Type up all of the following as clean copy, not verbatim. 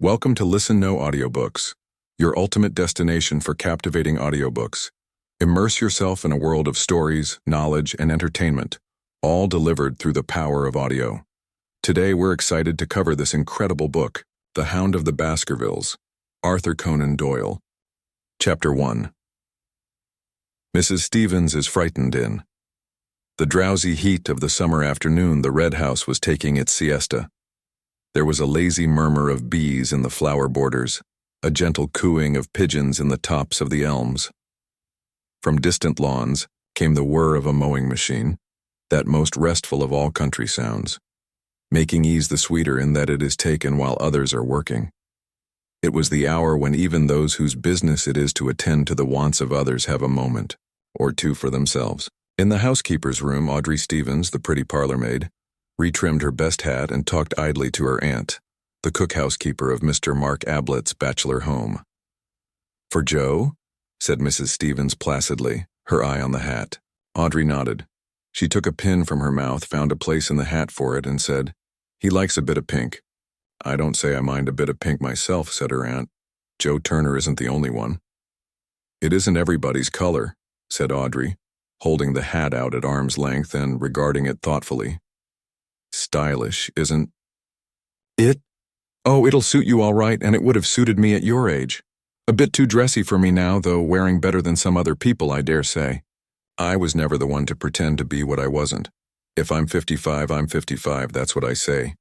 Welcome to Listen No Audiobooks, your ultimate destination for captivating audiobooks. Immerse yourself in a world of stories, knowledge, and entertainment, all delivered through the power of audio. Today we're excited to cover this incredible book, The Hound of the Baskervilles, Arthur Conan Doyle. Chapter 1. Mrs. Stevens is frightened in. The drowsy heat of the summer afternoon, the Red House was taking its siesta. There was a lazy murmur of bees in the flower borders, a gentle cooing of pigeons in the tops of the elms. From distant lawns came the whir of a mowing machine, that most restful of all country sounds, making ease the sweeter in that it is taken while others are working. It was the hour when even those whose business it is to attend to the wants of others have a moment or two for themselves. In the housekeeper's room, Audrey Stevens, the pretty parlor-maid, retrimmed her best hat and talked idly to her aunt, the cook-housekeeper of Mr. Mark Ablett's bachelor home. "For Joe?" said Mrs. Stevens placidly, her eye on the hat. Audrey nodded. She took a pin from her mouth, found a place in the hat for it, and said, "He likes a bit of pink." "I don't say I mind a bit of pink myself," said her aunt. "Joe Turner isn't the only one." "It isn't everybody's color," said Audrey, holding the hat out at arm's length and regarding it thoughtfully. "Stylish, isn't it? Oh, it'll suit you all right, and it would have suited me at your age. A bit too dressy for me now, though wearing better than some other people, I dare say. I was never the one to pretend to be what I wasn't. If I'm 55, I'm 55, that's what I say.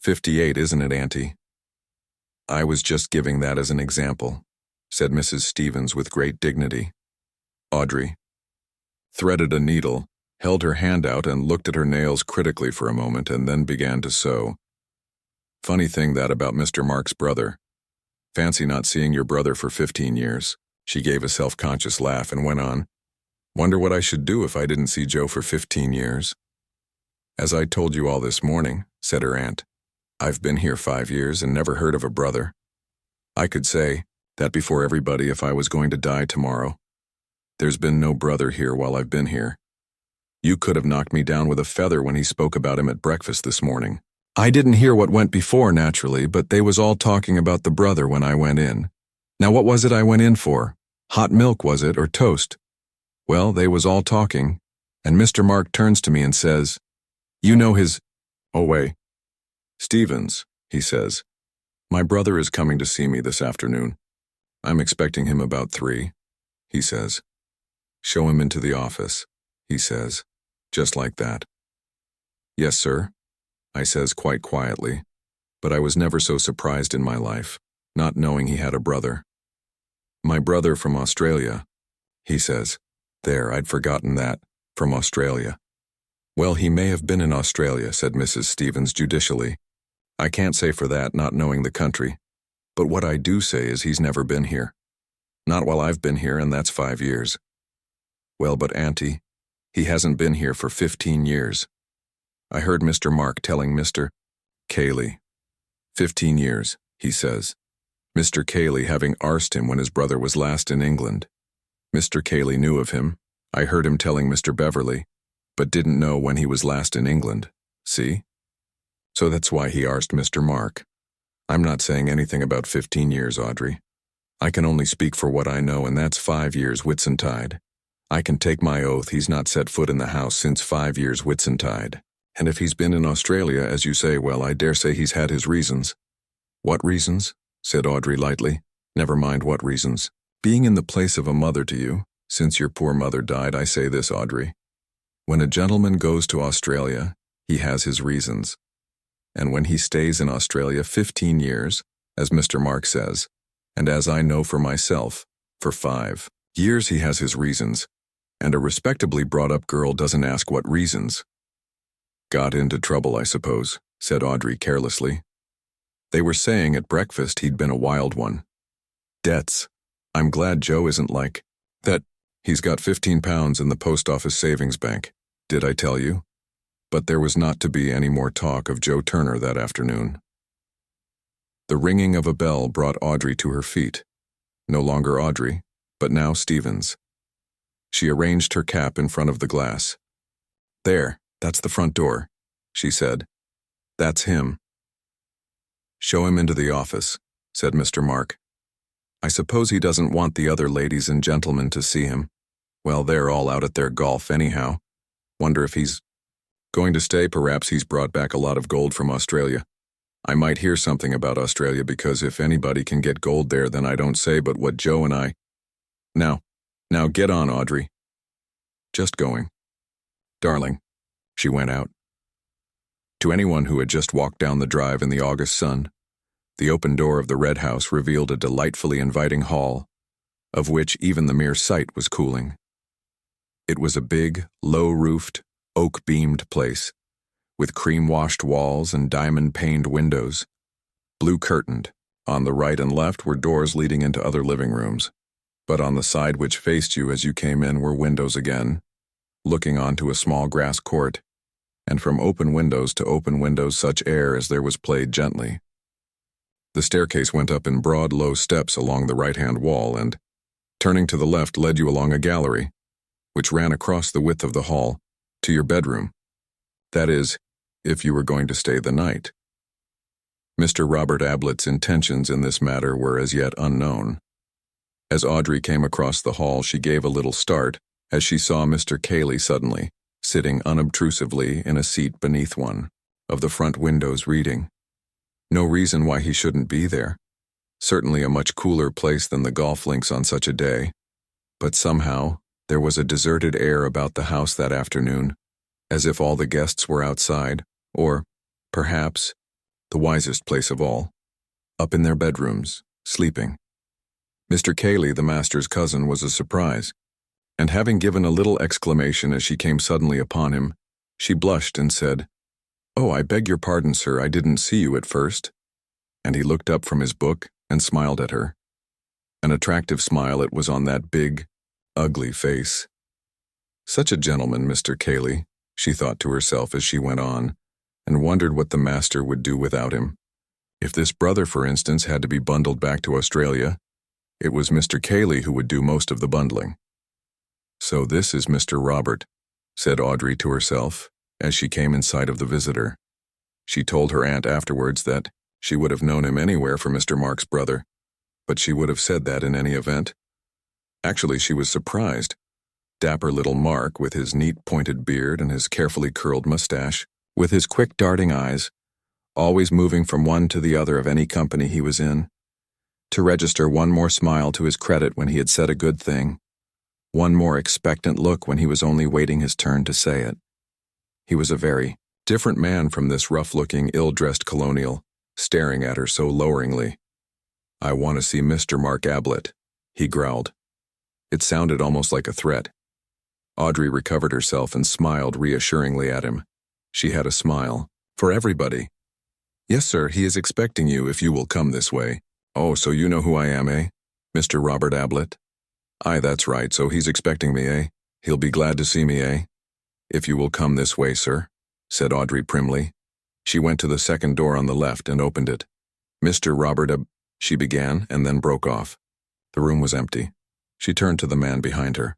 58, isn't it, Auntie?" "I was just giving that as an example," said Mrs. Stevens with great dignity. Audrey threaded a needle, held her hand out and looked at her nails critically for a moment and then began to sew. "Funny thing that about Mr. Mark's brother. Fancy not seeing your brother for 15 years. She gave a self-conscious laugh and went on, "Wonder what I should do if I didn't see Joe for 15 years. "As I told you all this morning," said her aunt, "I've been here 5 years and never heard of a brother. I could say that before everybody if I was going to die tomorrow. There's been no brother here while I've been here. You could have knocked me down with a feather when he spoke about him at breakfast this morning. I didn't hear what went before, naturally, but they was all talking about the brother when I went in. Now what was it I went in for? Hot milk, was it, or toast? Well, they was all talking, and Mr. Mark turns to me and says, 'You know his—' Oh, wait. 'Stevens,' he says, 'my brother is coming to see me this afternoon. I'm expecting him about 3, he says. 'Show him into the office,' he says, just like that. 'Yes, sir,' I says quite quietly, but I was never so surprised in my life, not knowing he had a brother. 'My brother from Australia,' he says. There, I'd forgotten that, from Australia. 'Well, he may have been in Australia,' said Mrs. Stevens judicially. 'I can't say for that, not knowing the country. But what I do say is he's never been here. Not while I've been here, and that's 5 years. Well, but Auntie, he hasn't been here for 15 years. I heard Mr. Mark telling Mr. Cayley. 15 years, he says. Mr. Cayley having arsed him when his brother was last in England. Mr. Cayley knew of him. I heard him telling Mr. Beverley, but didn't know when he was last in England. See? So that's why he arsed Mr. Mark. I'm not saying anything about 15 years, Audrey. I can only speak for what I know, and that's 5 years Whitsuntide. I can take my oath he's not set foot in the house since 5 years Whitsuntide. And if he's been in Australia, as you say, well, I dare say he's had his reasons." "What reasons?" said Audrey lightly. "Never mind what reasons. Being in the place of a mother to you, since your poor mother died, I say this, Audrey. When a gentleman goes to Australia, he has his reasons. And when he stays in Australia 15 years, as Mr. Mark says, and as I know for myself, for 5 years he has his reasons, and a respectably brought-up girl doesn't ask what reasons." "Got into trouble, I suppose," said Audrey carelessly. "They were saying at breakfast he'd been a wild one. Debts. I'm glad Joe isn't like that. He's got £15 in the post office savings bank. Did I tell you?" But there was not to be any more talk of Joe Turner that afternoon. The ringing of a bell brought Audrey to her feet. No longer Audrey, but now Stevens. She arranged her cap in front of the glass. "There, that's the front door," she said. "That's him." "Show him into the office," said Mr. Mark. "I suppose he doesn't want the other ladies and gentlemen to see him. Well, they're all out at their golf anyhow. Wonder if he's going to stay. Perhaps he's brought back a lot of gold from Australia. I might hear something about Australia, because if anybody can get gold there, then I don't say but what Joe and I... Now get on, Audrey." "Just going." "Darling." She went out. To anyone who had just walked down the drive in the August sun, the open door of the Red House revealed a delightfully inviting hall, of which even the mere sight was cooling. It was a big, low-roofed, oak-beamed place, with cream-washed walls and diamond-paned windows, blue-curtained. On the right and left were doors leading into other living rooms, but on the side which faced you as you came in were windows again, looking onto a small grass court, and from open windows to open windows such air as there was played gently. The staircase went up in broad, low steps along the right-hand wall and, turning to the left, led you along a gallery, which ran across the width of the hall, to your bedroom. That is, if you were going to stay the night. Mr. Robert Ablett's intentions in this matter were as yet unknown. As Audrey came across the hall, she gave a little start as she saw Mr. Cayley suddenly, sitting unobtrusively in a seat beneath one of the front windows reading. No reason why he shouldn't be there. Certainly a much cooler place than the golf links on such a day. But somehow, there was a deserted air about the house that afternoon, as if all the guests were outside, or, perhaps, the wisest place of all, up in their bedrooms, sleeping. Mr. Cayley, the master's cousin, was a surprise, and having given a little exclamation as she came suddenly upon him, she blushed and said, "Oh, I beg your pardon, sir, I didn't see you at first." And he looked up from his book and smiled at her. An attractive smile it was on that big, ugly face. Such a gentleman, Mr. Cayley, she thought to herself as she went on, and wondered what the master would do without him. If this brother, for instance, had to be bundled back to Australia, it was Mr. Cayley who would do most of the bundling. "So this is Mr. Robert," said Audrey to herself, as she came in sight of the visitor. She told her aunt afterwards that she would have known him anywhere for Mr. Mark's brother, but she would have said that in any event. Actually, she was surprised. Dapper little Mark, with his neat pointed beard and his carefully curled mustache, with his quick darting eyes, always moving from one to the other of any company he was in, to register one more smile to his credit when he had said a good thing, one more expectant look when he was only waiting his turn to say it. He was a very different man from this rough-looking, ill-dressed colonial, staring at her so loweringly. "I want to see Mr. Mark Ablett," he growled. It sounded almost like a threat. Audrey recovered herself and smiled reassuringly at him. She had a smile. "For everybody." "Yes, sir, he is expecting you if you will come this way." "Oh, so you know who I am, eh? Mr. Robert Ablett?" "Aye, that's right, so he's expecting me, eh? He'll be glad to see me, eh?" "If you will come this way, sir," said Audrey primly. She went to the second door on the left and opened it. "Mr. Robert she began, and then broke off. The room was empty. She turned to the man behind her.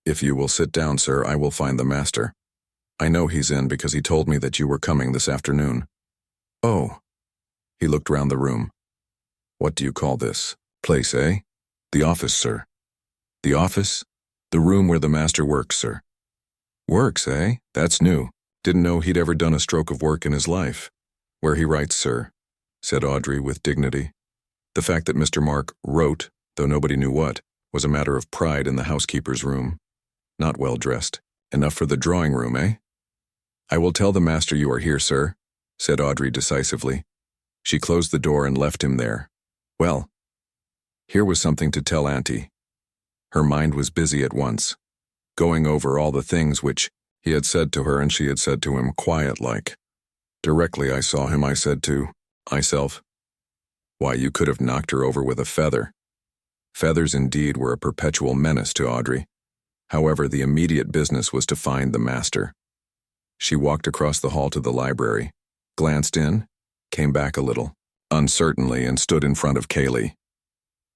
"If you will sit down, sir, I will find the master. I know he's in because he told me that you were coming this afternoon." "Oh." He looked round the room. "What do you call this place, eh?" "The office, sir." "The office?" "The room where the master works, sir." "Works, eh? That's new. Didn't know he'd ever done a stroke of work in his life." "Where he writes, sir," said Audrey with dignity. The fact that Mr. Mark wrote, though nobody knew what, was a matter of pride in the housekeeper's room. Not well dressed. Enough for the drawing room, eh? "I will tell the master you are here, sir," said Audrey decisively. She closed the door and left him there. Well, here was something to tell Auntie. Her mind was busy at once, going over all the things which he had said to her and she had said to him, quiet-like. Directly I saw him, I said to myself, "Why, you could have knocked her over with a feather." Feathers indeed were a perpetual menace to Audrey. However, the immediate business was to find the master. She walked across the hall to the library, glanced in, came back a little, uncertainly, and stood in front of Cayley.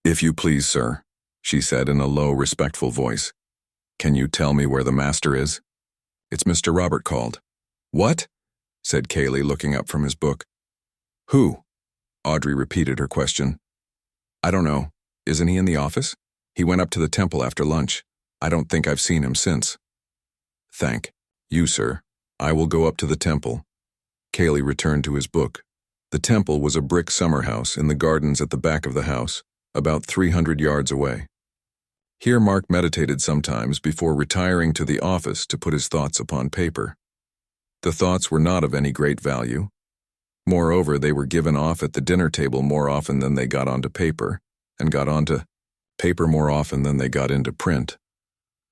"If you please, sir," she said in a low, respectful voice, "can you tell me where the master is?" "It's Mr. Robert called." "What?" said Cayley, looking up from his book. "Who?" Audrey repeated her question. I don't know. Isn't he in the office? He went up to the temple after lunch. I don't think I've seen him since. Thank you, sir. I will go up to the temple. Cayley returned to his book. The temple was a brick summer house in the gardens at the back of the house, about 300 yards away. Here Mark meditated sometimes before retiring to the office to put his thoughts upon paper. The thoughts were not of any great value. Moreover, they were given off at the dinner table more often than they got onto paper, and got onto paper more often than they got into print.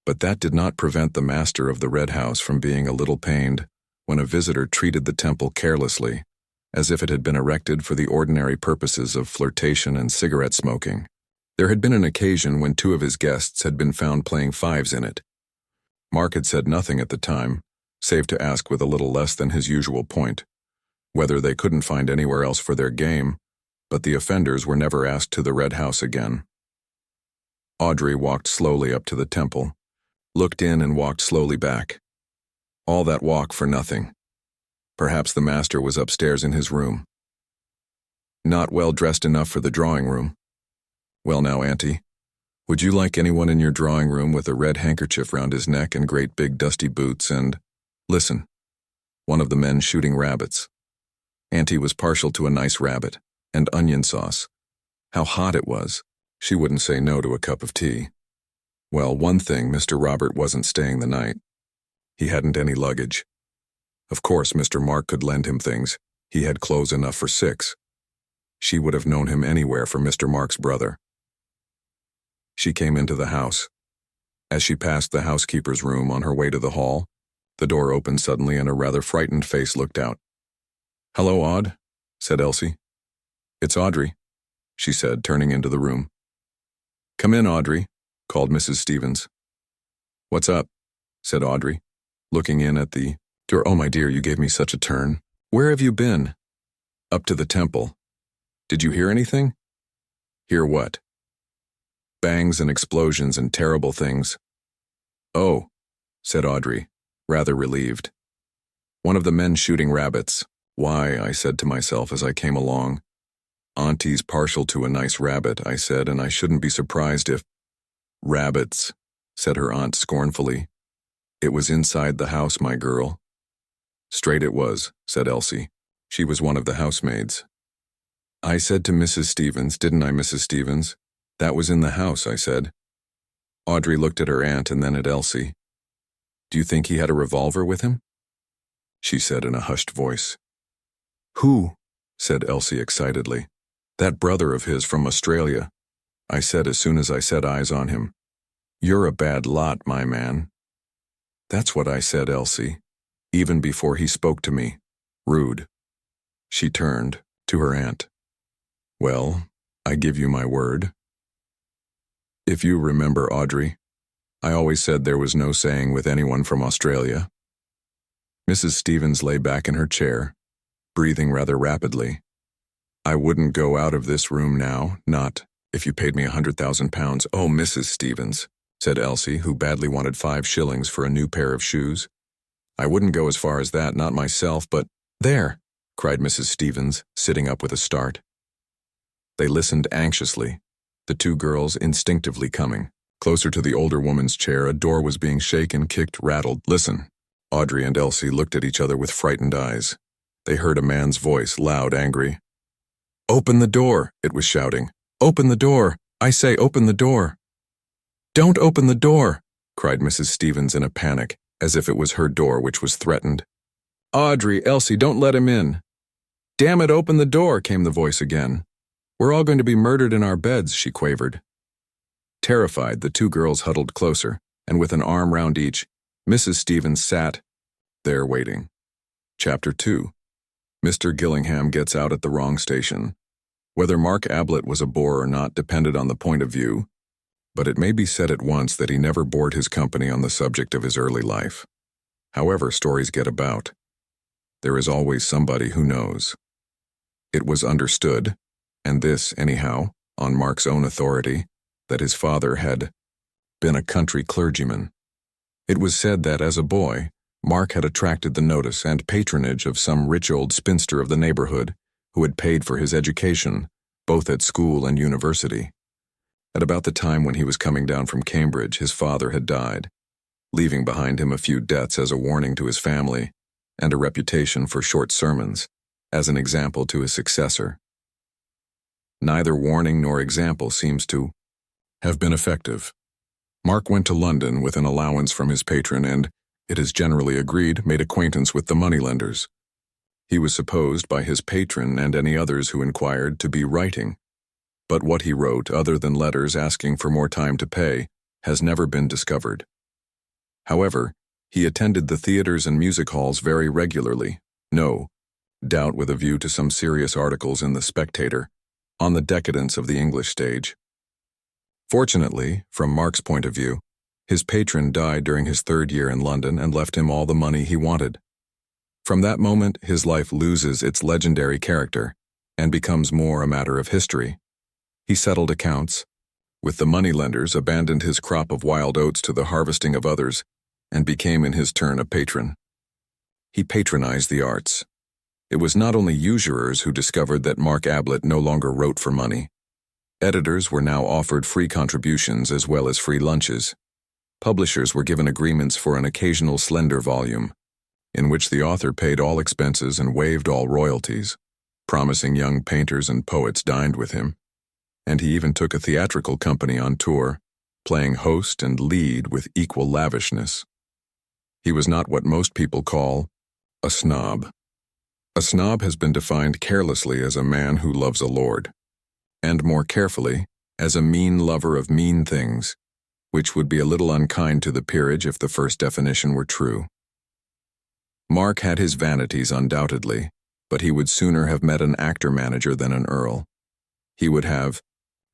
But that did not prevent the master of the Red House from being a little pained when a visitor treated the temple carelessly, as if it had been erected for the ordinary purposes of flirtation and cigarette smoking. There had been an occasion when 2 of his guests had been found playing fives in it. Mark had said nothing at the time, save to ask with a little less than his usual point, whether they couldn't find anywhere else for their game, but the offenders were never asked to the Red House again. Audrey walked slowly up to the temple, looked in and walked slowly back. All that walk for nothing. Perhaps the master was upstairs in his room. Not well dressed enough for the drawing room. Well now, Auntie, would you like anyone in your drawing room with a red handkerchief round his neck and great big dusty boots and, listen, one of the men shooting rabbits. Auntie was partial to a nice rabbit, and onion sauce. How hot it was. She wouldn't say no to a cup of tea. Well, one thing, Mr. Robert wasn't staying the night. He hadn't any luggage. Of course, Mr. Mark could lend him things. He had clothes enough for 6. She would have known him anywhere for Mr. Mark's brother. She came into the house. As she passed the housekeeper's room on her way to the hall, the door opened suddenly and a rather frightened face looked out. "Hello, Aud," said Elsie. "It's Audrey," she said, turning into the room. "Come in, Audrey," called Mrs. Stevens. "What's up?" said Audrey, looking in at the door. "Oh, my dear, you gave me such a turn. Where have you been?" "Up to the temple. Did you hear anything?" "Hear what?" "Bangs and explosions and terrible things." "Oh," said Audrey, rather relieved. "One of the men shooting rabbits. Why, I said to myself as I came along, Auntie's partial to a nice rabbit, I said, and I shouldn't be surprised if—" "Rabbits," said her aunt scornfully. "It was inside the house, my girl." "Straight it was," said Elsie. She was one of the housemaids. "I said to Mrs. Stevens, didn't I, Mrs. Stevens? That was in the house, I said." Audrey looked at her aunt and then at Elsie. "Do you think he had a revolver with him?" she said in a hushed voice. "Who?" said Elsie excitedly. "That brother of his from Australia," I said as soon as I set eyes on him. "You're a bad lot, my man." "That's what I said, Elsie, even before he spoke to me. Rude." She turned to her aunt. "Well, I give you my word." "If you remember, Audrey, I always said there was no saying with anyone from Australia." Mrs. Stevens lay back in her chair, breathing rather rapidly. "I wouldn't go out of this room now, not if you paid me £100,000. "Oh, Mrs. Stevens," said Elsie, who badly wanted 5 shillings for a new pair of shoes. "I wouldn't go as far as that, not myself, but—" "There!" cried Mrs. Stevens, sitting up with a start. They listened anxiously, the 2 girls instinctively coming. Closer to the older woman's chair, a door was being shaken, kicked, rattled. "Listen." Audrey and Elsie looked at each other with frightened eyes. They heard a man's voice, loud, angry. "Open the door," it was shouting. "Open the door! I say, open the door!" "Don't open the door!" cried Mrs. Stevens in a panic, as if it was her door which was threatened. "Audrey, Elsie, don't let him in." "Damn it, open the door," came the voice again. "We're all going to be murdered in our beds," she quavered. Terrified, the 2 girls huddled closer, and with an arm round each, Mrs. Stevens sat there waiting. Chapter 2. Mr. Gillingham gets out at the wrong station. Whether Mark Ablett was a bore or not depended on the point of view, but it may be said at once that he never bored his company on the subject of his early life. However stories get about, there is always somebody who knows. It was understood, and this, anyhow, on Mark's own authority, that his father had been a country clergyman. It was said that, as a boy, Mark had attracted the notice and patronage of some rich old spinster of the neighborhood, who had paid for his education, both at school and university. At about the time when he was coming down from Cambridge, his father had died, leaving behind him a few debts as a warning to his family and a reputation for short sermons, as an example to his successor. Neither warning nor example seems to have been effective. Mark went to London with an allowance from his patron and, it is generally agreed, made acquaintance with the moneylenders. He was supposed by his patron and any others who inquired to be writing, but what he wrote, other than letters asking for more time to pay, has never been discovered. However, he attended the theaters and music halls very regularly, no doubt with a view to some serious articles in The Spectator on the decadence of the English stage. Fortunately, from Mark's point of view, his patron died during his 3rd year in London and left him all the money he wanted. From that moment, his life loses its legendary character and becomes more a matter of history. He settled accounts with the moneylenders, abandoned his crop of wild oats to the harvesting of others, and became in his turn a patron. He patronized the arts. It was not only usurers who discovered that Mark Ablett no longer wrote for money. Editors were now offered free contributions as well as free lunches. Publishers were given agreements for an occasional slender volume, in which the author paid all expenses and waived all royalties. Promising young painters and poets dined with him, and he even took a theatrical company on tour, playing host and lead with equal lavishness. He was not what most people call a snob. A snob has been defined carelessly as a man who loves a lord, and more carefully, as a mean lover of mean things, which would be a little unkind to the peerage if the first definition were true. Mark had his vanities undoubtedly, but he would sooner have met an actor-manager than an earl. He would have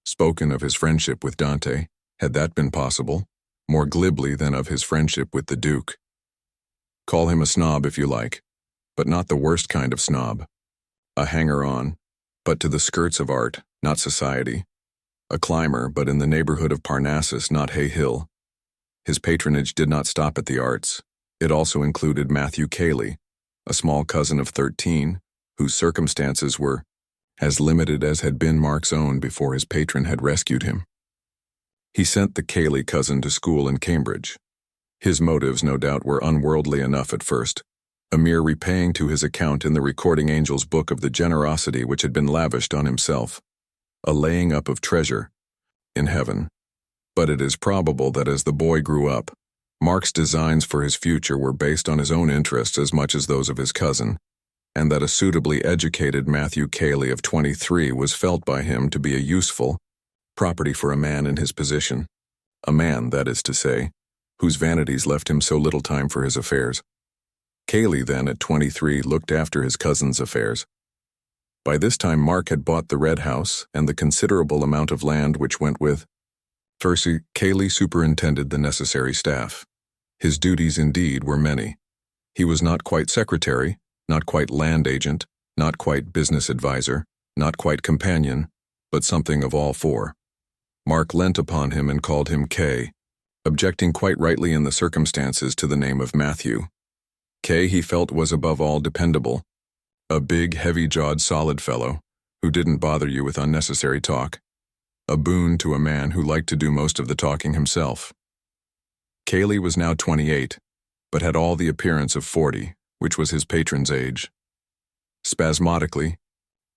spoken of his friendship with Dante, had that been possible, more glibly than of his friendship with the Duke. Call him a snob if you like, but not the worst kind of snob. A hanger-on, but to the skirts of art, not society. A climber, but in the neighborhood of Parnassus, not Hay Hill. His patronage did not stop at the arts. It also included Matthew Cayley, a small cousin of 13, whose circumstances were as limited as had been Mark's own before his patron had rescued him. He sent the Cayley cousin to school in Cambridge. His motives, no doubt, were unworldly enough at first, a mere repaying to his account in the recording angel's book of the generosity which had been lavished on himself, a laying up of treasure in heaven. But it is probable that as the boy grew up, Mark's designs for his future were based on his own interests as much as those of his cousin, and that a suitably educated Matthew Cayley of 23 was felt by him to be a useful property for a man in his position, a man, that is to say, whose vanities left him so little time for his affairs. Cayley then, at 23, looked after his cousin's affairs. By this time Mark had bought the Red House and the considerable amount of land which went with. First, Cayley superintended the necessary staff. His duties, indeed, were many. He was not quite secretary, not quite land agent, not quite business advisor, not quite companion, but something of all four. Mark leant upon him and called him Kay, objecting quite rightly in the circumstances to the name of Matthew. Kay, he felt, was above all dependable, a big, heavy-jawed, solid fellow, who didn't bother you with unnecessary talk, a boon to a man who liked to do most of the talking himself. Cayley was now 28, but had all the appearance of 40, which was his patron's age. Spasmodically,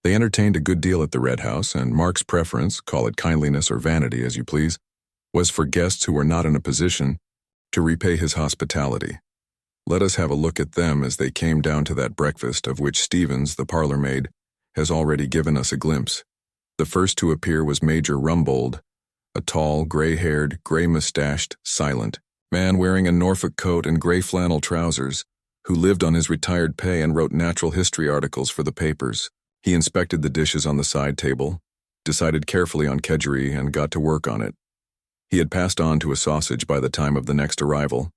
they entertained a good deal at the Red House, and Mark's preference, call it kindliness or vanity as you please, was for guests who were not in a position to repay his hospitality. Let us have a look at them as they came down to that breakfast of which Stevens, the parlor maid, has already given us a glimpse. The first to appear was Major Rumbold, a tall, gray-haired, gray-mustached, silent man wearing a Norfolk coat and gray flannel trousers, who lived on his retired pay and wrote natural history articles for the papers. He inspected the dishes on the side table, decided carefully on kedgeree, and got to work on it. He had passed on to a sausage by the time of the next arrival.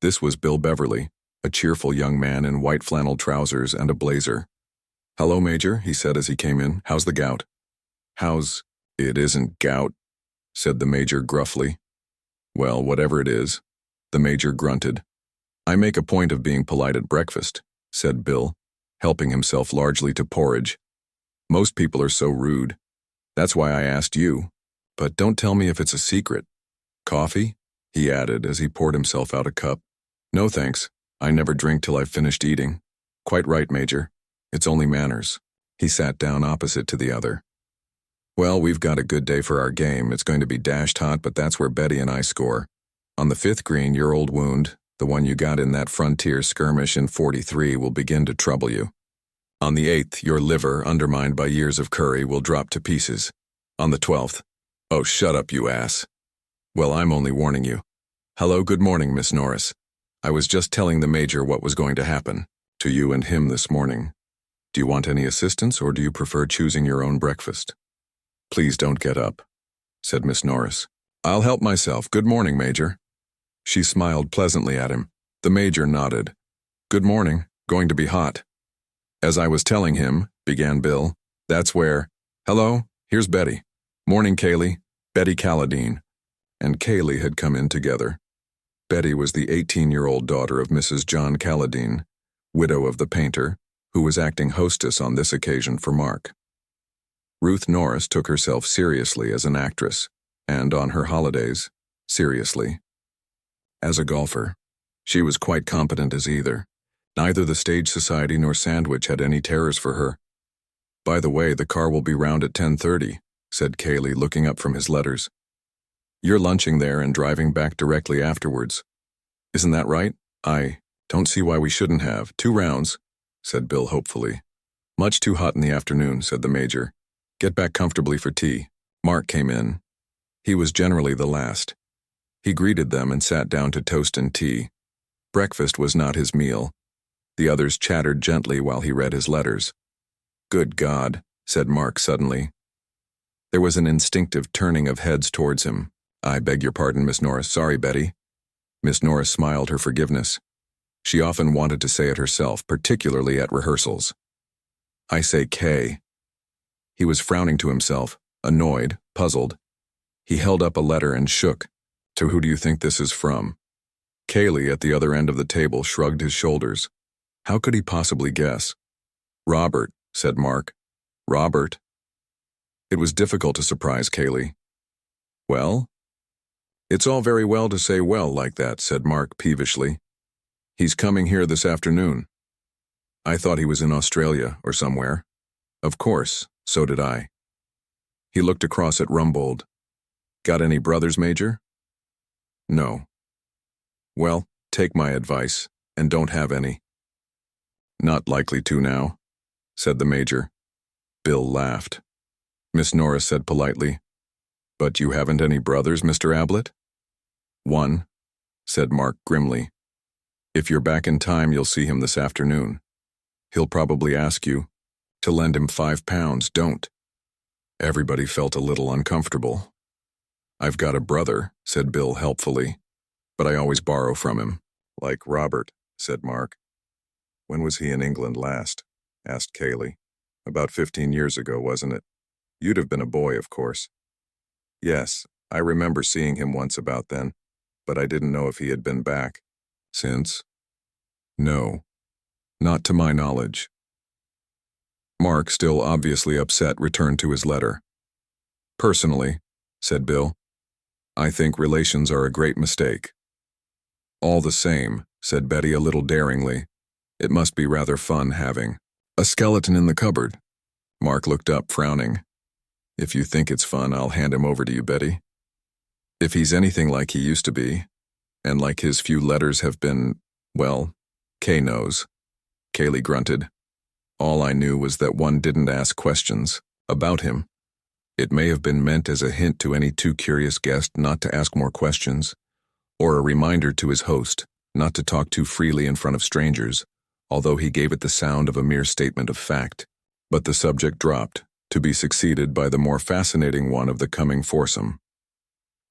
This was Bill Beverly, a cheerful young man in white flannel trousers and a blazer. "Hello, Major," he said as he came in. "How's the gout?" "It isn't gout," said the Major gruffly. "Well, whatever it is," the Major grunted. "I make a point of being polite at breakfast," said Bill, helping himself largely to porridge. Most people are so rude. That's why I asked you. But don't tell me if it's a secret. Coffee? He added as he poured himself out a cup. No thanks. I never drink till I've finished eating. Quite right, Major. It's only manners. He sat down opposite to the other. Well, we've got a good day for our game. It's going to be dashed hot, but that's where Betty and I score. On the 5th green, your old wound, the one you got in that frontier skirmish in 43, will begin to trouble you. On the 8th, your liver, undermined by years of curry, will drop to pieces. On the 12th, oh, shut up, you ass. Well, I'm only warning you. Hello, good morning, Miss Norris. I was just telling the Major what was going to happen to you and him this morning. Do you want any assistance, or do you prefer choosing your own breakfast? Please don't get up, said Miss Norris. I'll help myself. Good morning, Major. She smiled pleasantly at him. The Major nodded. Good morning. Going to be hot. As I was telling him, began Bill, that's where, hello, here's Betty. Morning, Kaylee. Betty Calladine. And Kaylee had come in together. Betty was the 18-year-old daughter of Mrs. John Calladine, widow of the painter, who was acting hostess on this occasion for Mark. Ruth Norris took herself seriously as an actress, and on her holidays, seriously. As a golfer, she was quite competent as either. Neither the Stage Society nor Sandwich had any terrors for her. By the way, the car will be round at 10:30, said Kaylee, looking up from his letters. You're lunching there and driving back directly afterwards. Isn't that right? I don't see why we shouldn't have. 2 rounds, said Bill hopefully. Much too hot in the afternoon, said the Major. Get back comfortably for tea. Mark came in. He was generally the last. He greeted them and sat down to toast and tea. Breakfast was not his meal. The others chattered gently while he read his letters. Good God, said Mark suddenly. There was an instinctive turning of heads towards him. I beg your pardon, Miss Norris. Sorry, Betty. Miss Norris smiled her forgiveness. She often wanted to say it herself, particularly at rehearsals. I say Kay. He was frowning to himself, annoyed, puzzled. He held up a letter and shook. To who do you think this is from? Kaylee at the other end of the table shrugged his shoulders. How could he possibly guess? Robert, said Mark. Robert. It was difficult to surprise Kaylee. Well? It's all very well to say well like that, said Mark peevishly. He's coming here this afternoon. I thought he was in Australia or somewhere. Of course, so did I. He looked across at Rumbold. Got any brothers, Major? No. Well, take my advice, and don't have any. Not likely to now, said the Major. Bill laughed. Miss Norris said politely, But you haven't any brothers, Mr. Ablett? One, said Mark grimly. If you're back in time, you'll see him this afternoon. He'll probably ask you to lend him £5. Don't. Everybody felt a little uncomfortable. I've got a brother, said Bill helpfully, but I always borrow from him. Like Robert, said Mark. When was he in England last? Asked Kaylee. About 15 years ago, wasn't it? You'd have been a boy, of course. Yes, I remember seeing him once about then, but I didn't know if he had been back. Since? No, not to my knowledge. Mark, still obviously upset, returned to his letter. Personally, said Bill, I think relations are a great mistake. All the same, said Betty a little daringly, it must be rather fun having a skeleton in the cupboard. Mark looked up, frowning. If you think it's fun, I'll hand him over to you, Betty. If he's anything like he used to be, and like his few letters have been, well, Kay knows. Kaylee grunted. All I knew was that one didn't ask questions about him. It may have been meant as a hint to any too curious guest not to ask more questions, or a reminder to his host not to talk too freely in front of strangers, although he gave it the sound of a mere statement of fact. But the subject dropped, to be succeeded by the more fascinating one of the coming foursome.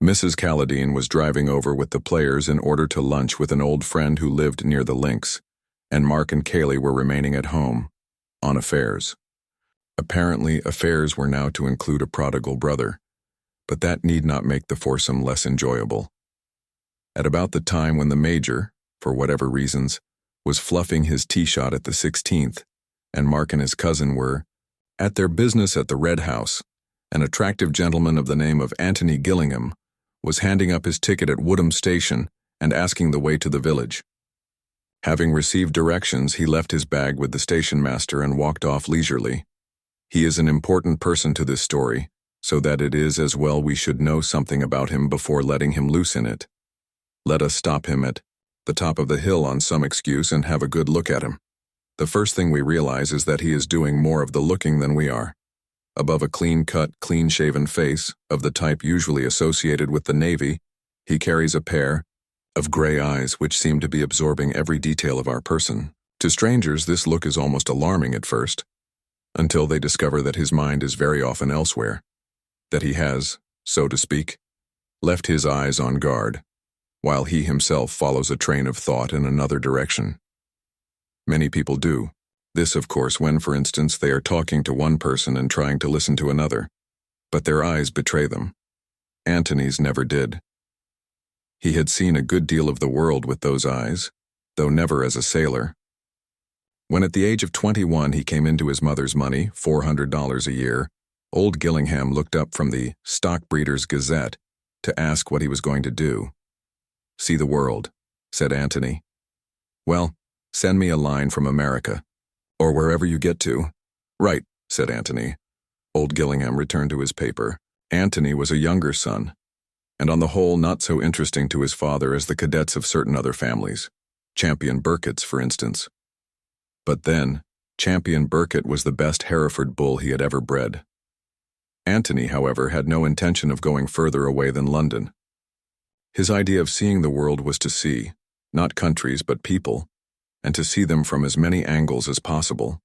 Mrs. Calladine was driving over with the players in order to lunch with an old friend who lived near the links, and Mark and Kaylee were remaining at home, on affairs. Apparently, affairs were now to include a prodigal brother, but that need not make the foursome less enjoyable. At about the time when the Major, for whatever reasons, was fluffing his tee shot at the 16th, and Mark and his cousin were, At their business at the Red House, an attractive gentleman of the name of Antony Gillingham was handing up his ticket at Woodham Station and asking the way to the village. Having received directions, he left his bag with the station master and walked off leisurely. He is an important person to this story, so that it is as well we should know something about him before letting him loose in it. Let us stop him at the top of the hill on some excuse and have a good look at him. The first thing we realize is that he is doing more of the looking than we are. Above a clean-cut, clean-shaven face, of the type usually associated with the Navy, he carries a pair of gray eyes which seem to be absorbing every detail of our person. To strangers, this look is almost alarming at first, until they discover that his mind is very often elsewhere, that he has, so to speak, left his eyes on guard, while he himself follows a train of thought in another direction. Many people do. This, of course, when, for instance, they are talking to one person and trying to listen to another, but their eyes betray them. Antony's never did. He had seen a good deal of the world with those eyes, though never as a sailor. When at the age of 21 he came into his mother's money, $400 a year, old Gillingham looked up from the Stockbreeder's Gazette to ask what he was going to do. "See the world," said Antony. "Well, send me a line from America, or wherever you get to." "Right," said Antony. Old Gillingham returned to his paper. Antony was a younger son, and on the whole not so interesting to his father as the cadets of certain other families, Champion Burkett's, for instance. But then, Champion Burkett was the best Hereford bull he had ever bred. Antony, however, had no intention of going further away than London. His idea of seeing the world was to see, not countries but people, and to see them from as many angles as possible.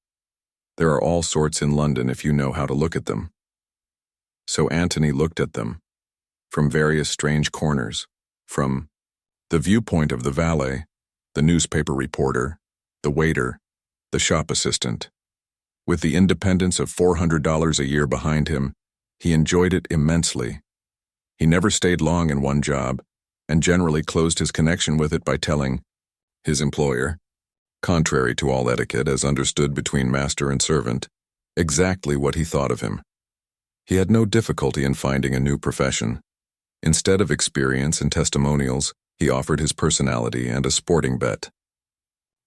There are all sorts in London if you know how to look at them. So Antony looked at them, from various strange corners, from the viewpoint of the valet, the newspaper reporter, the waiter, the shop assistant. With the independence of $400 a year behind him, he enjoyed it immensely. He never stayed long in one job, and generally closed his connection with it by telling his employer, contrary to all etiquette as understood between master and servant, exactly what he thought of him. He had no difficulty in finding a new profession. Instead of experience and testimonials, he offered his personality and a sporting bet.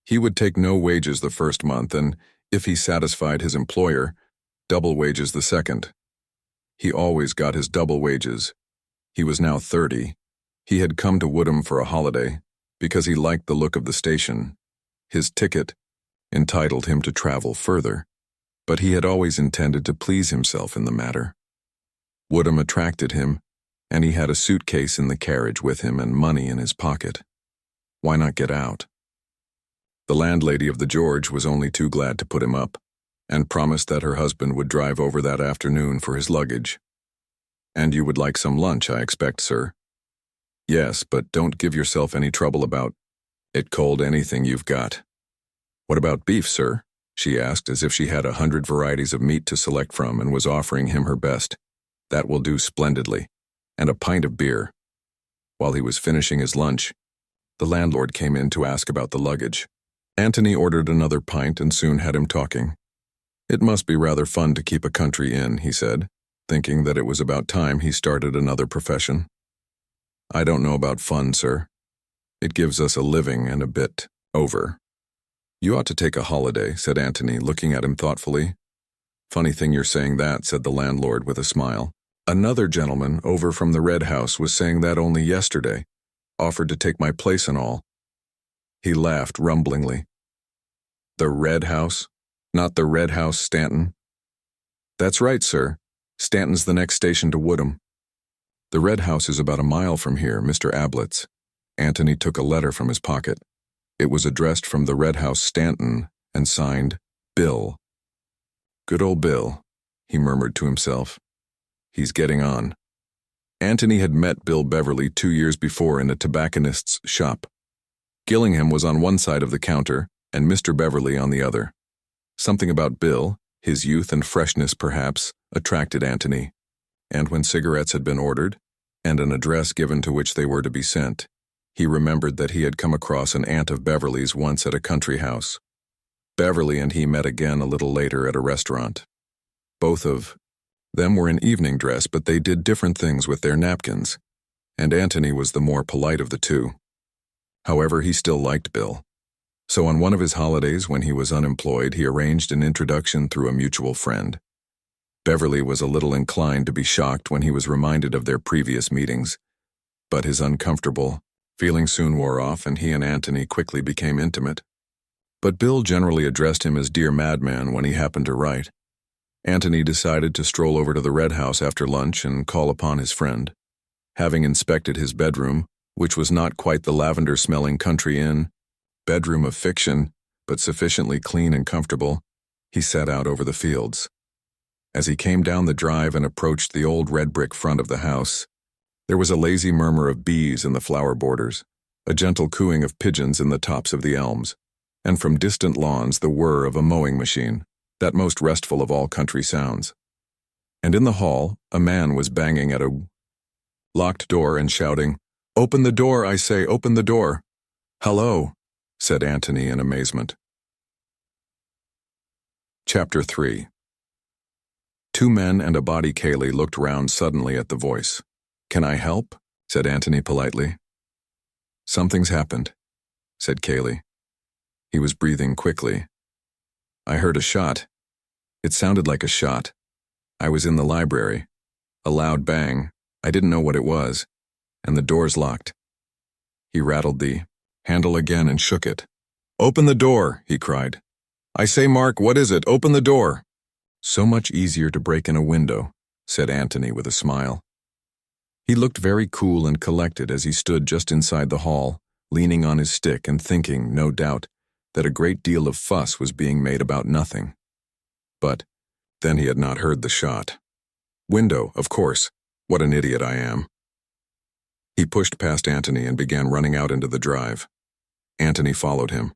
He would take no wages the first month and, if he satisfied his employer, double wages the second. He always got his double wages. He was now 30. He had come to Woodham for a holiday because he liked the look of the station. His ticket entitled him to travel further, but he had always intended to please himself in the matter. Woodham attracted him, and he had a suitcase in the carriage with him and money in his pocket. Why not get out? The landlady of the George was only too glad to put him up, and promised that her husband would drive over that afternoon for his luggage. "And you would like some lunch, I expect, sir?" "Yes, but don't give yourself any trouble about it cold anything you've got." "What about beef, sir?" she asked, as if she had 100 varieties of meat to select from and was offering him her best. "That will do splendidly. And a pint of beer." While he was finishing his lunch, the landlord came in to ask about the luggage. Antony ordered another pint and soon had him talking. "It must be rather fun to keep a country inn," he said, thinking that it was about time he started another profession. "I don't know about fun, sir. It gives us a living and a bit over." "You ought to take a holiday," said Antony, looking at him thoughtfully. "Funny thing you're saying that," said the landlord with a smile. "Another gentleman over from the Red House was saying that only yesterday. Offered to take my place and all." He laughed rumblingly. "The Red House? Not the Red House, Stanton?" "That's right, sir. Stanton's the next station to Woodham." "The Red House is about a mile from here, Mr. Ablett's." Antony took a letter from his pocket. It was addressed from the Red House, Stanton, and signed, Bill. "Good old Bill," he murmured to himself. "He's getting on." Antony had met Bill Beverly 2 years before in a tobacconist's shop. Gillingham was on one side of the counter, and Mr. Beverly on the other. Something about Bill, his youth and freshness perhaps, attracted Antony, and when cigarettes had been ordered, and an address given to which they were to be sent, he remembered that he had come across an aunt of Beverly's once at a country house. Beverly and he met again a little later at a restaurant. Both of them were in evening dress, but they did different things with their napkins, and Antony was the more polite of the two. However, he still liked Bill. So on one of his holidays when he was unemployed, he arranged an introduction through a mutual friend. Beverly was a little inclined to be shocked when he was reminded of their previous meetings, but his uncomfortable feeling soon wore off and he and Antony quickly became intimate. But Bill generally addressed him as Dear Madman when he happened to write. Antony decided to stroll over to the Red House after lunch and call upon his friend. Having inspected his bedroom, which was not quite the lavender-smelling country inn, bedroom of fiction, but sufficiently clean and comfortable, he set out over the fields. As he came down the drive and approached the old red brick front of the house, there was a lazy murmur of bees in the flower borders, a gentle cooing of pigeons in the tops of the elms, and from distant lawns the whir of a mowing machine, that most restful of all country sounds. And in the hall, a man was banging at a locked door and shouting, "Open the door, I say, open the door." "Hello," said Antony in amazement. Chapter 3. Two men and a body. Kaylee looked round suddenly at the voice. "Can I help?" said Antony politely. "Something's happened," said Kaylee. He was breathing quickly. "I heard a shot. It sounded like a shot. I was in the library. A loud bang. I didn't know what it was. And the door's locked." He rattled the handle again and shook it. "Open the door," he cried. "I say, Mark, what is it? Open the door." "So much easier to break in a window," said Antony with a smile. He looked very cool and collected as he stood just inside the hall, leaning on his stick and thinking, no doubt, that a great deal of fuss was being made about nothing. But then he had not heard the shot. Window, of course. What an idiot I am. He pushed past Antony and began running out into the drive. Antony followed him.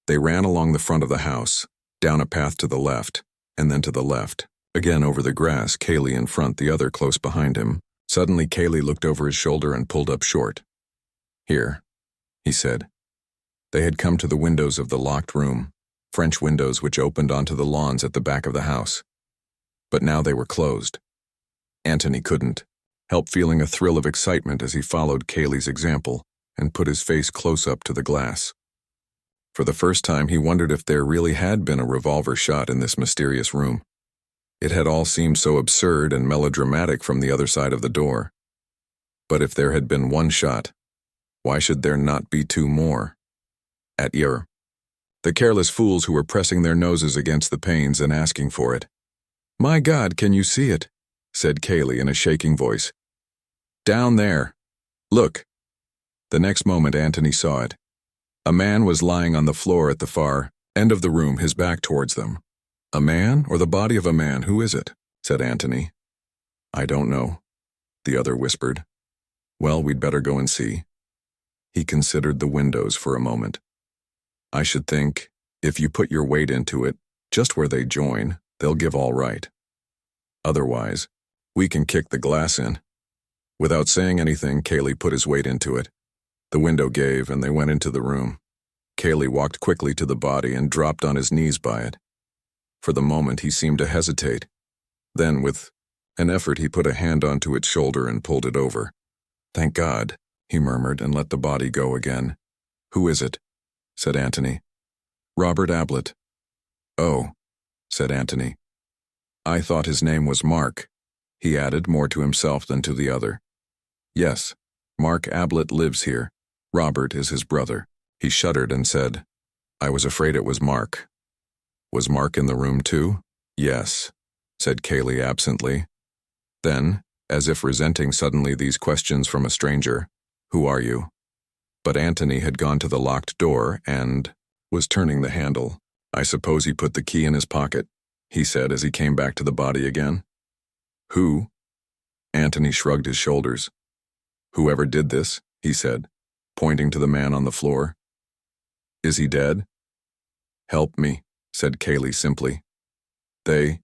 They ran along the front of the house, down a path to the left, and then to the left, again over the grass, Kaylee in front, the other close behind him. Suddenly Kaylee looked over his shoulder and pulled up short. "Here," he said. They had come to the windows of the locked room, French windows which opened onto the lawns at the back of the house. But now they were closed. Antony couldn't help feeling a thrill of excitement as he followed Kaylee's example and put his face close up to the glass. For the first time he wondered if there really had been a revolver shot in this mysterious room. It had all seemed so absurd and melodramatic from the other side of the door. But if there had been one shot, why should there not be two more? At the careless fools who were pressing their noses against the panes and asking for it. "My God, can you see it?" said Kaylee in a shaking voice. "Down there. Look." The next moment Antony saw it. A man was lying on the floor at the far end of the room, his back towards them. "A man, or the body of a man? Who is it?" said Antony. "I don't know," the other whispered. "Well, we'd better go and see." He considered the windows for a moment. "I should think, if you put your weight into it, just where they join, they'll give all right. Otherwise, we can kick the glass in." Without saying anything, Kaylee put his weight into it. The window gave, and they went into the room. Kaylee walked quickly to the body and dropped on his knees by it. For the moment, he seemed to hesitate. Then, with an effort, he put a hand onto its shoulder and pulled it over. "Thank God," he murmured and let the body go again. "Who is it?" said Antony. "Robert Ablett." "Oh," said Antony. "I thought his name was Mark," he added, more to himself than to the other. "Yes, Mark Ablett lives here. Robert is his brother." He shuddered and said, "I was afraid it was Mark." "Was Mark in the room too?" "Yes," said Kaylee absently. Then, as if resenting suddenly these questions from a stranger, "Who are you?" But Antony had gone to the locked door and was turning the handle. "I suppose he put the key in his pocket," he said as he came back to the body again. "Who?" Antony shrugged his shoulders. "Whoever did this," he said, pointing to the man on the floor. "Is he dead?" "Help me," said Kaylee simply. They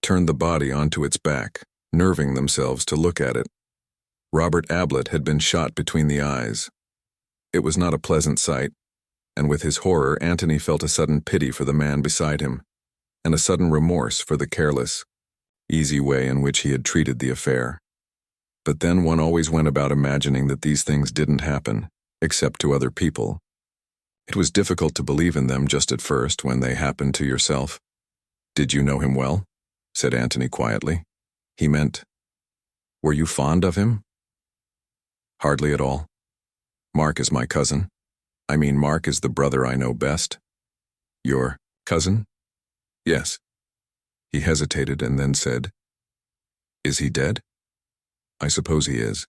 turned the body onto its back, nerving themselves to look at it. Robert Ablett had been shot between the eyes. It was not a pleasant sight, and with his horror Antony felt a sudden pity for the man beside him. and a sudden remorse for the careless, easy way in which he had treated the affair. But then one always went about imagining that these things didn't happen, except to other people. It was difficult to believe in them just at first when they happened to yourself. "Did you know him well?" said Antony quietly. He meant, "Were you fond of him?" "Hardly at all. Mark is my cousin. I mean, Mark is the brother I know best." "Your cousin?" "Yes." He hesitated and then said, "Is he dead?" "I suppose he is."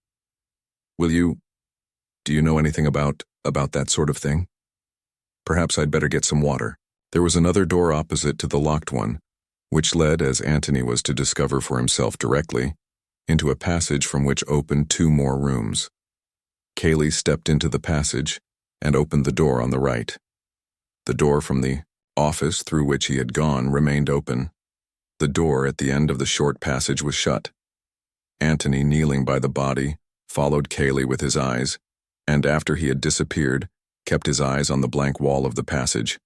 Do you know anything about that sort of thing?" "Perhaps I'd better get some water." There was another door opposite to the locked one, which led, as Antony was to discover for himself directly, into a passage from which opened 2 more rooms. Cayley stepped into the passage and opened the door on the right. The door from the office through which he had gone remained open. The door at the end of the short passage was shut. Antony, kneeling by the body, followed Cayley with his eyes, and after he had disappeared, kept his eyes on the blank wall of the passage.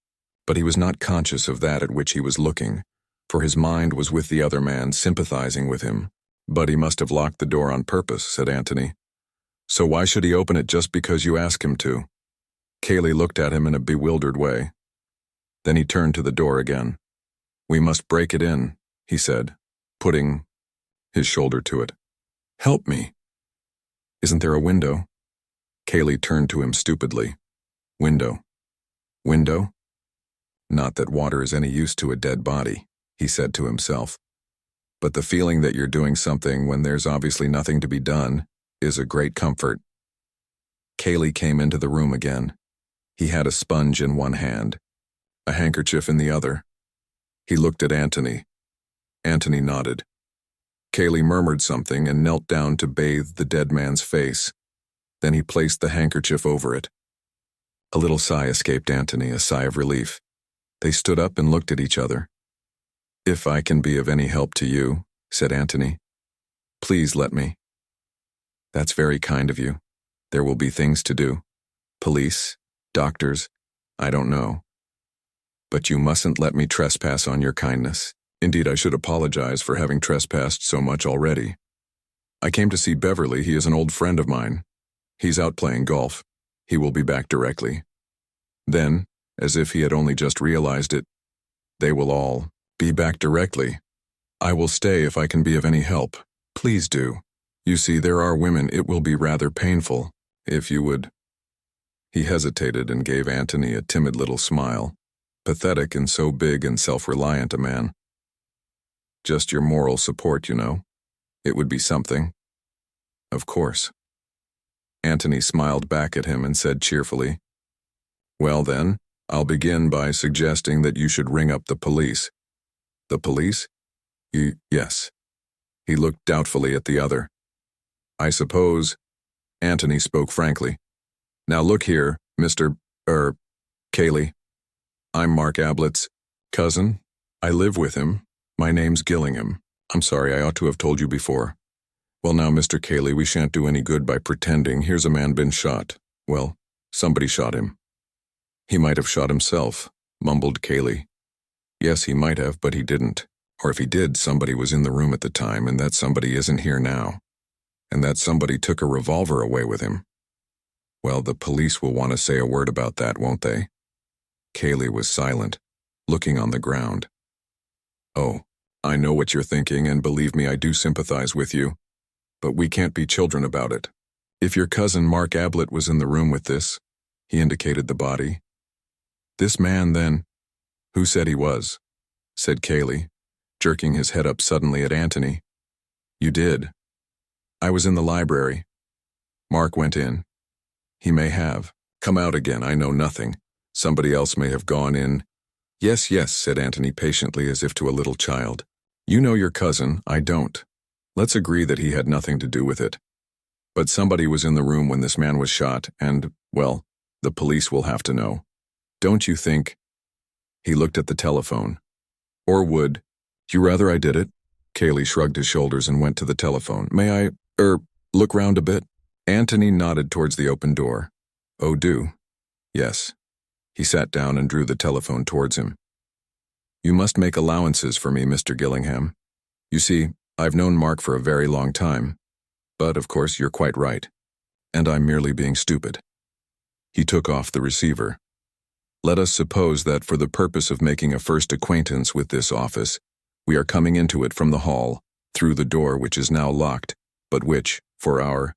But he was not conscious of that at which he was looking, for his mind was with the other man, sympathizing with him. "But he must have locked the door on purpose," said Antony. "So why should he open it just because you ask him to?" Cayley looked at him in a bewildered way. Then he turned to the door again. "We must break it in," he said, putting his shoulder to it. "Help me." "Isn't there a window?" Cayley turned to him stupidly. "Window? Window? Not that water is any use to a dead body," he said to himself. "But the feeling that you're doing something when there's obviously nothing to be done is a great comfort." Cayley came into the room again. He had a sponge in one hand, a handkerchief in the other. He looked at Antony. Antony nodded. Cayley murmured something and knelt down to bathe the dead man's face. Then he placed the handkerchief over it. A little sigh escaped Antony, a sigh of relief. They stood up and looked at each other. "If I can be of any help to you," said Antony, "please let me." "That's very kind of you. There will be things to do. Police, doctors, I don't know. But you mustn't let me trespass on your kindness. Indeed, I should apologize for having trespassed so much already. I came to see Beverly. He is an old friend of mine. He's out playing golf. He will be back directly." Then, as if he had only just realized it, "They will all be back directly. I will stay if I can be of any help. Please do. You see, there are women. It will be rather painful, if you would." He hesitated and gave Antony a timid little smile, pathetic in so big and self-reliant a man. "Just your moral support, you know. It would be something." "Of course." Antony smiled back at him and said cheerfully, "Well then, I'll begin by suggesting that you should ring up the police." "The police?" Yes." He looked doubtfully at the other. "I suppose," Antony spoke frankly. "Now look here, Mr. Cayley. I'm Mark Ablett's cousin. I live with him. My name's Gillingham. I'm sorry, I ought to have told you before. Well now, Mr. Cayley, we shan't do any good by pretending. Here's a man been shot. Well, somebody shot him." "He might have shot himself," mumbled Cayley. "Yes, he might have, but he didn't. Or if he did, somebody was in the room at the time, and that somebody isn't here now. And that somebody took a revolver away with him. Well, the police will want to say a word about that, won't they?" Cayley was silent, looking on the ground. "Oh, I know what you're thinking, and believe me, I do sympathize with you. But we can't be children about it. If your cousin Mark Ablett was in the room with this," he indicated the body. "This man, then—" "Who said he was?" said Cayley, jerking his head up suddenly at Antony. "You did. I was in the library. Mark went in. He may have come out again, I know nothing. Somebody else may have gone in." Yes, said Antony patiently as if to a little child. "You know your cousin, I don't. Let's agree that he had nothing to do with it. But somebody was in the room when this man was shot, and, well, the police will have to know. Don't you think—" He looked at the telephone. "Or would you rather I did it?" Cayley shrugged his shoulders and went to the telephone. "May I, look round a bit?" Antony nodded towards the open door. "Oh, do." "Yes." He sat down and drew the telephone towards him. You must make allowances for me, Mr. Gillingham. You see, I've known Mark for a very long time. But, of course, you're quite right. And I'm merely being stupid. He took off the receiver. Let us suppose that for the purpose of making a first acquaintance with this office, we are coming into it from the hall, through the door which is now locked, but which, for our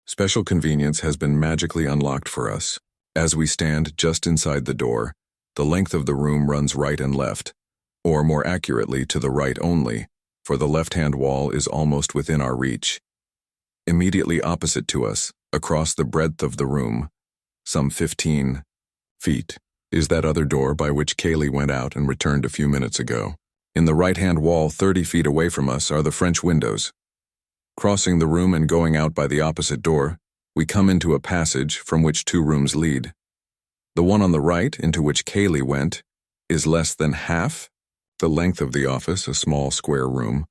special convenience, has been magically unlocked for us. As we stand just inside the door, the length of the room runs right and left, or more accurately to the right only, for the left-hand wall is almost within our reach. Immediately opposite to us, across the breadth of the room, some 15 feet, is that other door by which Kaylee went out and returned a few minutes ago. In the right-hand wall 30 feet away from us are the French windows. Crossing the room and going out by the opposite door, we come into a passage from which 2 rooms lead. The one on the right, into which Kaylee went, is less than half the length of the office, a small square room,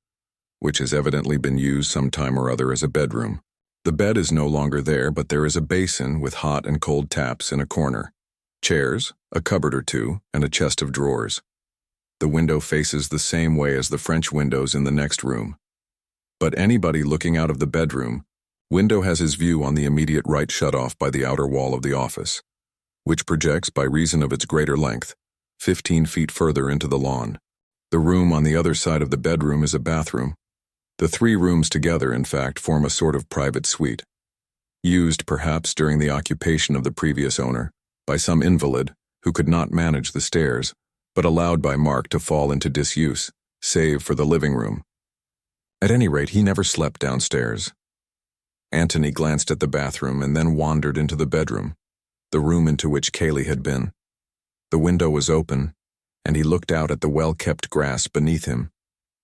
which has evidently been used some time or other as a bedroom. The bed is no longer there, but there is a basin with hot and cold taps in a corner, chairs, a cupboard or two, and a chest of drawers. The window faces the same way as the French windows in the next room. But anybody looking out of the bedroom window has his view on the immediate right shut off by the outer wall of the office, which projects by reason of its greater length, 15 feet further into the lawn. The room on the other side of the bedroom is a bathroom. The 3 rooms together, in fact, form a sort of private suite, used perhaps during the occupation of the previous owner by some invalid who could not manage the stairs, but allowed by Mark to fall into disuse, save for the living room. At any rate, he never slept downstairs. Antony glanced at the bathroom and then wandered into the bedroom, the room into which Kaylee had been. The window was open, and he looked out at the well-kept grass beneath him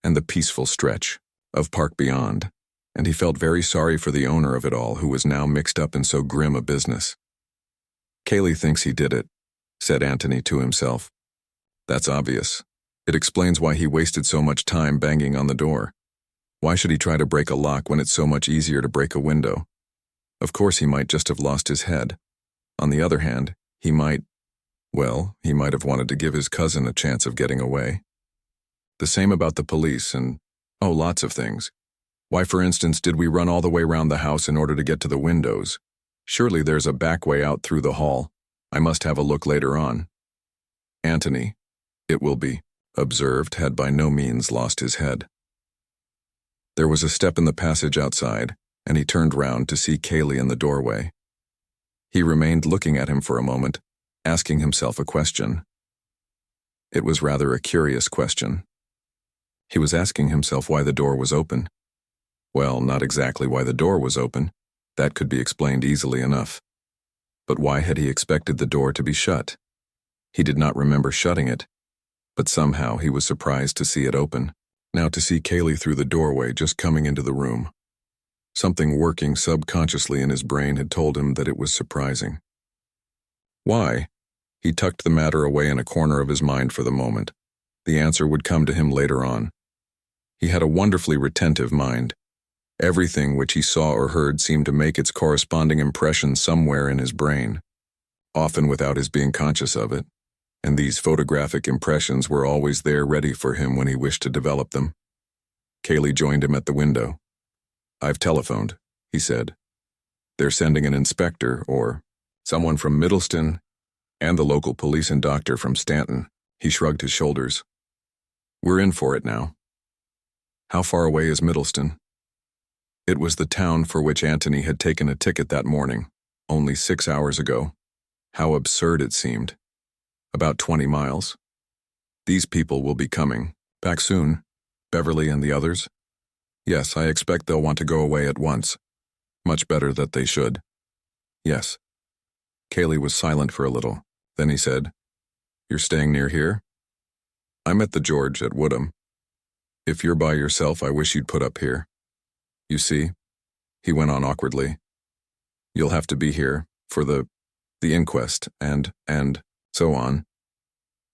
and the peaceful stretch of park beyond, and he felt very sorry for the owner of it all, who was now mixed up in so grim a business. Kaylee thinks he did it, said Antony to himself. That's obvious. It explains why he wasted so much time banging on the door. Why should he try to break a lock when it's so much easier to break a window? Of course, he might just have lost his head. On the other hand, he might have wanted to give his cousin a chance of getting away. The same about the police and, lots of things. Why, for instance, did we run all the way round the house in order to get to the windows? Surely there's a back way out through the hall. I must have a look later on. Antony, it will be observed, had by no means lost his head. There was a step in the passage outside, and he turned round to see Kaylee in the doorway. He remained looking at him for a moment, asking himself a question. It was rather a curious question. He was asking himself why the door was open. Well, not exactly why the door was open. That could be explained easily enough. But why had he expected the door to be shut? He did not remember shutting it, but somehow he was surprised to see it open. Now to see Kaylee through the doorway just coming into the room. Something working subconsciously in his brain had told him that it was surprising. Why? He tucked the matter away in a corner of his mind for the moment. The answer would come to him later on. He had a wonderfully retentive mind. Everything which he saw or heard seemed to make its corresponding impression somewhere in his brain, often without his being conscious of it, and these photographic impressions were always there ready for him when he wished to develop them. Kaylee joined him at the window. "I've telephoned," he said. "They're sending an inspector, or someone from Middleston, and the local police and doctor from Stanton." He shrugged his shoulders. "We're in for it now." "How far away is Middleston?" It was the town for which Antony had taken a ticket that morning, only 6 hours ago. How absurd it seemed. "About 20 miles. These people will be coming. Back soon? Beverly and the others?" "Yes, I expect they'll want to go away at once. Much better that they should." "Yes." Kaylee was silent for a little. Then he said, "You're staying near here?" "I'm at the George at Woodham. If you're by yourself, I wish you'd put up here. You see," he went on awkwardly, "you'll have to be here for the inquest and so on.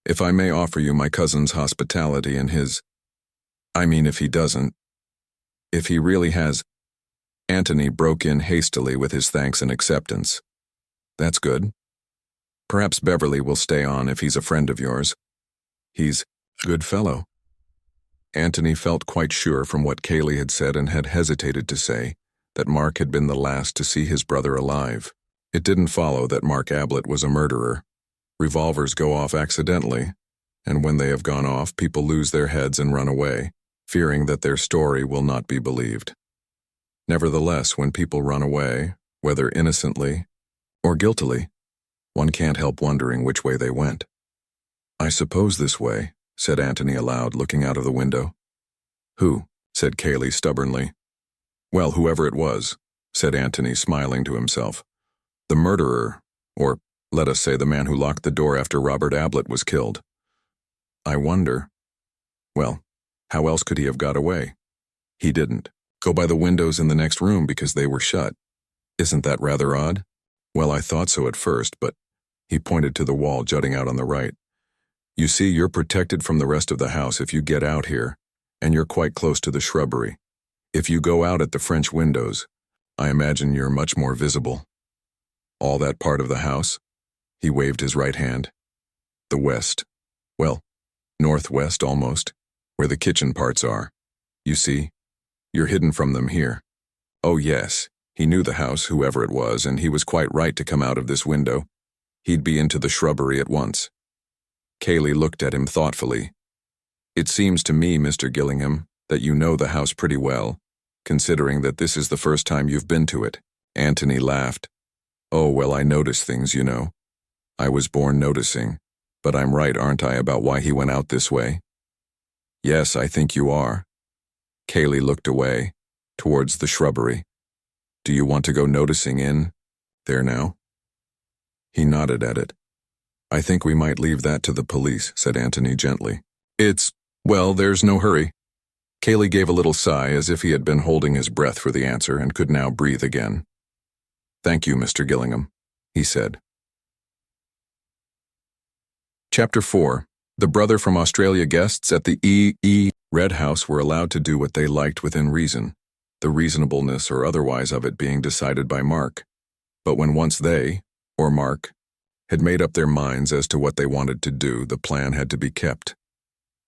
If I may offer you my cousin's hospitality and his, if he doesn't, if he really has." Antony broke in hastily with his thanks and acceptance. "That's good. Perhaps Beverly will stay on if he's a friend of yours. He's Good fellow. Antony felt quite sure from what Kaylee had said and had hesitated to say that Mark had been the last to see his brother alive. It didn't follow that Mark Ablett was a murderer. Revolvers go off accidentally, and when they have gone off, people lose their heads and run away, fearing that their story will not be believed. Nevertheless, when people run away, whether innocently or guiltily, one can't help wondering which way they went. "I suppose this way," said Antony aloud, looking out of the window. "Who?" said Kaylee stubbornly. "Well, whoever it was," said Antony, smiling to himself. "The murderer, or let us say the man who locked the door after Robert Ablett was killed. I wonder. Well, how else could he have got away? He didn't go by the windows in the next room because they were shut. Isn't that rather odd? Well, I thought so at first, but..." He pointed to the wall jutting out on the right. "You see, you're protected from the rest of the house if you get out here, and you're quite close to the shrubbery. If you go out at the French windows, I imagine you're much more visible. All that part of the house," he waved his right hand. "The west. Well, northwest almost, where the kitchen parts are. You see, you're hidden from them here." Oh yes, he knew the house, whoever it was, and he was quite right to come out of this window. He'd be into the shrubbery at once. Kaylee looked at him thoughtfully. "It seems to me, Mr. Gillingham, that you know the house pretty well, considering that this is the first time you've been to it." Antony laughed. "Oh, well, I notice things, you know. I was born noticing, but I'm right, aren't I, about why he went out this way?" "Yes, I think you are." Kaylee looked away, towards the shrubbery. "Do you want to go noticing in there now?" He nodded at it. "I think we might leave that to the police," said Antony gently. Well, there's no hurry." Kaylee gave a little sigh as if he had been holding his breath for the answer and could now breathe again. "Thank you, Mr. Gillingham," he said. Chapter 4. The brother from Australia guests at the Red House were allowed to do what they liked within reason, the reasonableness or otherwise of it being decided by Mark. But when once they, or Mark, had made up their minds as to what they wanted to do, the plan had to be kept.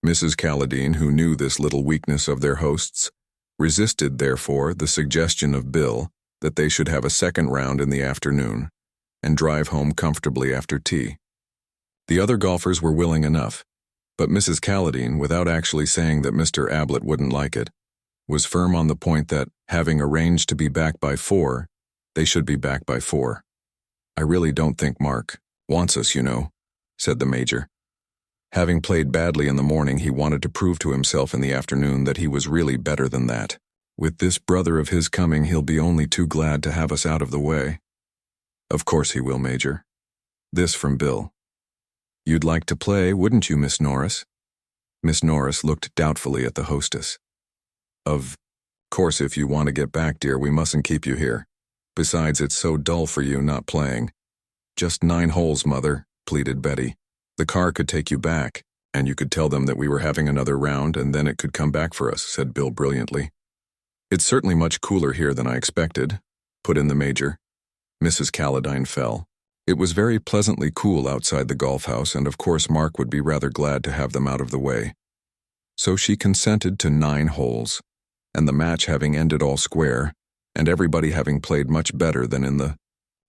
Mrs. Calladine, who knew this little weakness of their host's, resisted, therefore, the suggestion of Bill that they should have a second round in the afternoon and drive home comfortably after tea. The other golfers were willing enough, but Mrs. Calladine, without actually saying that Mr. Ablett wouldn't like it, was firm on the point that, having arranged to be back by 4, they should be back by 4. "I really don't think Mark wants us, you know," said the Major. Having played badly in the morning, he wanted to prove to himself in the afternoon that he was really better than that. "With this brother of his coming, he'll be only too glad to have us out of the way." "Of course he will, Major." This from Bill. "You'd like to play, wouldn't you, Miss Norris?" Miss Norris looked doubtfully at the hostess. Of course, if you want to get back, dear, we mustn't keep you here. Besides, it's so dull for you not playing." "Just 9 holes, Mother," pleaded Betty. "The car could take you back, and you could tell them that we were having another round, and then it could come back for us," said Bill brilliantly. "It's certainly much cooler here than I expected," put in the Major. Mrs. Calladine fell. It was very pleasantly cool outside the golf house, and of course Mark would be rather glad to have them out of the way. So she consented to 9 holes, and the match having ended all square, and everybody having played much better than in the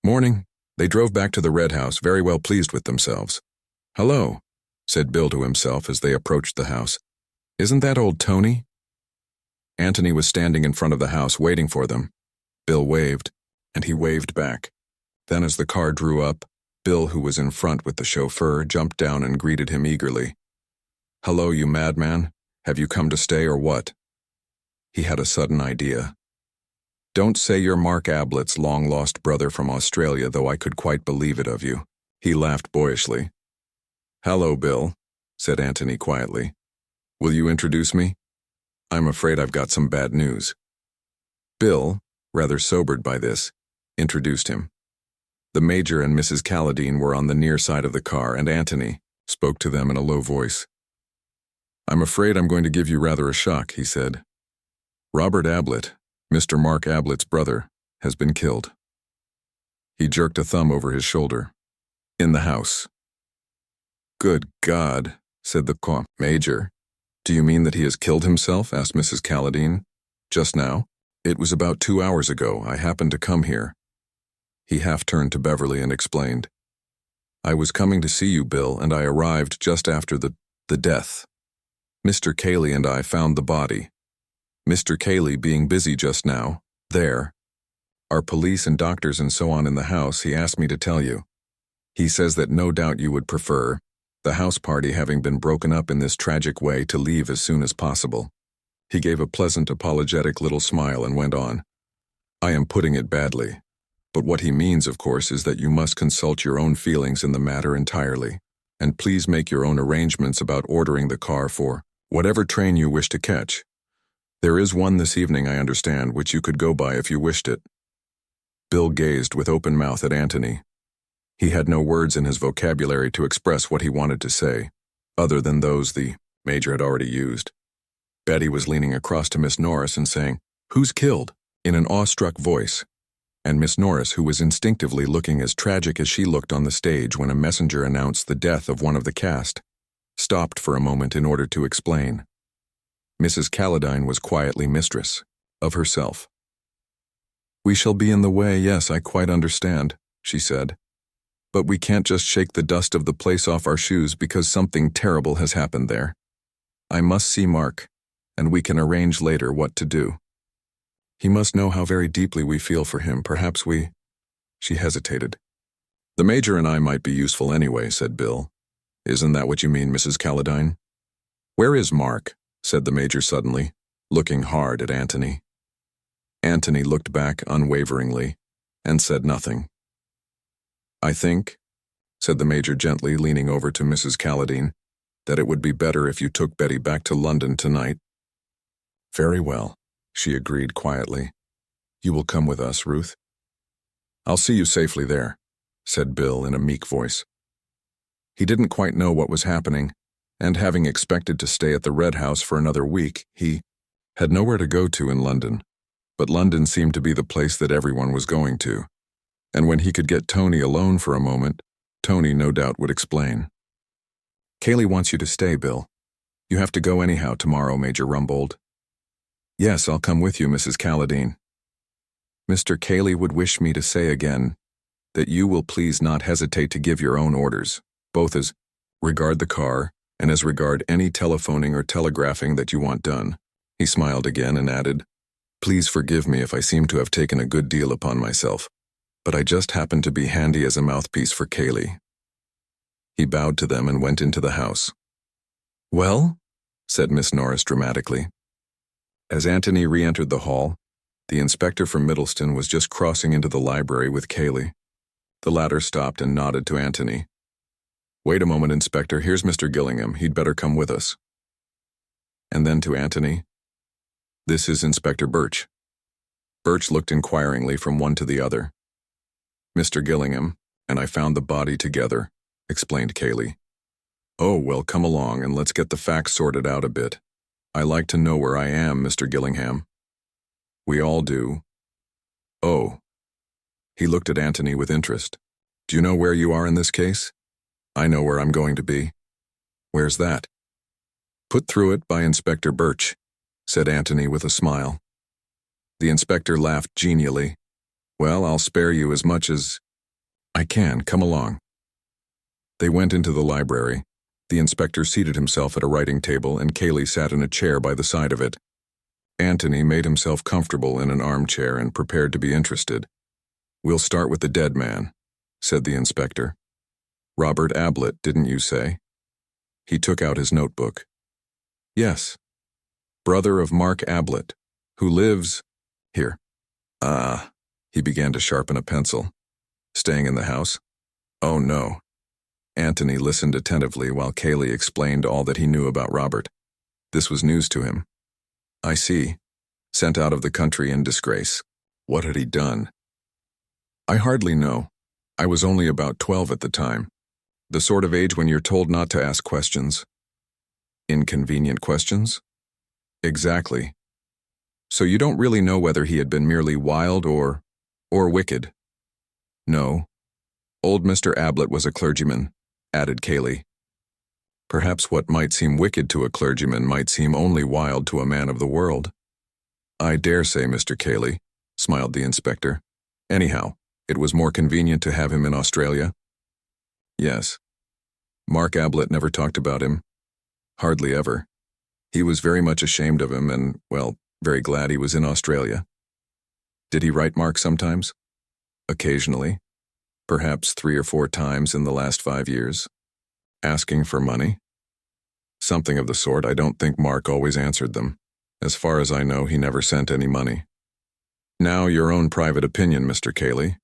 morning, they drove back to the Red House very well pleased with themselves. "Hello," said Bill to himself as they approached the house. "Isn't that old Tony?" Antony was standing in front of the house waiting for them. Bill waved, and he waved back. Then as the car drew up, Bill, who was in front with the chauffeur, jumped down and greeted him eagerly. "Hello, you madman. Have you come to stay or what?" He had a sudden idea. "Don't say you're Mark Ablett's long-lost brother from Australia, though I could quite believe it of you." He laughed boyishly. "Hello, Bill," said Antony quietly. "Will you introduce me? I'm afraid I've got some bad news." Bill, rather sobered by this, introduced him. The Major and Mrs. Calladine were on the near side of the car, and Antony spoke to them in a low voice. "I'm afraid I'm going to give you rather a shock," he said. "Robert Ablett, Mr. Mark Ablett's brother, has been killed." He jerked a thumb over his shoulder. "In the house." "Good God," said the Major. Do you mean that he has killed himself? Asked Mrs. Calladine. Just now? It was about 2 hours ago. I happened to come here. He half turned to Beverly and explained. I was coming to see you, Bill, and I arrived just after the death. Mr. Cayley and I found the body. Mr. Cayley being busy just now, there. Our police and doctors and so on in the house, he asked me to tell you. He says that no doubt you would prefer, the house party having been broken up in this tragic way, to leave as soon as possible. He gave a pleasant, apologetic little smile and went on. I am putting it badly. But what he means, of course, is that you must consult your own feelings in the matter entirely, and please make your own arrangements about ordering the car for whatever train you wish to catch. There is one this evening, I understand, which you could go by if you wished it. Bill gazed with open mouth at Antony. He had no words in his vocabulary to express what he wanted to say, other than those the Major had already used. Betty was leaning across to Miss Norris and saying, Who's killed? In an awestruck voice. And Miss Norris, who was instinctively looking as tragic as she looked on the stage when a messenger announced the death of one of the cast, stopped for a moment in order to explain. Mrs. Calladine was quietly mistress of herself. We shall be in the way, yes, I quite understand, she said. But we can't just shake the dust of the place off our shoes because something terrible has happened there. I must see Mark, and we can arrange later what to do. He must know how very deeply we feel for him. Perhaps we... She hesitated. The Major and I might be useful anyway, said Bill. Isn't that what you mean, Mrs. Calladine? Where is Mark? Said the Major suddenly, looking hard at Antony. Antony looked back unwaveringly and said nothing. I think, said the Major gently, leaning over to Mrs. Calladine, that it would be better if you took Betty back to London tonight. Very well, she agreed quietly. You will come with us, Ruth? I'll see you safely there, said Bill in a meek voice. He didn't quite know what was happening, and having expected to stay at the Red House for another week, he had nowhere to go to in London. But London seemed to be the place that everyone was going to, and when he could get Tony alone for a moment, Tony no doubt would explain. Cayley wants you to stay, Bill. You have to go anyhow tomorrow, Major rumbled. Yes, I'll come with you, Mrs. Calladine. Mr. Cayley would wish me to say again that you will please not hesitate to give your own orders, both as regard the car and as regard any telephoning or telegraphing that you want done. He smiled again and added, Please forgive me if I seem to have taken a good deal upon myself, but I just happened to be handy as a mouthpiece for Cayley. He bowed to them and went into the house. Well, said Miss Norris dramatically. As Antony re-entered the hall, the inspector from Middleston was just crossing into the library with Cayley. The latter stopped and nodded to Antony. Wait a moment, Inspector, here's Mr. Gillingham. He'd better come with us. And then to Antony, This is Inspector Birch. Birch looked inquiringly from one to the other. Mr. Gillingham, and I found the body together, explained Cayley. Oh, well, come along and let's get the facts sorted out a bit. I like to know where I am, Mr. Gillingham. We all do. Oh. He looked at Antony with interest. Do you know where you are in this case? I know where I'm going to be. Where's that? Put through it by Inspector Birch, said Antony with a smile. The inspector laughed genially. Well, I'll spare you as much as I can. Come along. They went into the library. The inspector seated himself at a writing table and Cayley sat in a chair by the side of it. Antony made himself comfortable in an armchair and prepared to be interested. We'll start with the dead man, said the inspector. Robert Ablett, didn't you say? He took out his notebook. Yes. Brother of Mark Ablett, who lives here. He began to sharpen a pencil. Staying in the house? Oh, no. Antony listened attentively while Cayley explained all that he knew about Robert. This was news to him. I see. Sent out of the country in disgrace. What had he done? I hardly know. I was only about 12 at the time. The sort of age when you're told not to ask questions. Inconvenient questions? Exactly. So you don't really know whether he had been merely wild or wicked? No. Old Mr. Ablett was a clergyman, added Cayley. Perhaps what might seem wicked to a clergyman might seem only wild to a man of the world. I dare say, Mr. Cayley, smiled the inspector. Anyhow, it was more convenient to have him in Australia? Yes. Mark Ablett never talked about him. Hardly ever. He was very much ashamed of him and, well, very glad he was in Australia. Did he write Mark sometimes? Occasionally. Perhaps 3 or 4 times in the last 5 years. Asking for money? Something of the sort. I don't think Mark always answered them. As far as I know, he never sent any money. Now, your own private opinion, Mr. Cayley.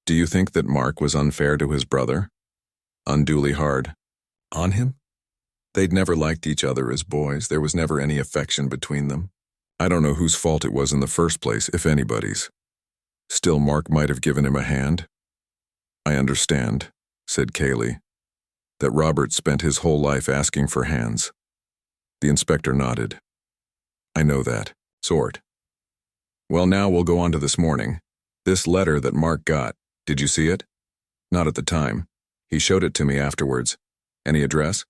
Do you think that Mark was unfair to his brother? Unduly hard on him? They'd never liked each other as boys. There was never any affection between them. I don't know whose fault it was in the first place, if anybody's. Still, Mark might have given him a hand. I understand, said Cayley, that Robert spent his whole life asking for hands. The inspector nodded. I know that, sort. Well, now we'll go on to this morning. This letter that Mark got, did you see it? Not at the time. He showed it to me afterwards. Any address?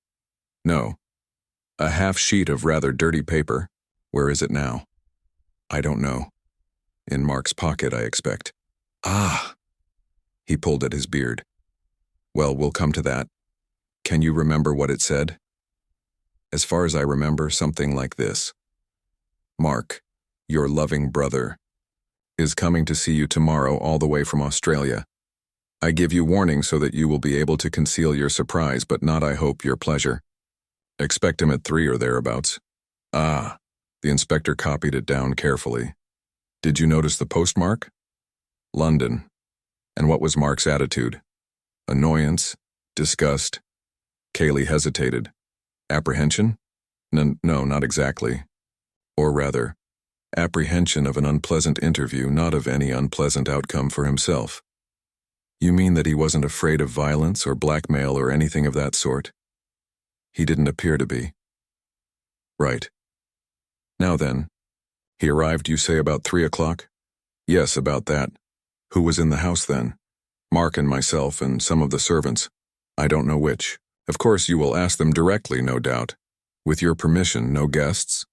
No. A half sheet of rather dirty paper. Where is it now? I don't know. In Mark's pocket, I expect. Ah! He pulled at his beard. Well, we'll come to that. Can you remember what it said? As far as I remember, something like this. Mark, your loving brother, is coming to see you tomorrow all the way from Australia. I give you warning so that you will be able to conceal your surprise, but not, I hope, your pleasure. Expect him at 3 or thereabouts. Ah, the inspector copied it down carefully. Did you notice the postmark? London. And what was Mark's attitude? Annoyance? Disgust? Cayley hesitated. Apprehension? No, not exactly. Or rather, apprehension of an unpleasant interview, not of any unpleasant outcome for himself. You mean that he wasn't afraid of violence or blackmail or anything of that sort? He didn't appear to be. Right. Now then, he arrived, you say, about 3 o'clock? Yes, about that. Who was in the house then? Mark and myself and some of the servants. I don't know which. Of course, you will ask them directly, no doubt. With your permission, no guests?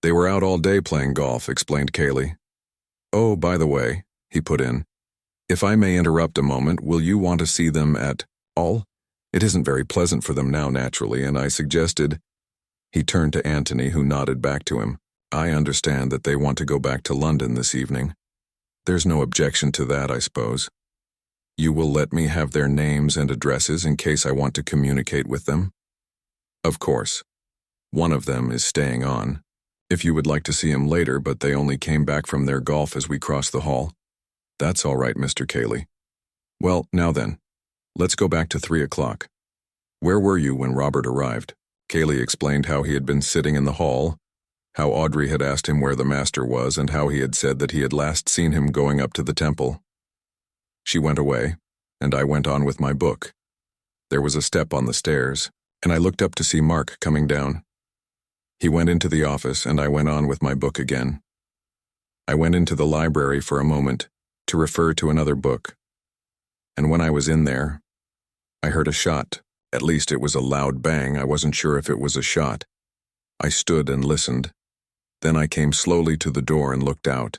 They were out all day playing golf, explained Cayley. Oh, by the way, he put in, if I may interrupt a moment, will you want to see them at all? It isn't very pleasant for them now, naturally, and I suggested. He turned to Antony, who nodded back to him. I understand that they want to go back to London this evening. There's no objection to that, I suppose. You will let me have their names and addresses in case I want to communicate with them? Of course. One of them is staying on. If you would like to see him later, but they only came back from their golf as we crossed the hall. That's all right, Mr. Cayley. Well, now then, let's go back to 3 o'clock. Where were you when Robert arrived? Cayley explained how he had been sitting in the hall, how Audrey had asked him where the master was, and how he had said that he had last seen him going up to the temple. She went away, and I went on with my book. There was a step on the stairs, and I looked up to see Mark coming down. He went into the office, and I went on with my book again. I went into the library for a moment to refer to another book, and when I was in there, I heard a shot. At least it was a loud bang. I wasn't sure if it was a shot. I stood and listened. Then I came slowly to the door and looked out.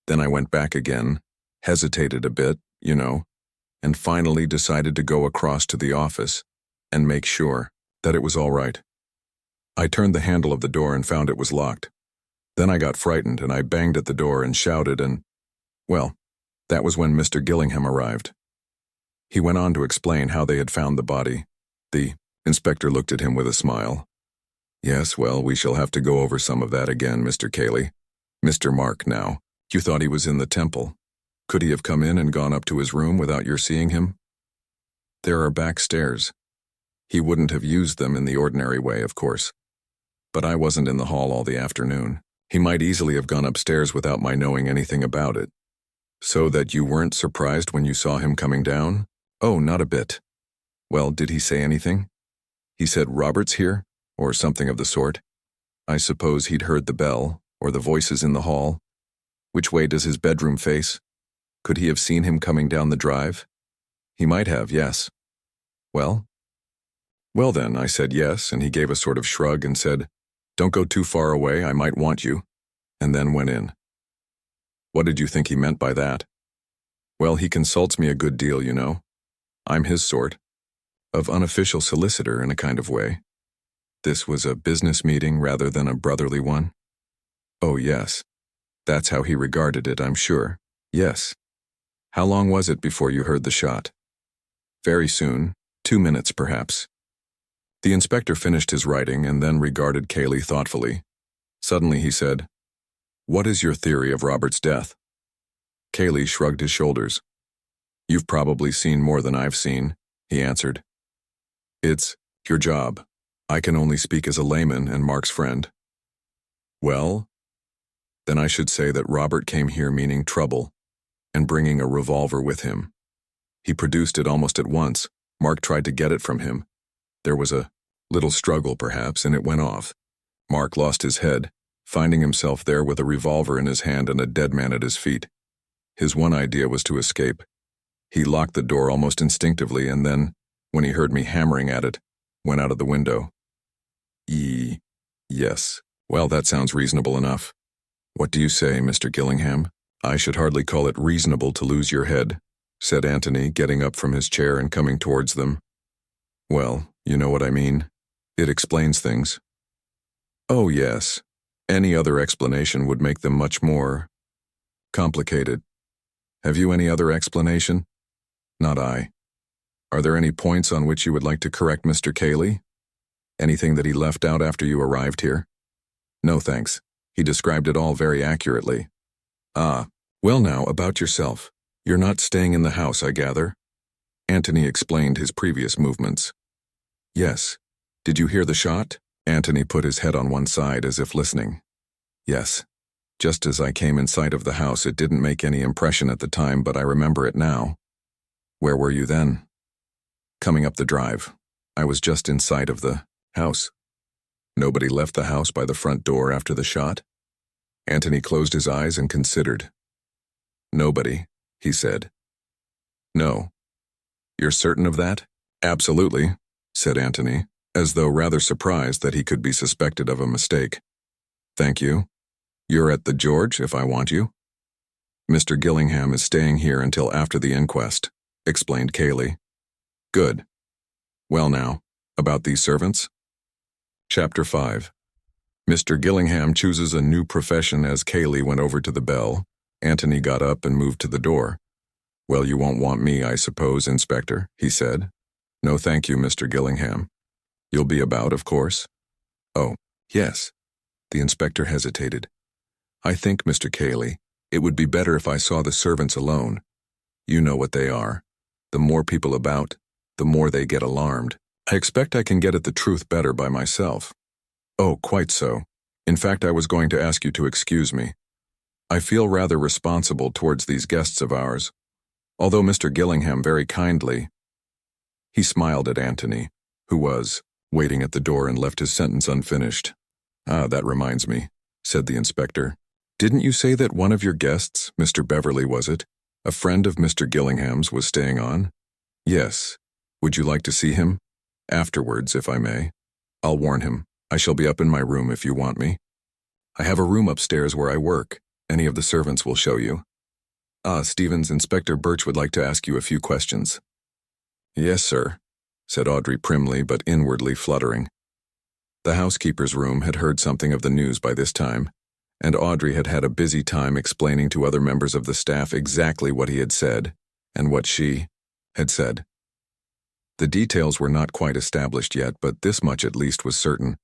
Then I went back again, hesitated a bit, and finally decided to go across to the office and make sure that it was all right. I turned the handle of the door and found it was locked. Then I got frightened and I banged at the door and shouted and, well, that was when Mr. Gillingham arrived. He went on to explain how they had found the body. The inspector looked at him with a smile. Yes, well, we shall have to go over some of that again, Mr. Cayley. Mr. Mark, now. You thought he was in the temple. Could he have come in and gone up to his room without your seeing him? There are back stairs. He wouldn't have used them in the ordinary way, of course. But I wasn't in the hall all the afternoon. He might easily have gone upstairs without my knowing anything about it. So that you weren't surprised when you saw him coming down? Oh, not a bit. Well, did he say anything? He said, Robert's here, or something of the sort. I suppose he'd heard the bell, or the voices in the hall. Which way does his bedroom face? Could he have seen him coming down the drive? He might have, yes. Well? Well then, I said yes, and he gave a sort of shrug and said, "Don't go too far away, I might want you," and then went in. What did you think he meant by that? Well, he consults me a good deal, you know. I'm his sort of unofficial solicitor in a kind of way. This was a business meeting rather than a brotherly one? Oh, yes. That's how he regarded it, I'm sure. Yes. How long was it before you heard the shot? Very soon, 2 minutes perhaps. The inspector finished his writing and then regarded Cayley thoughtfully. Suddenly he said, "What is your theory of Robert's death?" Cayley shrugged his shoulders. "You've probably seen more than I've seen," he answered. "It's your job. I can only speak as a layman and Mark's friend." "Well, then I should say that Robert came here meaning trouble, and bringing a revolver with him. He produced it almost at once. Mark tried to get it from him. There was a little struggle, perhaps, and it went off. Mark lost his head, finding himself there with a revolver in his hand and a dead man at his feet. His one idea was to escape. He locked the door almost instinctively and then, when he heard me hammering at it, went out of the window." Yes. Well, that sounds reasonable enough. What do you say, Mr. Gillingham? I should hardly call it reasonable to lose your head, said Antony, getting up from his chair and coming towards them. Well, you know what I mean. It explains things. Oh, yes. Any other explanation would make them much more complicated. Have you any other explanation? Not I. Are there any points on which you would like to correct Mr. Cayley? Anything that he left out after you arrived here? No, thanks. He described it all very accurately. Ah, well now, about yourself. You're not staying in the house, I gather? Antony explained his previous movements. Yes. Did you hear the shot? Antony put his head on one side as if listening. Yes. Just as I came in sight of the house, it didn't make any impression at the time, but I remember it now. Where were you then? Coming up the drive. I was just in sight of the house. Nobody left the house by the front door after the shot? Antony closed his eyes and considered. Nobody, he said. No. You're certain of that? Absolutely, said Antony, as though rather surprised that he could be suspected of a mistake. Thank you. You're at the George, if I want you. Mr. Gillingham is staying here until after the inquest, explained Cayley. Good. Well now, about these servants? Chapter 5. Mr. Gillingham chooses a new profession. As Cayley went over to the bell, Antony got up and moved to the door. Well, you won't want me, I suppose, Inspector, he said. No, thank you, Mr. Gillingham. You'll be about, of course. Oh, yes. The inspector hesitated. I think, Mr. Cayley, it would be better if I saw the servants alone. You know what they are. The more people about, the more they get alarmed. I expect I can get at the truth better by myself. Oh, quite so. In fact, I was going to ask you to excuse me. I feel rather responsible towards these guests of ours, although Mr. Gillingham very kindly. He smiled at Antony, who was waiting at the door, and left his sentence unfinished. Ah, that reminds me, said the inspector. Didn't you say that one of your guests, Mr. Beverly, was it? A friend of Mr. Gillingham's, was staying on? Yes. Would you like to see him? Afterwards, if I may. I'll warn him. I shall be up in my room if you want me. I have a room upstairs where I work. Any of the servants will show you. Ah, Stevens, Inspector Birch would like to ask you a few questions. Yes, sir, said Audrey primly but inwardly fluttering. The housekeeper's room had heard something of the news by this time, and Audrey had had a busy time explaining to other members of the staff exactly what he had said and what she had said. The details were not quite established yet, but this much at least was certain,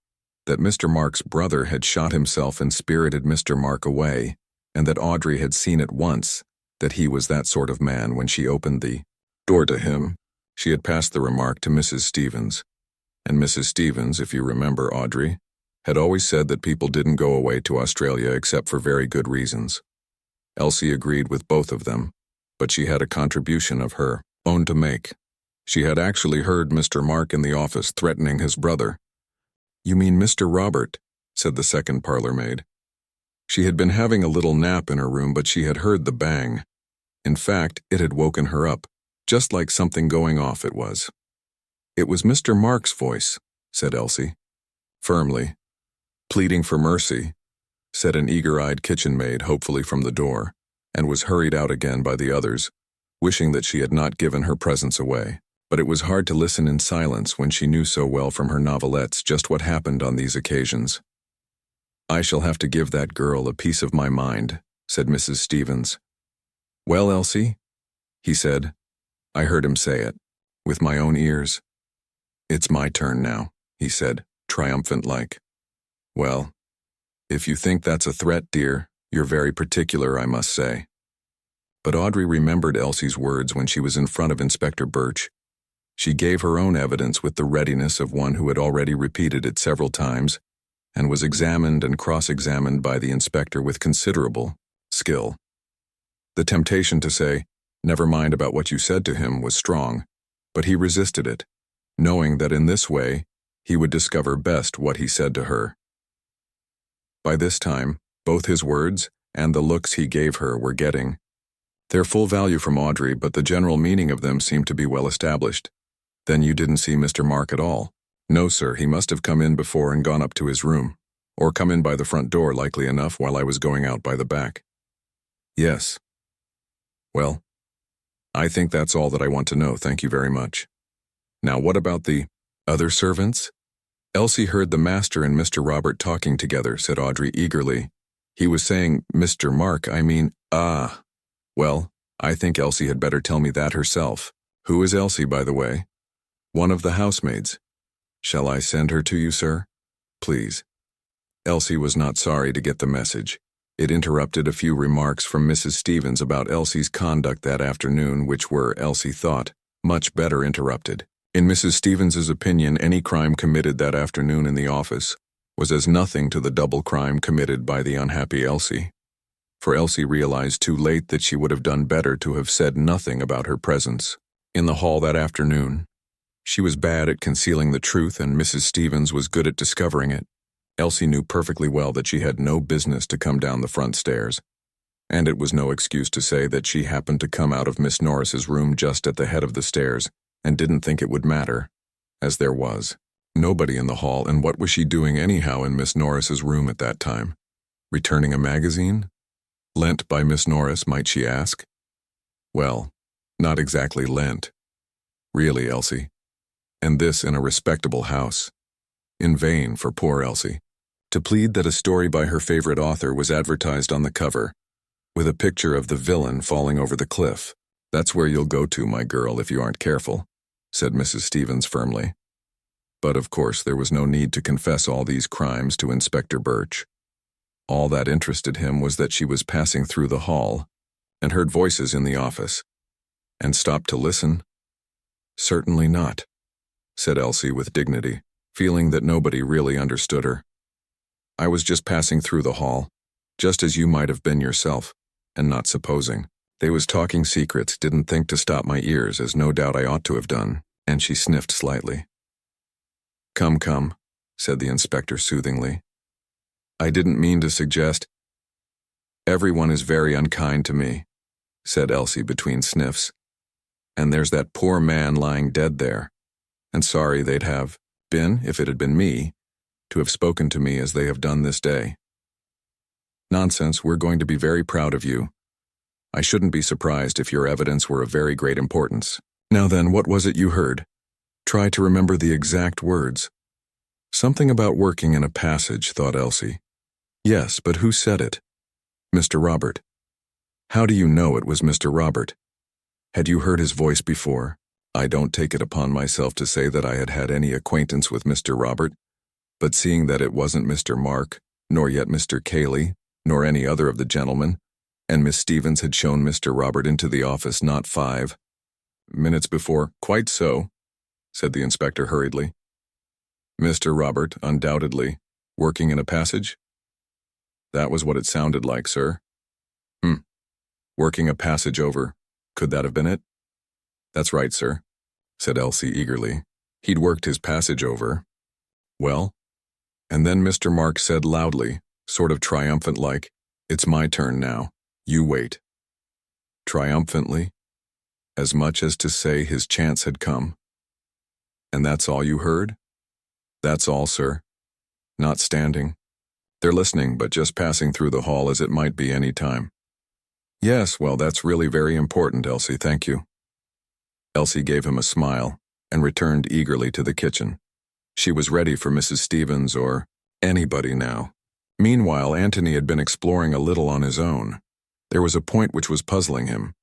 that Mr. Mark's brother had shot himself and spirited Mr. Mark away, and that Audrey had seen at once that he was that sort of man when she opened the door to him. She had passed the remark to Mrs. Stevens, and Mrs. Stevens, if you remember, Audrey, had always said that people didn't go away to Australia except for very good reasons. Elsie agreed with both of them, but she had a contribution of her own to make. She had actually heard Mr. Mark in the office threatening his brother. You mean Mr. Robert, said the second parlor maid. She had been having a little nap in her room, but she had heard the bang. In fact, it had woken her up, just like something going off it was. It was Mr. Mark's voice, said Elsie. Firmly. Pleading for mercy, said an eager-eyed kitchen maid hopefully from the door, and was hurried out again by the others, wishing that she had not given her presence away. But it was hard to listen in silence when she knew so well from her novelettes just what happened on these occasions. I shall have to give that girl a piece of my mind, said Mrs. Stevens. Well, Elsie, he said. I heard him say it, with my own ears. It's my turn now, he said, triumphant-like. Well, if you think that's a threat, dear, you're very particular, I must say. But Audrey remembered Elsie's words when she was in front of Inspector Birch. She gave her own evidence with the readiness of one who had already repeated it several times, and was examined and cross-examined by the inspector with considerable skill. The temptation to say, "Never mind about what you said to him," was strong, but he resisted it, knowing that in this way he would discover best what he said to her. By this time, both his words and the looks he gave her were getting their full value from Audrey, but the general meaning of them seemed to be well established. Then you didn't see Mr. Mark at all? No, sir, he must have come in before and gone up to his room, or come in by the front door likely enough while I was going out by the back. Yes. Well, I think that's all that I want to know, thank you very much. Now what about the other servants? Elsie heard the master and Mr. Robert talking together, said Audrey eagerly. He was saying, Mr. Mark, I mean, well, I think Elsie had better tell me that herself. Who is Elsie, by the way? One of the housemaids. Shall I send her to you, sir? Please. Elsie was not sorry to get the message. It interrupted a few remarks from Mrs. Stevens about Elsie's conduct that afternoon, which were, Elsie thought, much better interrupted. In Mrs. Stevens's opinion, any crime committed that afternoon in the office was as nothing to the double crime committed by the unhappy Elsie. For Elsie realized too late that she would have done better to have said nothing about her presence in the hall that afternoon. She was bad at concealing the truth, and Mrs. Stevens was good at discovering it. Elsie knew perfectly well that she had no business to come down the front stairs, and it was no excuse to say that she happened to come out of Miss Norris's room just at the head of the stairs, and didn't think it would matter, as there was nobody in the hall, and what was she doing anyhow in Miss Norris's room at that time? Returning a magazine? Lent by Miss Norris, might she ask? Well, not exactly lent. Really, Elsie. And this in a respectable house. In vain for poor Elsie to plead that a story by her favorite author was advertised on the cover, with a picture of the villain falling over the cliff. That's where you'll go to, my girl, if you aren't careful, said Mrs. Stevens firmly. But of course there was no need to confess all these crimes to Inspector Birch. All that interested him was that she was passing through the hall, and heard voices in the office, and stopped to listen. Certainly not, said Elsie with dignity, feeling that nobody really understood her. I was just passing through the hall, just as you might have been yourself, and not supposing. They was talking secrets, didn't think to stop my ears, as no doubt I ought to have done, and she sniffed slightly. Come, come, said the inspector soothingly. I didn't mean to suggest. Everyone is very unkind to me, said Elsie between sniffs. And there's that poor man lying dead there, and sorry they'd have been, if it had been me, to have spoken to me as they have done this day. Nonsense, we're going to be very proud of you. I shouldn't be surprised if your evidence were of very great importance. Now then, what was it you heard? Try to remember the exact words. Something about working in a passage, thought Elsie. Yes, but who said it? Mr. Robert. How do you know it was Mr. Robert? Had you heard his voice before? I don't take it upon myself to say that I had had any acquaintance with Mr. Robert, but seeing that it wasn't Mr. Mark, nor yet Mr. Cayley, nor any other of the gentlemen, and Miss Stevens had shown Mr. Robert into the office not 5 minutes before. Quite so, said the inspector hurriedly. Mr. Robert, undoubtedly, working in a passage? That was what it sounded like, sir. Working a passage over. Could that have been it? That's right, sir, said Elsie eagerly. He'd worked his passage over. Well? And then Mr. Mark said loudly, sort of triumphant-like, It's my turn now. You wait. Triumphantly, as much as to say his chance had come. And that's all you heard? That's all, sir. Not standing. They're listening, but just passing through the hall as it might be any time. Yes, well, that's really very important, Elsie, thank you. Elsie gave him a smile and returned eagerly to the kitchen. She was ready for Mrs. Stevens or anybody now. Meanwhile, Antony had been exploring a little on his own. There was a point which was puzzling him.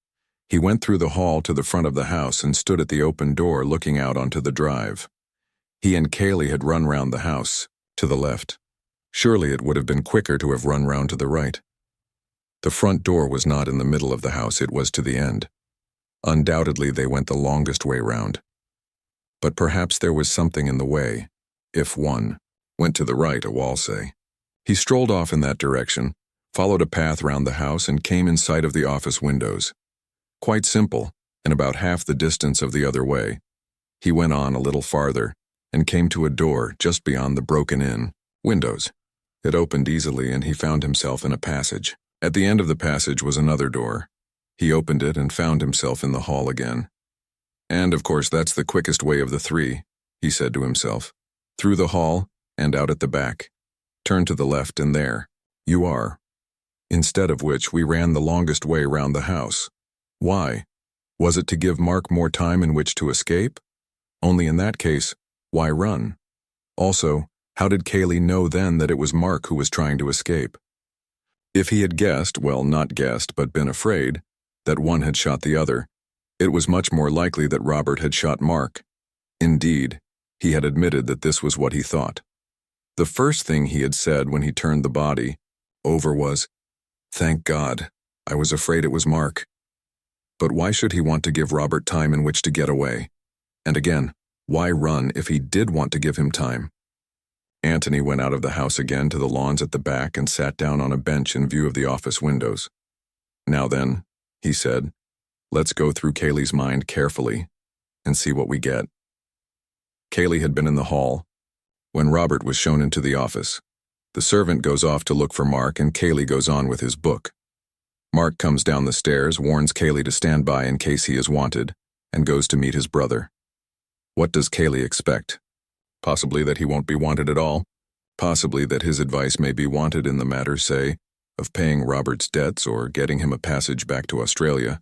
He went through the hall to the front of the house and stood at the open door looking out onto the drive. He and Kaylee had run round the house, to the left. Surely it would have been quicker to have run round to the right. The front door was not in the middle of the house, it was to the end. Undoubtedly they went the longest way round. But perhaps there was something in the way, if one went to the right, a wall say. He strolled off in that direction, followed a path round the house and came in sight of the office windows. Quite simple, and about half the distance of the other way. He went on a little farther and came to a door just beyond the broken-in windows. It opened easily and he found himself in a passage. At the end of the passage was another door. He opened it and found himself in the hall again. And, of course, that's the quickest way of the three, he said to himself. Through the hall and out at the back. Turn to the left and there you are. Instead of which we ran the longest way round the house. Why? Was it to give Mark more time in which to escape? Only in that case, why run? Also, how did Kaylee know then that it was Mark who was trying to escape? If he had guessed, well, not guessed, but been afraid, that one had shot the other, it was much more likely that Robert had shot Mark. Indeed, he had admitted that this was what he thought. The first thing he had said when he turned the body over was, "Thank God, I was afraid it was Mark." But why should he want to give Robert time in which to get away? And again, why run if he did want to give him time? Antony went out of the house again to the lawns at the back and sat down on a bench in view of the office windows. Now then, he said, let's go through Kaylee's mind carefully and see what we get. Kaylee had been in the hall when Robert was shown into the office. The servant goes off to look for Mark and Kaylee goes on with his book. Mark comes down the stairs, warns Kaylee to stand by in case he is wanted, and goes to meet his brother. What does Kaylee expect? Possibly that he won't be wanted at all. Possibly that his advice may be wanted in the matter, say, of paying Robert's debts or getting him a passage back to Australia.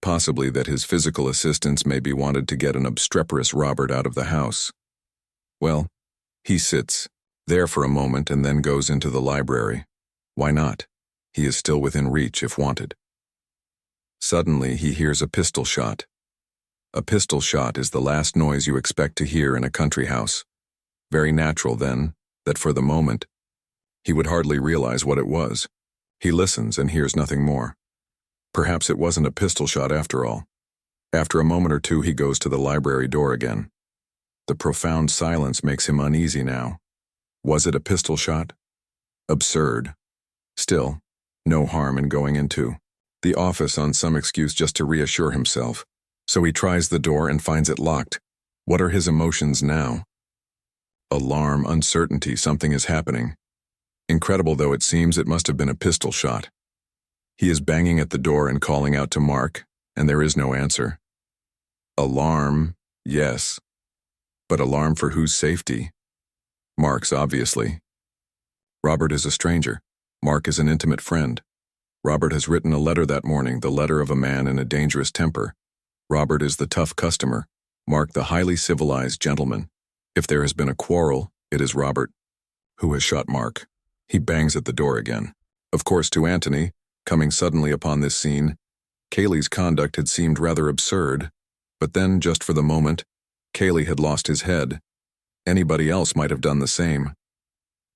Possibly that his physical assistance may be wanted to get an obstreperous Robert out of the house. Well, he sits there for a moment and then goes into the library. Why not? He is still within reach if wanted. Suddenly he hears a pistol shot. A pistol shot is the last noise you expect to hear in a country house. Very natural, then, that for the moment, he would hardly realize what it was. He listens and hears nothing more. Perhaps it wasn't a pistol shot after all. After a moment or two, he goes to the library door again. The profound silence makes him uneasy now. Was it a pistol shot? Absurd. Still, no harm in going into the office on some excuse just to reassure himself. So he tries the door and finds it locked. What are his emotions now? Alarm, uncertainty, something is happening. Incredible though it seems, it must have been a pistol shot. He is banging at the door and calling out to Mark, and there is no answer. Alarm, yes. But alarm for whose safety? Mark's, obviously. Robert is a stranger. Mark is an intimate friend. Robert has written a letter that morning, the letter of a man in a dangerous temper. Robert is the tough customer, Mark the highly civilized gentleman. If there has been a quarrel, it is Robert who has shot Mark. He bangs at the door again. Of course, to Antony, coming suddenly upon this scene, Kaylee's conduct had seemed rather absurd, but then, just for the moment, Kaylee had lost his head. Anybody else might have done the same.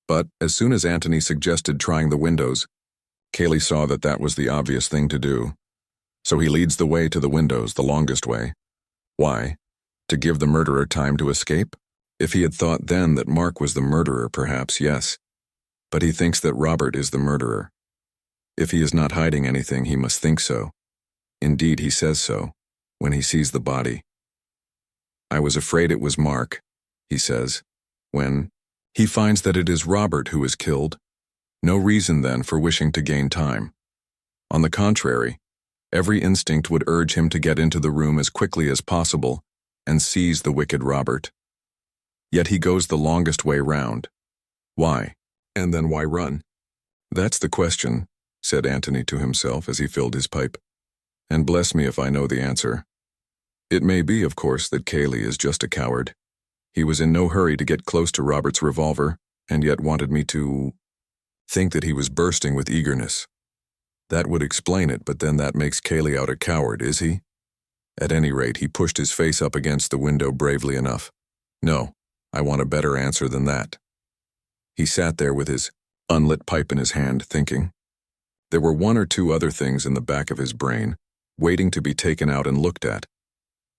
But as soon as Antony suggested trying the windows, Kaylee saw that that was the obvious thing to do. So he leads the way to the windows, the longest way. Why? To give the murderer time to escape? If he had thought then that Mark was the murderer, perhaps, yes. But he thinks that Robert is the murderer. If he is not hiding anything, he must think so. Indeed, he says so, when he sees the body. I was afraid it was Mark, he says, when he finds that it is Robert who is killed. No reason, then, for wishing to gain time. On the contrary, every instinct would urge him to get into the room as quickly as possible and seize the wicked Robert. Yet he goes the longest way round. Why? And then why run? That's the question, said Antony to himself as he filled his pipe. And bless me if I know the answer. It may be, of course, that Cayley is just a coward. He was in no hurry to get close to Robert's revolver, and yet wanted me to think that he was bursting with eagerness. That would explain it, but then that makes Cayley out a coward, is he? At any rate, he pushed his face up against the window bravely enough. No, I want a better answer than that. He sat there with his unlit pipe in his hand, thinking. There were one or two other things in the back of his brain, waiting to be taken out and looked at.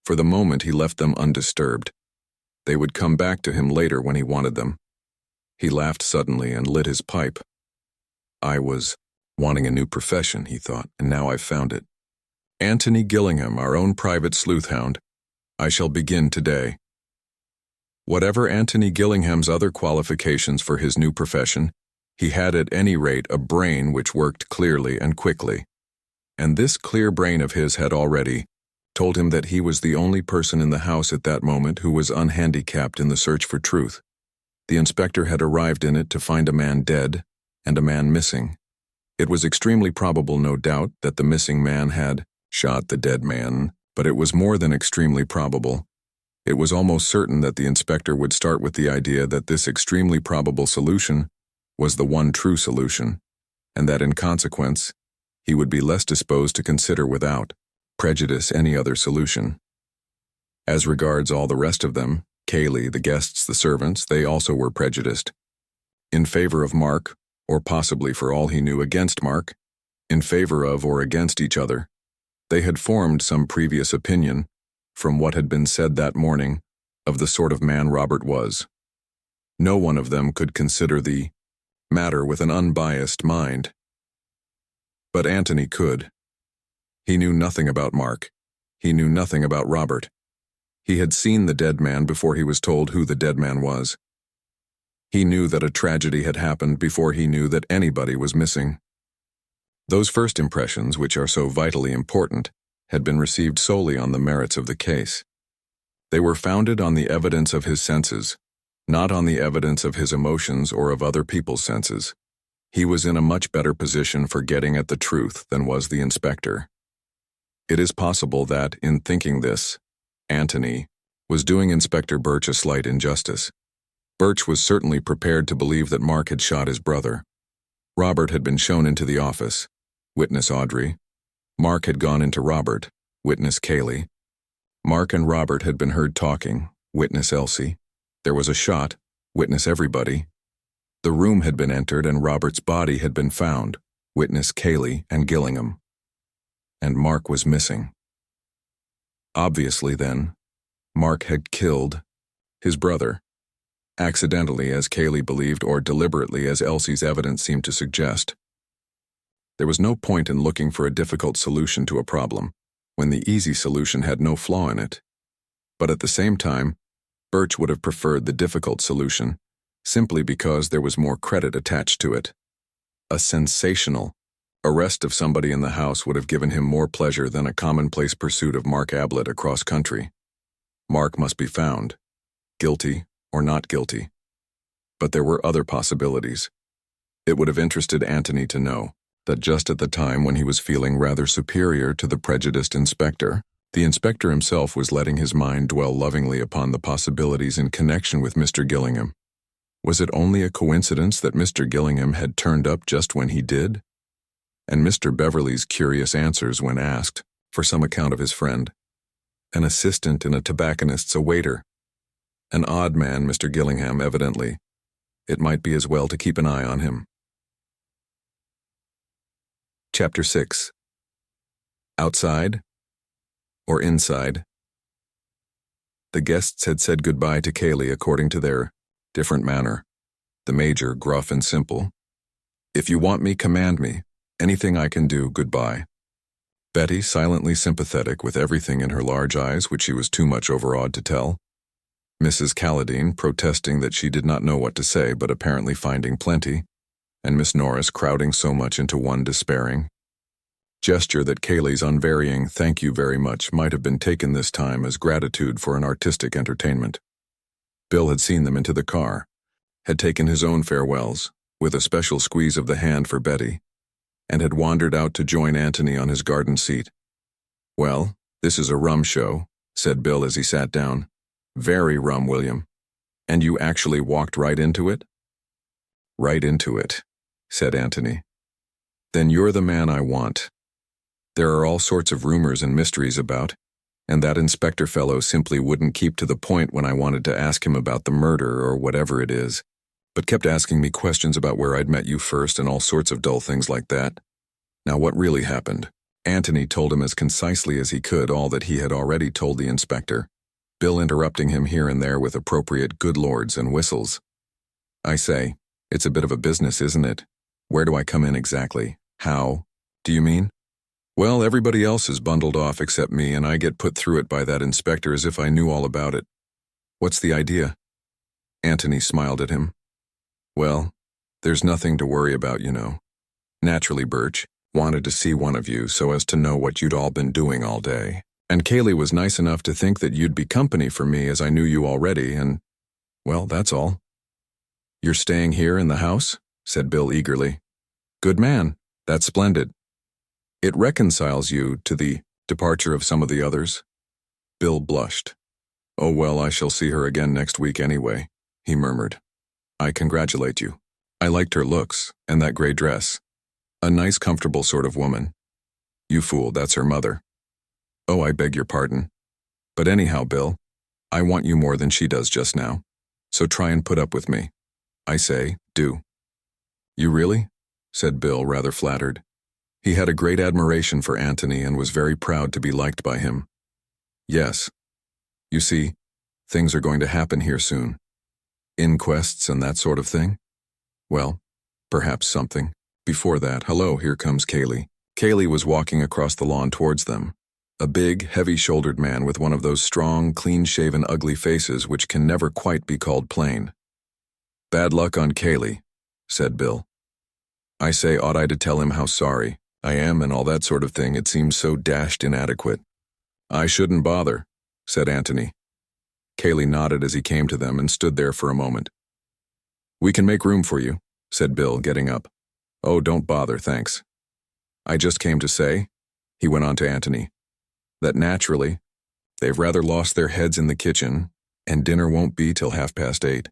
For the moment, he left them undisturbed. They would come back to him later when he wanted them. He laughed suddenly and lit his pipe. I was wanting a new profession, he thought, and now I've found it. Antony Gillingham, our own private sleuth hound. I shall begin today. Whatever Antony Gillingham's other qualifications for his new profession, he had at any rate a brain which worked clearly and quickly. And this clear brain of his had already told him that he was the only person in the house at that moment who was unhandicapped in the search for truth. The inspector had arrived in it to find a man dead and a man missing. It was extremely probable, no doubt, that the missing man had shot the dead man, but it was more than extremely probable. It was almost certain that the inspector would start with the idea that this extremely probable solution was the one true solution, and that in consequence, he would be less disposed to consider without prejudice any other solution. As regards all the rest of them, Cayley, the guests, the servants, they also were prejudiced. In favor of Mark, or possibly for all he knew against Mark, in favor of or against each other. They had formed some previous opinion, from what had been said that morning, of the sort of man Robert was. No one of them could consider the matter with an unbiased mind. But Antony could. He knew nothing about Mark. He knew nothing about Robert. He had seen the dead man before he was told who the dead man was. He knew that a tragedy had happened before he knew that anybody was missing. Those first impressions, which are so vitally important, had been received solely on the merits of the case. They were founded on the evidence of his senses, not on the evidence of his emotions or of other people's senses. He was in a much better position for getting at the truth than was the inspector. It is possible that, in thinking this, Antony was doing Inspector Birch a slight injustice. Birch was certainly prepared to believe that Mark had shot his brother. Robert had been shown into the office, witness Audrey. Mark had gone into Robert, witness Cayley. Mark and Robert had been heard talking, witness Elsie. There was a shot, witness everybody. The room had been entered and Robert's body had been found, witness Cayley and Gillingham. And Mark was missing. Obviously, then, Mark had killed his brother, accidentally as Cayley believed or deliberately as Elsie's evidence seemed to suggest. There was no point in looking for a difficult solution to a problem when the easy solution had no flaw in it. But at the same time, Birch would have preferred the difficult solution simply because there was more credit attached to it. A sensational arrest of somebody in the house would have given him more pleasure than a commonplace pursuit of Mark Ablett across country. Mark must be found, guilty or not guilty. But there were other possibilities. It would have interested Antony to know that just at the time when he was feeling rather superior to the prejudiced inspector, the inspector himself was letting his mind dwell lovingly upon the possibilities in connection with Mr. Gillingham. Was it only a coincidence that Mr. Gillingham had turned up just when he did? And Mr. Beverley's curious answers when asked for some account of his friend. An assistant in a tobacconist's, a waiter. An odd man, Mr. Gillingham, evidently. It might be as well to keep an eye on him. Chapter 6. Outside or inside? The guests had said goodbye to Cayley according to their different manner. The major, gruff and simple. If you want me, command me. Anything I can do, goodbye. Betty, silently sympathetic with everything in her large eyes which she was too much overawed to tell. Mrs. Calladine protesting that she did not know what to say but apparently finding plenty, and Miss Norris crowding so much into one despairing. gesture that Kaylee's unvarying "thank you very much" might have been taken this time as gratitude for an artistic entertainment. Bill had seen them into the car, had taken his own farewells, with a special squeeze of the hand for Betty, and had wandered out to join Antony on his garden seat. "Well, this is a rum show," said Bill as he sat down. "Very rum, William. And you actually walked right into it?" "Right into it," said Antony. "Then you're the man I want. There are all sorts of rumors and mysteries about, and that inspector fellow simply wouldn't keep to the point when I wanted to ask him about the murder or whatever it is, but kept asking me questions about where I'd met you first and all sorts of dull things like that. Now what really happened?" Antony told him as concisely as he could all that he had already told the inspector, Bill interrupting him here and there with appropriate good lords and whistles. "I say, it's a bit of a business, isn't it? Where do I come in exactly? How? Do you mean?" "Well, everybody else is bundled off except me, and I get put through it by that inspector as if I knew all about it. What's the idea?" Antony smiled at him. "Well, there's nothing to worry about, you know. Naturally, Birch wanted to see one of you so as to know what you'd all been doing all day. And Kaylee was nice enough to think that you'd be company for me as I knew you already, and, well, that's all." "You're staying here in the house?" said Bill eagerly. "Good man. That's splendid. It reconciles you to the departure of some of the others?" Bill blushed. "Oh, well, I shall see her again next week anyway," he murmured. "I congratulate you. I liked her looks, and that gray dress. A nice, comfortable sort of woman. You fool, that's her mother. Oh, I beg your pardon. But anyhow, Bill, I want you more than she does just now. So try and put up with me. I say, do." "You really?" said Bill, rather flattered. He had a great admiration for Antony and was very proud to be liked by him. "Yes. You see, things are going to happen here soon. Inquests and that sort of thing. Well, perhaps something. Before that, hello, here comes Kaylee." Kaylee was walking across the lawn towards them. A big, heavy-shouldered man with one of those strong, clean-shaven, ugly faces which can never quite be called plain. "Bad luck on Kaylee," said Bill. "I say, ought I to tell him how sorry I am and all that sort of thing? It seems so dashed inadequate." "I shouldn't bother," said Antony. Kaylee nodded as he came to them and stood there for a moment. "We can make room for you," said Bill, getting up. "Oh, don't bother, thanks. I just came to say," he went on to Antony, "that naturally, they've rather lost their heads in the kitchen, and dinner won't be till 8:30.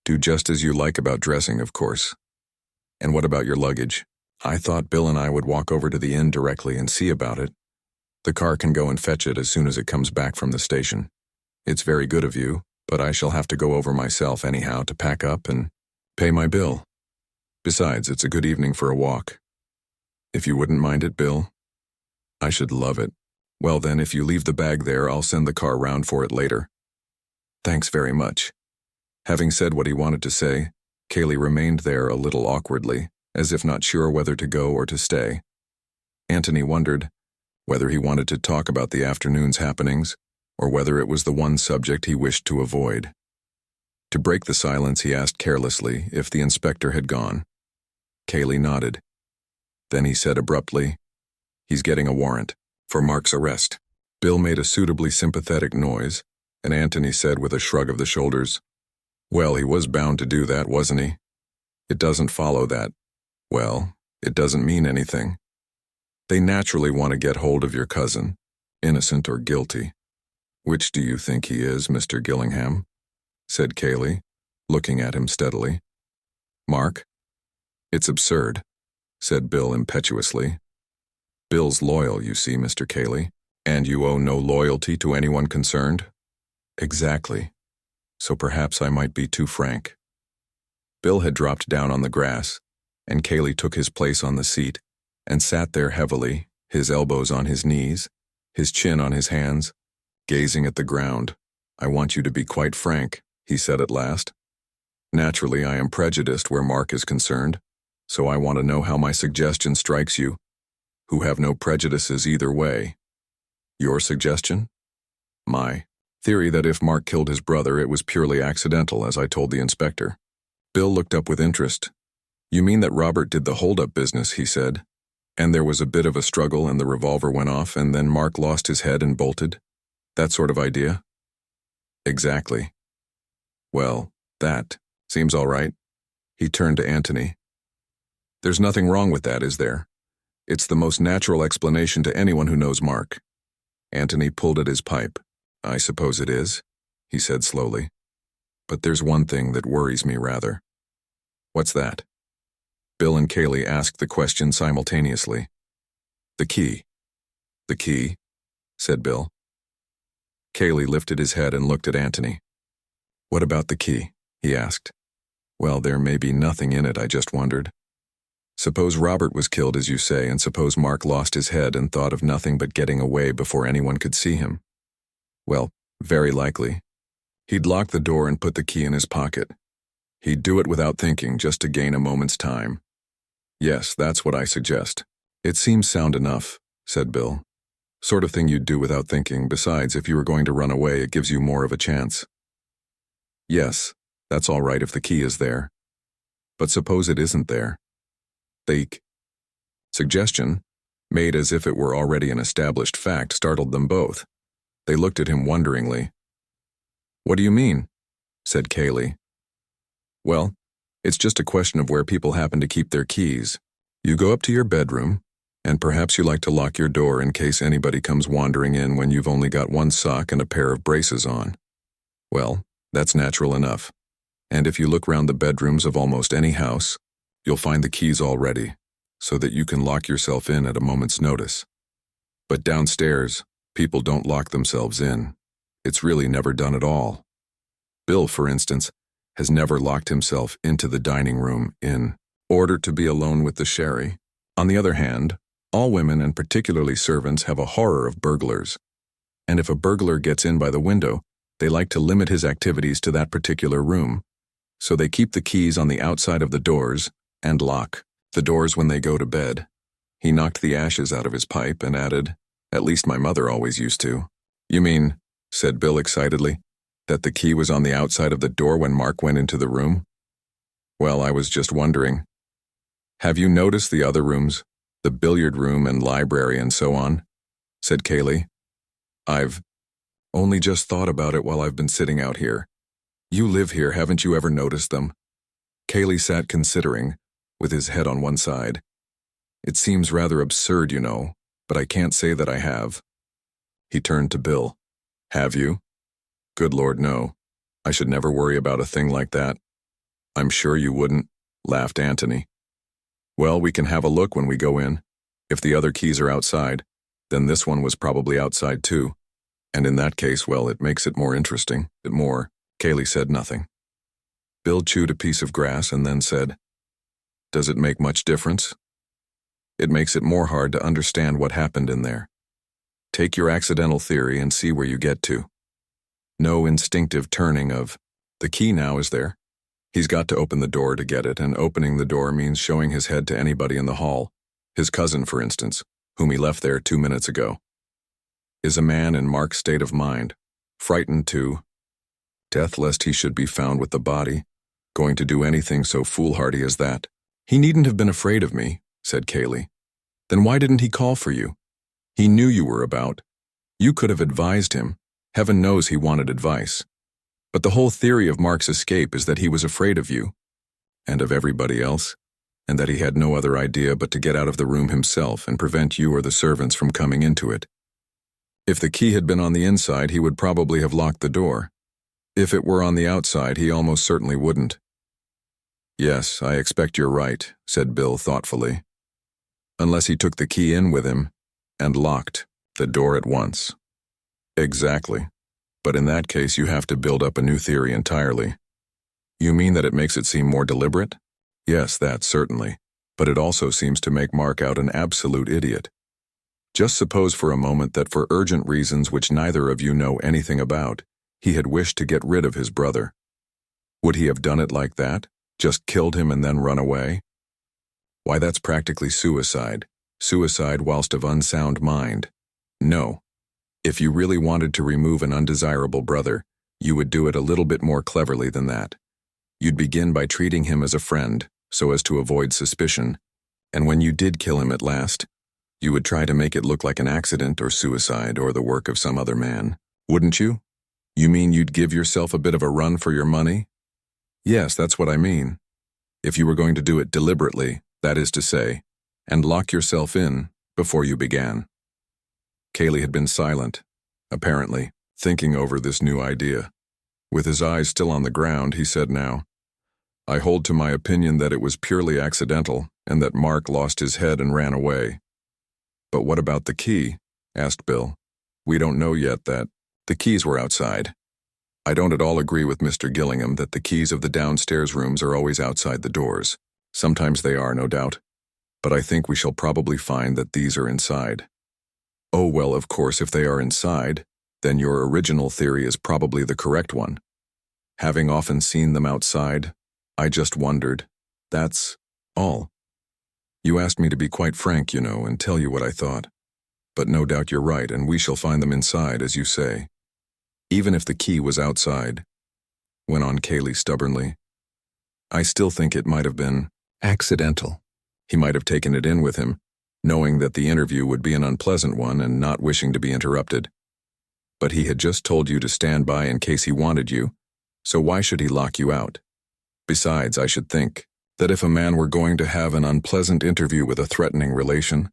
Do just as you like about dressing, of course. And what about your luggage? I thought Bill and I would walk over to the inn directly and see about it. The car can go and fetch it as soon as it comes back from the station. It's very good of you, but I shall have to go over myself anyhow to pack up and pay my bill. Besides, it's a good evening for a walk. If you wouldn't mind it, Bill." "I should love it. Well then, if you leave the bag there, I'll send the car round for it later." "Thanks very much." Having said what he wanted to say, Kaylee remained there a little awkwardly, as if not sure whether to go or to stay. Antony wondered whether he wanted to talk about the afternoon's happenings, or whether it was the one subject he wished to avoid. To break the silence, he asked carelessly if the inspector had gone. Kaylee nodded. Then he said abruptly, "He's getting a warrant for Mark's arrest." Bill made a suitably sympathetic noise, and Antony said with a shrug of the shoulders, "Well, he was bound to do that, wasn't he? It doesn't follow that. Well, it doesn't mean anything. They naturally want to get hold of your cousin, innocent or guilty. Which do you think he is, Mr. Gillingham?" said Kaylee, looking at him steadily. "Mark?" "It's absurd," said Bill impetuously. "Bill's loyal, you see, Mr. Kaylee, and you owe no loyalty to anyone concerned?" "Exactly. So perhaps I might be too frank." Bill had dropped down on the grass, and Kaylee took his place on the seat and sat there heavily, his elbows on his knees, his chin on his hands, gazing at the ground. "I want you to be quite frank," he said at last. "Naturally, I am prejudiced where Mark is concerned, so I want to know how my suggestion strikes you, who have no prejudices either way." "Your suggestion?" "My theory that if Mark killed his brother, it was purely accidental, as I told the inspector." Bill looked up with interest. "You mean that Robert did the hold-up business," he said. And there was a bit of a struggle and the revolver went off and then Mark lost his head and bolted? That sort of idea? Exactly. Well, that seems all right. He turned to Antony. There's nothing wrong with that, is there? It's the most natural explanation to anyone who knows Mark. Antony pulled at his pipe. I suppose it is, he said slowly. But there's one thing that worries me rather. What's that? Bill and Kaylee asked the question simultaneously. The key. The key, said Bill. Kaylee lifted his head and looked at Antony. What about the key? He asked. Well, there may be nothing in it, I just wondered. Suppose Robert was killed, as you say, and suppose Mark lost his head and thought of nothing but getting away before anyone could see him. Well, very likely. He'd lock the door and put the key in his pocket. He'd do it without thinking, just to gain a moment's time. Yes, that's what I suggest. It seems sound enough, said Bill. Sort of thing you'd do without thinking. Besides, if you were going to run away, it gives you more of a chance. Yes, that's all right if the key is there. But suppose it isn't there. The suggestion, made as if it were already an established fact, startled them both. They looked at him wonderingly. What do you mean? Said Kaylee. Well, it's just a question of where people happen to keep their keys. You go up to your bedroom, and perhaps you like to lock your door in case anybody comes wandering in when you've only got one sock and a pair of braces on. Well, that's natural enough. And if you look round the bedrooms of almost any house, you'll find the keys all ready, so that you can lock yourself in at a moment's notice. But downstairs, people don't lock themselves in. It's really never done at all. Bill, for instance, has never locked himself into the dining room in order to be alone with the sherry. On the other hand, all women, and particularly servants, have a horror of burglars. And if a burglar gets in by the window, they like to limit his activities to that particular room. So they keep the keys on the outside of the doors and lock the doors when they go to bed. He knocked the ashes out of his pipe and added, at least my mother always used to. You mean, said Bill excitedly, that the key was on the outside of the door when Mark went into the room? Well, I was just wondering. Have you noticed the other rooms, the billiard room and library and so on? Said Kaylee. I've only just thought about it while I've been sitting out here. You live here, haven't you ever noticed them? Kaylee sat considering, with his head on one side. It seems rather absurd, you know, but I can't say that I have. He turned to Bill. Have you? Good Lord, no. I should never worry about a thing like that. I'm sure you wouldn't, laughed Antony. Well, we can have a look when we go in. If the other keys are outside, then this one was probably outside too. And in that case, well, it makes it more interesting. Kaylee said nothing. Bill chewed a piece of grass and then said, Does it make much difference? It makes it more hard to understand what happened in there. Take your accidental theory and see where you get to. No instinctive turning of, the key now is there. He's got to open the door to get it, and opening the door means showing his head to anybody in the hall, his cousin, for instance, whom he left there 2 minutes ago. Is a man in Mark's state of mind, frightened to death lest he should be found with the body, going to do anything so foolhardy as that? He needn't have been afraid of me, said Kaylee. Then why didn't he call for you? He knew you were about. You could have advised him. Heaven knows he wanted advice. But the whole theory of Mark's escape is that he was afraid of you, and of everybody else, and that he had no other idea but to get out of the room himself and prevent you or the servants from coming into it. If the key had been on the inside, he would probably have locked the door. If it were on the outside, he almost certainly wouldn't. Yes, I expect you're right, said Bill thoughtfully. Unless he took the key in with him and locked the door at once. Exactly. But in that case, you have to build up a new theory entirely. You mean that it makes it seem more deliberate? Yes, that certainly. But it also seems to make Mark out an absolute idiot. Just suppose for a moment that for urgent reasons which neither of you know anything about, he had wished to get rid of his brother. Would he have done it like that? Just killed him and then run away? Why, that's practically suicide. Suicide whilst of unsound mind. No. If you really wanted to remove an undesirable brother, you would do it a little bit more cleverly than that. You'd begin by treating him as a friend, so as to avoid suspicion, And when you did kill him at last, you would try to make it look like an accident or suicide or the work of some other man, wouldn't you? You mean you'd give yourself a bit of a run for your money? Yes, that's what I mean. If you were going to do it deliberately, that is to say, and lock yourself in before you began. Cayley had been silent, apparently, thinking over this new idea. With his eyes still on the ground, he said now, I hold to my opinion that it was purely accidental and that Mark lost his head and ran away. But what about the key? Asked Bill. We don't know yet that. The keys were outside. I don't at all agree with Mr. Gillingham that the keys of the downstairs rooms are always outside the doors. Sometimes they are, no doubt. But I think we shall probably find that these are inside. Oh, well, of course, if they are inside, then your original theory is probably the correct one. Having often seen them outside, I just wondered. That's all. You asked me to be quite frank, you know, and tell you what I thought. But no doubt you're right, and we shall find them inside, as you say. Even if the key was outside, went on Cayley stubbornly, I still think it might have been accidental. He might have taken it in with him, knowing that the interview would be an unpleasant one and not wishing to be interrupted. But he had just told you to stand by in case he wanted you, so why should he lock you out? Besides, I should think that if a man were going to have an unpleasant interview with a threatening relation,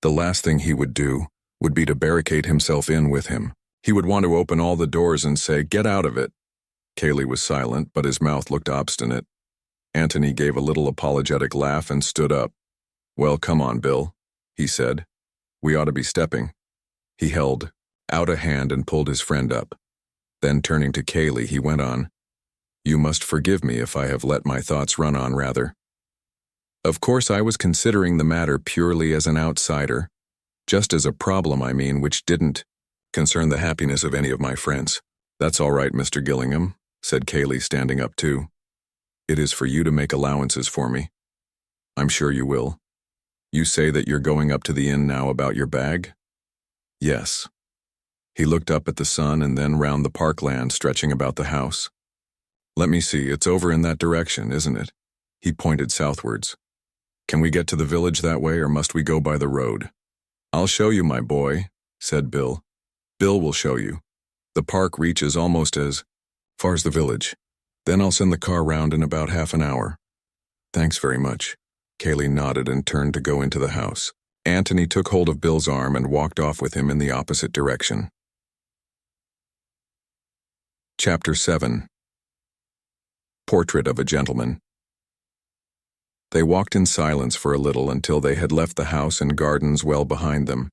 the last thing he would do would be to barricade himself in with him. He would want to open all the doors and say, "Get out of it." Cayley was silent, but his mouth looked obstinate. Antony gave a little apologetic laugh and stood up. Well, come on, Bill, he said. We ought to be stepping. He held out a hand and pulled his friend up. Then turning to Cayley, he went on, You must forgive me if I have let my thoughts run on rather. Of course, I was considering the matter purely as an outsider, just as a problem, I mean, which didn't concern the happiness of any of my friends. That's all right, Mr. Gillingham, said Cayley, standing up too. It is for you to make allowances for me. I'm sure you will. You say that you're going up to the inn now about your bag? Yes. He looked up at the sun and then round the parkland stretching about the house. Let me see, it's over in that direction, isn't it? He pointed southwards. Can we get to the village that way, or must we go by the road? I'll show you, my boy, said Bill. Bill will show you. The park reaches almost as far as the village. Then I'll send the car round in about half an hour. Thanks very much. Cayley nodded and turned to go into the house. Antony took hold of Bill's arm and walked off with him in the opposite direction. Chapter 7. Portrait of a Gentleman. They walked in silence for a little until they had left the house and gardens well behind them.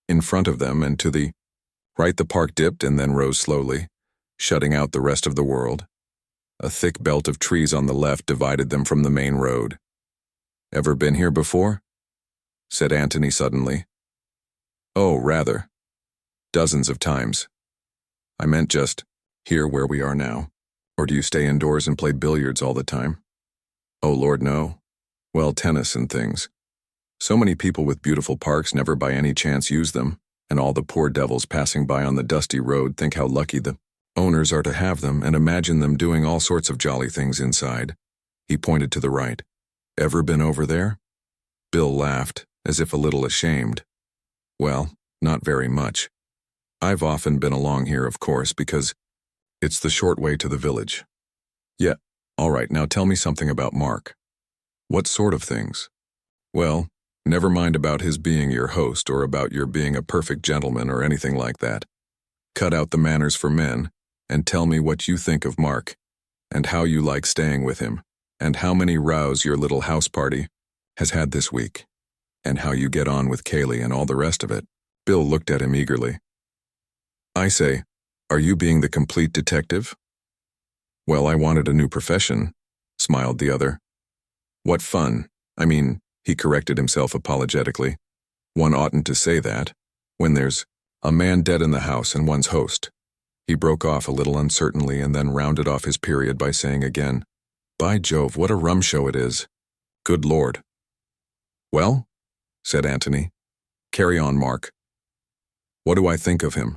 In front of them and to the right the park dipped and then rose slowly, shutting out the rest of the world. A thick belt of trees on the left divided them from the main road. Ever been here before? Said Antony suddenly. Oh, rather. Dozens of times. I meant just here where we are now. Or do you stay indoors and play billiards all the time? Oh, Lord, no. Well, tennis and things. So many people with beautiful parks never by any chance use them, and all the poor devils passing by on the dusty road think how lucky the owners are to have them and imagine them doing all sorts of jolly things inside. He pointed to the right. Ever been over there? Bill laughed, as if a little ashamed. Well, not very much. I've often been along here, of course, because it's the short way to the village. Yeah, all right, now tell me something about Mark. What sort of things? Well, never mind about his being your host or about your being a perfect gentleman or anything like that. Cut out the manners for men, and tell me what you think of Mark, and how you like staying with him, and how many rows your little house party has had this week, and how you get on with Cayley and all the rest of it. Bill looked at him eagerly. I say, are you being the complete detective? Well, I wanted a new profession, smiled the other. What fun. I mean, he corrected himself apologetically. One oughtn't to say that, when there's a man dead in the house and one's host. He broke off a little uncertainly and then rounded off his period by saying again, By Jove, what a rum show it is. Good Lord. Well, said Antony. Carry on, Mark. What do I think of him?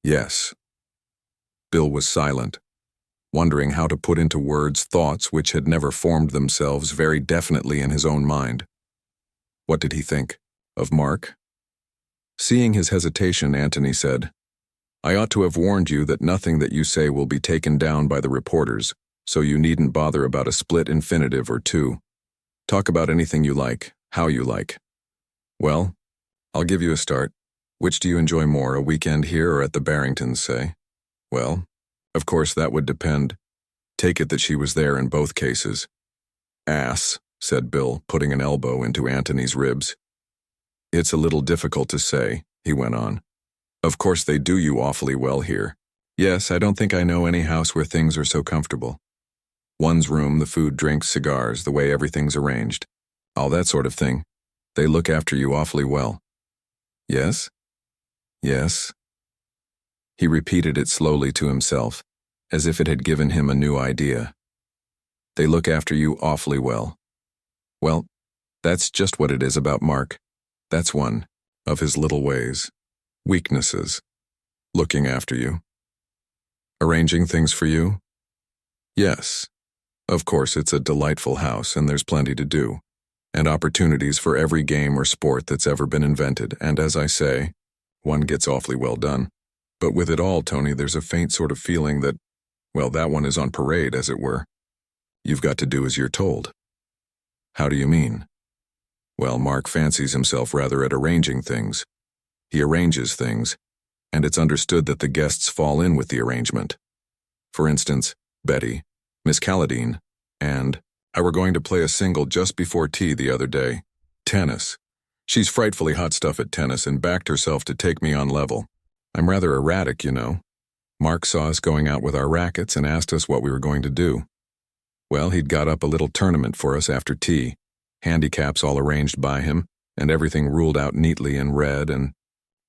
Yes. Bill was silent, wondering how to put into words thoughts which had never formed themselves very definitely in his own mind. What did he think? Of Mark? Seeing his hesitation, Antony said, I ought to have warned you that nothing that you say will be taken down by the reporters, so you needn't bother about a split infinitive or two. Talk about anything you like, how you like. Well, I'll give you a start. Which do you enjoy more, a weekend here or at the Barringtons, say? Well, of course that would depend. Take it that she was there in both cases. Ass, said Bill, putting an elbow into Antony's ribs. It's a little difficult to say, he went on. Of course they do you awfully well here. Yes, I don't think I know any house where things are so comfortable. One's room, the food, drinks, cigars, the way everything's arranged. All that sort of thing. They look after you awfully well. Yes? Yes. He repeated it slowly to himself, as if it had given him a new idea. They look after you awfully well. Well, that's just what it is about Mark. That's one of his little ways. Weaknesses. Looking after you. Arranging things for you? Yes. Of course, it's a delightful house and there's plenty to do, and opportunities for every game or sport that's ever been invented, and as I say, one gets awfully well done. But with it all, Tony, there's a faint sort of feeling that, well, that one is on parade, as it were. You've got to do as you're told. How do you mean? Well, Mark fancies himself rather at arranging things. He arranges things, and it's understood that the guests fall in with the arrangement. For instance, Betty, Miss Calladine, and I were going to play a single just before tea the other day. Tennis. She's frightfully hot stuff at tennis and backed herself to take me on level. I'm rather erratic, you know. Mark saw us going out with our rackets and asked us what we were going to do. Well, he'd got up a little tournament for us after tea, handicaps all arranged by him, and everything ruled out neatly in red and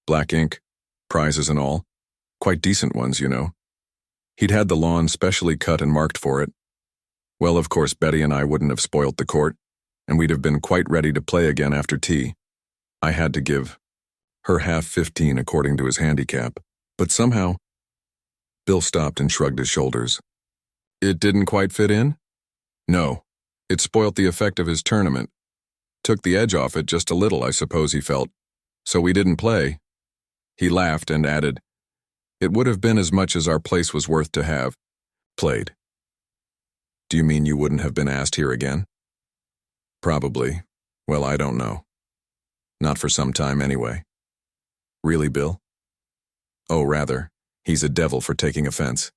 black ink, prizes and all. Quite decent ones, you know. He'd had the lawn specially cut and marked for it. Well, of course, Betty and I wouldn't have spoilt the court, and we'd have been quite ready to play again after tea. I had to give her half 15 according to his handicap, but somehow... Bill stopped and shrugged his shoulders. It didn't quite fit in? No. It spoilt the effect of his tournament. Took the edge off it just a little, I suppose he felt. So we didn't play. He laughed and added, It would have been as much as our place was worth to have played. Do you mean you wouldn't have been asked here again? Probably. Well, I don't know. Not for some time anyway. Really, Bill? Oh, rather. He's a devil for taking offense.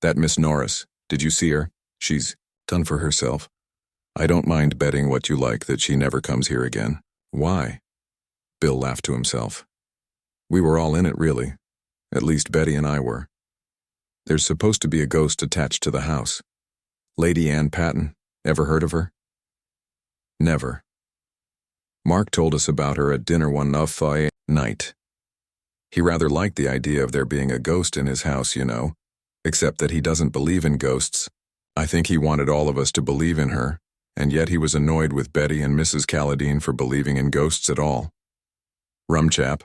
That Miss Norris, did you see her? She's done for herself. I don't mind betting what you like that she never comes here again. Why? Bill laughed to himself. We were all in it, really. At least Betty and I were. There's supposed to be a ghost attached to the house. Lady Ann Patten. Ever heard of her? Never. Mark told us about her at dinner one night. He rather liked the idea of there being a ghost in his house, you know, except that he doesn't believe in ghosts. I think he wanted all of us to believe in her, and yet he was annoyed with Betty and Mrs. Calladine for believing in ghosts at all. Rum chap.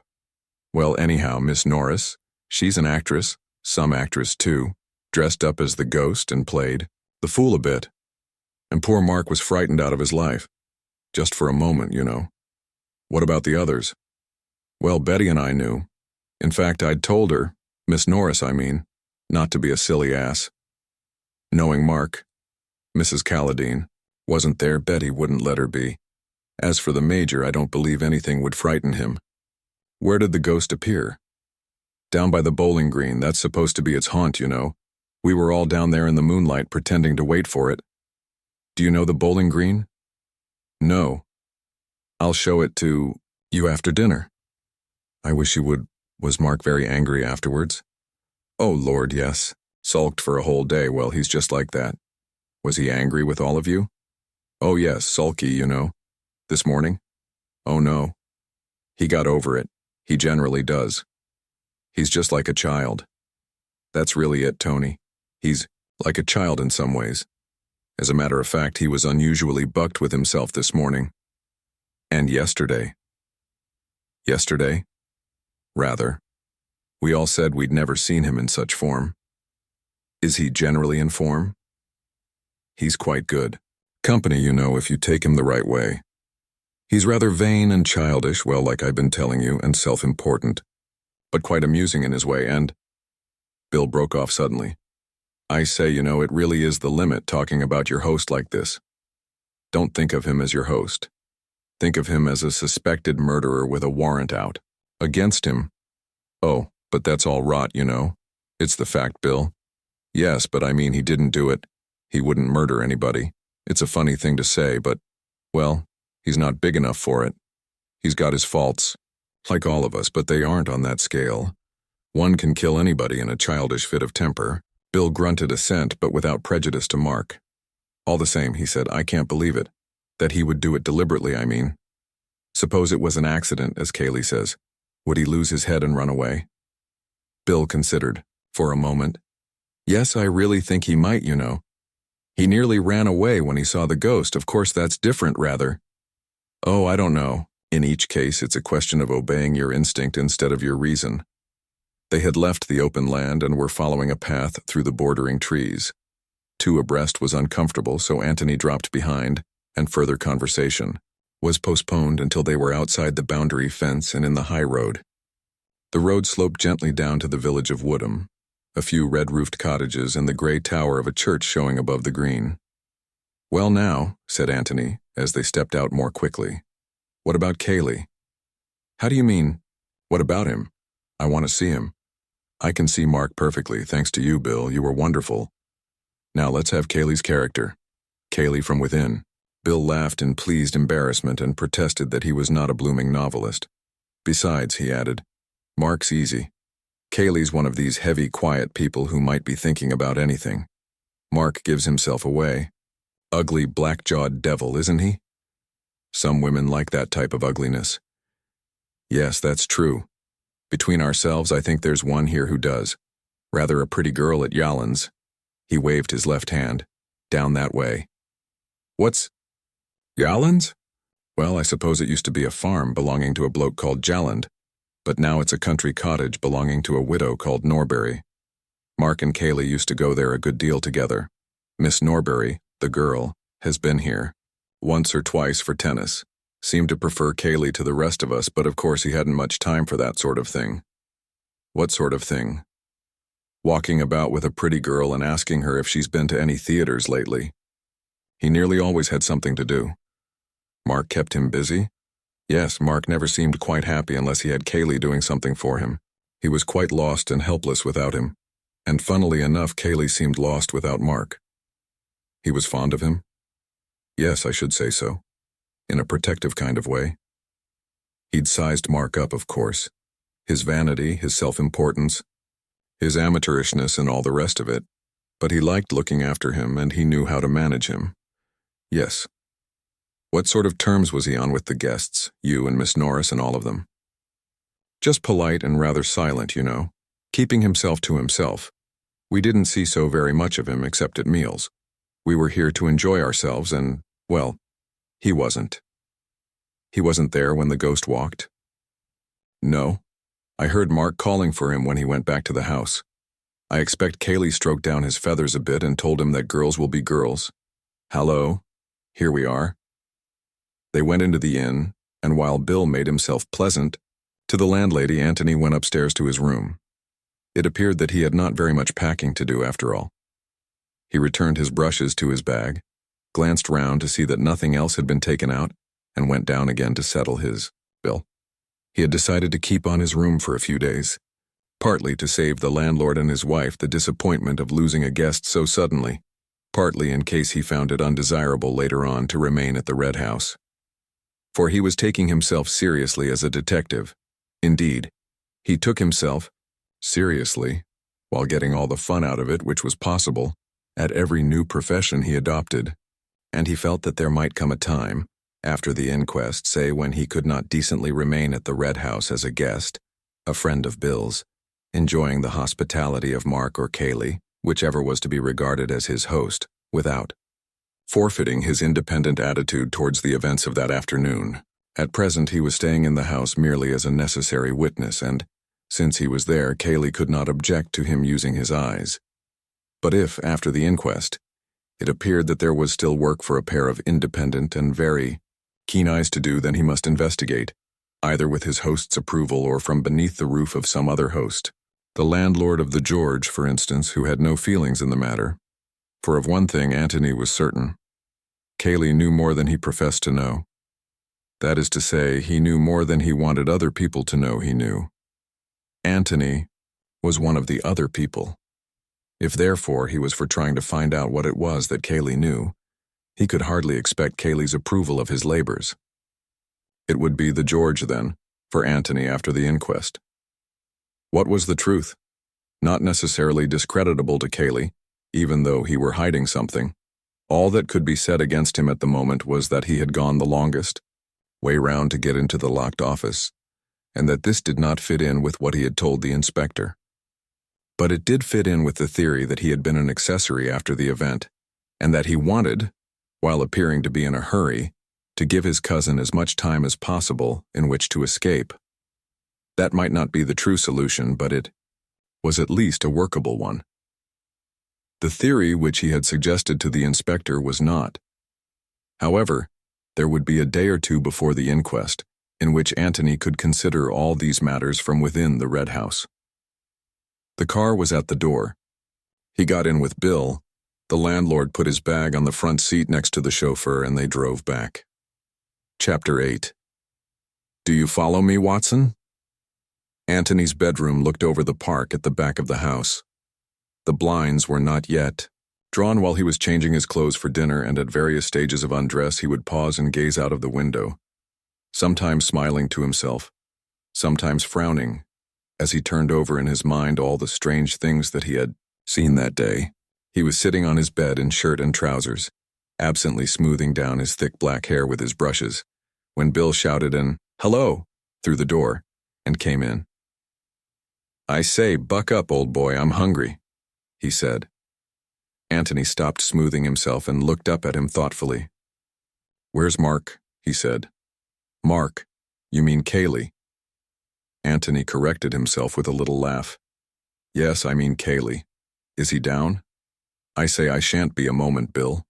Well, anyhow, Miss Norris, she's an actress, some actress too, dressed up as the ghost and played the fool a bit. And poor Mark was frightened out of his life. Just for a moment, you know. What about the others? Well, Betty and I knew. In fact, I'd told her, Miss Norris, I mean, not to be a silly ass. Knowing Mark, Mrs. Calladine, wasn't there, Betty wouldn't let her be. As for the Major, I don't believe anything would frighten him. Where did the ghost appear? Down by the bowling green, that's supposed to be its haunt, you know. We were all down there in the moonlight pretending to wait for it. Do you know the bowling green? No. I'll show it to you after dinner. I wish you would. Was Mark very angry afterwards? Oh, Lord, yes. Sulked for a whole day. Well, he's just like that. Was he angry with all of you? Oh, yes, sulky, you know. This morning? Oh, no. He got over it. He generally does. He's just like a child. That's really it, Tony. He's like a child in some ways. As a matter of fact, he was unusually bucked with himself this morning. And yesterday. Yesterday? Rather. We all said we'd never seen him in such form. Is he generally in form? He's quite good. Company, you know, if you take him the right way. He's rather vain and childish, well, like I've been telling you, and self-important, but quite amusing in his way, and—" Bill broke off suddenly. "I say, it really is the limit talking about your host like this. Don't think of him as your host. Think of him as a suspected murderer with a warrant out against him. Oh, but that's all rot, It's the fact, Bill. Yes, but I mean he didn't do it. He wouldn't murder anybody. It's a funny thing to say, but, well, he's not big enough for it. He's got his faults, like all of us, but they aren't on that scale. One can kill anybody in a childish fit of temper." Bill grunted assent, but without prejudice to Mark. "All the same," he said, "I can't believe it. That he would do it deliberately, I mean. Suppose it was an accident, as Kaylee says. Would he lose his head and run away?" Bill considered, for a moment. "Yes, I really think he might, He nearly ran away when he saw the ghost. Of course, that's different, rather." "Oh, I don't know. In each case, it's a question of obeying your instinct instead of your reason." They had left the open land and were following a path through the bordering trees. Two abreast was uncomfortable, so Antony dropped behind, and further conversation was postponed until they were outside the boundary fence and in the high road. The road sloped gently down to the village of Woodham, a few red-roofed cottages and the gray tower of a church showing above the green. "Well now," said Antony, as they stepped out more quickly. "What about Kaylee?" "How do you mean, what about him? I want to see him." "I can see Mark perfectly, thanks to you, Bill. You were wonderful. Now let's have Kaylee's character. Kaylee from within." Bill laughed in pleased embarrassment and protested that he was not a blooming novelist. "Besides," he added, "Mark's easy. Kaylee's one of these heavy, quiet people who might be thinking about anything. Mark gives himself away. Ugly, black-jawed devil, isn't he? Some women like that type of ugliness." "Yes, that's true. Between ourselves, I think there's one here who does. Rather a pretty girl at Yallin's." He waved his left hand. "Down that way." "What's Yallin's?" "Well, I suppose it used to be a farm belonging to a bloke called Jalland, but now it's a country cottage belonging to a widow called Norbury. Mark and Kaylee used to go there a good deal together. Miss Norbury, the girl, has been here once or twice for tennis. Seemed to prefer Kaylee to the rest of us, but of course he hadn't much time for that sort of thing." "What sort of thing?" "Walking about with a pretty girl and asking her if she's been to any theaters lately. He nearly always had something to do." "Mark kept him busy?" "Yes, Mark never seemed quite happy unless he had Kaylee doing something for him. He was quite lost and helpless without him. And funnily enough, Kaylee seemed lost without Mark." "He was fond of him?" "Yes, I should say so. In a protective kind of way. He'd sized Mark up, of course. His vanity, his self-importance, his amateurishness and all the rest of it. But he liked looking after him and he knew how to manage him." "Yes." "What sort of terms was he on with the guests, you and Miss Norris and all of them?" "Just polite and rather silent, keeping himself to himself. We didn't see so very much of him except at meals. We were here to enjoy ourselves and, well, he wasn't." "He wasn't there when the ghost walked?" "No. I heard Mark calling for him when he went back to the house. I expect Kaylee stroked down his feathers a bit and told him that girls will be girls. Hallo, here we are." They went into the inn, and while Bill made himself pleasant to the landlady, Antony went upstairs to his room. It appeared that he had not very much packing to do after all. He returned his brushes to his bag, glanced round to see that nothing else had been taken out, and went down again to settle his bill. He had decided to keep on his room for a few days, partly to save the landlord and his wife the disappointment of losing a guest so suddenly, partly in case he found it undesirable later on to remain at the Red House. For he was taking himself seriously as a detective. Indeed, he took himself seriously, while getting all the fun out of it which was possible, at every new profession he adopted, and he felt that there might come a time, after the inquest, say when he could not decently remain at the Red House as a guest, a friend of Bill's, enjoying the hospitality of Mark or Kaylee, whichever was to be regarded as his host, without forfeiting his independent attitude towards the events of that afternoon. At present he was staying in the house merely as a necessary witness, and, since he was there, Kaylee could not object to him using his eyes. But if, after the inquest, it appeared that there was still work for a pair of independent and very keen eyes to do, then he must investigate, either with his host's approval or from beneath the roof of some other host. The landlord of the George, for instance, who had no feelings in the matter. For of one thing Antony was certain. Cayley knew more than he professed to know. That is to say, he knew more than he wanted other people to know he knew. Antony was one of the other people. If therefore he was for trying to find out what it was that Cayley knew, he could hardly expect Cayley's approval of his labors. It would be the George, then, for Antony after the inquest. What was the truth? Not necessarily discreditable to Cayley, even though he were hiding something. All that could be said against him at the moment was that he had gone the longest way round to get into the locked office, and that this did not fit in with what he had told the inspector. But it did fit in with the theory that he had been an accessory after the event, and that he wanted, while appearing to be in a hurry, to give his cousin as much time as possible in which to escape. That might not be the true solution, but it was at least a workable one. The theory which he had suggested to the inspector was not. However, there would be a day or two before the inquest, in which Antony could consider all these matters from within the Red House. The car was at the door. He got in with Bill. The landlord put his bag on the front seat next to the chauffeur, and they drove back. Chapter 8. Do you follow me, Watson? Antony's bedroom looked over the park at the back of the house. The blinds were not yet drawn. While he was changing his clothes for dinner, and at various stages of undress he would pause and gaze out of the window, sometimes smiling to himself, sometimes frowning, as he turned over in his mind all the strange things that he had seen that day. He was sitting on his bed in shirt and trousers, absently smoothing down his thick black hair with his brushes, when Bill shouted an "Hello" through the door, and came in. "I say, buck up, old boy, I'm hungry," he said. Antony stopped smoothing himself and looked up at him thoughtfully. "Where's Mark?" he said. "Mark? You mean Cayley?" Antony corrected himself with a little laugh. "Yes, I mean Cayley. Is he down?" "I say, I shan't be a moment, Bill."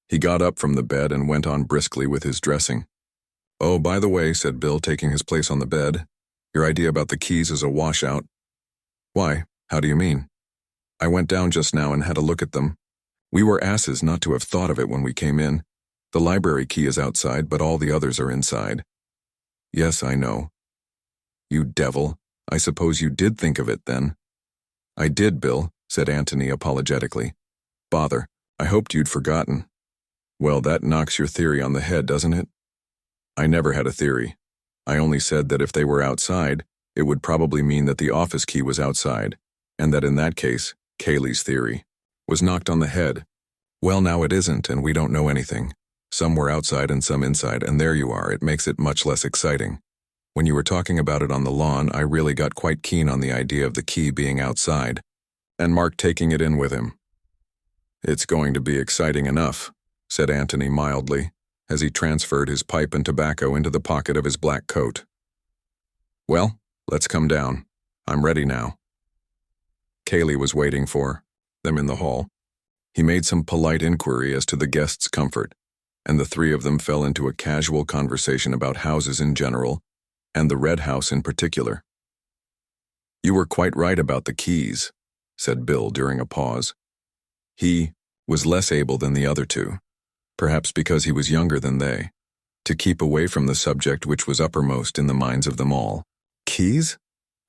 He got up from the bed and went on briskly with his dressing. "Oh, by the way," said Bill, taking his place on the bed, "your idea about the keys is a washout." "Why? How do you mean?" "I went down just now and had a look at them. We were asses not to have thought of it when we came in. The library key is outside, but all the others are inside." "Yes, I know." "You devil, I suppose you did think of it then." "I did, Bill," said Antony apologetically. "Bother, I hoped you'd forgotten." "Well, that knocks your theory on the head, doesn't it?" "I never had a theory. I only said that if they were outside, it would probably mean that the office key was outside, and that in that case, Cayley's theory was knocked on the head. Well, now it isn't, and we don't know anything. Some were outside and some inside, and there you are. It makes it much less exciting. When you were talking about it on the lawn, I really got quite keen on the idea of the key being outside, and Mark taking it in with him." "It's going to be exciting enough," said Antony mildly, as he transferred his pipe and tobacco into the pocket of his black coat. "Well, let's come down. I'm ready now." Cayley was waiting for them in the hall. He made some polite inquiry as to the guests' comfort, and the three of them fell into a casual conversation about houses in general, and the Red House in particular. "You were quite right about the keys," said Bill during a pause. He was less able than the other two, perhaps because he was younger than they, to keep away from the subject which was uppermost in the minds of them all. "Keys?"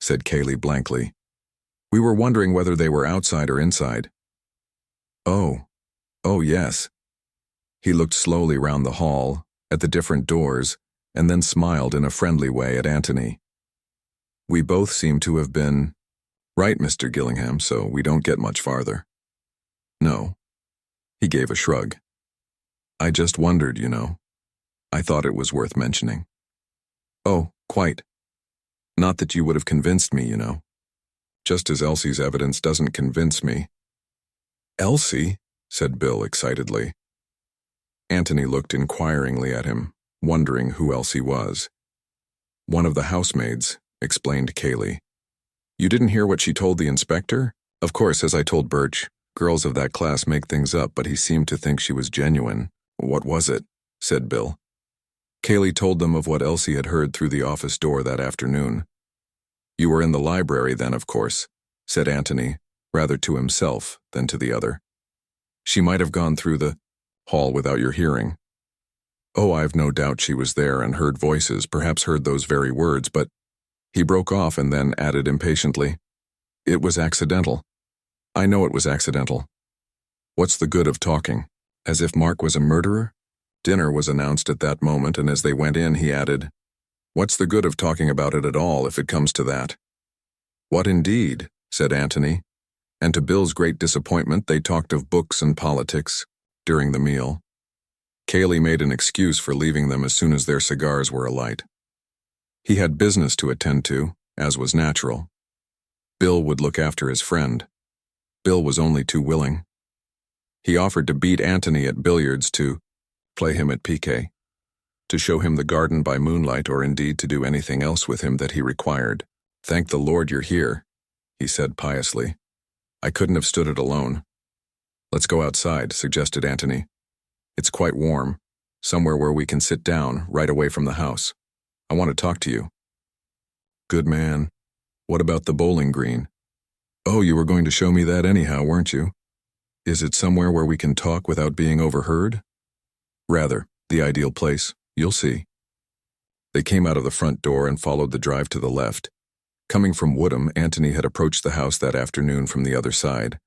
said Cayley blankly. "We were wondering whether they were outside or inside." Oh, yes." He looked slowly round the hall, at the different doors, and then smiled in a friendly way at Antony. "We both seem to have been right, Mr. Gillingham, so we don't get much farther." "No." He gave a shrug. "I just wondered, you know. I thought it was worth mentioning." "Oh, quite. Not that you would have convinced me, you know. Just as Elsie's evidence doesn't convince me." "Elsie?" said Bill excitedly. Antony looked inquiringly at him, wondering who Elsie was. "One of the housemaids," explained Cayley. "You didn't hear what she told the inspector? Of course, as I told Birch, girls of that class make things up, but he seemed to think she was genuine." "What was it?" said Bill. Kaylee told them of what Elsie had heard through the office door that afternoon. "You were in the library then, of course," said Antony, rather to himself than to the other. "She might have gone through the hall without your hearing." "Oh, I've no doubt she was there and heard voices, perhaps heard those very words, but—" He broke off and then added impatiently, "It was accidental. I know it was accidental. What's the good of talking? As if Mark was a murderer?" Dinner was announced at that moment, and as they went in, he added, "What's the good of talking about it at all if it comes to that?" "What indeed?" said Antony, and to Bill's great disappointment, they talked of books and politics during the meal. Kaylee made an excuse for leaving them as soon as their cigars were alight. He had business to attend to, as was natural. Bill would look after his friend. Bill was only too willing. He offered to beat Antony at billiards, to play him at piquet, to show him the garden by moonlight, or indeed to do anything else with him that he required. "Thank the Lord you're here," he said piously. "I couldn't have stood it alone." "Let's go outside," suggested Antony. "It's quite warm, somewhere where we can sit down, right away from the house. I want to talk to you." "Good man. What about the bowling green?" "Oh, you were going to show me that anyhow, weren't you? Is it somewhere where we can talk without being overheard?" "Rather, the ideal place. You'll see." They came out of the front door and followed the drive to the left. Coming from Woodham, Antony had approached the house that afternoon from the other side.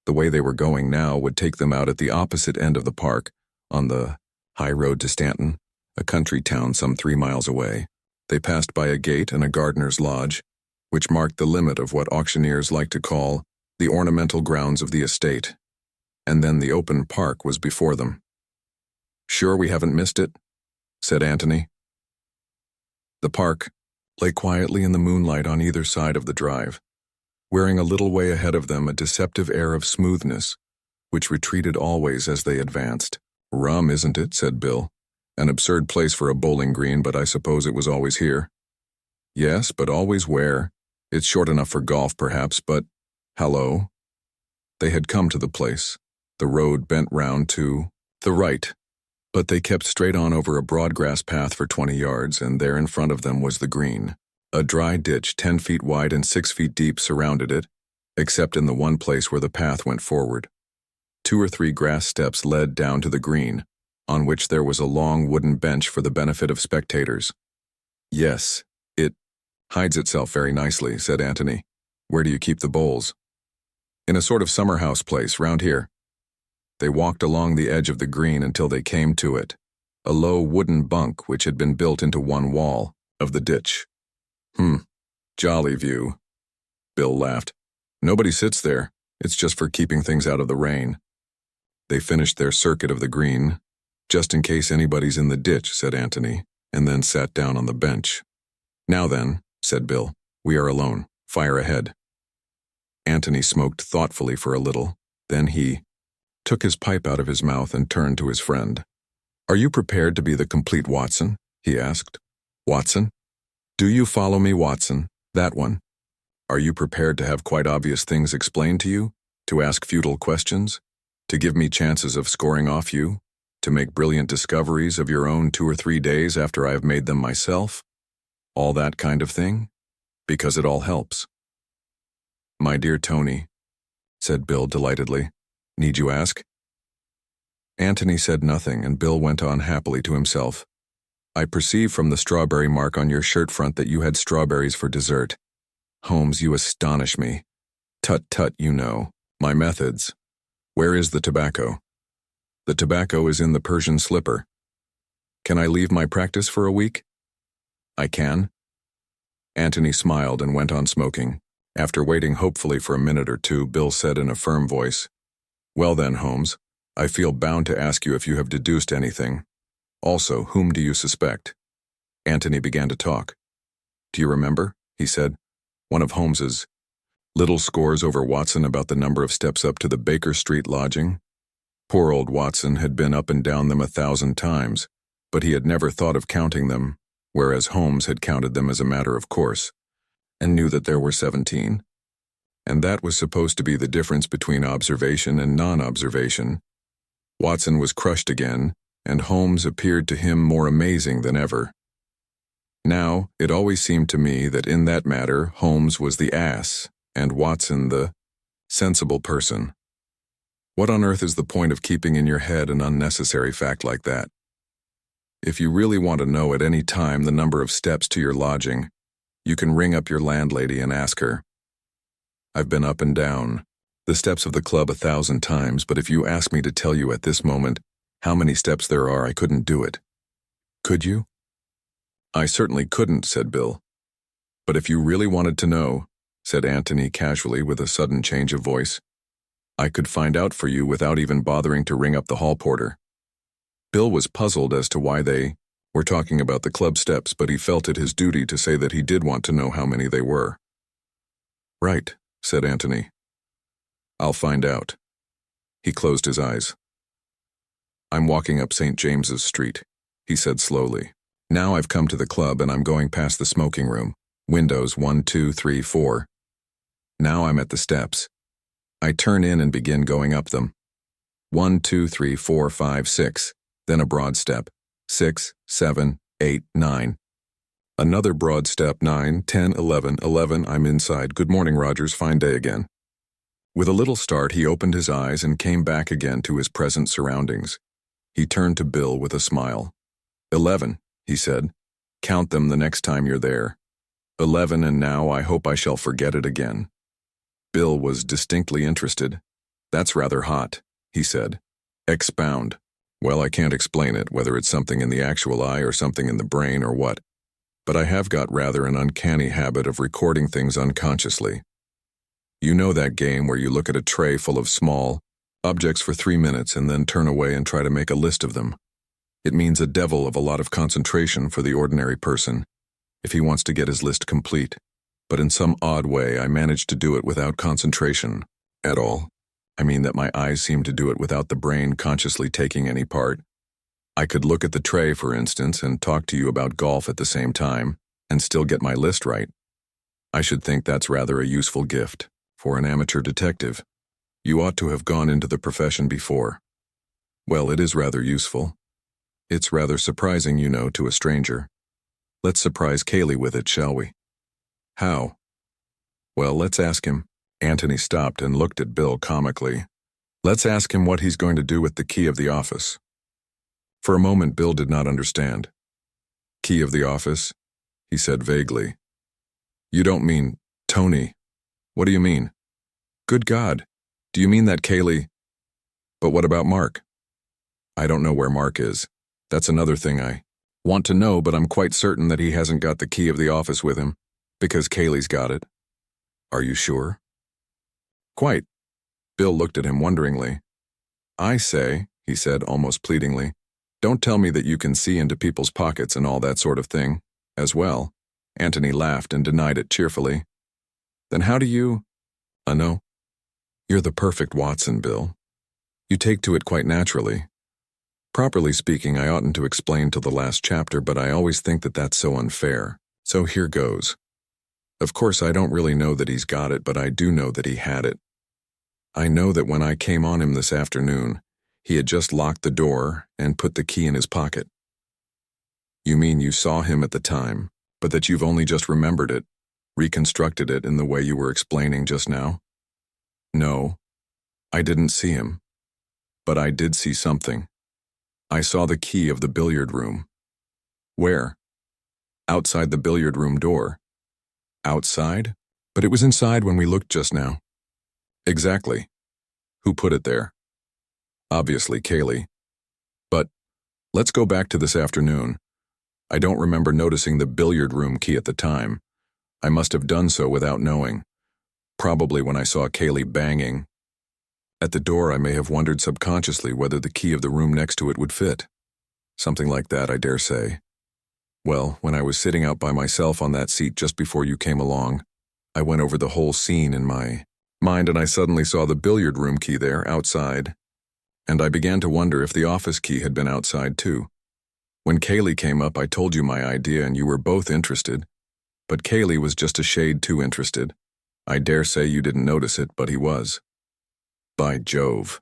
The way they were going now would take them out at the opposite end of the park, on the high road to Stanton, a country town some 3 miles away. They passed by a gate and a gardener's lodge, which marked the limit of what auctioneers like to call the ornamental grounds of the estate. And then the open park was before them. "Sure we haven't missed it?" said Antony. The park lay quietly in the moonlight on either side of the drive, wearing a little way ahead of them a deceptive air of smoothness, which retreated always as they advanced. "Rum, isn't it?" said Bill. "An absurd place for a bowling green, but I suppose it was always here." "Yes, but always where? It's short enough for golf, perhaps, but—" "Hallo." They had come to the place. The road bent round to the right, but they kept straight on over a broad grass path for 20 yards, and there in front of them was the green. A dry ditch 10 feet wide and 6 feet deep surrounded it, except in the one place where the path went forward. 2 or 3 grass steps led down to the green, on which there was a long wooden bench for the benefit of spectators. "Yes, it hides itself very nicely," said Antony. "Where do you keep the bowls?" "In a sort of summer house place round here." They walked along the edge of the green until they came to it, a low wooden bunk which had been built into one wall of the ditch. Jolly view." Bill laughed. "Nobody sits there. It's just for keeping things out of the rain." They finished their circuit of the green. "Just in case anybody's in the ditch," said Antony, and then sat down on the bench. "Now then," said Bill, "we are alone. Fire ahead." Antony smoked thoughtfully for a little. Then he took his pipe out of his mouth and turned to his friend. "Are you prepared to be the complete Watson?" he asked. "Watson? Do you follow me, Watson? That one. Are you prepared to have quite obvious things explained to you? To ask futile questions? To give me chances of scoring off you? To make brilliant discoveries of your own 2 or 3 days after I have made them myself? All that kind of thing? Because it all helps." "My dear Tony," said Bill delightedly. "Need you ask?" Antony said nothing, and Bill went on happily to himself. "I perceive from the strawberry mark on your shirt front that you had strawberries for dessert. Holmes, you astonish me. Tut tut, you know. My methods. Where is the tobacco?" "The tobacco is in the Persian slipper." "Can I leave my practice for a week?" "I can." Antony smiled and went on smoking. After waiting hopefully for a minute or two, Bill said in a firm voice, "Well then, Holmes, I feel bound to ask you if you have deduced anything. Also, whom do you suspect?" Antony began to talk. "Do you remember?" he said. "One of Holmes's little scores over Watson about the number of steps up to the Baker Street lodging. Poor old Watson had been up and down them 1,000 times, but he had never thought of counting them, whereas Holmes had counted them as a matter of course, and knew that there were 17. And that was supposed to be the difference between observation and non-observation. Watson was crushed again, and Holmes appeared to him more amazing than ever. Now, it always seemed to me that in that matter Holmes was the ass, and Watson the sensible person. What on earth is the point of keeping in your head an unnecessary fact like that? If you really want to know at any time the number of steps to your lodging, you can ring up your landlady and ask her. I've been up and down the steps of the club 1,000 times, but if you ask me to tell you at this moment how many steps there are, I couldn't do it. Could you? I certainly couldn't, said Bill. But if you really wanted to know, said Antony casually with a sudden change of voice, I could find out for you without even bothering to ring up the hall porter. Bill was puzzled as to why they were talking about the club steps, but he felt it his duty to say that he did want to know how many they were. Right, said Antony. I'll find out. He closed his eyes. I'm walking up St. James's Street, he said slowly. Now I've come to the club and I'm going past the smoking room. Windows 1, 2, 3, 4. Now I'm at the steps. I turn in and begin going up them. 1, 2, 3, 4, 5, 6. Then a broad step. 6, 7, 8, 9. Another broad step. 9, 10, 11. 11. I'm inside. Good morning, Rogers. Fine day again. With a little start, he opened his eyes and came back again to his present surroundings. He turned to Bill with a smile. 11, he said. Count them the next time you're there. 11, and now I hope I shall forget it again. Bill was distinctly interested. That's rather hot, he said. Expound. Well, I can't explain it, whether it's something in the actual eye or something in the brain or what. But I have got rather an uncanny habit of recording things unconsciously. You know that game where you look at a tray full of small objects for 3 minutes and then turn away and try to make a list of them? It means a devil of a lot of concentration for the ordinary person, if he wants to get his list complete. But in some odd way, I manage to do it without concentration at all. I mean that my eyes seem to do it without the brain consciously taking any part. I could look at the tray, for instance, and talk to you about golf at the same time, and still get my list right. I should think that's rather a useful gift for an amateur detective. You ought to have gone into the profession before. Well, it is rather useful. It's rather surprising, you know, to a stranger. Let's surprise Cayley with it, shall we? How? Well, let's ask him. Antony stopped and looked at Bill comically. Let's ask him what he's going to do with the key of the office. For a moment, Bill did not understand. Key of the office? He said vaguely. You don't mean Tony. What do you mean? Good God, do you mean that Cayley? But what about Mark? I don't know where Mark is. That's another thing I want to know, but I'm quite certain that he hasn't got the key of the office with him, because Cayley's got it. Are you sure? Quite. Bill looked at him wonderingly. I say, he said almost pleadingly, don't tell me that you can see into people's pockets and all that sort of thing, as well. Antony laughed and denied it cheerfully. Then how do you? No. You're the perfect Watson, Bill. You take to it quite naturally. Properly speaking, I oughtn't to explain till the last chapter, but I always think that that's so unfair. So here goes. Of course, I don't really know that he's got it, but I do know that he had it. I know that when I came on him this afternoon, he had just locked the door and put the key in his pocket. You mean you saw him at the time, but that you've only just remembered it, reconstructed it in the way you were explaining just now? No, I didn't see him. But I did see something. I saw the key of the billiard room. Where? Outside the billiard room door. Outside? But it was inside when we looked just now. Exactly. Who put it there? Obviously, Cayley. But let's go back to this afternoon. I don't remember noticing the billiard room key at the time. I must have done so without knowing. Probably when I saw Cayley banging at the door, I may have wondered subconsciously whether the key of the room next to it would fit. Something like that, I dare say. Well, when I was sitting out by myself on that seat just before you came along, I went over the whole scene in my mind and I suddenly saw the billiard room key there, outside. And I began to wonder if the office key had been outside too. When Cayley came up, I told you my idea and you were both interested. But Cayley was just a shade too interested. I dare say you didn't notice it, but he was. By Jove.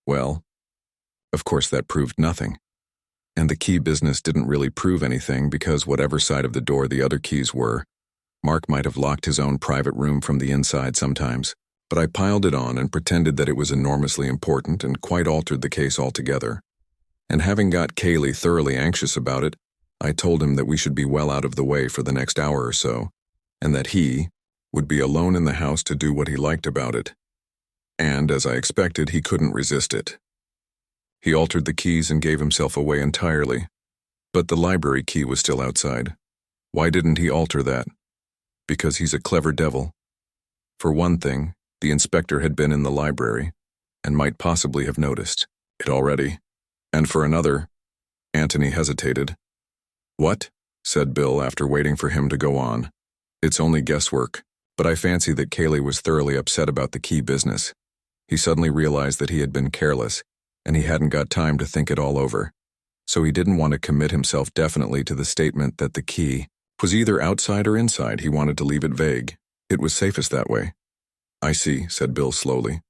Well, Of course, that proved nothing. And the key business didn't really prove anything because whatever side of the door the other keys were, Mark might have locked his own private room from the inside sometimes. But I piled it on and pretended that it was enormously important and quite altered the case altogether. And having got Kaylee thoroughly anxious about it, I told him that we should be well out of the way for the next hour or so, and that he would be alone in the house to do what he liked about it. And, as I expected, he couldn't resist it. He altered the keys and gave himself away entirely. But the library key was still outside. Why didn't he alter that? Because he's a clever devil. For one thing, the inspector had been in the library, and might possibly have noticed it already. And for another, Antony hesitated. "What?" said Bill after waiting for him to go on. "It's only guesswork, but I fancy that Kaylee was thoroughly upset about the key business. He suddenly realized that he had been careless, and he hadn't got time to think it all over. So he didn't want to commit himself definitely to the statement that the key was either outside or inside. He wanted to leave it vague. It was safest that way." "I see," said Bill slowly.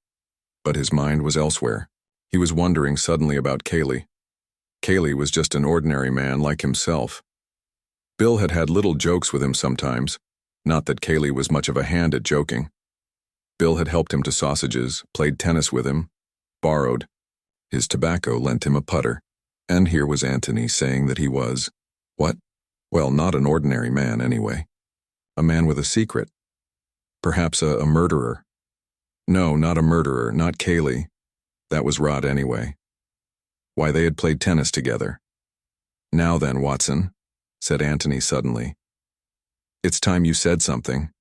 But his mind was elsewhere. He was wondering suddenly about Kaylee. Kaylee was just an ordinary man like himself. Bill had had little jokes with him sometimes, not that Kaylee was much of a hand at joking. Bill had helped him to sausages, played tennis with him, borrowed. His tobacco lent him a putter. And here was Antony saying that he was, what? Well, not an ordinary man anyway. A man with a secret. Perhaps a murderer. No, not a murderer, not Kaylee. That was rot anyway. Why, they had played tennis together. "Now then, Watson," said Antony suddenly. "It's time you said something."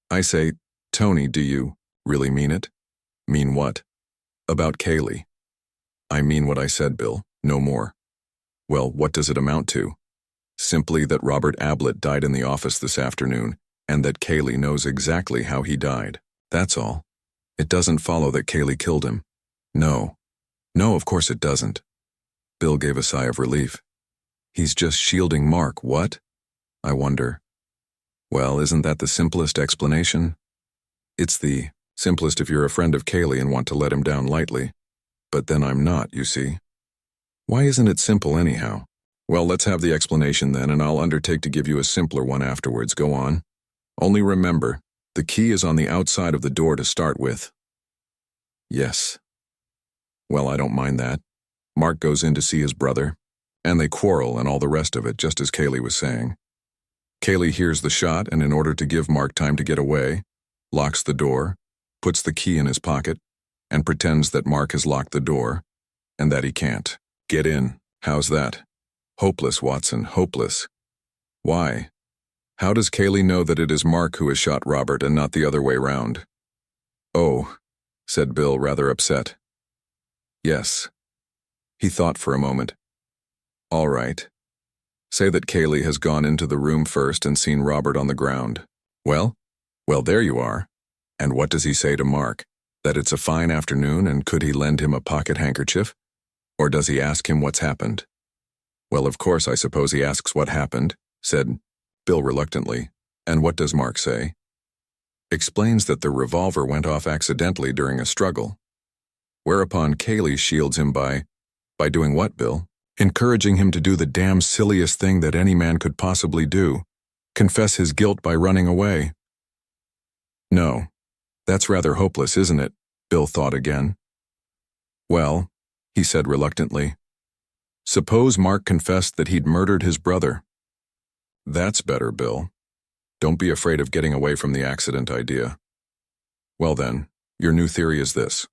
"I say, Tony, do you really mean it?" "Mean what?" "About Kaylee." "I mean what I said, Bill, no more." "Well, what does it amount to?" "Simply that Robert Ablett died in the office this afternoon, and that Kaylee knows exactly how he died. That's all. It doesn't follow that Kaylee killed him." "No. No, of course it doesn't." Bill gave a sigh of relief. "He's just shielding Mark, what? I wonder." "Well, isn't that the simplest explanation?" "It's the simplest if you're a friend of Kaylee and want to let him down lightly. But then I'm not, you see." "Why isn't it simple anyhow?" "Well, let's have the explanation then, and I'll undertake to give you a simpler one afterwards. Go on. Only remember, the key is on the outside of the door to start with." "Yes." "Well, I don't mind that. Mark goes in to see his brother, and they quarrel and all the rest of it, just as Kaylee was saying. Kaylee hears the shot, and in order to give Mark time to get away, locks the door, puts the key in his pocket, and pretends that Mark has locked the door, and that he can't get in. How's that? Hopeless, Watson, hopeless. Why? How does Kaylee know that it is Mark who has shot Robert and not the other way round?" "Oh," said Bill, rather upset. "Yes." He thought for a moment. "All right. Say that Kaylee has gone into the room first and seen Robert on the ground. Well, there you are. And what does he say to Mark? That it's a fine afternoon and could he lend him a pocket handkerchief? Or does he ask him what's happened?" "Well, of course, I suppose he asks what happened," said Bill reluctantly. "And what does Mark say?" "Explains that the revolver went off accidentally during a struggle. Whereupon Kaylee shields him by doing what, Bill? Encouraging him to do the damn silliest thing that any man could possibly do, confess his guilt by running away." "No, that's rather hopeless, isn't it?" Bill thought again. "Well," he said reluctantly, "suppose Mark confessed that he'd murdered his brother." "That's better, Bill. Don't be afraid of getting away from the accident idea." "Well then, your new theory is this.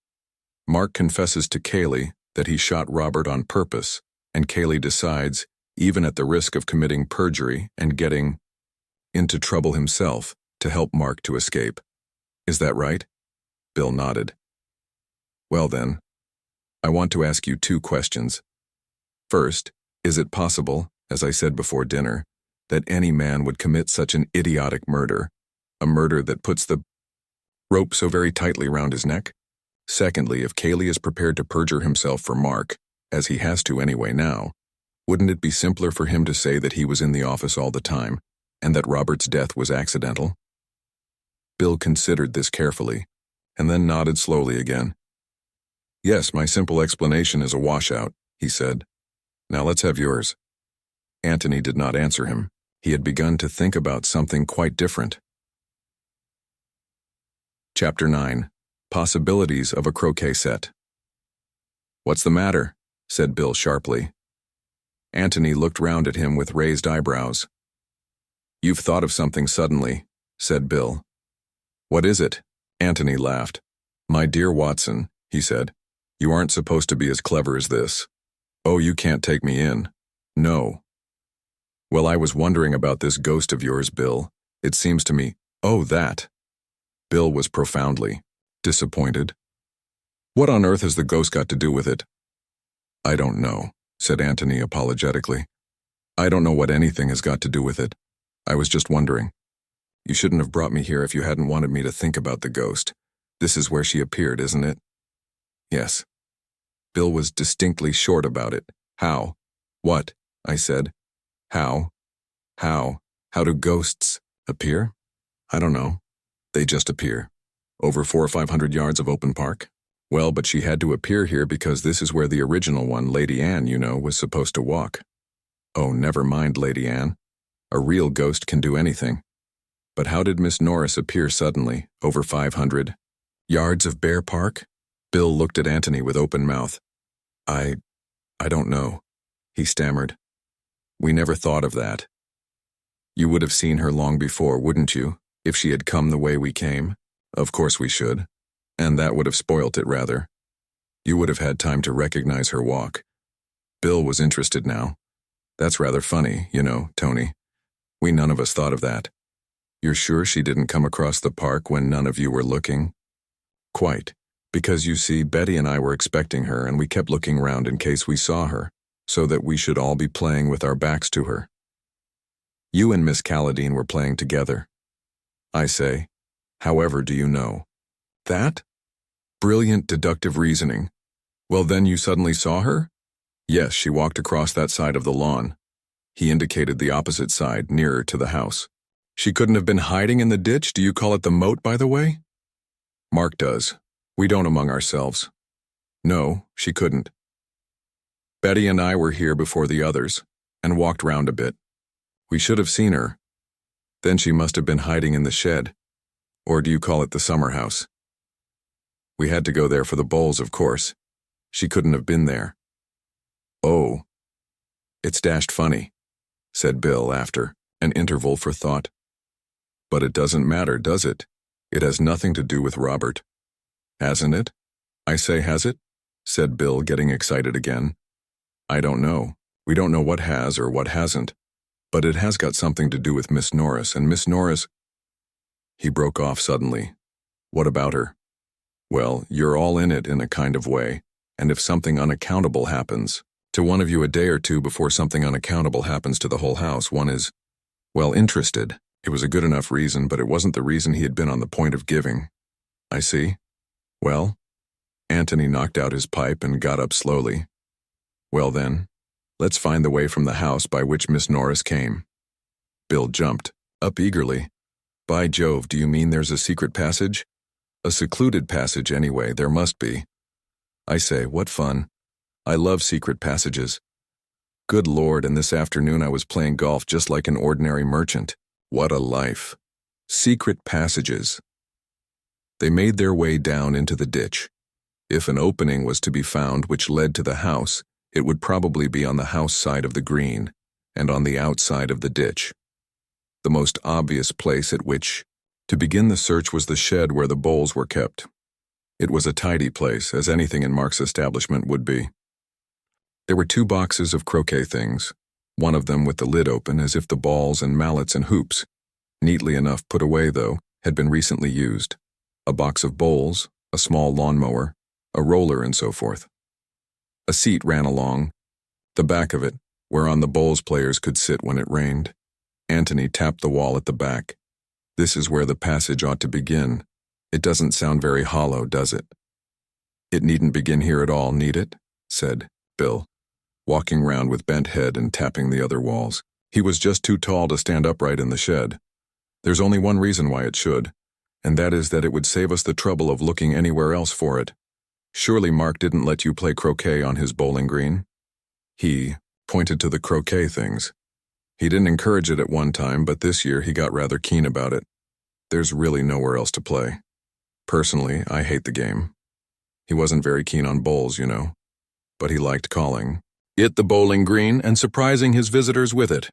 Mark confesses to Kaylee that he shot Robert on purpose, and Kaylee decides, even at the risk of committing perjury and getting into trouble himself, to help Mark to escape. Is that right?" Bill nodded. "Well then, I want to ask you 2 questions. First, is it possible, as I said before dinner, that any man would commit such an idiotic murder, a murder that puts the rope so very tightly round his neck? Secondly, if Kaylee is prepared to perjure himself for Mark, as he has to anyway now, wouldn't it be simpler for him to say that he was in the office all the time, and that Robert's death was accidental?" Bill considered this carefully, and then nodded slowly again. Yes, my simple explanation is a washout, he said. Now let's have yours. Antony did not answer him. He had begun to think about something quite different. Chapter 9. Possibilities of a Croquet Set. What's the matter? Said Bill sharply. Antony looked round at him with raised eyebrows. You've thought of something suddenly, said Bill. What is it? Antony laughed. My dear Watson, he said, you aren't supposed to be as clever as this. Oh, you can't take me in. No. Well, I was wondering about this ghost of yours, Bill. It seems to me, oh, that. Bill was profoundly disappointed. What on earth has the ghost got to do with it? I don't know, said Antony apologetically. I don't know what anything has got to do with it. I was just wondering. You shouldn't have brought me here if you hadn't wanted me to think about the ghost. This is where she appeared, isn't it? Yes. Bill was distinctly short about it. How? What? I said. How? How do ghosts appear? I don't know. They just appear. Over 400 or 500 yards of open park? Well, but she had to appear here because this is where the original one, Lady Anne, you know, was supposed to walk. Oh, never mind, Lady Anne. A real ghost can do anything. But how did Miss Norris appear suddenly, over 500 yards of bare park? Bill looked at Antony with open mouth. I don't know, he stammered. We never thought of that. You would have seen her long before, wouldn't you, if she had come the way we came? Of course we should. And that would have spoilt it rather. You would have had time to recognize her walk. Bill was interested now. That's rather funny, you know, Tony. We none of us thought of that. You're sure she didn't come across the park when none of you were looking? Quite. Because you see, Betty and I were expecting her and we kept looking round in case we saw her, so that we should all be playing with our backs to her. You and Miss Calladine were playing together. I say, however do you know? That? Brilliant deductive reasoning. Well, then you suddenly saw her? Yes, she walked across that side of the lawn. He indicated the opposite side, nearer to the house. She couldn't have been hiding in the ditch? Do you call it the moat, by the way? Mark does. We don't among ourselves. No, she couldn't. Betty and I were here before the others, and walked round a bit. We should have seen her. Then she must have been hiding in the shed. Or do you call it the summer house? We had to go there for the bowls, of course. She couldn't have been there. Oh. It's dashed funny, said Bill after an interval for thought. But it doesn't matter, does it? It has nothing to do with Robert. Hasn't it? I say, has it? Said Bill, getting excited again. I don't know. We don't know what has or what hasn't. But it has got something to do with Miss Norris, and Miss Norris... He broke off suddenly. What about her? Well, you're all in it in a kind of way, and if something unaccountable happens to one of you a day or two before something unaccountable happens to the whole house, one is, well, interested. It was a good enough reason, but it wasn't the reason he had been on the point of giving. I see. Well? Antony knocked out his pipe and got up slowly. Well then, let's find the way from the house by which Miss Norris came. Bill jumped up eagerly. By Jove, do you mean there's a secret passage? A secluded passage anyway, there must be. I say, what fun. I love secret passages. Good Lord, and this afternoon I was playing golf just like an ordinary merchant. What a life. Secret passages. They made their way down into the ditch. If an opening was to be found which led to the house, it would probably be on the house side of the green, and on the outside of the ditch. The most obvious place at which to begin the search was the shed where the bowls were kept. It was a tidy place, as anything in Mark's establishment would be. There were 2 boxes of croquet things, one of them with the lid open as if the balls and mallets and hoops, neatly enough put away though, had been recently used. A box of bowls, a small lawnmower, a roller and so forth. A seat ran along the back of it, whereon the bowls players could sit when it rained. Antony tapped the wall at the back. This is where the passage ought to begin. It doesn't sound very hollow, does it? It needn't begin here at all, need it? Said Bill, walking round with bent head and tapping the other walls. He was just too tall to stand upright in the shed. There's only one reason why it should, and that is that it would save us the trouble of looking anywhere else for it. Surely Mark didn't let you play croquet on his bowling green? He pointed to the croquet things. He didn't encourage it at one time, but this year he got rather keen about it. There's really nowhere else to play. Personally, I hate the game. He wasn't very keen on bowls, you know, but he liked calling it the bowling green and surprising his visitors with it.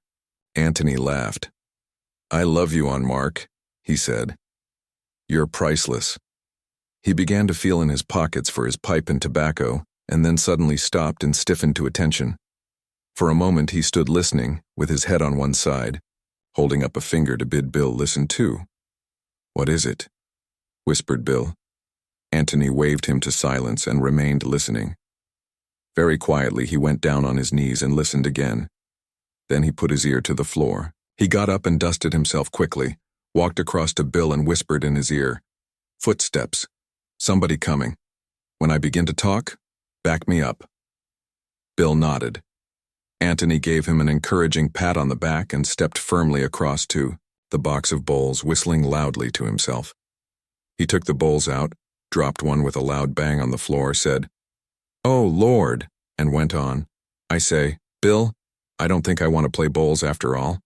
Antony laughed. I love you on Mark, he said. You're priceless. He began to feel in his pockets for his pipe and tobacco, and then suddenly stopped and stiffened to attention. For a moment he stood listening, with his head on one side, holding up a finger to bid Bill listen too. What is it? Whispered Bill. Antony waved him to silence and remained listening. Very quietly he went down on his knees and listened again. Then he put his ear to the floor. He got up and dusted himself quickly, walked across to Bill and whispered in his ear, Footsteps. Somebody coming. When I begin to talk, back me up. Bill nodded. Antony gave him an encouraging pat on the back and stepped firmly across to the box of bowls, whistling loudly to himself. He took the bowls out, dropped one with a loud bang on the floor, said, Oh, Lord, and went on. I say, Bill, I don't think I want to play bowls after all.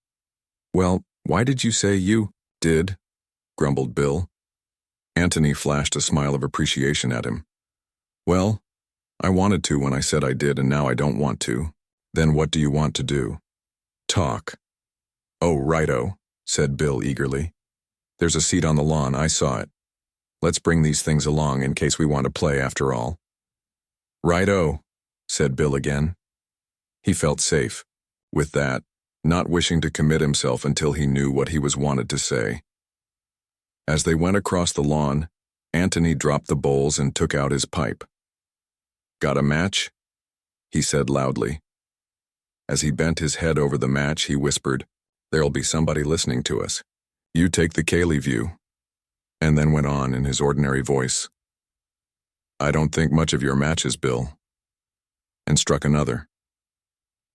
Well, why did you say you did? Grumbled Bill. Antony flashed a smile of appreciation at him. Well, I wanted to when I said I did, and now I don't want to. Then what do you want to do? Talk. Oh, righto, said Bill eagerly. There's a seat on the lawn, I saw it. Let's bring these things along in case we want to play after all. Righto, said Bill again. He felt safe, with that, not wishing to commit himself until he knew what he was wanted to say. As they went across the lawn, Antony dropped the bowls and took out his pipe. Got a match? He said loudly. As he bent his head over the match, he whispered, There'll be somebody listening to us. You take the Cayley view. And then went on in his ordinary voice. I don't think much of your matches, Bill. And struck another.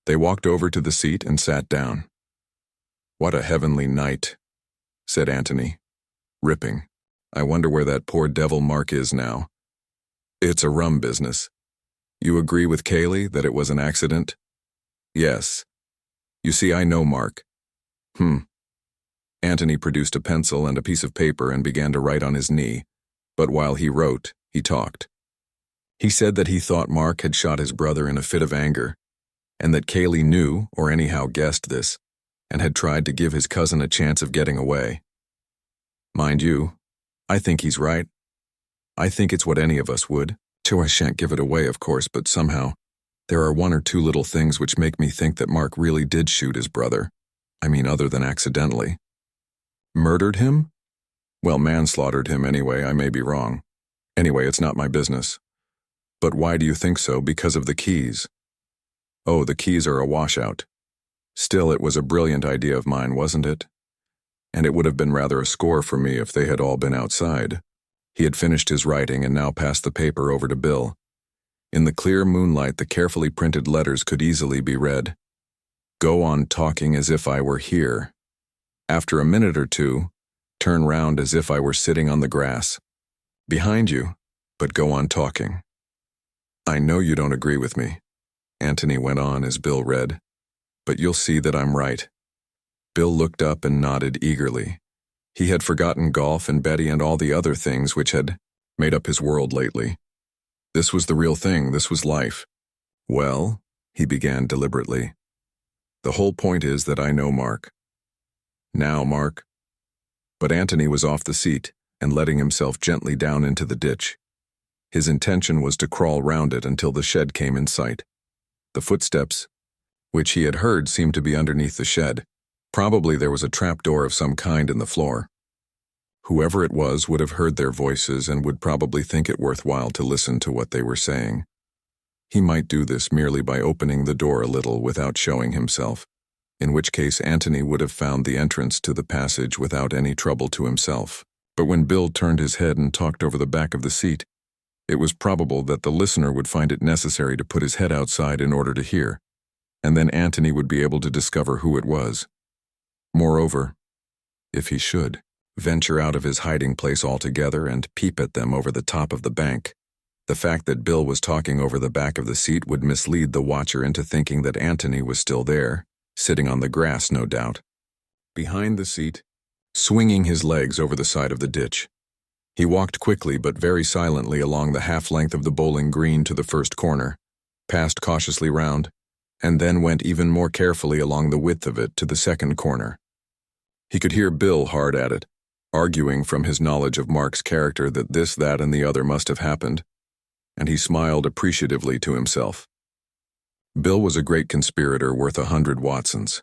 They walked over to the seat and sat down. What a heavenly night, said Antony. Ripping. I wonder where that poor devil Mark is now. It's a rum business. You agree with Cayley that it was an accident? Yes. You see, I know Mark. Antony produced a pencil and a piece of paper and began to write on his knee, but while he wrote, he talked. He said that he thought Mark had shot his brother in a fit of anger, and that Cayley knew, or anyhow guessed this, and had tried to give his cousin a chance of getting away. Mind you, I think he's right. I think it's what any of us would. I shan't give it away, of course, but somehow, there are one or two little things which make me think that Mark really did shoot his brother. I mean, other than accidentally. Murdered him? Well, manslaughtered him anyway, I may be wrong. Anyway, it's not my business. But why do you think so? Because of the keys. Oh, the keys are a washout. Still, it was a brilliant idea of mine, wasn't it? And it would have been rather a score for me if they had all been outside. He had finished his writing and now passed the paper over to Bill. In the clear moonlight, the carefully printed letters could easily be read. Go on talking as if I were here. After a minute or two, turn round as if I were sitting on the grass. Behind you, but go on talking. I know you don't agree with me, Antony went on as Bill read, but you'll see that I'm right. Bill looked up and nodded eagerly. He had forgotten golf and Betty and all the other things which had made up his world lately. This was the real thing, this was life. Well, he began deliberately, the whole point is that I know Mark. Now, Mark. But Antony was off the seat and letting himself gently down into the ditch. His intention was to crawl round it until the shed came in sight. The footsteps, which he had heard, seemed to be underneath the shed. Probably there was a trapdoor of some kind in the floor. Whoever it was would have heard their voices and would probably think it worthwhile to listen to what they were saying. He might do this merely by opening the door a little without showing himself, in which case Antony would have found the entrance to the passage without any trouble to himself. But when Bill turned his head and talked over the back of the seat, it was probable that the listener would find it necessary to put his head outside in order to hear, and then Antony would be able to discover who it was. Moreover, if he should, venture out of his hiding place altogether and peep at them over the top of the bank, The fact that Bill was talking over the back of the seat would mislead the watcher into thinking that Antony was still there, sitting on the grass, no doubt. Behind the seat, swinging his legs over the side of the ditch. He walked quickly but very silently along the half-length of the bowling green to the first corner, passed cautiously round, and then went even more carefully along the width of it to the second corner. He could hear Bill hard at it, arguing from his knowledge of Mark's character that this, that, and the other must have happened, and he smiled appreciatively to himself. Bill was a great conspirator worth 100 Watsons.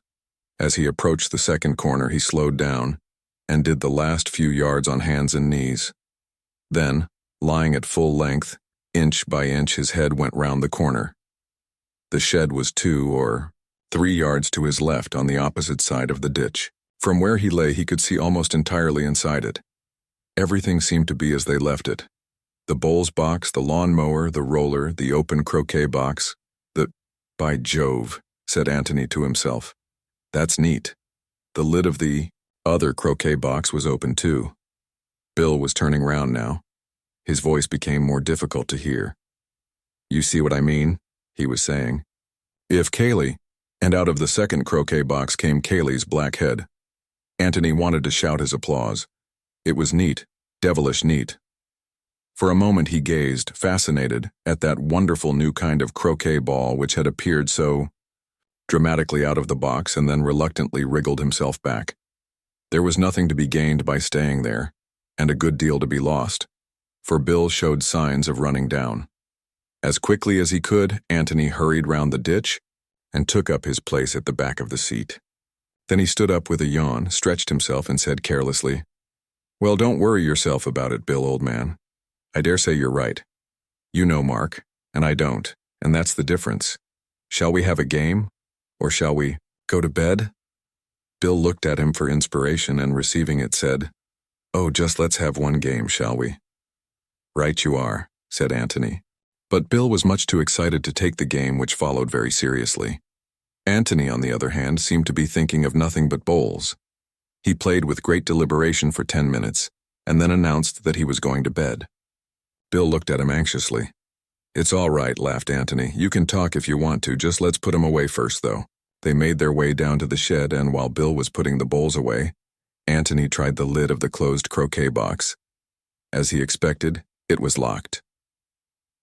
As he approached the second corner, he slowed down and did the last few yards on hands and knees. Then, lying at full length, inch by inch, his head went round the corner. The shed was 2 or 3 yards to his left on the opposite side of the ditch. From where he lay, he could see almost entirely inside it. Everything seemed to be as they left it. The bowls box, the lawn mower, the roller, the open croquet box, By Jove, said Antony to himself. That's neat. The lid of the other croquet box was open too. Bill was turning round now. His voice became more difficult to hear. You see what I mean? He was saying. If Kaylee, and out of the second croquet box came Kaylee's black head. Antony wanted to shout his applause. It was neat, devilish neat. For a moment he gazed, fascinated, at that wonderful new kind of croquet ball which had appeared so dramatically out of the box and then reluctantly wriggled himself back. There was nothing to be gained by staying there, and a good deal to be lost, for Bill showed signs of running down. As quickly as he could, Antony hurried round the ditch and took up his place at the back of the seat. Then he stood up with a yawn, stretched himself, and said carelessly, Well, don't worry yourself about it, Bill, old man. I dare say you're right. You know Mark, and I don't, and that's the difference. Shall we have a game, or shall we go to bed? Bill looked at him for inspiration and, receiving it, said, Oh, just let's have one game, shall we? Right you are, said Antony. But Bill was much too excited to take the game, which followed, very seriously. Antony, on the other hand, seemed to be thinking of nothing but bowls. He played with great deliberation for 10 minutes, and then announced that he was going to bed. Bill looked at him anxiously. It's all right, laughed Antony. You can talk if you want to, just let's put him away first, though. They made their way down to the shed, and while Bill was putting the bowls away, Antony tried the lid of the closed croquet box. As he expected, it was locked.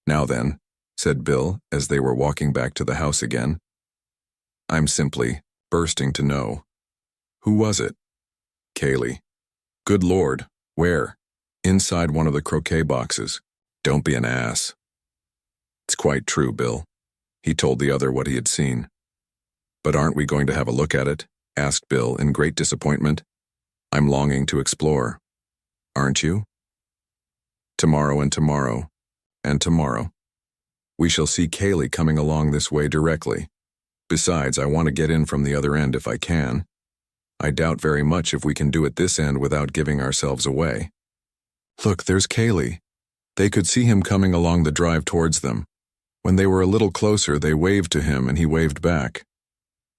Now then, said Bill, as they were walking back to the house again, I'm simply bursting to know. Who was it? Kaylee. Good Lord, where? Inside one of the croquet boxes. Don't be an ass. It's quite true, Bill. He told the other what he had seen. But aren't we going to have a look at it? Asked Bill in great disappointment. I'm longing to explore. Aren't you? Tomorrow and tomorrow, and tomorrow. We shall see Kaylee coming along this way directly. Besides, I want to get in from the other end if I can. I doubt very much if we can do it this end without giving ourselves away. Look, there's Kaylee. They could see him coming along the drive towards them. When they were a little closer, they waved to him and he waved back.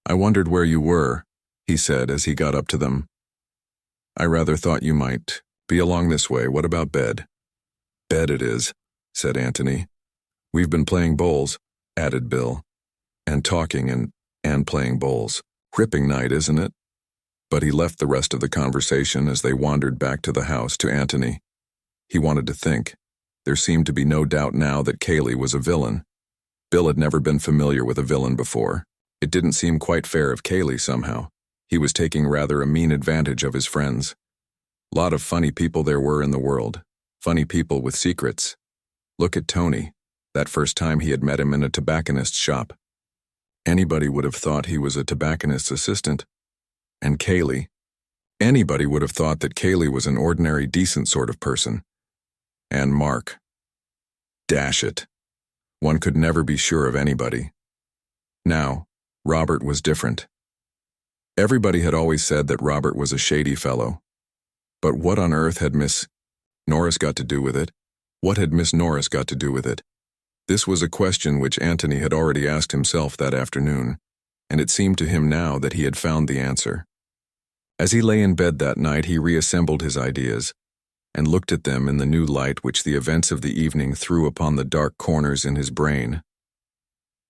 I wondered where you were, he said as he got up to them. I rather thought you might be along this way. What about bed? Bed it is, said Antony. We've been playing bowls, added Bill, and talking and playing bowls. Ripping night, isn't it? But he left the rest of the conversation as they wandered back to the house to Antony. He wanted to think. There seemed to be no doubt now that Kaylee was a villain. Bill had never been familiar with a villain before. It didn't seem quite fair of Kaylee somehow. He was taking rather a mean advantage of his friends. Lot of funny people there were in the world. Funny people with secrets. Look at Tony, that first time he had met him in a tobacconist's shop. Anybody would have thought he was a tobacconist's assistant. And Kaylee. Anybody would have thought that Kaylee was an ordinary, decent sort of person. And Mark. Dash it. One could never be sure of anybody. Now, Robert was different. Everybody had always said that Robert was a shady fellow. But what on earth had Miss Norris got to do with it? What had Miss Norris got to do with it? This was a question which Antony had already asked himself that afternoon, and it seemed to him now that he had found the answer. As he lay in bed that night, he reassembled his ideas. and looked at them in the new light which the events of the evening threw upon the dark corners in his brain.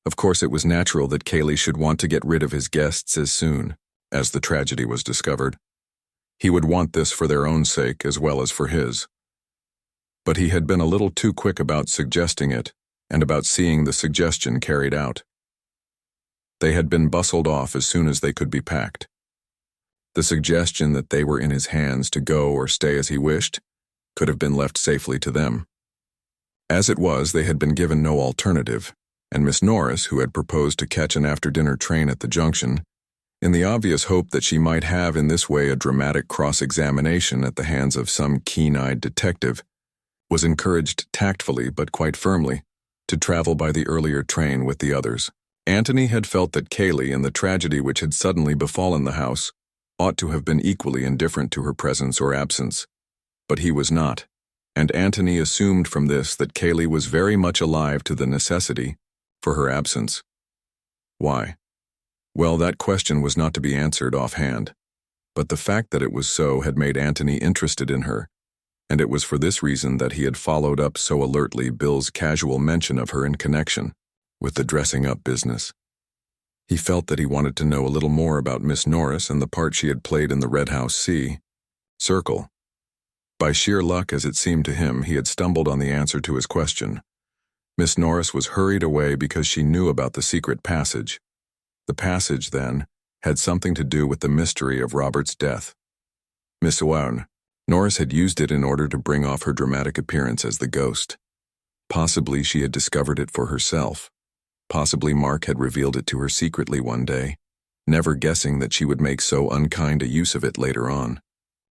Of course, it was natural that Cayley should want to get rid of his guests as soon as the tragedy was discovered. He would want this for their own sake as well as for his. But he had been a little too quick about suggesting it and about seeing the suggestion carried out. They had been bustled off as soon as they could be packed. The suggestion that they were in his hands to go or stay as he wished could have been left safely to them. As it was, they had been given no alternative, and Miss Norris, who had proposed to catch an after-dinner train at the junction, in the obvious hope that she might have in this way a dramatic cross-examination at the hands of some keen-eyed detective, was encouraged tactfully but quite firmly to travel by the earlier train with the others. Antony had felt that Cayley, in the tragedy which had suddenly befallen the house, ought to have been equally indifferent to her presence or absence. But he was not, and Antony assumed from this that Cayley was very much alive to the necessity for her absence. Why? Well, that question was not to be answered offhand, but the fact that it was so had made Antony interested in her, and it was for this reason that he had followed up so alertly Bill's casual mention of her in connection with the dressing-up business. He felt that he wanted to know a little more about Miss Norris and the part she had played in the Red House circle. By sheer luck, as it seemed to him, he had stumbled on the answer to his question. Miss Norris was hurried away because she knew about the secret passage. The passage, then, had something to do with the mystery of Robert's death. Miss Norris had used it in order to bring off her dramatic appearance as the ghost. Possibly she had discovered it for herself. Possibly Mark had revealed it to her secretly one day, never guessing that she would make so unkind a use of it later on.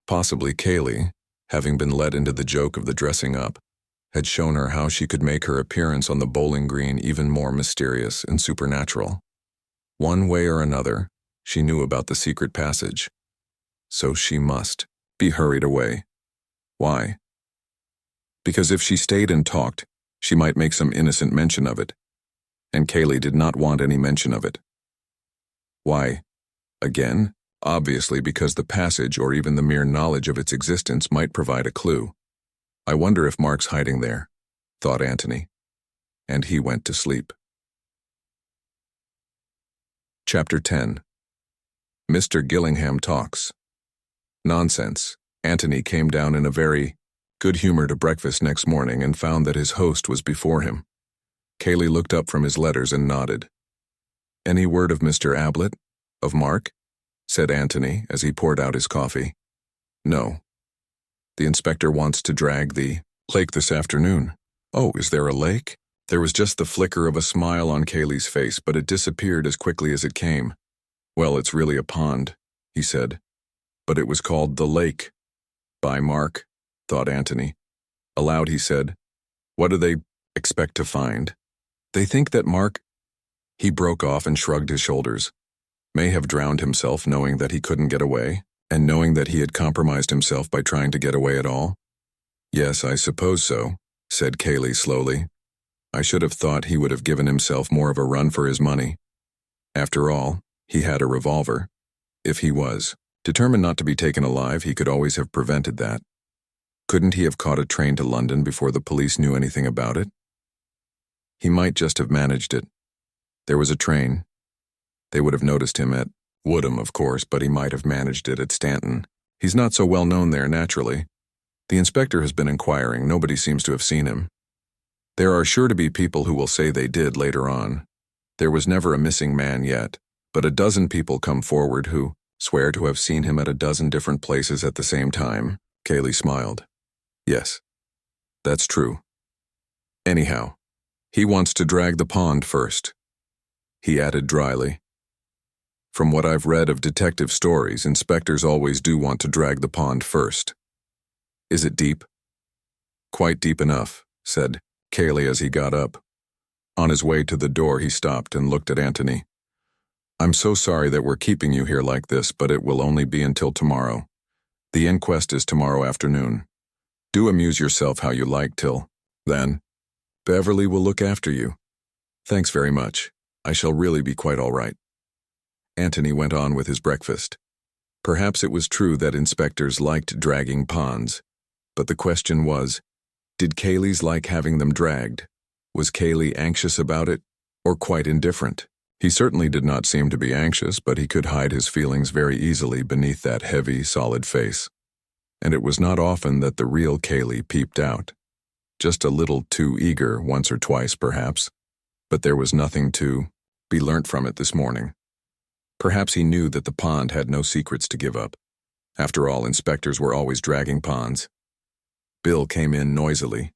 Possibly Cayley, having been led into the joke of the dressing up, had shown her how she could make her appearance on the bowling green even more mysterious and supernatural. One way or another, she knew about the secret passage. So she must be hurried away. Why? Because if she stayed and talked, she might make some innocent mention of it, and Cayley did not want any mention of it. Why? Again, obviously because the passage or even the mere knowledge of its existence might provide a clue. I wonder if Mark's hiding there, thought Antony, and he went to sleep. Chapter 10. Mr. Gillingham Talks. Nonsense. Antony came down in a very good humor to breakfast next morning and found that his host was before him. Cayley looked up from his letters and nodded. "Any word of Mr. Ablett? Of Mark?" said Antony as he poured out his coffee. "No. The inspector wants to drag the lake this afternoon." "Oh, is there a lake?" There was just the flicker of a smile on Cayley's face, but it disappeared as quickly as it came. "Well, it's really a pond," he said. "But it was called the lake." "By Mark," thought Antony. Aloud he said, "What do they expect to find? They think that Mark—" He broke off and shrugged his shoulders. "May have drowned himself knowing that he couldn't get away, and knowing that he had compromised himself by trying to get away at all?" "Yes, I suppose so," said Cayley slowly. "I should have thought he would have given himself more of a run for his money. After all, he had a revolver. If he was determined not to be taken alive, he could always have prevented that. Couldn't he have caught a train to London before the police knew anything about it? He might just have managed it. There was a train. They would have noticed him at Woodham, of course, but he might have managed it at Stanton. He's not so well known there, naturally. The inspector has been inquiring. Nobody seems to have seen him. There are sure to be people who will say they did later on. There was never a missing man yet, but a dozen people come forward who swear to have seen him at a dozen different places at the same time." Cayley smiled. "Yes, that's true. Anyhow, he wants to drag the pond first," he added dryly. "From what I've read of detective stories, inspectors always do want to drag the pond first." "Is it deep?" "Quite deep enough," said Cayley as he got up. On his way to the door he stopped and looked at Antony. "I'm so sorry that we're keeping you here like this, but it will only be until tomorrow. The inquest is tomorrow afternoon. Do amuse yourself how you like till then. Beverly will look after you." "Thanks very much. I shall really be quite all right." Antony went on with his breakfast. Perhaps it was true that inspectors liked dragging ponds. But the question was, did Kaylee's like having them dragged? Was Kaylee anxious about it, or quite indifferent? He certainly did not seem to be anxious, but he could hide his feelings very easily beneath that heavy, solid face. And it was not often that the real Kaylee peeped out. Just a little too eager once or twice, perhaps. But there was nothing to be learnt from it this morning. Perhaps he knew that the pond had no secrets to give up. After all, inspectors were always dragging ponds. Bill came in noisily.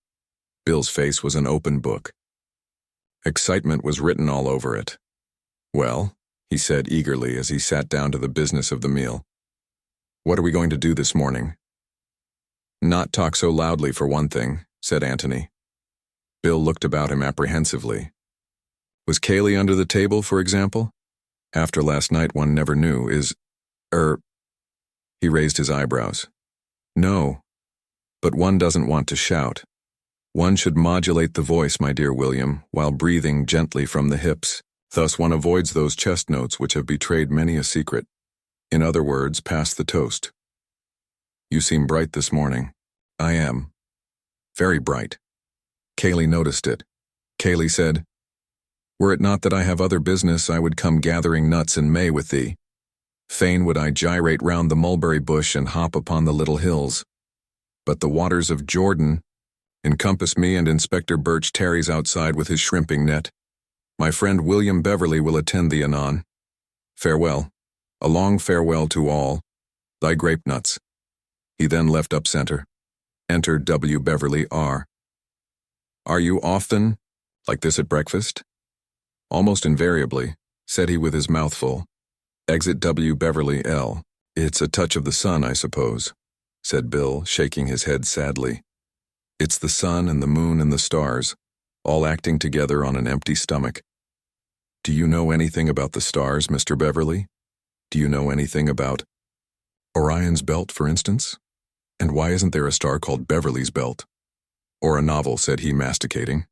Bill's face was an open book. Excitement was written all over it. "Well," he said eagerly as he sat down to the business of the meal. "What are we going to do this morning?" "Not talk so loudly, for one thing," said Antony. Bill looked about him apprehensively. "Was Kaylee under the table, for example? After last night, one never knew. He raised his eyebrows. "No. But one doesn't want to shout. One should modulate the voice, my dear William, while breathing gently from the hips. Thus one avoids those chest notes which have betrayed many a secret. In other words, pass the toast. You seem bright this morning." "I am. Very bright." Kaylee noticed it. Kaylee said, "Were it not that I have other business, I would come gathering nuts in May with thee. Fain would I gyrate round the mulberry bush and hop upon the little hills. But the waters of Jordan encompass me, and Inspector Birch tarries outside with his shrimping net. My friend William Beverley will attend thee anon. Farewell, a long farewell to all. Thy grape nuts." He then left up center. Enter W. Beverley R. "Are you often like this at breakfast?" "Almost invariably," said he with his mouth full. Exit W. Beverley L. "It's a touch of the sun, I suppose," said Bill, shaking his head sadly. "It's the sun and the moon and the stars, all acting together on an empty stomach. Do you know anything about the stars, Mr. Beverley? Do you know anything about Orion's belt, for instance? And why isn't there a star called Beverley's belt? Or a novel," said he, masticating.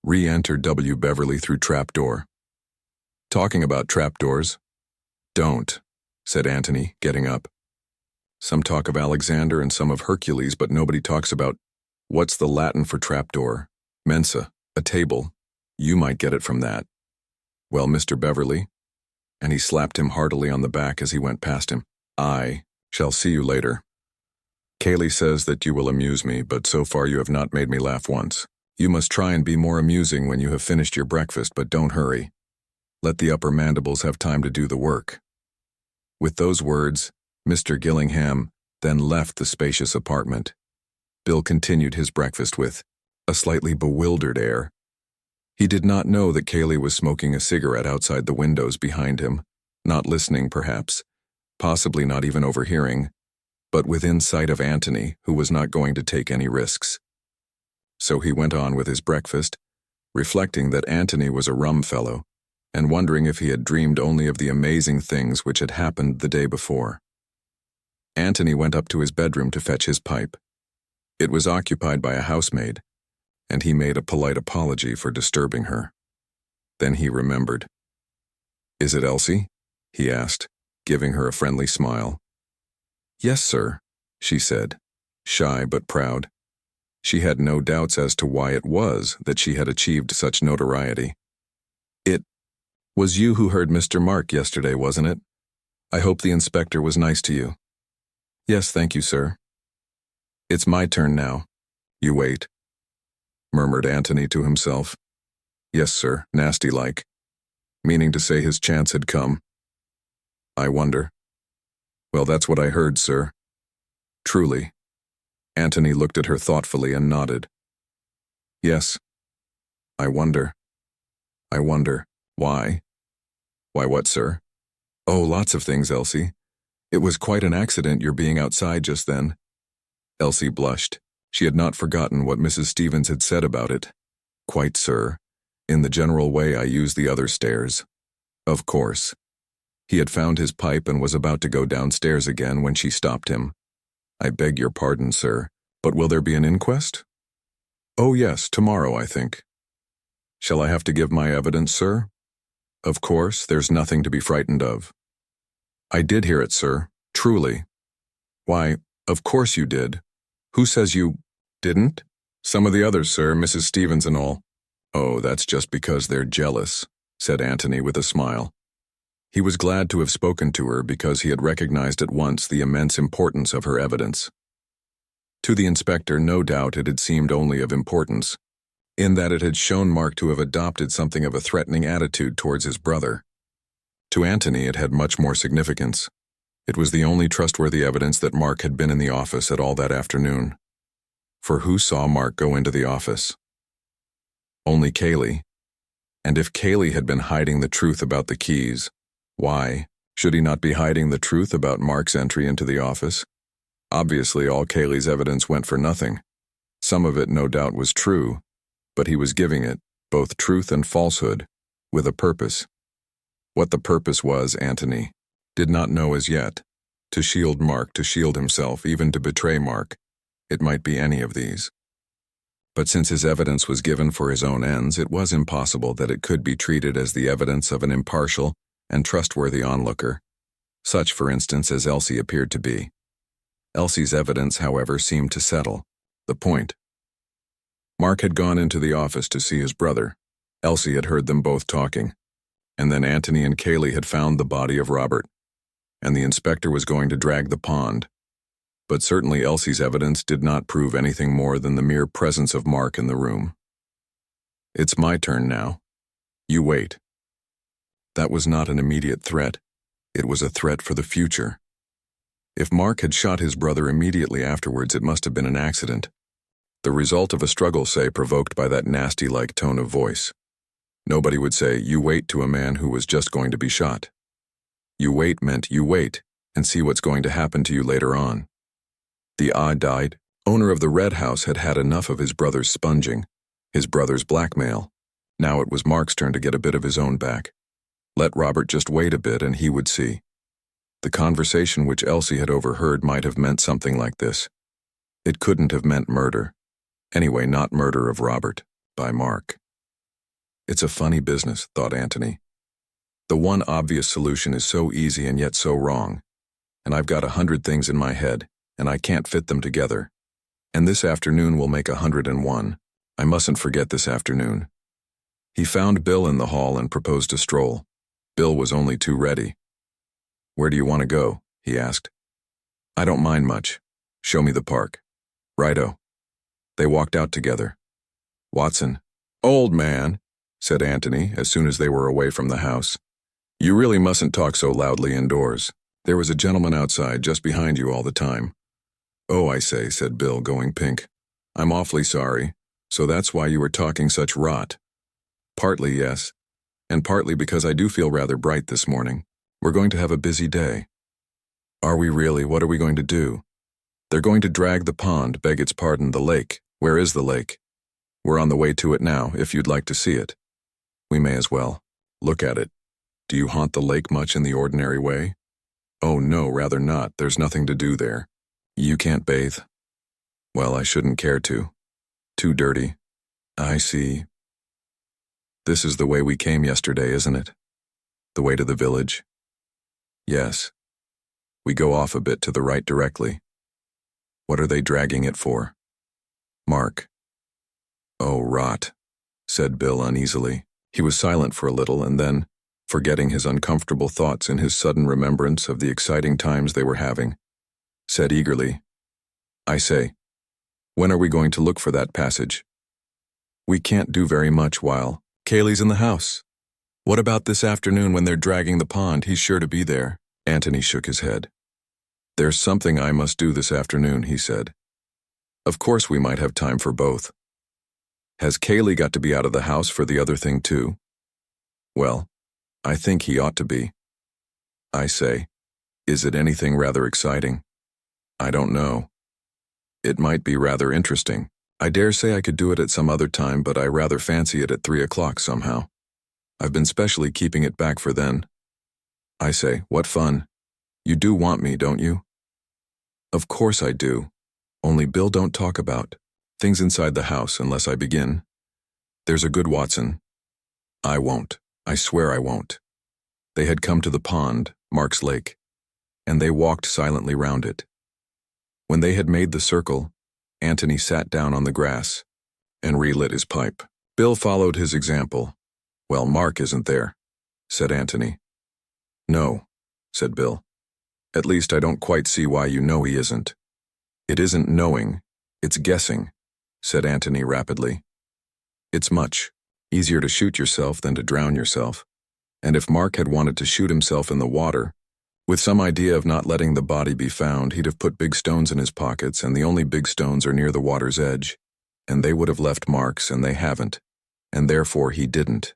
Re-enter W. Beverley through trapdoor. "Talking about trapdoors." "Don't," said Antony, getting up. "Some talk of Alexander and some of Hercules, but nobody talks about what's the Latin for trapdoor? Mensa, a table. You might get it from that. Well, Mr. Beverley," and he slapped him heartily on the back as he went past him, "I shall see you later. Kaylee says that you will amuse me, but so far you have not made me laugh once. You must try and be more amusing when you have finished your breakfast, but don't hurry. Let the upper mandibles have time to do the work." With those words, Mr. Gillingham then left the spacious apartment. Bill continued his breakfast with a slightly bewildered air. He did not know that Kaylee was smoking a cigarette outside the windows behind him, not listening perhaps, possibly not even overhearing, but within sight of Antony, who was not going to take any risks. So he went on with his breakfast, reflecting that Antony was a rum fellow, and wondering if he had dreamed only of the amazing things which had happened the day before. Antony went up to his bedroom to fetch his pipe. It was occupied by a housemaid, and he made a polite apology for disturbing her. Then he remembered. "Is it Elsie?" he asked, giving her a friendly smile. "Yes, sir," she said, shy but proud. She had no doubts as to why it was that she had achieved such notoriety. "It was you who heard Mr. Mark yesterday, wasn't it? I hope the inspector was nice to you." "Yes, thank you, sir." "It's my turn now. You wait," murmured Antony to himself. "Yes, sir, nasty-like," meaning to say his chance had come. "I wonder." "Well, that's what I heard, sir." "Truly." Antony looked at her thoughtfully and nodded. "Yes. I wonder. I wonder. Why?" "Why what, sir?" "Oh, lots of things, Elsie. It was quite an accident your being outside just then." Elsie blushed. She had not forgotten what Mrs. Stevens had said about it. "Quite, sir. In the general way I use the other stairs." "Of course." He had found his pipe and was about to go downstairs again when she stopped him. "I beg your pardon, sir, but will there be an inquest?" "Oh yes, tomorrow, I think." "Shall I have to give my evidence, sir?" "Of course, there's nothing to be frightened of." "I did hear it, sir, truly." "Why, of course you did. Who says you didn't? Some of the others, sir, Mrs. Stevens and all. Oh, that's just because they're jealous, said Antony with a smile. He was glad to have spoken to her because he had recognized at once the immense importance of her evidence. To the inspector, no doubt it had seemed only of importance, in that it had shown Mark to have adopted something of a threatening attitude towards his brother. To Antony it had much more significance. It was the only trustworthy evidence that Mark had been in the office at all that afternoon. For who saw Mark go into the office? Only Kaylee. And if Kaylee had been hiding the truth about the keys, why should he not be hiding the truth about Mark's entry into the office? Obviously, all Kaylee's evidence went for nothing. Some of it, no doubt, was true, but he was giving it, both truth and falsehood, with a purpose. What the purpose was, Antony did not know as yet. To shield Mark, to shield himself, even to betray Mark. It might be any of these. But since his evidence was given for his own ends, it was impossible that it could be treated as the evidence of an impartial and trustworthy onlooker, such, for instance, as Elsie appeared to be. Elsie's evidence, however, seemed to settle the point. Mark had gone into the office to see his brother. Elsie had heard them both talking. And then Antony and Kaylee had found the body of Robert, and the inspector was going to drag the pond. But certainly Elsie's evidence did not prove anything more than the mere presence of Mark in the room. It's my turn now. You wait. That was not an immediate threat. It was a threat for the future. If Mark had shot his brother immediately afterwards, it must have been an accident. The result of a struggle, say, provoked by that nasty-like tone of voice. Nobody would say, "You wait," to a man who was just going to be shot. You wait meant you wait, and see what's going to happen to you later on. The odd-eyed owner of the red house had had enough of his brother's sponging, his brother's blackmail. Now it was Mark's turn to get a bit of his own back. Let Robert just wait a bit and he would see. The conversation which Elsie had overheard might have meant something like this. It couldn't have meant murder. Anyway, not murder of Robert, by Mark. It's a funny business, thought Antony. The one obvious solution is so easy and yet so wrong. And I've got 100 things in my head, and I can't fit them together. And this afternoon will make 101. I mustn't forget this afternoon. He found Bill in the hall and proposed a stroll. Bill was only too ready. Where do you want to go? He asked. I don't mind much. Show me the park. Righto. They walked out together. Watson. Old man, said Antony as soon as they were away from the house. You really mustn't talk so loudly indoors. There was a gentleman outside just behind you all the time. Oh, I say, said Bill, going pink. I'm awfully sorry. So that's why you were talking such rot. Partly, yes. And partly because I do feel rather bright this morning. We're going to have a busy day. Are we really? What are we going to do? They're going to drag the pond, beg its pardon, the lake. Where is the lake? We're on the way to it now, if you'd like to see it. We may as well. Look at it. Do you haunt the lake much in the ordinary way? Oh no, rather not. There's nothing to do there. You can't bathe? Well, I shouldn't care to. Too dirty. I see. This is the way we came yesterday, isn't it? The way to the village? Yes. We go off a bit to the right directly. What are they dragging it for? Mark. Oh, rot, said Bill uneasily. He was silent for a little and then, forgetting his uncomfortable thoughts in his sudden remembrance of the exciting times they were having, said eagerly, I say, when are we going to look for that passage? We can't do very much while Kaylee's in the house. What about this afternoon when they're dragging the pond? He's sure to be there. Antony shook his head. There's something I must do this afternoon, he said. Of course we might have time for both. Has Kaylee got to be out of the house for the other thing too? Well, I think he ought to be. I say, is it anything rather exciting? I don't know. It might be rather interesting. I dare say I could do it at some other time, but I rather fancy it at 3 o'clock somehow. I've been specially keeping it back for then. I say, what fun. You do want me, don't you? Of course I do. Only Bill don't talk about things inside the house unless I begin. There's a good Watson. I won't. I swear I won't. They had come to the pond, Mark's lake, and they walked silently round it. When they had made the circle, Antony sat down on the grass and relit his pipe. Bill followed his example. "Well, Mark isn't there," said Antony. "No," said Bill. "At least I don't quite see why you know he isn't." "It isn't knowing, it's guessing," said Antony rapidly. "It's much easier to shoot yourself than to drown yourself. And if Mark had wanted to shoot himself in the water, with some idea of not letting the body be found, he'd have put big stones in his pockets, and the only big stones are near the water's edge. And they would have left marks, and they haven't. And therefore he didn't.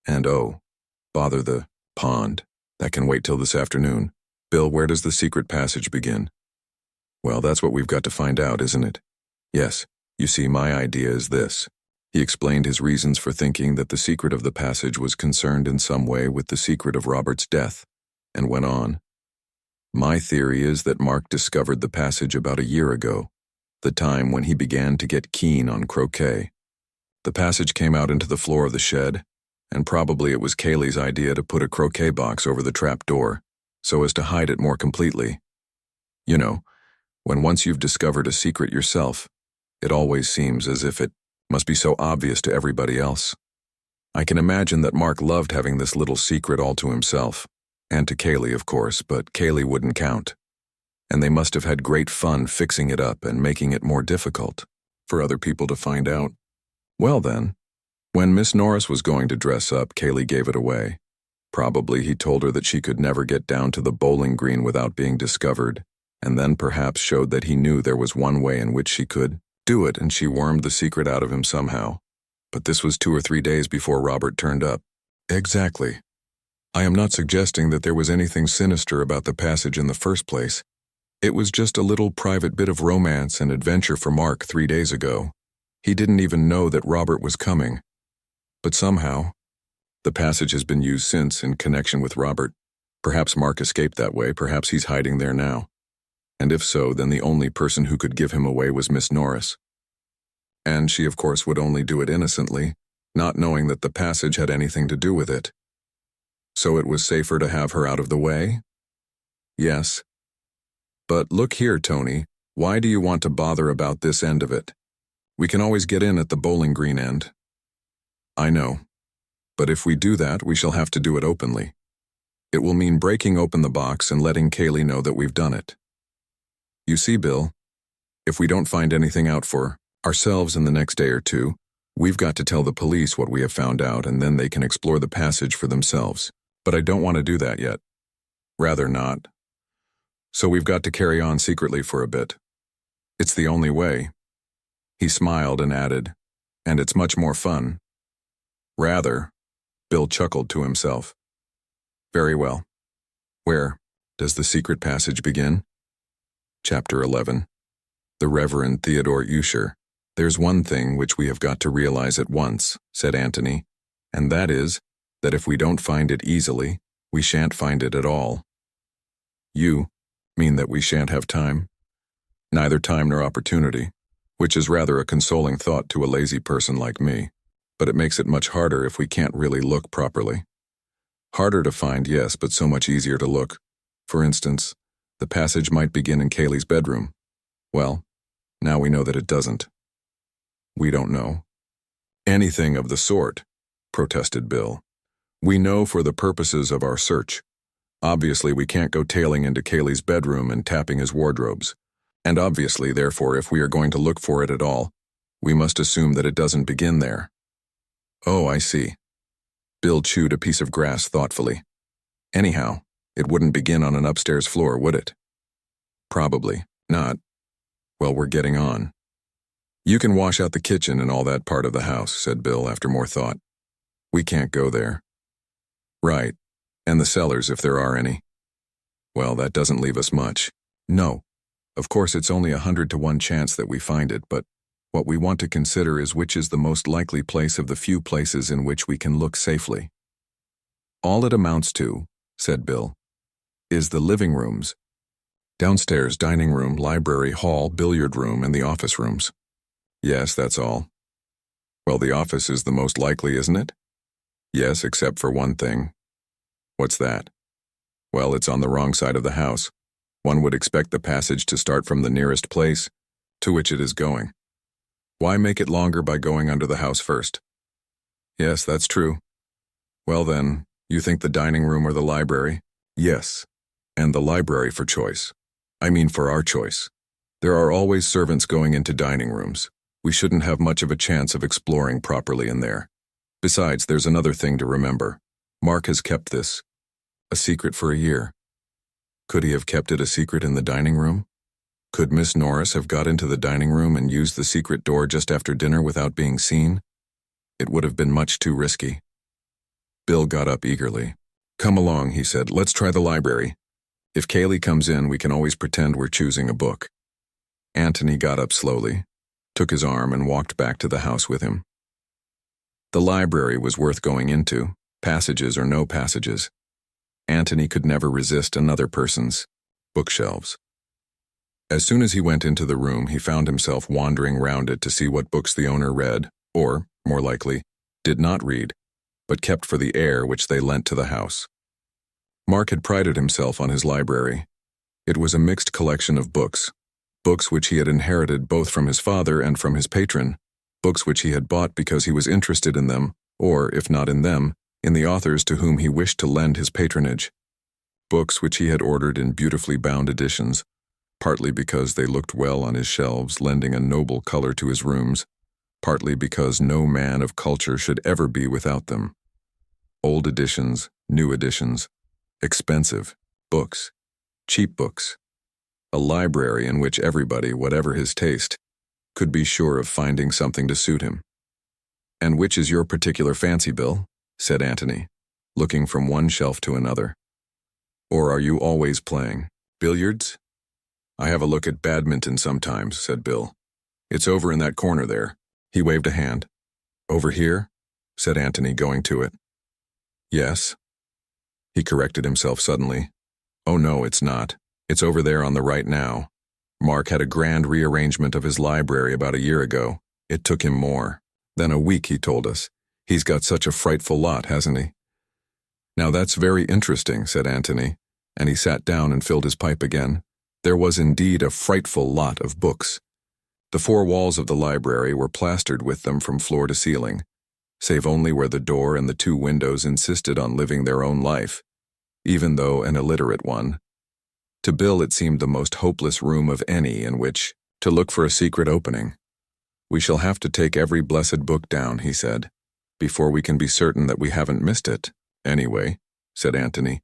And oh, bother the pond. That can wait till this afternoon. Bill, where does the secret passage begin?" "Well, that's what we've got to find out, isn't it?" "Yes. You see, my idea is this." He explained his reasons for thinking that the secret of the passage was concerned in some way with the secret of Robert's death, and went on. "My theory is that Mark discovered the passage about a year ago, the time when he began to get keen on croquet. The passage came out into the floor of the shed, and probably it was Kaylee's idea to put a croquet box over the trap door, so as to hide it more completely. You know, when once you've discovered a secret yourself, it always seems as if it must be so obvious to everybody else. I can imagine that Mark loved having this little secret all to himself, and to Kaylee, of course, but Kaylee wouldn't count. And they must have had great fun fixing it up and making it more difficult for other people to find out. Well then, when Miss Norris was going to dress up, Kaylee gave it away. Probably he told her that she could never get down to the bowling green without being discovered, and then perhaps showed that he knew there was one way in which she could do it, and she wormed the secret out of him somehow. But this was 2 or 3 days before Robert turned up. Exactly. I am not suggesting that there was anything sinister about the passage in the first place. It was just a little private bit of romance and adventure for Mark 3 days ago. He didn't even know that Robert was coming. But somehow, the passage has been used since in connection with Robert. Perhaps Mark escaped that way, perhaps he's hiding there now. And if so, then the only person who could give him away was Miss Norris. And she, of course, would only do it innocently, not knowing that the passage had anything to do with it. So it was safer to have her out of the way? Yes. But look here, Tony, why do you want to bother about this end of it? We can always get in at the bowling green end. I know. But if we do that, we shall have to do it openly. It will mean breaking open the box and letting Kaylee know that we've done it. You see, Bill, if we don't find anything out for ourselves in the next day or two, we've got to tell the police what we have found out, and then they can explore the passage for themselves. But I don't want to do that yet. Rather not. So we've got to carry on secretly for a bit. It's the only way. He smiled and added, and it's much more fun. Rather, Bill chuckled to himself. Very well. Where does the secret passage begin? Chapter 11. The Reverend Theodore Usher. There's one thing which we have got to realize at once, said Antony, and that is, that if we don't find it easily, we shan't find it at all. You mean that we shan't have time? Neither time nor opportunity, which is rather a consoling thought to a lazy person like me, but it makes it much harder if we can't really look properly. Harder to find, yes, but so much easier to look. For instance, the passage might begin in Kaylee's bedroom. Well, now we know that it doesn't. We don't know anything of the sort, protested Bill. We know for the purposes of our search. Obviously, we can't go tailing into Kaylee's bedroom and tapping his wardrobes. And obviously, therefore, if we are going to look for it at all, we must assume that it doesn't begin there. Oh, I see. Bill chewed a piece of grass thoughtfully. Anyhow, it wouldn't begin on an upstairs floor, would it? Probably not. Well, we're getting on. You can wash out the kitchen and all that part of the house, said Bill after more thought. We can't go there. Right. And the cellars, if there are any. Well, that doesn't leave us much. No. Of course, it's only 100 to 1 chance that we find it, but what we want to consider is which is the most likely place of the few places in which we can look safely. All it amounts to, said Bill, is the living rooms. Downstairs, dining room, library, hall, billiard room, and the office rooms. Yes, that's all. Well, the office is the most likely, isn't it? Yes, except for one thing. What's that? Well, it's on the wrong side of the house. One would expect the passage to start from the nearest place, to which it is going. Why make it longer by going under the house first? Yes, that's true. Well then, you think the dining room or the library? Yes, and the library for choice. I mean for our choice. There are always servants going into dining rooms. We shouldn't have much of a chance of exploring properly in there. Besides, there's another thing to remember. Mark has kept this a secret for a year. Could he have kept it a secret in the dining room? Could Miss Norris have got into the dining room and used the secret door just after dinner without being seen? It would have been much too risky. Bill got up eagerly. Come along, he said. Let's try the library. If Kaylee comes in, we can always pretend we're choosing a book. Antony got up slowly, took his arm and walked back to the house with him. The library was worth going into, passages or no passages. Antony could never resist another person's bookshelves. As soon as he went into the room, he found himself wandering round it to see what books the owner read, or, more likely, did not read, but kept for the air which they lent to the house. Mark had prided himself on his library. It was a mixed collection of books which he had inherited both from his father and from his patron, books which he had bought because he was interested in them, or, if not in them, in the authors to whom he wished to lend his patronage, books which he had ordered in beautifully bound editions, partly because they looked well on his shelves, lending a noble color to his rooms, partly because no man of culture should ever be without them. Old editions, new editions, expensive books, cheap books, a library in which everybody, whatever his taste, could be sure of finding something to suit him. And which is your particular fancy, Bill? Said Antony, looking from one shelf to another. Or are you always playing billiards? I have a look at badminton sometimes, said Bill. It's over in that corner there. He waved a hand. Over here? Said Antony, going to it. Yes. He corrected himself suddenly. Oh no, it's not. It's over there on the right now. Mark had a grand rearrangement of his library about a year ago. It took him more than a week, he told us. He's got such a frightful lot, hasn't he? Now that's very interesting, said Antony, and he sat down and filled his pipe again. There was indeed a frightful lot of books. The four walls of the library were plastered with them from floor to ceiling, save only where the door and the two windows insisted on living their own life, even though an illiterate one. To Bill it seemed the most hopeless room of any in which to look for a secret opening. We shall have to take every blessed book down, he said, before we can be certain that we haven't missed it. Anyway, said Antony,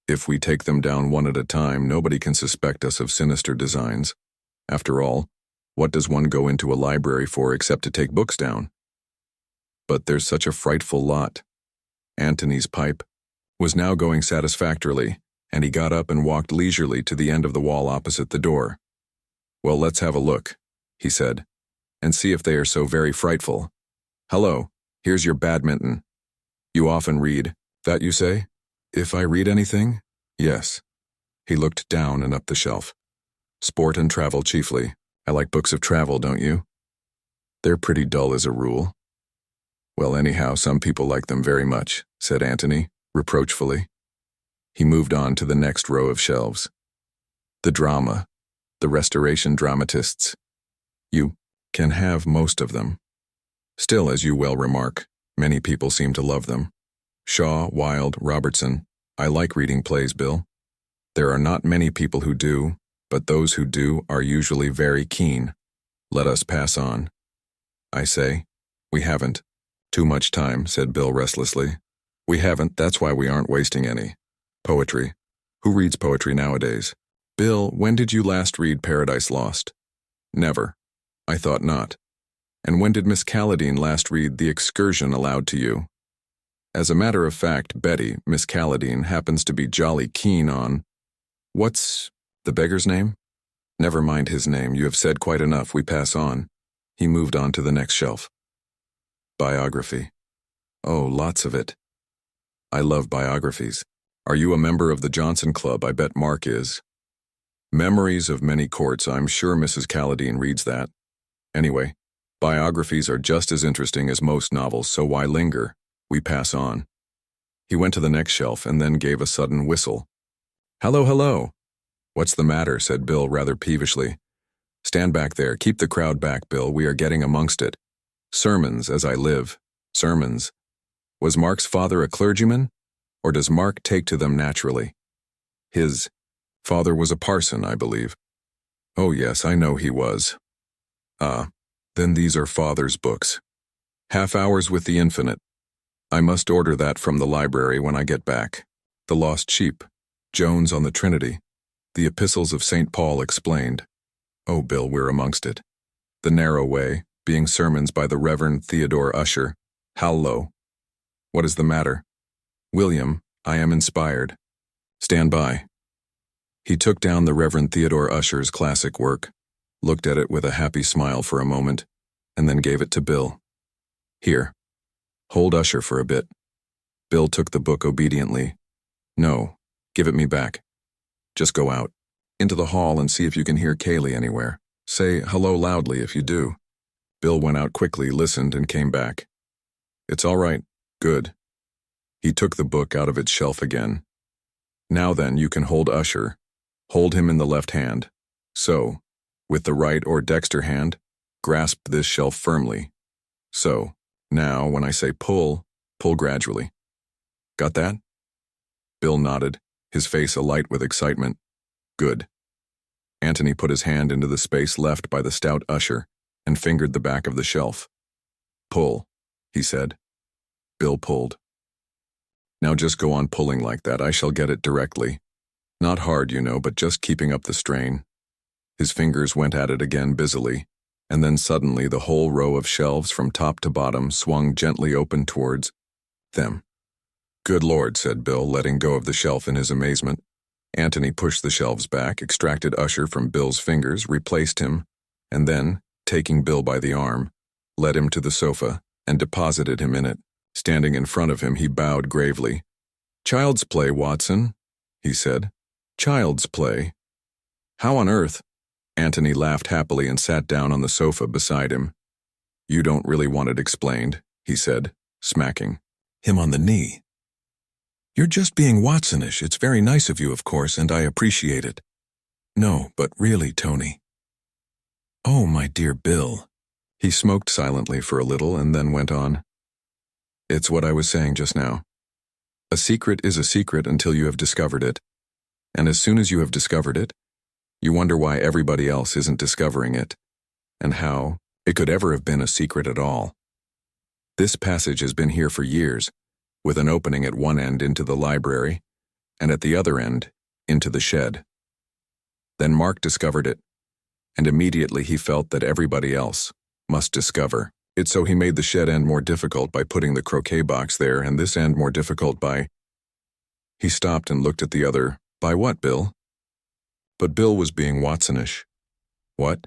if we take them down one at a time, nobody can suspect us of sinister designs. After all, what does one go into a library for except to take books down? But there's such a frightful lot. Antony's pipe was now going satisfactorily, and he got up and walked leisurely to the end of the wall opposite the door. Well, let's have a look, he said, and see if they are so very frightful. Hello, here's your badminton. You often read, that you say? If I read anything? Yes. He looked down and up the shelf. Sport and travel chiefly. I like books of travel, don't you? They're pretty dull as a rule. Well, anyhow, some people like them very much, said Antony, reproachfully. He moved on to the next row of shelves. The drama, the Restoration dramatists. You can have most of them. Still, as you well remark, many people seem to love them. Shaw, Wilde, Robertson. I like reading plays, Bill. There are not many people who do, but those who do are usually very keen. Let us pass on. I say, we haven't. Too much time, said Bill restlessly. We haven't, that's why we aren't wasting any. Poetry. Who reads poetry nowadays? Bill, when did you last read Paradise Lost? Never. I thought not. And when did Miss Calladine last read The Excursion aloud to you? As a matter of fact, Betty, Miss Calladine, happens to be jolly keen on… What's the beggar's name? Never mind his name, you have said quite enough, we pass on. He moved on to the next shelf. Biography. Oh, lots of it. I love biographies. Are you a member of the Johnson Club? I bet Mark is. Memories of Many Courts, I'm sure Mrs. Calladine reads that. Anyway, biographies are just as interesting as most novels, so why linger? We pass on. He went to the next shelf and then gave a sudden whistle. Hello, hello. What's the matter? Said Bill rather peevishly. Stand back there. Keep the crowd back, Bill. We are getting amongst it. Sermons, as I live. Sermons. Was Mark's father a clergyman? Or does Mark take to them naturally? His father was a parson, I believe. Oh yes, I know he was. Ah, then these are father's books. Half Hours with the Infinite. I must order that from the library when I get back. The Lost Sheep. Jones on the Trinity. The Epistles of St. Paul explained. Oh, Bill, we're amongst it. The Narrow Way, being sermons by the Reverend Theodore Usher. Hallo. What is the matter? William, I am inspired. Stand by. He took down the Reverend Theodore Usher's classic work, looked at it with a happy smile for a moment, and then gave it to Bill. Here. Hold Usher for a bit. Bill took the book obediently. No, give it me back. Just go out. Into the hall and see if you can hear Kaylee anywhere. Say hello loudly if you do. Bill went out quickly, listened, and came back. It's all right. Good. He took the book out of its shelf again. Now then, you can hold Usher. Hold him in the left hand. So. With the right or dexter hand, grasp this shelf firmly. So. Now, when I say pull, pull gradually. Got that? Bill nodded, his face alight with excitement. Good. Antony put his hand into the space left by the stout Usher and fingered the back of the shelf. Pull, he said. Bill pulled. Now just go on pulling like that. I shall get it directly. Not hard, you know, but just keeping up the strain. His fingers went at it again busily, and then suddenly the whole row of shelves from top to bottom swung gently open towards them. Good Lord, said Bill, letting go of the shelf in his amazement. Antony pushed the shelves back, extracted Usher from Bill's fingers, replaced him, and then, taking Bill by the arm, led him to the sofa and deposited him in it. Standing in front of him, he bowed gravely. Child's play, Watson, he said. Child's play. How on earth? Antony laughed happily and sat down on the sofa beside him. You don't really want it explained, he said, smacking him on the knee. You're just being Watsonish. It's very nice of you, of course, and I appreciate it. No, but really, Tony. Oh, my dear Bill. He smoked silently for a little and then went on. It's what I was saying just now. A secret is a secret until you have discovered it. And as soon as you have discovered it, you wonder why everybody else isn't discovering it, and how it could ever have been a secret at all. This passage has been here for years, with an opening at one end into the library, and at the other end into the shed. Then Mark discovered it, and immediately he felt that everybody else must discover it, so he made the shed end more difficult by putting the croquet box there, and this end more difficult by... He stopped and looked at the other. By what, Bill? But Bill was being Watsonish. What?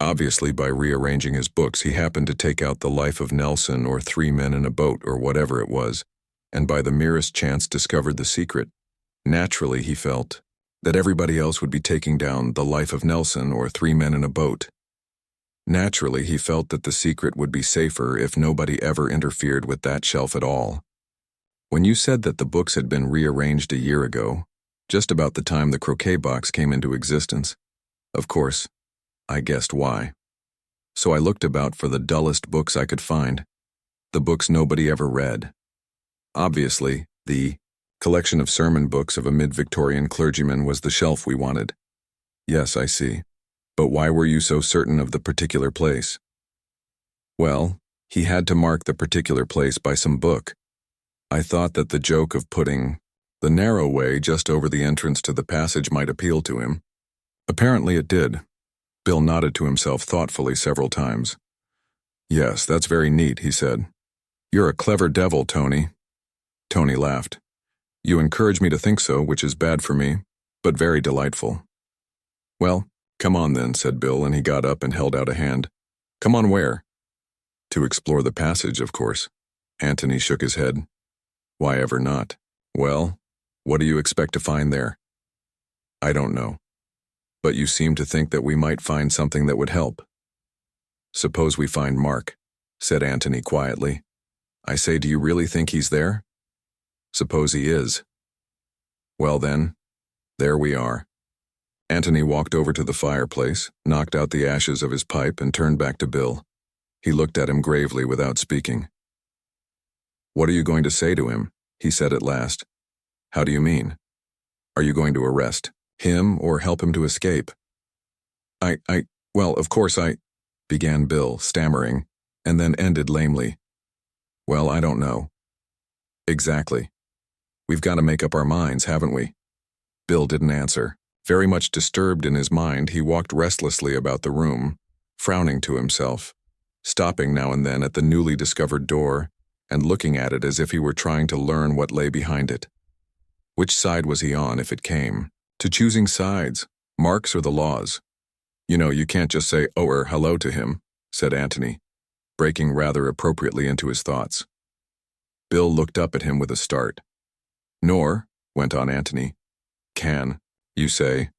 Obviously, by rearranging his books, he happened to take out The Life of Nelson or Three Men in a Boat or whatever it was, and by the merest chance discovered the secret. Naturally, he felt that everybody else would be taking down The Life of Nelson or Three Men in a Boat. Naturally, he felt that the secret would be safer if nobody ever interfered with that shelf at all. When you said that the books had been rearranged a year ago, just about the time the croquet box came into existence, of course, I guessed why. So I looked about for the dullest books I could find, the books nobody ever read. Obviously, the collection of sermon books of a mid-Victorian clergyman was the shelf we wanted. Yes, I see. But why were you so certain of the particular place? Well, he had to mark the particular place by some book. I thought that the joke of putting The Narrow Way just over the entrance to the passage might appeal to him. Apparently it did. Bill nodded to himself thoughtfully several times. Yes, that's very neat, he said. You're a clever devil, Tony. Tony laughed. You encourage me to think so, which is bad for me, but very delightful. Well, come on then, said Bill, and he got up and held out a hand. Come on where? To explore the passage, of course. Antony shook his head. Why ever not? Well, what do you expect to find there? I don't know. But you seem to think that we might find something that would help. Suppose we find Mark, said Antony quietly. I say, do you really think he's there? Suppose he is. Well then, there we are. Antony walked over to the fireplace, knocked out the ashes of his pipe, and turned back to Bill. He looked at him gravely without speaking. "What are you going to say to him?" he said at last. "How do you mean? Are you going to arrest him or help him to escape?" Well, of course I," began Bill, stammering, and then ended lamely. "Well, I don't know." "Exactly. We've got to make up our minds, haven't we?" Bill didn't answer. Very much disturbed in his mind, he walked restlessly about the room, frowning to himself, stopping now and then at the newly discovered door and looking at it as if he were trying to learn what lay behind it. Which side was he on if it came to choosing sides, Mark's or the law's? "You know, you can't just say oh or hello to him," said Antony, breaking rather appropriately into his thoughts. Bill looked up at him with a start. "Nor," went on Antony, "can you say,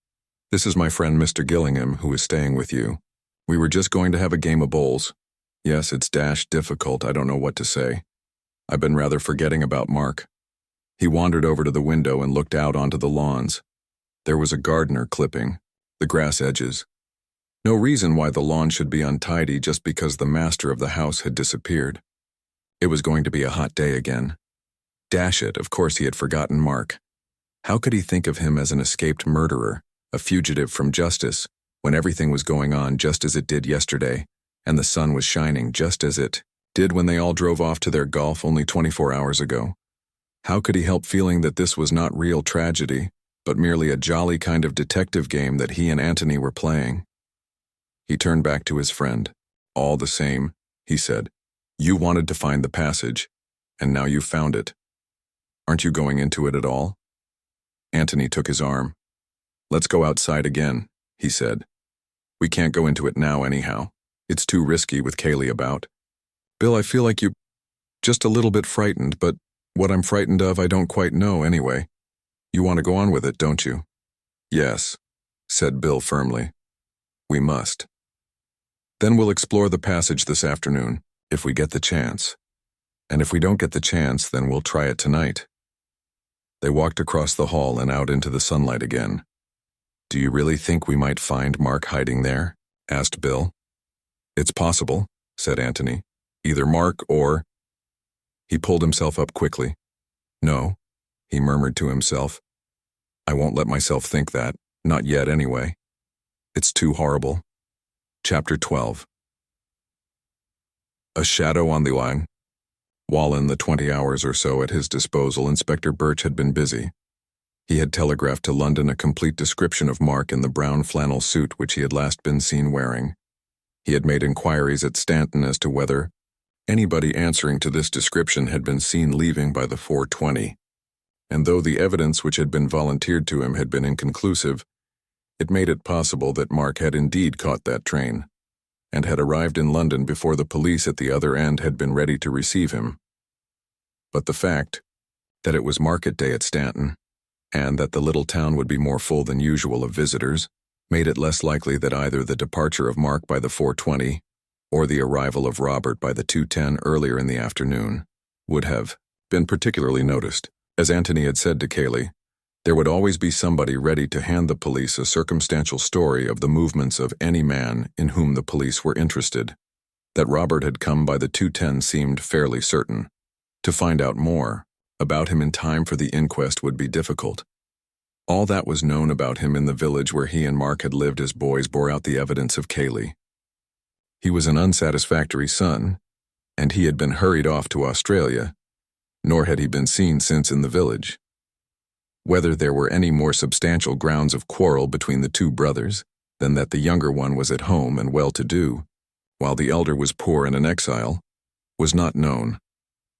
'This is my friend Mr. Gillingham who is staying with you. We were just going to have a game of bowls.' Yes, it's difficult, I don't know what to say. I've been rather forgetting about Mark." He wandered over to the window and looked out onto the lawns. There was a gardener clipping the grass edges. No reason why the lawn should be untidy just because the master of the house had disappeared. It was going to be a hot day again. Dash it, of course he had forgotten Mark. How could he think of him as an escaped murderer, a fugitive from justice, when everything was going on just as it did yesterday, and the sun was shining just as it did when they all drove off to their golf only 24 hours ago? How could he help feeling that this was not real tragedy, but merely a jolly kind of detective game that he and Antony were playing? He turned back to his friend. "All the same," he said, "you wanted to find the passage, and now you've found it. Aren't you going into it at all?" Antony took his arm. "Let's go outside again," he said. "We can't go into it now anyhow. It's too risky with Kaylee about." "Bill, I feel like you just a little bit frightened, but what I'm frightened of I don't quite know anyway. You want to go on with it, don't you?" "Yes," said Bill firmly. "We must. Then we'll explore the passage this afternoon, if we get the chance. And if we don't get the chance, then we'll try it tonight." They walked across the hall and out into the sunlight again. "Do you really think we might find Mark hiding there?" asked Bill. "It's possible," said Antony. "Either Mark or—" He pulled himself up quickly. "No," he murmured to himself. "I won't let myself think that, not yet anyway. It's too horrible." Chapter 12. A shadow on the line. While in the 20 hours or so at his disposal, Inspector Birch had been busy. He had telegraphed to London a complete description of Mark in the brown flannel suit which he had last been seen wearing. He had made inquiries at Stanton as to whether anybody answering to this description had been seen leaving by the 4:20, and though the evidence which had been volunteered to him had been inconclusive, it made it possible that Mark had indeed caught that train, and had arrived in London before the police at the other end had been ready to receive him. But the fact that it was market day at Stanton, and that the little town would be more full than usual of visitors, made it less likely that either the departure of Mark by the 4:20 or the arrival of Robert by the 2:10 earlier in the afternoon would have been particularly noticed. As Antony had said to Kaylee, there would always be somebody ready to hand the police a circumstantial story of the movements of any man in whom the police were interested. That Robert had come by the 2:10 seemed fairly certain. To find out more about him in time for the inquest would be difficult. All that was known about him in the village where he and Mark had lived as boys bore out the evidence of Kaylee. He was an unsatisfactory son, and he had been hurried off to Australia, nor had he been seen since in the village. Whether there were any more substantial grounds of quarrel between the two brothers than that the younger one was at home and well-to-do, while the elder was poor and an exile, was not known,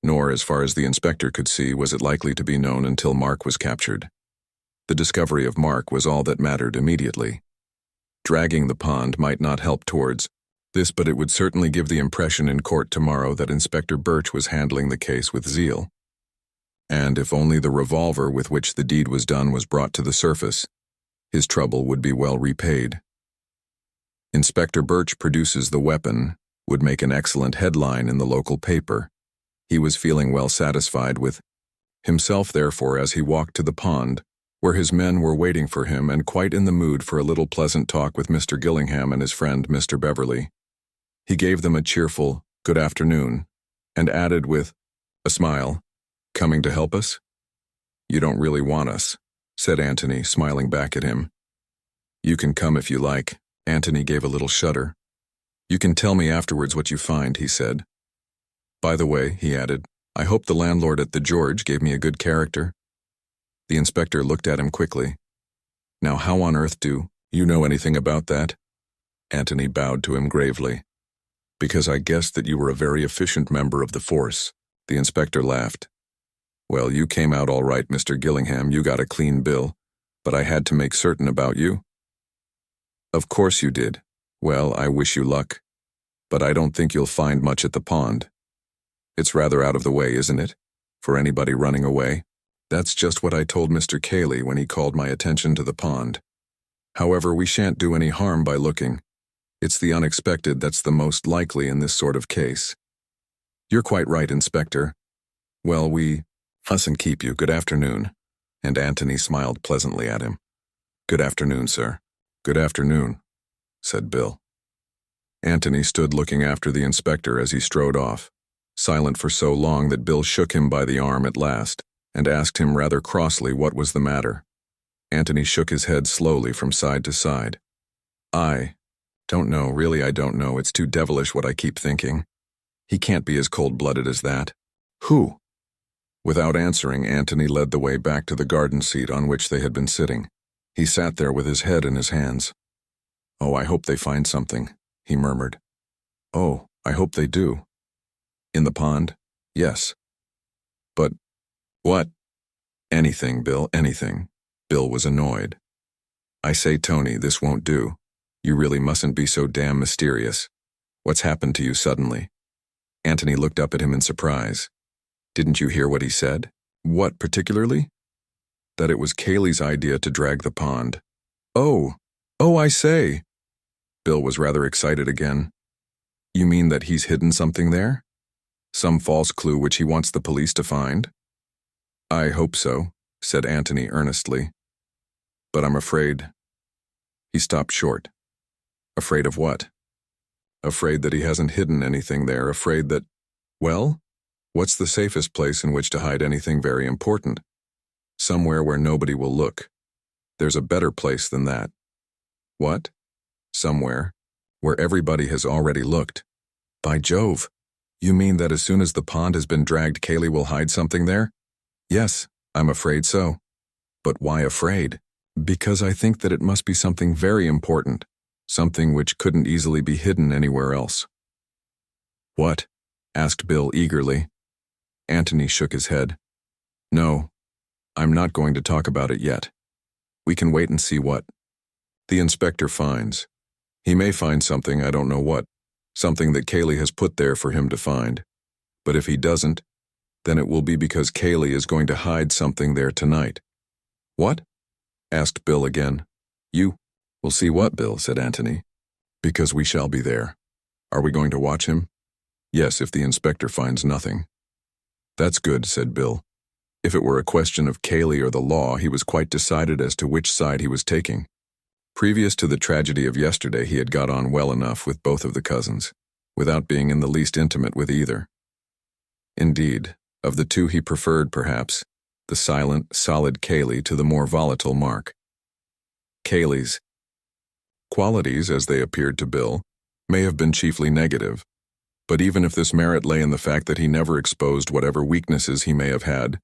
nor, as far as the inspector could see, was it likely to be known until Mark was captured. The discovery of Mark was all that mattered immediately. Dragging the pond might not help towards this, but it would certainly give the impression in court tomorrow that Inspector Birch was handling the case with zeal. And if only the revolver with which the deed was done was brought to the surface, his trouble would be well repaid. Inspector Birch produces the weapon would make an excellent headline in the local paper. He was feeling well satisfied with himself, therefore, as he walked to the pond, where his men were waiting for him and quite in the mood for a little pleasant talk with Mr. Gillingham and his friend Mr. Beverley. He gave them a cheerful, "Good afternoon," and added with a smile, "Coming to help us?" "You don't really want us," said Antony, smiling back at him. "You can come if you like." Antony gave a little shudder. "You can tell me afterwards what you find," he said. "By the way," he added, "I hope the landlord at the George gave me a good character." The inspector looked at him quickly. "Now how on earth do you know anything about that?" Antony bowed to him gravely. "Because I guessed that you were a very efficient member of the force." The inspector laughed. "Well, you came out all right, Mr. Gillingham. You got a clean bill, but I had to make certain about you." "Of course you did. Well, I wish you luck. But I don't think you'll find much at the pond. It's rather out of the way, isn't it, for anybody running away?" "That's just what I told Mr. Cayley when he called my attention to the pond. However, we shan't do any harm by looking. It's the unexpected that's the most likely in this sort of case." "You're quite right, Inspector. Well, we mustn't keep you. Good afternoon." And Antony smiled pleasantly at him. "Good afternoon, sir." "Good afternoon," said Bill. Antony stood looking after the inspector as he strode off, silent for so long that Bill shook him by the arm at last and asked him rather crossly what was the matter. Antony shook his head slowly from side to side. "I don't know, really I don't know. It's too devilish what I keep thinking. He can't be as cold-blooded as that." "Who?" Without answering, Antony led the way back to the garden seat on which they had been sitting. He sat there with his head in his hands. "Oh, I hope they find something," he murmured. "Oh, I hope they do." "In the pond?" "Yes." "But what?" "Anything, Bill, anything." Bill was annoyed. "I say, Tony, this won't do. You really mustn't be so damn mysterious. What's happened to you suddenly?" Antony looked up at him in surprise. "Didn't you hear what he said?" "What particularly?" "That it was Cayley's idea to drag the pond." "Oh, I say." Bill was rather excited again. "You mean that he's hidden something there? Some false clue which he wants the police to find?" "I hope so," said Antony earnestly. "But I'm afraid—" He stopped short. "Afraid of what?" "Afraid that he hasn't hidden anything there, afraid that— Well, what's the safest place in which to hide anything very important? Somewhere where nobody will look. There's a better place than that." "What?" "Somewhere where everybody has already looked." "By Jove! You mean that as soon as the pond has been dragged, Cayley will hide something there?" "Yes, I'm afraid so." "But why afraid?" "Because I think that it must be something very important, something which couldn't easily be hidden anywhere else." "What?" asked Bill eagerly. Antony shook his head. "No, I'm not going to talk about it yet. We can wait and see what the inspector finds. He may find something, I don't know what, something that Cayley has put there for him to find. But if he doesn't, then it will be because Cayley is going to hide something there tonight." "What?" asked Bill again. "You will see what, Bill?" said Antony. "Because we shall be there. Are we going to watch him?" "Yes, if the inspector finds nothing." "That's good," said Bill. If it were a question of Cayley or the law, he was quite decided as to which side he was taking. Previous to the tragedy of yesterday, he had got on well enough with both of the cousins, without being in the least intimate with either. Indeed, of the two he preferred, perhaps, the silent, solid Cayley to the more volatile Mark. Cayley's qualities, as they appeared to Bill, may have been chiefly negative, but even if this merit lay in the fact that he never exposed whatever weaknesses he may have had,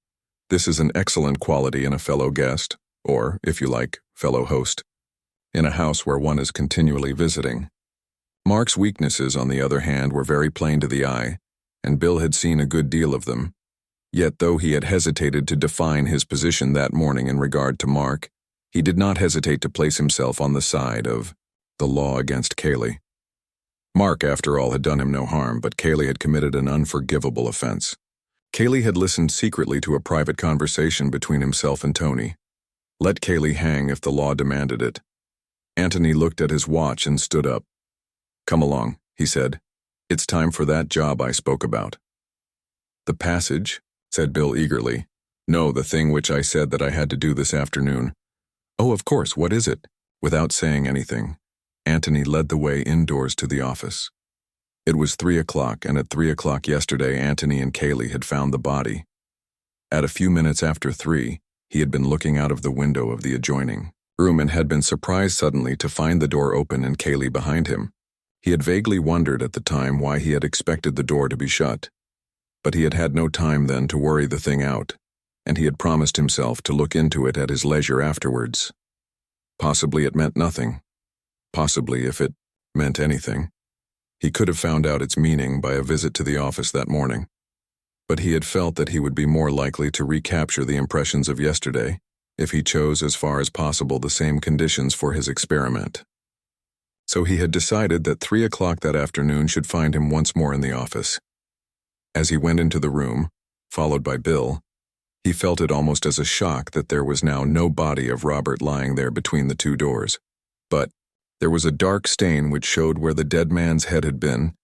this is an excellent quality in a fellow guest, or, if you like, fellow host, in a house where one is continually visiting. Mark's weaknesses, on the other hand, were very plain to the eye, and Bill had seen a good deal of them. Yet though he had hesitated to define his position that morning in regard to Mark, he did not hesitate to place himself on the side of the law against Cayley. Mark, after all, had done him no harm, but Cayley had committed an unforgivable offense. Cayley had listened secretly to a private conversation between himself and Tony. Let Cayley hang if the law demanded it. Antony looked at his watch and stood up. "Come along," he said. "It's time for that job I spoke about." "The passage?" said Bill eagerly. No, the thing which I said that I had to do this afternoon. Oh, of course, what is it? Without saying anything, Antony led the way indoors to the office. It was 3 o'clock, and at 3 o'clock yesterday, Antony and Kaylee had found the body. At a few minutes after 3, he had been looking out of the window of the adjoining room and had been surprised suddenly to find the door open and Kaylee behind him. He had vaguely wondered at the time why he had expected the door to be shut, but he had had no time then to worry the thing out, and he had promised himself to look into it at his leisure afterwards. Possibly it meant nothing. Possibly, if it meant anything, he could have found out its meaning by a visit to the office that morning. But he had felt that he would be more likely to recapture the impressions of yesterday if he chose as far as possible the same conditions for his experiment. So he had decided that 3 o'clock that afternoon should find him once more in the office. As he went into the room, followed by Bill, he felt it almost as a shock that there was now no body of Robert lying there between the two doors. But there was a dark stain which showed where the dead man's head had been,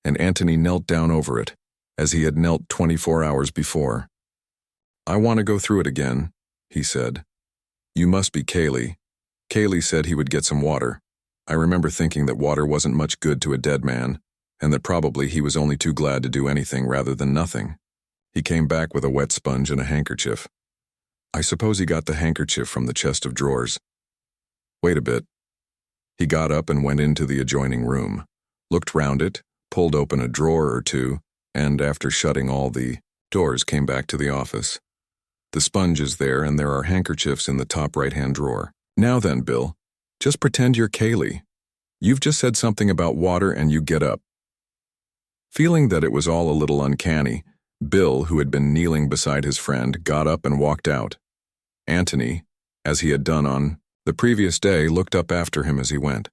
and Antony knelt down over it, as he had knelt 24 hours before. "I want to go through it again," he said. "You must be Kaylee. Kaylee said he would get some water. I remember thinking that water wasn't much good to a dead man, and that probably he was only too glad to do anything rather than nothing." He came back with a wet sponge and a handkerchief. "I suppose he got the handkerchief from the chest of drawers." "Wait a bit." He got up and went into the adjoining room, looked round it, pulled open a drawer or two, and after shutting all the doors came back to the office. "The sponge is there, and there are handkerchiefs in the top right-hand drawer. Now then, Bill, just pretend you're Kaylee. You've just said something about water and you get up." Feeling that it was all a little uncanny, Bill, who had been kneeling beside his friend, got up and walked out. Antony, as he had done on the previous day, looked up after him as he went.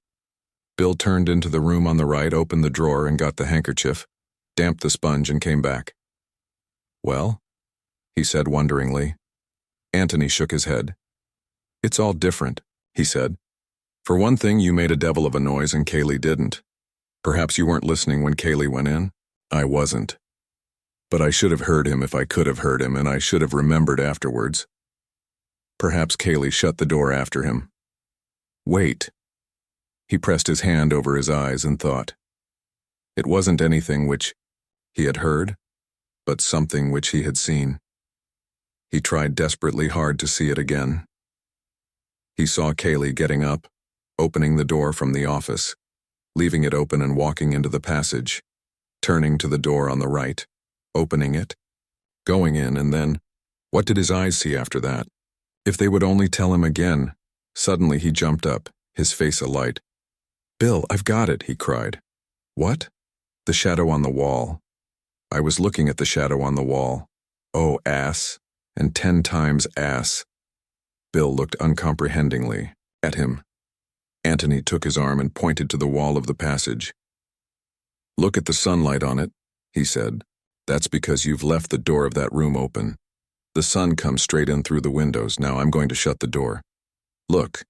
Bill turned into the room on the right, opened the drawer and got the handkerchief, damped the sponge and came back. "Well?" he said wonderingly. Antony shook his head. "It's all different," he said. "For one thing, you made a devil of a noise and Kaylee didn't. Perhaps you weren't listening when Kaylee went in? I wasn't. But I should have heard him if I could have heard him, and I should have remembered afterwards. Perhaps Kaylee shut the door after him. Wait." He pressed his hand over his eyes and thought. It wasn't anything which he had heard, but something which he had seen. He tried desperately hard to see it again. He saw Kaylee getting up, opening the door from the office, leaving it open and walking into the passage, turning to the door on the right, opening it, going in, and then, what did his eyes see after that? If they would only tell him again. Suddenly he jumped up, his face alight. "Bill, I've got it," he cried. "What?" "The shadow on the wall. I was looking at the shadow on the wall. Oh, ass, and 10 times ass." Bill looked uncomprehendingly at him. Antony took his arm and pointed to the wall of the passage. "Look at the sunlight on it," he said. "That's because you've left the door of that room open. The sun comes straight in through the windows. Now I'm going to shut the door. Look.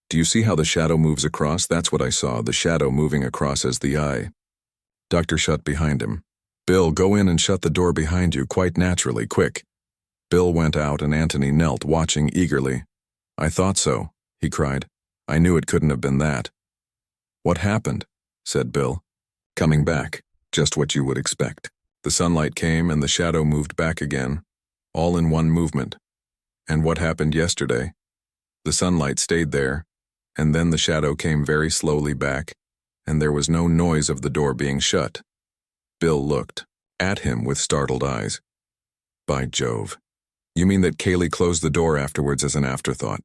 Do you see how the shadow moves across? That's what I saw, the shadow moving across as the eye." Doctor shut behind him. "Bill, go in and shut the door behind you, quite naturally, quick." Bill went out and Antony knelt, watching eagerly. "I thought so," he cried. "I knew it couldn't have been that." "What happened?" said Bill. "Coming back, just what you would expect. The sunlight came and the shadow moved back again, all in one movement. And what happened yesterday? The sunlight stayed there, and then the shadow came very slowly back, and there was no noise of the door being shut." Bill looked at him with startled eyes. "By Jove. You mean that Kaylee closed the door afterwards as an afterthought?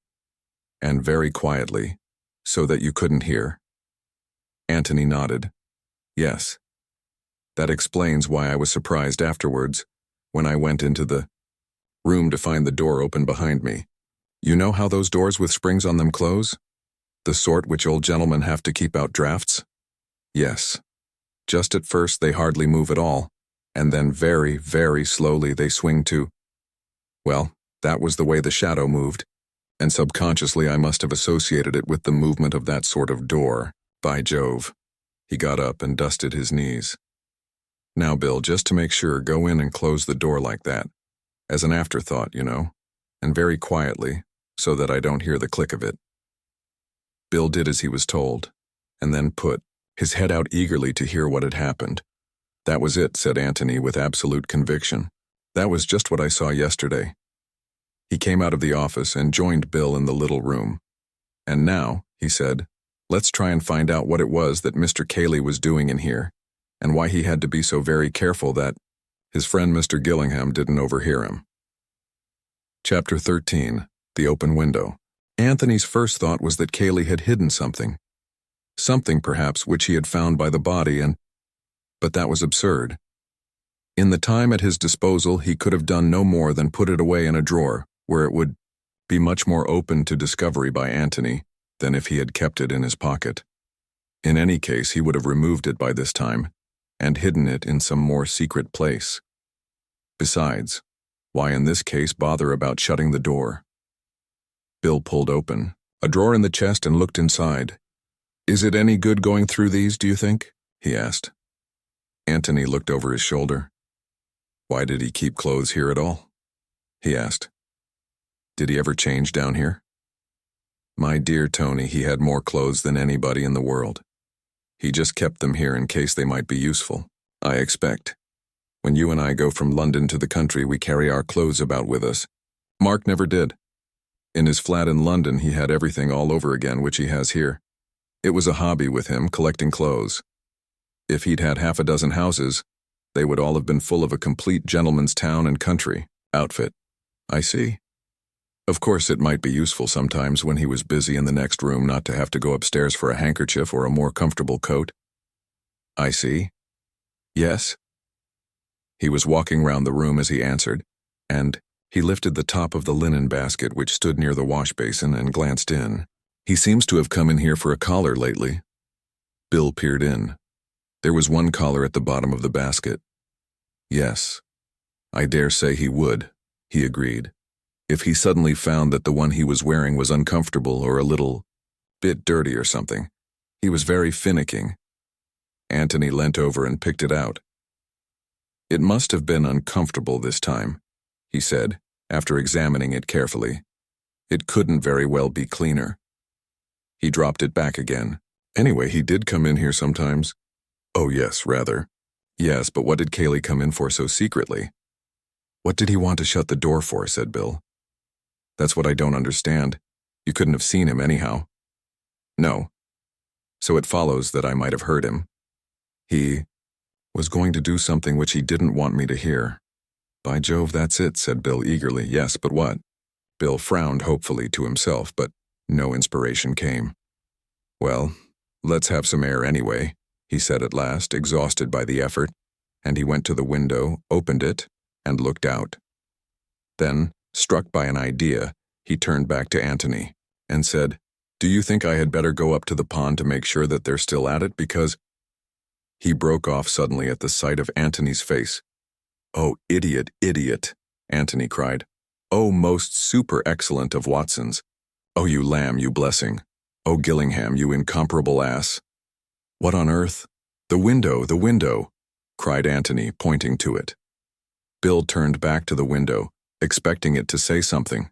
And very quietly, so that you couldn't hear?" Antony nodded. "Yes. That explains why I was surprised afterwards, when I went into the room to find the door open behind me. You know how those doors with springs on them close? The sort which old gentlemen have to keep out drafts? Yes. Just at first they hardly move at all, and then very, very slowly they swing to. Well, that was the way the shadow moved, and subconsciously I must have associated it with the movement of that sort of door. By Jove." He got up and dusted his knees. "Now, Bill, just to make sure, go in and close the door like that. As an afterthought, and very quietly, so that I don't hear the click of it. Bill did as he was told, and then put his head out eagerly to hear what had happened. That was it, said Antony with absolute conviction. That was just what I saw yesterday. He came out of the office and joined Bill in the little room. And now, he said, let's try and find out what it was that Mr. Cayley was doing in here, and why he had to be so very careful that his friend Mr. Gillingham didn't overhear him. Chapter 13. The Open Window. Anthony's first thought was that Cayley had hidden something. Something, perhaps, which he had found by the body but that was absurd. In the time at his disposal, he could have done no more than put it away in a drawer, where it would be much more open to discovery by Antony than if he had kept it in his pocket. In any case, he would have removed it by this time, and hidden it in some more secret place. Besides, why in this case bother about shutting the door? Bill pulled open a drawer in the chest and looked inside. Is it any good going through these, do you think? He asked. Antony looked over his shoulder. Why did he keep clothes here at all? He asked. Did he ever change down here? My dear Tony, he had more clothes than anybody in the world. He just kept them here in case they might be useful, I expect. When you and I go from London to the country, we carry our clothes about with us. Mark never did. In his flat in London, he had everything all over again, which he has here. It was a hobby with him, collecting clothes. If he'd had half a dozen houses, they would all have been full of a complete gentleman's town and country outfit. I see. Of course, it might be useful sometimes when he was busy in the next room not to have to go upstairs for a handkerchief or a more comfortable coat. I see. Yes. He was walking round the room as he answered, and he lifted the top of the linen basket which stood near the wash basin and glanced in. He seems to have come in here for a collar lately. Bill peered in. There was one collar at the bottom of the basket. Yes, I dare say he would, he agreed, if he suddenly found that the one he was wearing was uncomfortable or a little bit dirty or something. He was very finicking. Antony leant over and picked it out. It must have been uncomfortable this time, he said, after examining it carefully. It couldn't very well be cleaner. He dropped it back again. Anyway, he did come in here sometimes. Oh yes, rather. Yes, but what did Cayley come in for so secretly? What did he want to shut the door for, said Bill. That's what I don't understand. You couldn't have seen him anyhow. No. So it follows that I might have heard him. He was going to do something which he didn't want me to hear. By Jove, that's it, said Bill eagerly. Yes, but what? Bill frowned hopefully to himself, but no inspiration came. Well, let's have some air anyway, he said at last, exhausted by the effort, and he went to the window, opened it, and looked out. Then, struck by an idea, he turned back to Antony and said, Do you think I had better go up to the pond to make sure that they're still at it, because— He broke off suddenly at the sight of Antony's face. Oh, idiot, idiot, Antony cried. Oh, most super excellent of Watsons. Oh, you lamb, you blessing. Oh, Gillingham, you incomparable ass. What on earth? The window, cried Antony, pointing to it. Bill turned back to the window, expecting it to say something.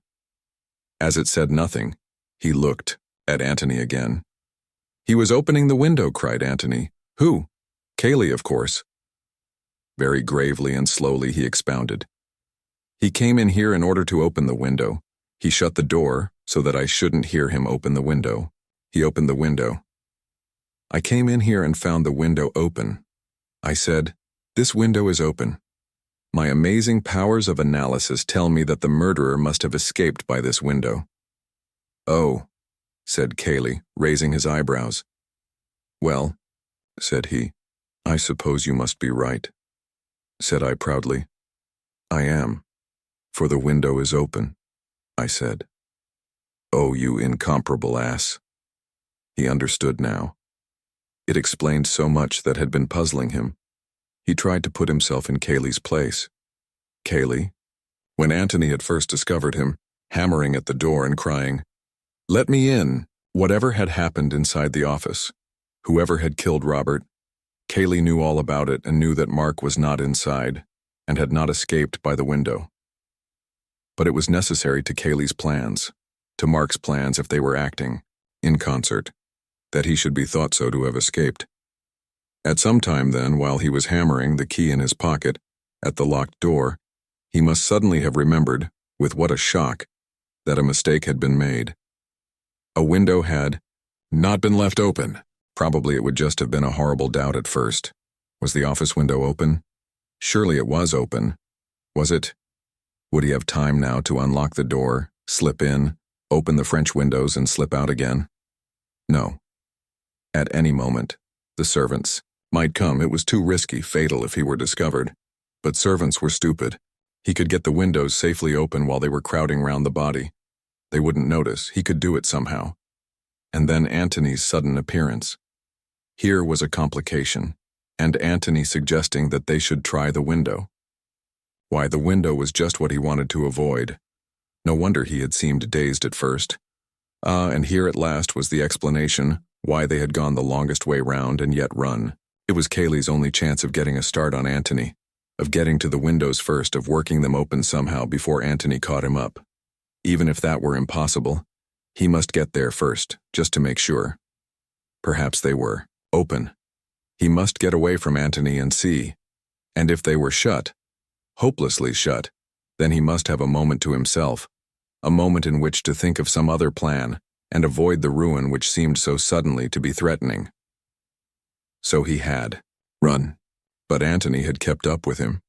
As it said nothing, he looked at Antony again. He was opening the window, cried Antony. Who? Cayley, of course. Very gravely and slowly he expounded. He came in here in order to open the window. He shut the door so that I shouldn't hear him open the window. He opened the window. I came in here and found the window open. I said, This window is open. My amazing powers of analysis tell me that the murderer must have escaped by this window. Oh, said Cayley, raising his eyebrows. Well, said he, I suppose you must be right, said I proudly. I am, for the window is open, I said. Oh, you incomparable ass. He understood now. It explained so much that had been puzzling him. He tried to put himself in Cayley's place. Cayley, when Antony had first discovered him, hammering at the door and crying, Let me in! Whatever had happened inside the office, whoever had killed Robert, Cayley knew all about it and knew that Mark was not inside and had not escaped by the window. But it was necessary to Kaylee's plans, to Mark's plans if they were acting, in concert, that he should be thought so to have escaped. At some time then, while he was hammering the key in his pocket, at the locked door, he must suddenly have remembered, with what a shock, that a mistake had been made. A window had not been left open. Probably it would just have been a horrible doubt at first. Was the office window open? Surely it was open. Was it? Would he have time now to unlock the door, slip in, open the French windows and slip out again? No. At any moment, the servants might come. It was too risky, fatal if he were discovered. But servants were stupid. He could get the windows safely open while they were crowding round the body. They wouldn't notice. He could do it somehow. And then Antony's sudden appearance. Here was a complication, and Antony suggesting that they should try the window. Why, the window was just what he wanted to avoid. No wonder he had seemed dazed at first. And here at last was the explanation why they had gone the longest way round and yet run. It was Kaylee's only chance of getting a start on Antony, of getting to the windows first, of working them open somehow before Antony caught him up. Even if that were impossible, he must get there first, just to make sure. Perhaps they were open. He must get away from Antony and see. And if they were shut, hopelessly shut, then he must have a moment to himself, a moment in which to think of some other plan and avoid the ruin which seemed so suddenly to be threatening. So he had run. But Antony had kept up with him.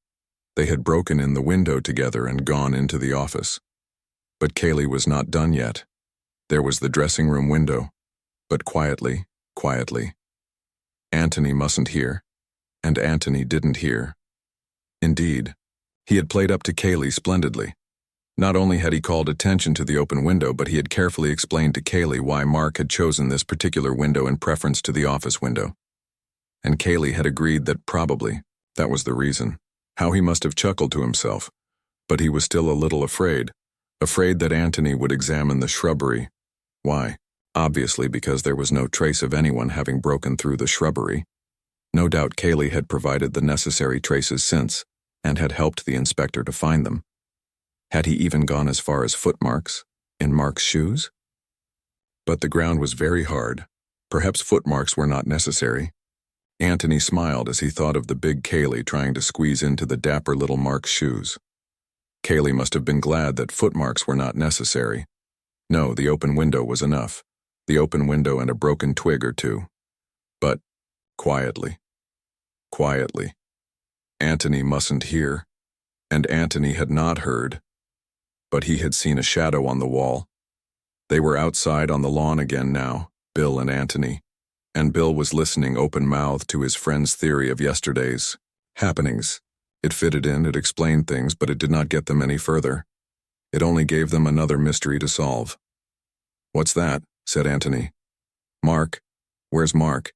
They had broken in the window together and gone into the office. But Kaylee was not done yet. There was the dressing room window, but quietly, quietly. Antony mustn't hear, and Antony didn't hear. Indeed, he had played up to Kaylee splendidly. Not only had he called attention to the open window, but he had carefully explained to Kaylee why Mark had chosen this particular window in preference to the office window. And Kaylee had agreed that probably that was the reason. How he must have chuckled to himself. But he was still a little afraid that Antony would examine the shrubbery. Why? Obviously because there was no trace of anyone having broken through the shrubbery. No doubt Kaylee had provided the necessary traces since, and had helped the inspector to find them. Had he even gone as far as footmarks in Mark's shoes? But the ground was very hard. Perhaps footmarks were not necessary. Antony smiled as he thought of the big Kaylee trying to squeeze into the dapper little Mark's shoes. Kaylee must have been glad that footmarks were not necessary. No, the open window was enough. The open window and a broken twig or two. But, quietly. Quietly. Antony mustn't hear. And Antony had not heard. But he had seen a shadow on the wall. They were outside on the lawn again now, Bill and Antony. And Bill was listening open-mouthed to his friend's theory of yesterday's happenings. It fitted in, it explained things, but it did not get them any further. It only gave them another mystery to solve. "What's that?" said Antony. "Mark. Where's Mark?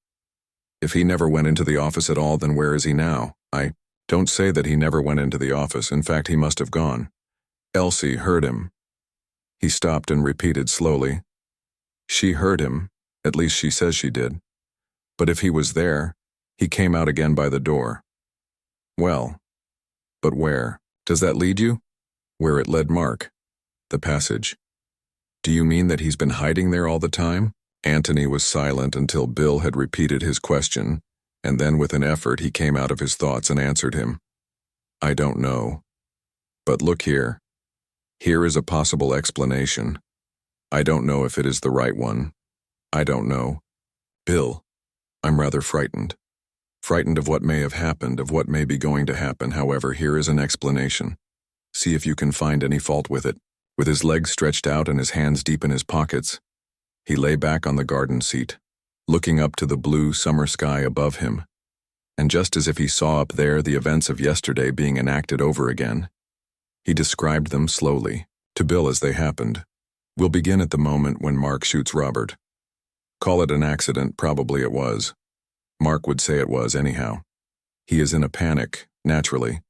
If he never went into the office at all, then where is he now? I don't say that he never went into the office. In fact, he must have gone. Elsie heard him." He stopped and repeated slowly. "She heard him. At least she says she did. But if he was there, he came out again by the door." "Well, but where? Does that lead you?" "Where it led Mark. The passage." "Do you mean that he's been hiding there all the time?" Antony was silent until Bill had repeated his question, and then with an effort he came out of his thoughts and answered him. "I don't know. But look here. Here is a possible explanation. I don't know if it is the right one. I don't know. Bill, I'm rather frightened. Frightened of what may have happened, of what may be going to happen. However, here is an explanation. See if you can find any fault with it." With his legs stretched out and his hands deep in his pockets, he lay back on the garden seat, looking up to the blue summer sky above him. And just as if he saw up there the events of yesterday being enacted over again, he described them slowly, to Bill as they happened. "We'll begin at the moment when Mark shoots Robert. Call it an accident, probably it was. Mark would say it was anyhow. He is in a panic, naturally,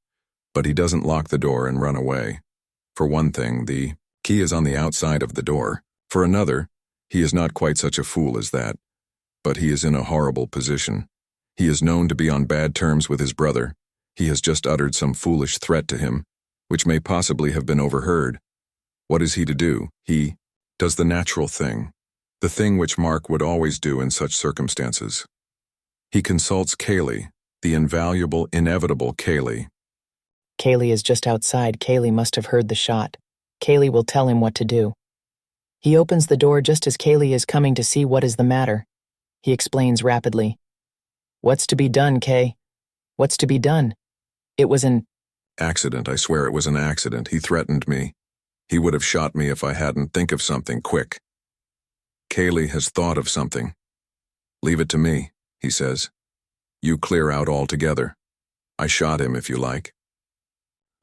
but he doesn't lock the door and run away. For one thing, the key is on the outside of the door. For another, he is not quite such a fool as that. But he is in a horrible position. He is known to be on bad terms with his brother. He has just uttered some foolish threat to him, which may possibly have been overheard, What is he to do? He does the natural thing, the thing which Mark would always do in such circumstances. He consults Kaylee, the invaluable, inevitable Kaylee. Kaylee is just outside. Kaylee must have heard the shot. Kaylee will tell him what to do. He opens the door just as Kaylee is coming to see what is the matter. He explains rapidly. What's to be done, Kay? What's to be done? It was an accident. I swear it was an accident. He threatened me. He would have shot me if I hadn't. Think of something, quick. Kaylee has thought of something. Leave it to me, he says. You clear out altogether. I shot him if you like.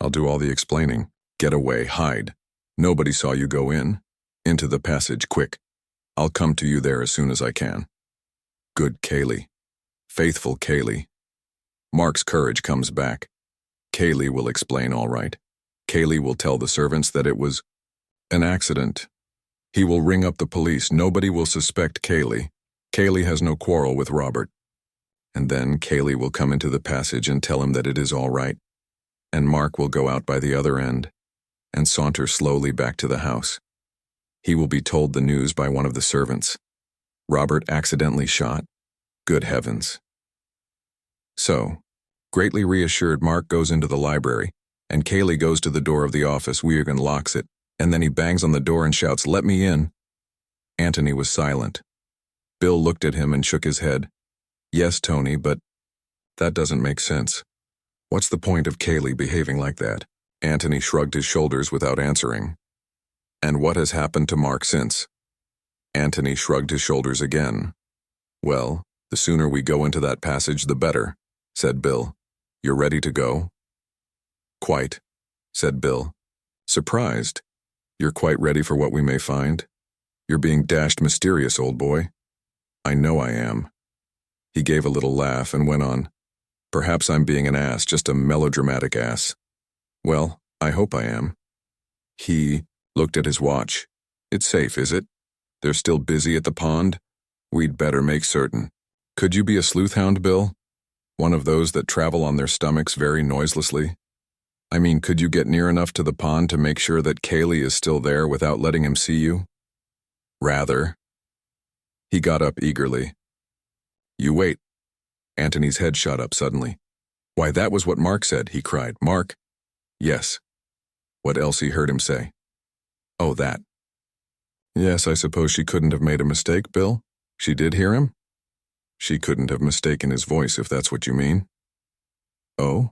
I'll do all the explaining. Get away, hide. Nobody saw you go in. Into the passage, quick. I'll come to you there as soon as I can. Good Kaylee. Faithful Kaylee. Mark's courage comes back. Kaylee will explain all right. Kaylee will tell the servants that it was an accident. He will ring up the police. Nobody will suspect Kaylee. Kaylee has no quarrel with Robert. And then Kaylee will come into the passage and tell him that it is all right. And Mark will go out by the other end and saunter slowly back to the house. He will be told the news by one of the servants. Robert accidentally shot? Good heavens. So, greatly reassured, Mark goes into the library, and Kaylee goes to the door of the office. Wiegand locks it, and then he bangs on the door and shouts, "Let me in." Antony was silent. Bill looked at him and shook his head. Yes, Tony, but that doesn't make sense. What's the point of Kaylee behaving like that? Antony shrugged his shoulders without answering. And what has happened to Mark since? Antony shrugged his shoulders again. Well, the sooner we go into that passage, the better, said Bill. You're ready to go? Quite, said Bill. Surprised. You're quite ready for what we may find? You're being dashed mysterious, old boy. I know I am. He gave a little laugh and went on. Perhaps I'm being an ass, just a melodramatic ass. Well, I hope I am. He looked at his watch. It's safe, is it? They're still busy at the pond? We'd better make certain. Could you be a sleuth hound, Bill? One of those that travel on their stomachs very noiselessly? I mean, could you get near enough to the pond to make sure that Kaylee is still there without letting him see you? Rather. He got up eagerly. You wait. Antony's head shot up suddenly. Why, that was what Mark said, he cried. Mark? Yes. What else he heard him say? Oh, that. Yes, I suppose she couldn't have made a mistake, Bill? She did hear him? She couldn't have mistaken his voice, if that's what you mean. Oh?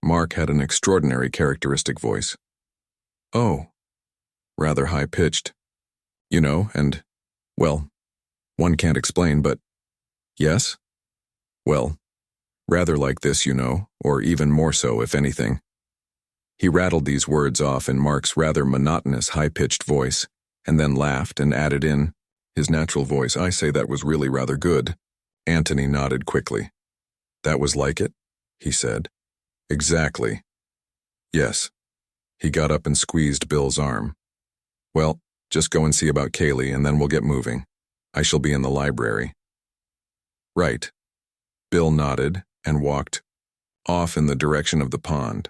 Mark had an extraordinary characteristic voice. Oh. Rather high-pitched. You know, and, well, one can't explain, but, yes? Well, rather like this, you know, or even more so, if anything. He rattled these words off in Mark's rather monotonous, high-pitched voice, and then laughed and added in his natural voice, I say that was really rather good. Antony nodded quickly. That was like it? He said. Exactly. Yes. He got up and squeezed Bill's arm. Well, just go and see about Kaylee, and then we'll get moving. I shall be in the library. Right. Bill nodded and walked off in the direction of the pond.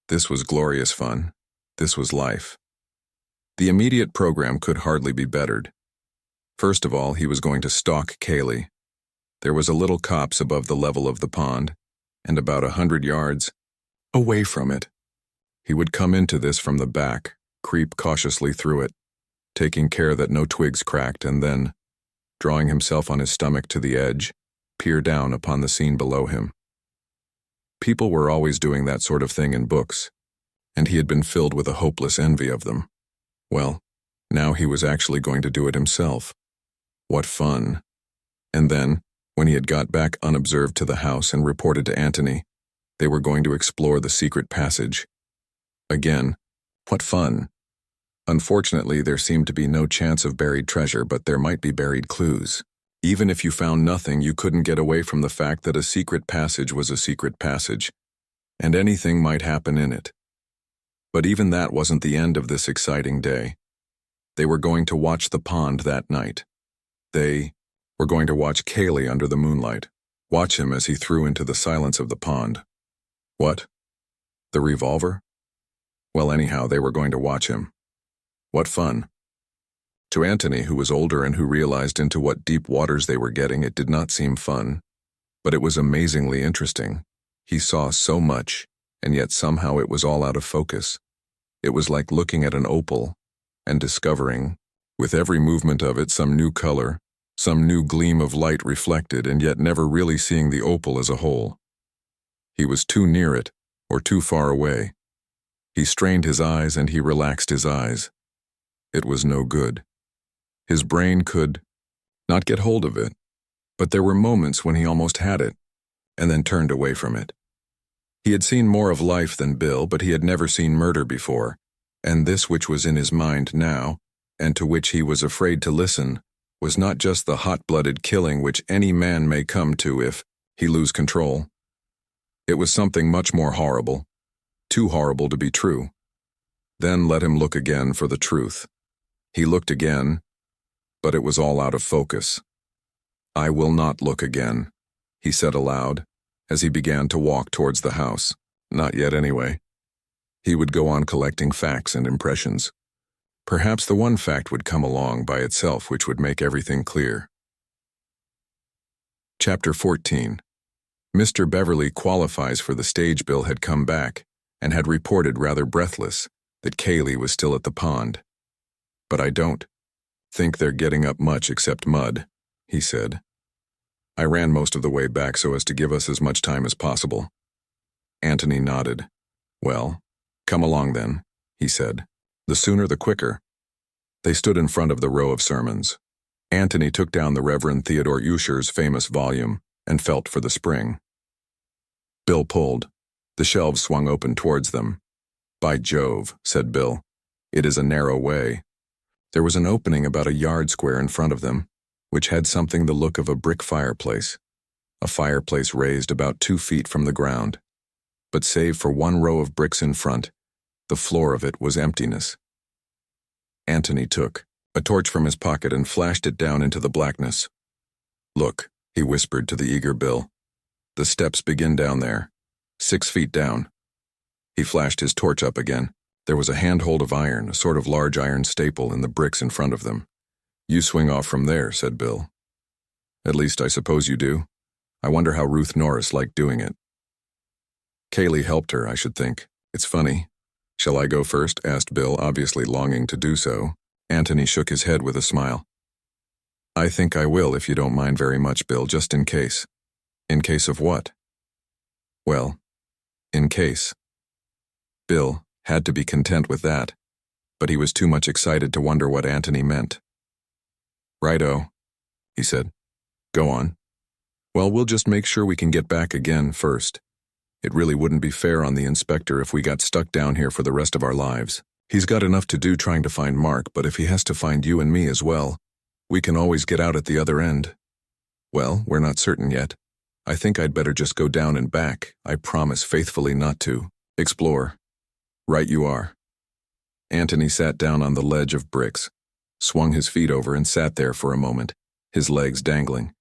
This was glorious fun. This was life. The immediate program could hardly be bettered. First of all, he was going to stalk Kaylee. There was a little copse above the level of the pond, and about 100 yards away from it. He would come into this from the back, creep cautiously through it, taking care that no twigs cracked, and then, drawing himself on his stomach to the edge, peer down upon the scene below him. People were always doing that sort of thing in books, and he had been filled with a hopeless envy of them. Well, now he was actually going to do it himself. What fun. And then, when he had got back unobserved to the house and reported to Antony, they were going to explore the secret passage. Again, what fun. Unfortunately, there seemed to be no chance of buried treasure, but there might be buried clues. Even if you found nothing, you couldn't get away from the fact that a secret passage was a secret passage, and anything might happen in it. But even that wasn't the end of this exciting day. They were going to watch the pond that night. They were going to watch Kaylee under the moonlight, watch him as he threw into the silence of the pond. What? The revolver? Well, anyhow, they were going to watch him. What fun. To Antony, who was older and who realized into what deep waters they were getting, it did not seem fun, but it was amazingly interesting. He saw so much, and yet somehow it was all out of focus. It was like looking at an opal and discovering, with every movement of it, some new color, some new gleam of light reflected, and yet never really seeing the opal as a whole. He was too near it, or too far away. He strained his eyes and he relaxed his eyes. It was no good. His brain could not get hold of it, but there were moments when he almost had it, and then turned away from it. He had seen more of life than Bill, but he had never seen murder before, and this which was in his mind now, and to which he was afraid to listen, was not just the hot-blooded killing which any man may come to if he lose control. It was something much more horrible, too horrible to be true. Then let him look again for the truth. He looked again, but it was all out of focus. "I will not look again," he said aloud, as he began to walk towards the house. Not yet, anyway. He would go on collecting facts and impressions. Perhaps the one fact would come along by itself which would make everything clear. Chapter 14. Mr. Beverly qualifies for the stage. Bill had come back and had reported rather breathless that Kaylee was still at the pond. "But I don't think they're getting up much except mud," he said. "I ran most of the way back so as to give us as much time as possible." Antony nodded. "Well, come along then," he said. "The sooner the quicker." They stood in front of the row of sermons. Antony took down the Reverend Theodore Usher's famous volume and felt for the spring. Bill pulled. The shelves swung open towards them. "By Jove," said Bill. "It is a narrow way." There was an opening about a yard square in front of them, which had something the look of a brick fireplace, a fireplace raised about 2 feet from the ground. But save for one row of bricks in front, the floor of it was emptiness. Antony took a torch from his pocket and flashed it down into the blackness. "Look," he whispered to the eager Bill. "The steps begin down there, 6 feet down." He flashed his torch up again. There was a handhold of iron, a sort of large iron staple in the bricks in front of them. "You swing off from there," said Bill. "At least I suppose you do. I wonder how Ruth Norris liked doing it." "Kaylee helped her, I should think. It's funny." "Shall I go first?" asked Bill, obviously longing to do so. Antony shook his head with a smile. "I think I will, if you don't mind very much, Bill, just in case." "In case of what?" "Well, in case." Bill had to be content with that, but he was too much excited to wonder what Antony meant. "Righto," he said. "Go on." "Well, we'll just make sure we can get back again first. It really wouldn't be fair on the inspector if we got stuck down here for the rest of our lives. He's got enough to do trying to find Mark, but if he has to find you and me as well, we can always get out at the other end." "Well, we're not certain yet. I think I'd better just go down and back. I promise faithfully not to explore." "Right you are." Antony sat down on the ledge of bricks, swung his feet over and sat there for a moment, his legs dangling.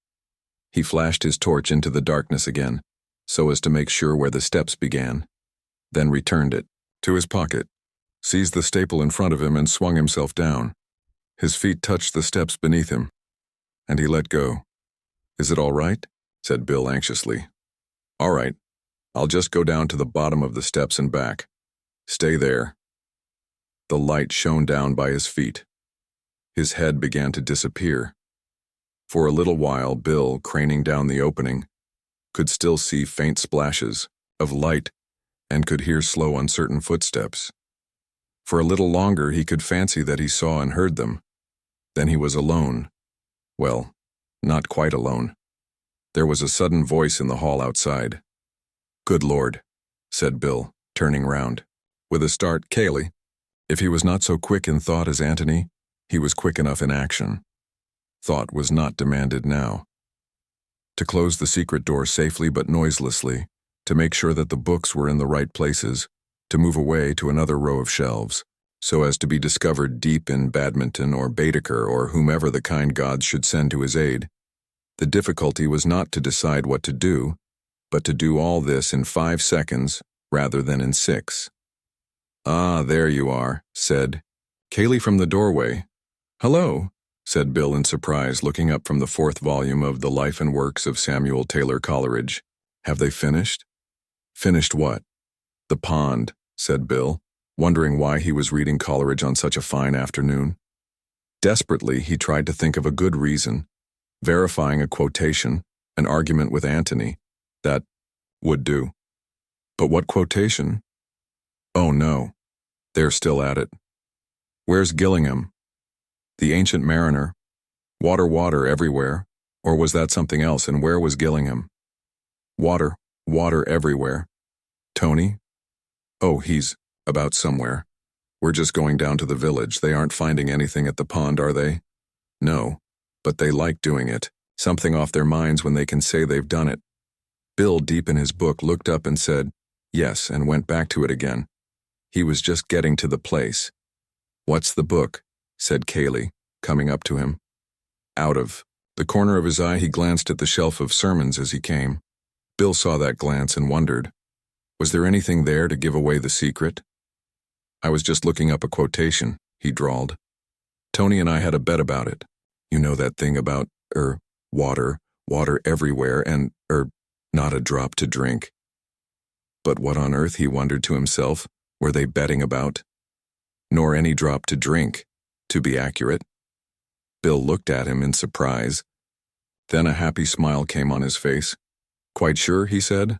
He flashed his torch into the darkness again, so as to make sure where the steps began, then returned it to his pocket, seized the staple in front of him and swung himself down. His feet touched the steps beneath him, and he let go. "Is it all right?" said Bill anxiously. "All right. I'll just go down to the bottom of the steps and back. Stay there." The light shone down by his feet. His head began to disappear. For a little while, Bill, craning down the opening, could still see faint splashes of light and could hear slow, uncertain footsteps. For a little longer, he could fancy that he saw and heard them. Then he was alone. Well, not quite alone. There was a sudden voice in the hall outside. "Good Lord," said Bill, turning round. With a start, Kaylee. If he was not so quick in thought as Antony, he was quick enough in action. Thought was not demanded now. To close the secret door safely but noiselessly, to make sure that the books were in the right places, to move away to another row of shelves, so as to be discovered deep in Badminton or Baedeker or whomever the kind gods should send to his aid. The difficulty was not to decide what to do, but to do all this in 5 seconds rather than in 6. "Ah, there you are," said Kaylee from the doorway. "Hello," said Bill in surprise, looking up from the 4th volume of The Life and Works of Samuel Taylor Coleridge. "Have they finished?" "Finished what?" "The Pond," said Bill, wondering why he was reading Coleridge on such a fine afternoon. Desperately, he tried to think of a good reason, verifying a quotation, an argument with Antony, that would do. But what quotation? Oh no, they're still at it. Where's Gillingham? The Ancient Mariner? Water, water everywhere, or was that something else, and where was Gillingham? Water, water everywhere. Tony? Oh, he's about somewhere. We're just going down to the village. They aren't finding anything at the pond, are they? No, but they like doing it. Something off their minds when they can say they've done it. Bill, deep in his book, looked up and said, yes, and went back to it again. He was just getting to the place. What's the book? Said Kaylee, coming up to him. Out of the corner of his eye, he glanced at the shelf of sermons as he came. Bill saw that glance and wondered, was there anything there to give away the secret? I was just looking up a quotation, he drawled. Tony and I had a bet about it. You know that thing about, water, water everywhere, and, not a drop to drink. But what on earth, he wondered to himself, were they betting about? Nor any drop to drink, to be accurate. Bill looked at him in surprise. Then a happy smile came on his face. Quite sure, he said.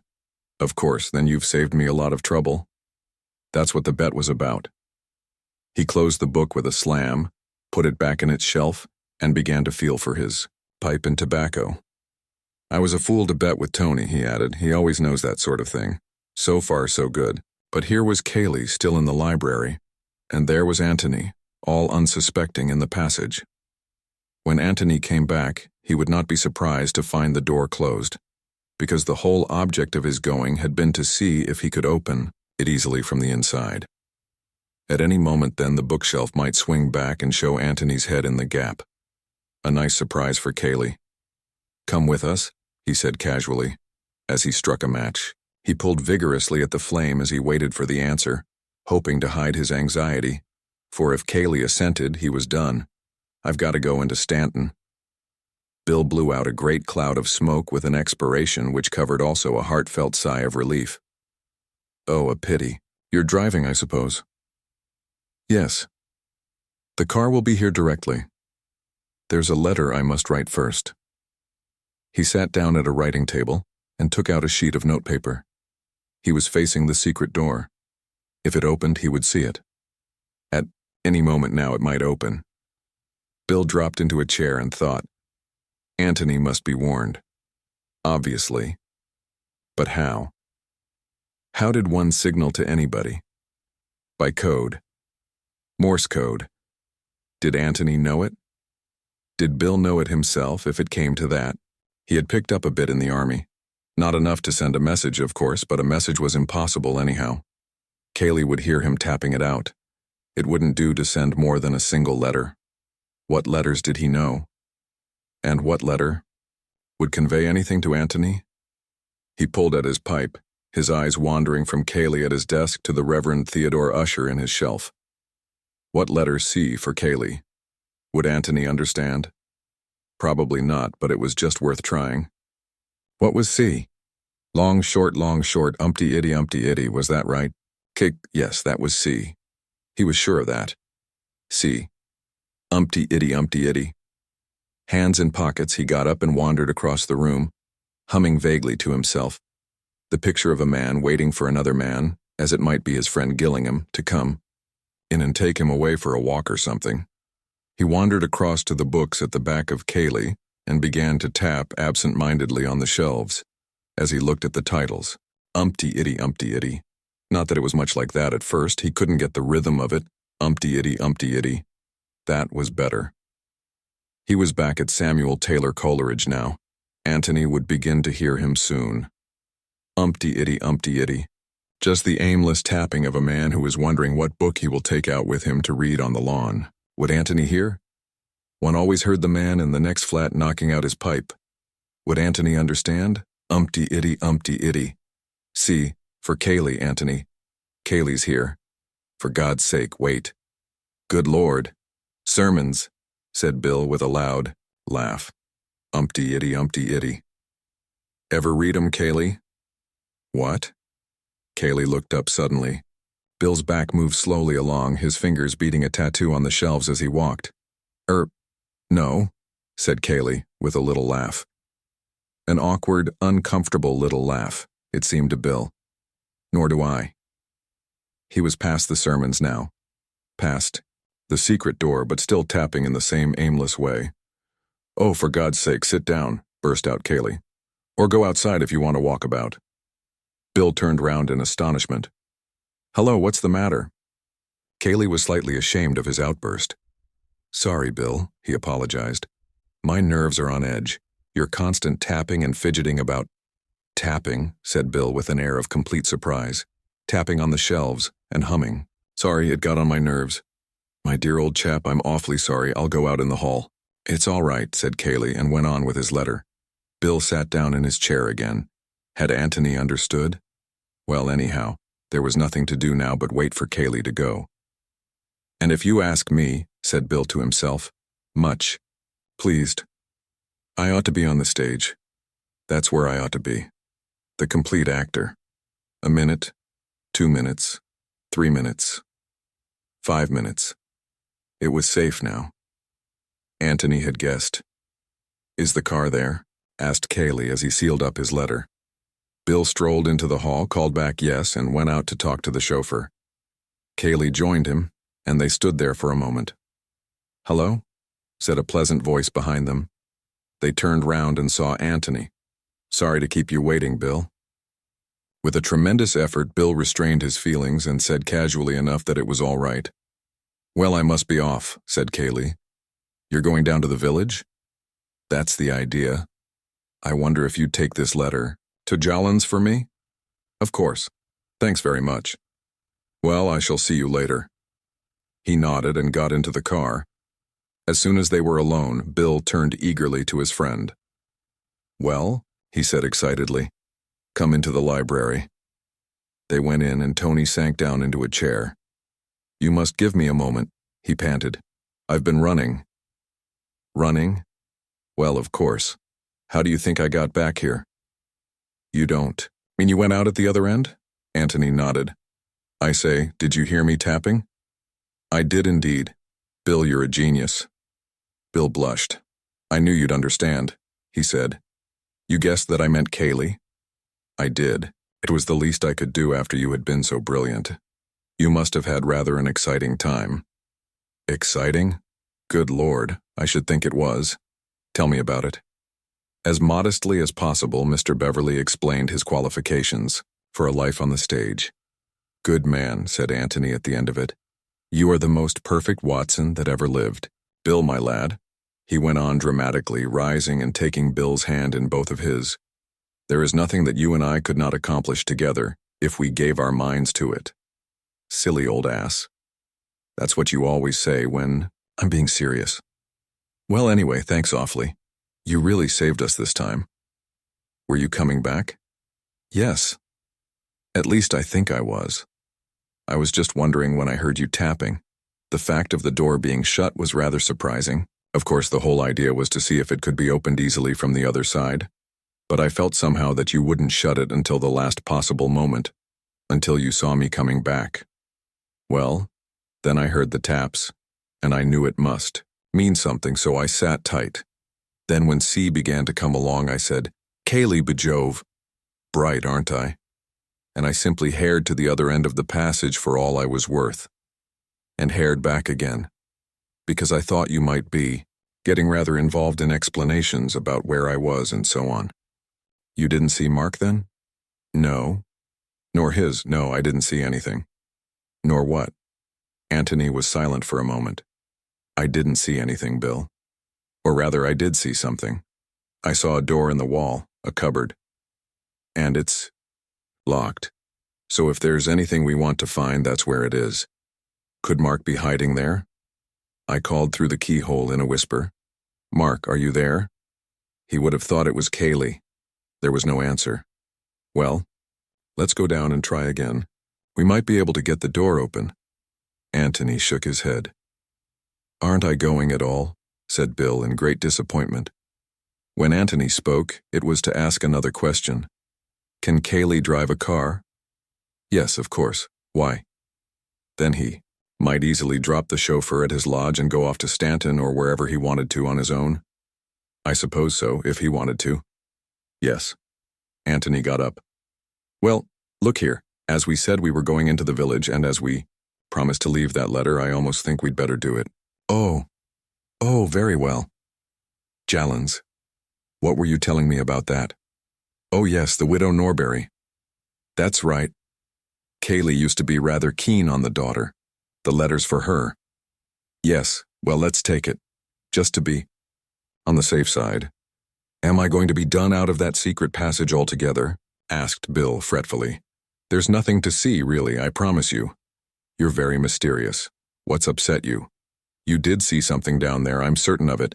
Of course, then you've saved me a lot of trouble. That's what the bet was about. He closed the book with a slam, put it back in its shelf, and began to feel for his pipe and tobacco. I was a fool to bet with Tony, he added. He always knows that sort of thing. So far, so good. But here was Kaylee still in the library, and there was Antony, all unsuspecting in the passage. When Antony came back, he would not be surprised to find the door closed, because the whole object of his going had been to see if he could open it easily from the inside. At any moment then the bookshelf might swing back and show Antony's head in the gap. A nice surprise for Kaylee. Come with us, he said casually, as he struck a match. He pulled vigorously at the flame as he waited for the answer, hoping to hide his anxiety, for if Kaylee assented, he was done. I've got to go into Stanton. Bill blew out a great cloud of smoke with an expiration which covered also a heartfelt sigh of relief. Oh, a pity. You're driving, I suppose? Yes. The car will be here directly. There's a letter I must write first. He sat down at a writing table and took out a sheet of notepaper. He was facing the secret door. If it opened, he would see it. At any moment now it might open. Bill dropped into a chair and thought. Antony must be warned. Obviously. But how? How did one signal to anybody? By code. Morse code. Did Antony know it? Did Bill know it himself, if it came to that? He had picked up a bit in the army. Not enough to send a message, of course, but a message was impossible anyhow. Kaylee would hear him tapping it out. It wouldn't do to send more than a single letter. What letters did he know? And what letter would convey anything to Antony? He pulled at his pipe, his eyes wandering from Kaylee at his desk to the Reverend Theodore Usher in his shelf. What letter C for Kaylee? Would Antony understand? Probably not, but it was just worth trying. What was C? Long, short, umpty-itty, was that right? Yes, that was C. He was sure of that. C. Umpty-itty. Hands in pockets, he got up and wandered across the room, humming vaguely to himself. The picture of a man waiting for another man, as it might be his friend Gillingham, to come in and take him away for a walk or something. He wandered across to the books at the back of Kaylee and began to tap absent-mindedly on the shelves as he looked at the titles. Umpty-itty. Not that it was much like that at first. He couldn't get the rhythm of it. Umpty-itty. That was better. He was back at Samuel Taylor Coleridge now. Antony would begin to hear him soon. Umpty-itty. Just the aimless tapping of a man who is wondering what book he will take out with him to read on the lawn. Would Antony hear? One always heard the man in the next flat knocking out his pipe. Would Antony understand? Umpty-itty. C, for Kaylee, Antony. Kaylee's here. For God's sake, wait. Good Lord. Sermons, said Bill with a loud laugh. Umpty-itty. Ever read 'em, Kaylee? What? Kaylee looked up suddenly. Bill's back moved slowly along, his fingers beating a tattoo on the shelves as he walked. No, said Kaylee with a little laugh. An awkward, uncomfortable little laugh, it seemed to Bill. Nor do I. He was past the sermons now. Past the secret door, but still tapping in the same aimless way. Oh, for God's sake, sit down, burst out Kaylee. Or go outside if you want to walk about. Bill turned round in astonishment. Hello, what's the matter? Kaylee was slightly ashamed of his outburst. Sorry, Bill, he apologized. My nerves are on edge. Your constant tapping and fidgeting about. Tapping, said Bill with an air of complete surprise. Tapping on the shelves and humming. Sorry, it got on my nerves. My dear old chap, I'm awfully sorry. I'll go out in the hall. It's all right, said Kaylee and went on with his letter. Bill sat down in his chair again. Had Antony understood? Well, anyhow, there was nothing to do now but wait for Kaylee to go. And if you ask me, said Bill to himself, much pleased. I ought to be on the stage. That's where I ought to be. The complete actor. A minute, 2 minutes, 3 minutes, 5 minutes. It was safe now. Antony had guessed. Is the car there? Asked Kaylee as he sealed up his letter. Bill strolled into the hall, called back yes, and went out to talk to the chauffeur. Kaylee joined him, and they stood there for a moment. Hello? Said a pleasant voice behind them. They turned round and saw Antony. Sorry to keep you waiting, Bill. With a tremendous effort, Bill restrained his feelings and said casually enough that it was all right. Well, I must be off, said Kaylee. You're going down to the village? That's the idea. I wonder if you'd take this letter to Jollins for me? Of course. Thanks very much. Well, I shall see you later. He nodded and got into the car. As soon as they were alone, Bill turned eagerly to his friend. Well, he said excitedly, come into the library. They went in and Tony sank down into a chair. You must give me a moment, he panted. I've been running. Running? Well, of course. How do you think I got back here? You don't. Mean you went out at the other end? Antony nodded. I say, did you hear me tapping? I did indeed. Bill, you're a genius. Bill blushed. I knew you'd understand, he said. You guessed that I meant Kaylee? I did. It was the least I could do after you had been so brilliant. You must have had rather an exciting time. Exciting? Good Lord, I should think it was. Tell me about it. As modestly as possible, Mr. Beverly explained his qualifications for a life on the stage. Good man, said Antony at the end of it. You are the most perfect Watson that ever lived. Bill, my lad, he went on dramatically, rising and taking Bill's hand in both of his. There is nothing that you and I could not accomplish together if we gave our minds to it. Silly old ass. That's what you always say when I'm being serious. Well, anyway, thanks awfully. You really saved us this time. Were you coming back? Yes. At least I think I was. I was just wondering when I heard you tapping. The fact of the door being shut was rather surprising. Of course, the whole idea was to see if it could be opened easily from the other side. But I felt somehow that you wouldn't shut it until the last possible moment, until you saw me coming back. Well, then I heard the taps, and I knew it must mean something, so I sat tight. Then when C began to come along, I said, Kaylee, bejove. Bright, aren't I? And I simply hared to the other end of the passage for all I was worth. And hared back again. Because I thought you might be getting rather involved in explanations about where I was and so on. You didn't see Mark then? No. Nor his. No, I didn't see anything. Nor what? Antony was silent for a moment. I didn't see anything, Bill. Or rather, I did see something. I saw a door in the wall, a cupboard. And it's locked. So if there's anything we want to find, that's where it is. Could Mark be hiding there? I called through the keyhole in a whisper. Mark, are you there? He would have thought it was Kaylee. There was no answer. Well, let's go down and try again. We might be able to get the door open. Antony shook his head. "Aren't I going at all?" said Bill in great disappointment. When Antony spoke, it was to ask another question. "Can Kaylee drive a car?" "Yes, of course. Why?" Then he might easily drop the chauffeur at his lodge and go off to Stanton or wherever he wanted to on his own. "I suppose so, if he wanted to." "Yes." Antony got up. "Well, look here. As we said we were going into the village, and as we promised to leave that letter, I almost think we'd better do it." Oh, very well." "Jallens. What were you telling me about that?" "Oh yes, the widow Norbury." "That's right. Kaylee used to be rather keen on the daughter. The letter's for her." "Yes, well, let's take it. Just to be on the safe side." "Am I going to be done out of that secret passage altogether?" asked Bill fretfully. "There's nothing to see, really, I promise you." "You're very mysterious. What's upset you?" "You did see something down there, I'm certain of it."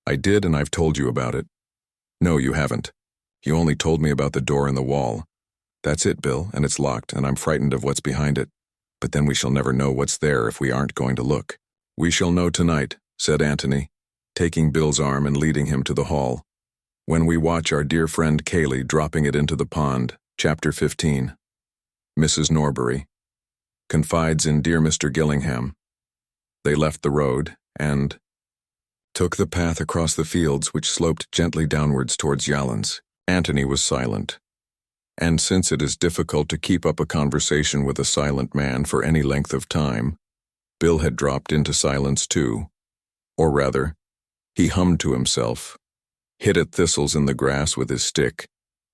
"I did, and I've told you about it." "No, you haven't. You only told me about the door in the wall." "That's it, Bill, and it's locked, and I'm frightened of what's behind it. But then we shall never know what's there if we aren't going to look." "We shall know tonight," said Antony, taking Bill's arm and leading him to the hall. "When we watch our dear friend Kaylee dropping it into the pond." Chapter 15. Mrs. Norbury confides in dear Mr. Gillingham. They left the road and took the path across the fields which sloped gently downwards towards Jallens. Antony was silent, and since it is difficult to keep up a conversation with a silent man for any length of time, Bill had dropped into silence too. Or rather, he hummed to himself, hit at thistles in the grass with his stick,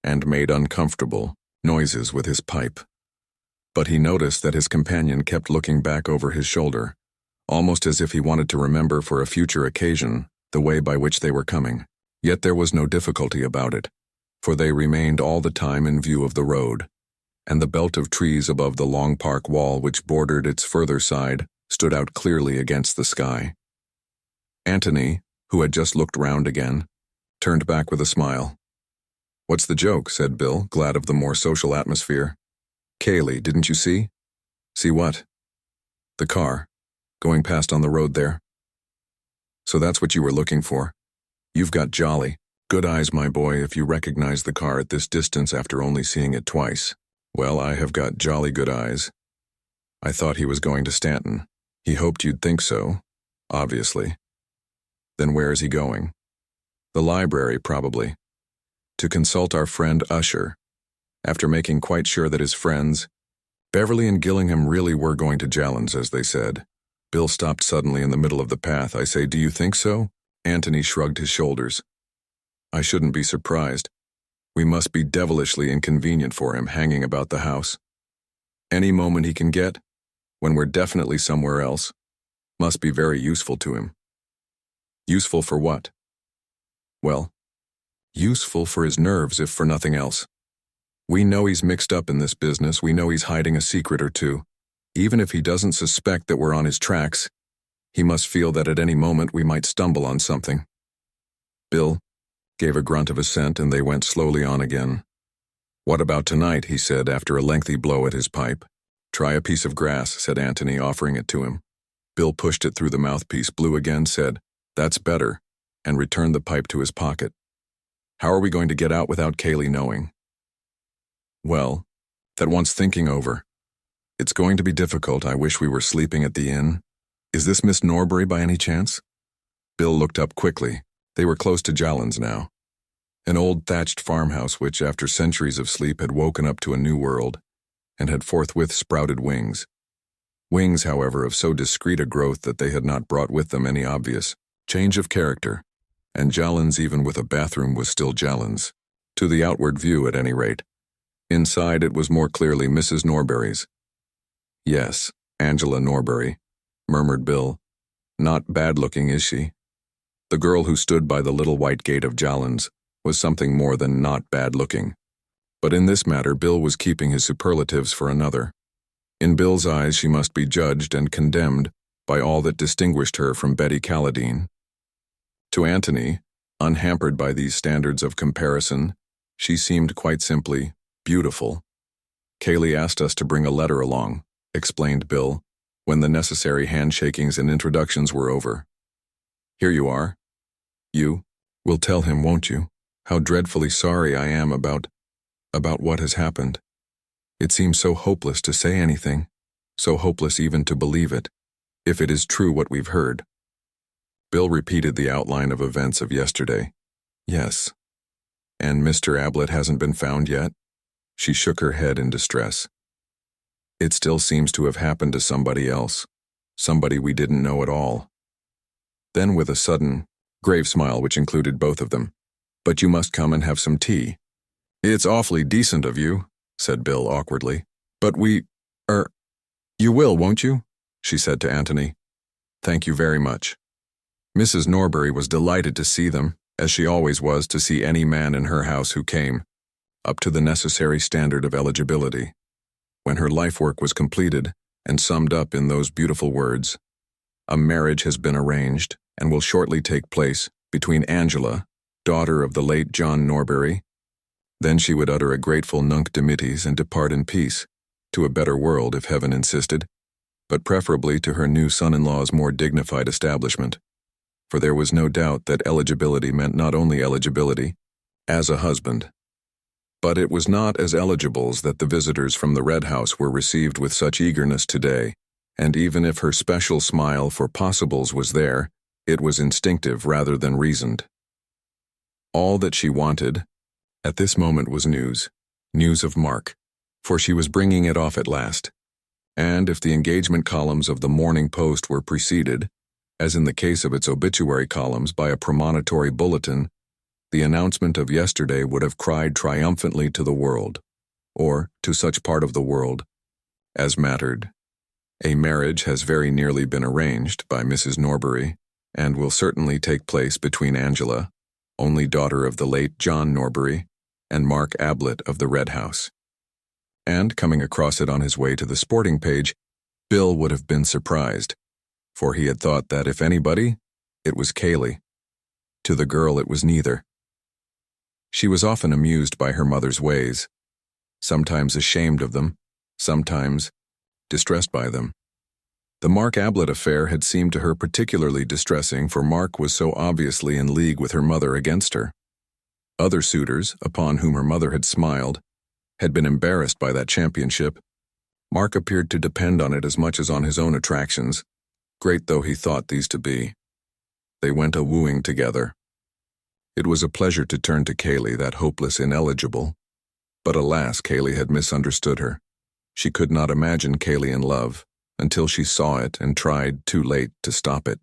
and made uncomfortable noises with his pipe. But he noticed that his companion kept looking back over his shoulder, almost as if he wanted to remember for a future occasion the way by which they were coming. Yet there was no difficulty about it, for they remained all the time in view of the road, and the belt of trees above the long park wall which bordered its further side stood out clearly against the sky. Antony, who had just looked round again, turned back with a smile. "What's the joke?" said Bill, glad of the more social atmosphere. "Kaylee, didn't you see?" "See what?" "The car, going past on the road there." "So that's what you were looking for. You've got jolly good eyes, my boy, if you recognize the car at this distance after only seeing it twice." "Well, I have got jolly good eyes. I thought he was going to Stanton." "He hoped you'd think so, obviously." "Then where is he going?" "The library, probably. To consult our friend Usher." After making quite sure that his friends, Beverly and Gillingham, really were going to Jallens, as they said. Bill stopped suddenly in the middle of the path. "I say, do you think so?" Antony shrugged his shoulders. "I shouldn't be surprised. We must be devilishly inconvenient for him, hanging about the house. Any moment he can get, when we're definitely somewhere else, must be very useful to him." "Useful for what?" "Well, useful for his nerves, if for nothing else. We know he's mixed up in this business. We know he's hiding a secret or two. Even if he doesn't suspect that we're on his tracks, he must feel that at any moment we might stumble on something." Bill gave a grunt of assent, and they went slowly on again. "What about tonight?" he said after a lengthy blow at his pipe. "Try a piece of grass," said Antony, offering it to him. Bill pushed it through the mouthpiece, blew again, said, "That's better," and returned the pipe to his pocket. "How are we going to get out without Kaylee knowing?" "Well, that wants thinking over. It's going to be difficult. I wish we were sleeping at the inn. Is this Miss Norbury by any chance?" Bill looked up quickly. They were close to Jallens now. An old thatched farmhouse which, after centuries of sleep, had woken up to a new world, and had forthwith sprouted wings. Wings, however, of so discreet a growth that they had not brought with them any obvious change of character, and Jallens, even with a bathroom, was still Jallens. To the outward view, at any rate. Inside it was more clearly Mrs. Norbury's. "Yes, Angela Norbury," murmured Bill. "Not bad-looking, is she?" The girl who stood by the little white gate of Jallens was something more than not bad-looking. But in this matter Bill was keeping his superlatives for another. In Bill's eyes she must be judged and condemned by all that distinguished her from Betty Calladine. To Antony, unhampered by these standards of comparison, she seemed quite simply beautiful. "Kaylee asked us to bring a letter along," explained Bill, when the necessary handshakings and introductions were over. Here you are. You will tell him, won't you? How dreadfully sorry I am about what has happened. It seems so hopeless to say anything, so hopeless even to believe it, if it is true what we've heard. Bill repeated the outline of events of yesterday. Yes. And Mr. Ablett hasn't been found yet? She shook her head in distress. It still seems to have happened to somebody else, somebody we didn't know at all. Then with a sudden, grave smile which included both of them, but you must come and have some tea. It's awfully decent of you, said Bill awkwardly, but you will, won't you? She said to Antony. Thank you very much. Mrs. Norbury was delighted to see them, as she always was to see any man in her house who came, up to the necessary standard of eligibility. When her life work was completed and summed up in those beautiful words, a marriage has been arranged and will shortly take place between Angela, daughter of the late John Norbury. Then she would utter a grateful nunc dimittis and depart in peace, to a better world if heaven insisted, but preferably to her new son-in-law's more dignified establishment, for there was no doubt that eligibility meant not only eligibility as a husband, but it was not as eligibles that the visitors from the Red House were received with such eagerness today, and even if her special smile for possibles was there, it was instinctive rather than reasoned. All that she wanted at this moment was news of Mark, for she was bringing it off at last. And if the engagement columns of the Morning Post were preceded, as in the case of its obituary columns, by a premonitory bulletin, the announcement of yesterday would have cried triumphantly to the world, or to such part of the world as mattered. A marriage has very nearly been arranged by Mrs. Norbury, and will certainly take place between Angela, only daughter of the late John Norbury, and Mark Ablett of the Red House. And, coming across it on his way to the sporting page, Bill would have been surprised, for he had thought that if anybody, it was Kaylee. To the girl it was neither. She was often amused by her mother's ways, sometimes ashamed of them, sometimes distressed by them. The Mark Ablett affair had seemed to her particularly distressing, for Mark was so obviously in league with her mother against her. Other suitors, upon whom her mother had smiled, had been embarrassed by that championship. Mark appeared to depend on it as much as on his own attractions, great though he thought these to be. They went a-wooing together. It was a pleasure to turn to Kaylee, that hopeless ineligible. But alas, Kaylee had misunderstood her. She could not imagine Kaylee in love, until she saw it and tried, too late, to stop it.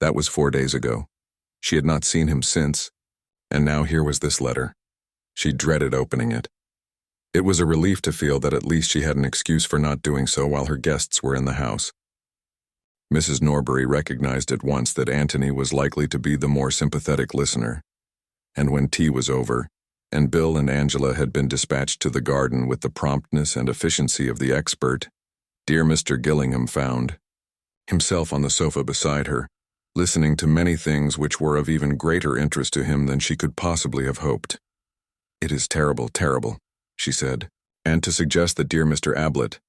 That was 4 days ago. She had not seen him since, and now here was this letter. She dreaded opening it. It was a relief to feel that at least she had an excuse for not doing so while her guests were in the house. Mrs. Norbury recognized at once that Antony was likely to be the more sympathetic listener, and when tea was over, and Bill and Angela had been dispatched to the garden with the promptness and efficiency of the expert, dear Mr. Gillingham found himself on the sofa beside her, listening to many things which were of even greater interest to him than she could possibly have hoped. It is terrible, terrible, she said, and to suggest that dear Mr. Ablett.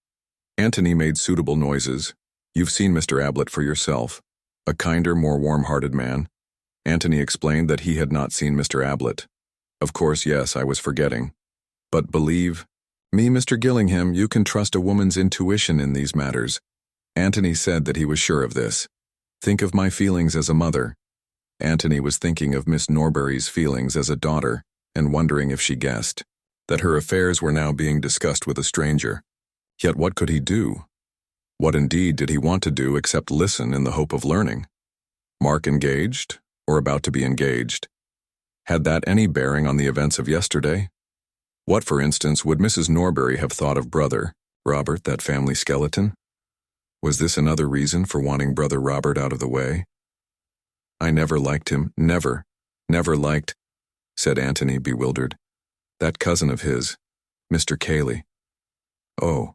Antony made suitable noises. You've seen Mr. Ablett for yourself. A kinder, more warm-hearted man. Antony explained that he had not seen Mr. Ablett. Of course, yes, I was forgetting. But believe me, Mr. Gillingham, you can trust a woman's intuition in these matters. Antony said that he was sure of this. Think of my feelings as a mother. Antony was thinking of Miss Norbury's feelings as a daughter, and wondering if she guessed that her affairs were now being discussed with a stranger. Yet what could he do? What indeed did he want to do except listen in the hope of learning? Mark engaged, or about to be engaged? Had that any bearing on the events of yesterday? What, for instance, would Mrs. Norbury have thought of brother Robert, that family skeleton? Was this another reason for wanting brother Robert out of the way? I never liked him, never liked, said Antony, bewildered. That cousin of his, Mr. Cayley. Oh,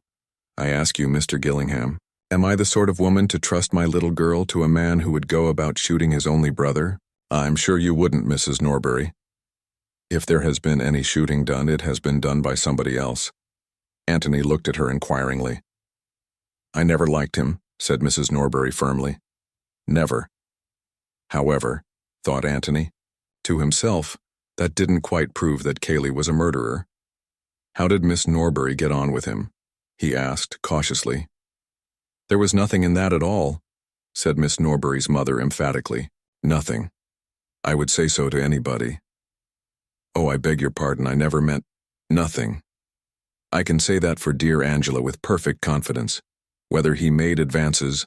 I ask you, Mr. Gillingham, am I the sort of woman to trust my little girl to a man who would go about shooting his only brother? I'm sure you wouldn't, Mrs. Norbury. If there has been any shooting done, it has been done by somebody else. Antony looked at her inquiringly. I never liked him, said Mrs. Norbury firmly. Never. However, thought Antony, to himself, that didn't quite prove that Kaylee was a murderer. How did Miss Norbury get on with him? He asked cautiously. There was nothing in that at all, said Miss Norbury's mother emphatically. Nothing. I would say so to anybody. Oh, I beg your pardon, I never meant nothing. I can say that for dear Angela with perfect confidence, whether he made advances.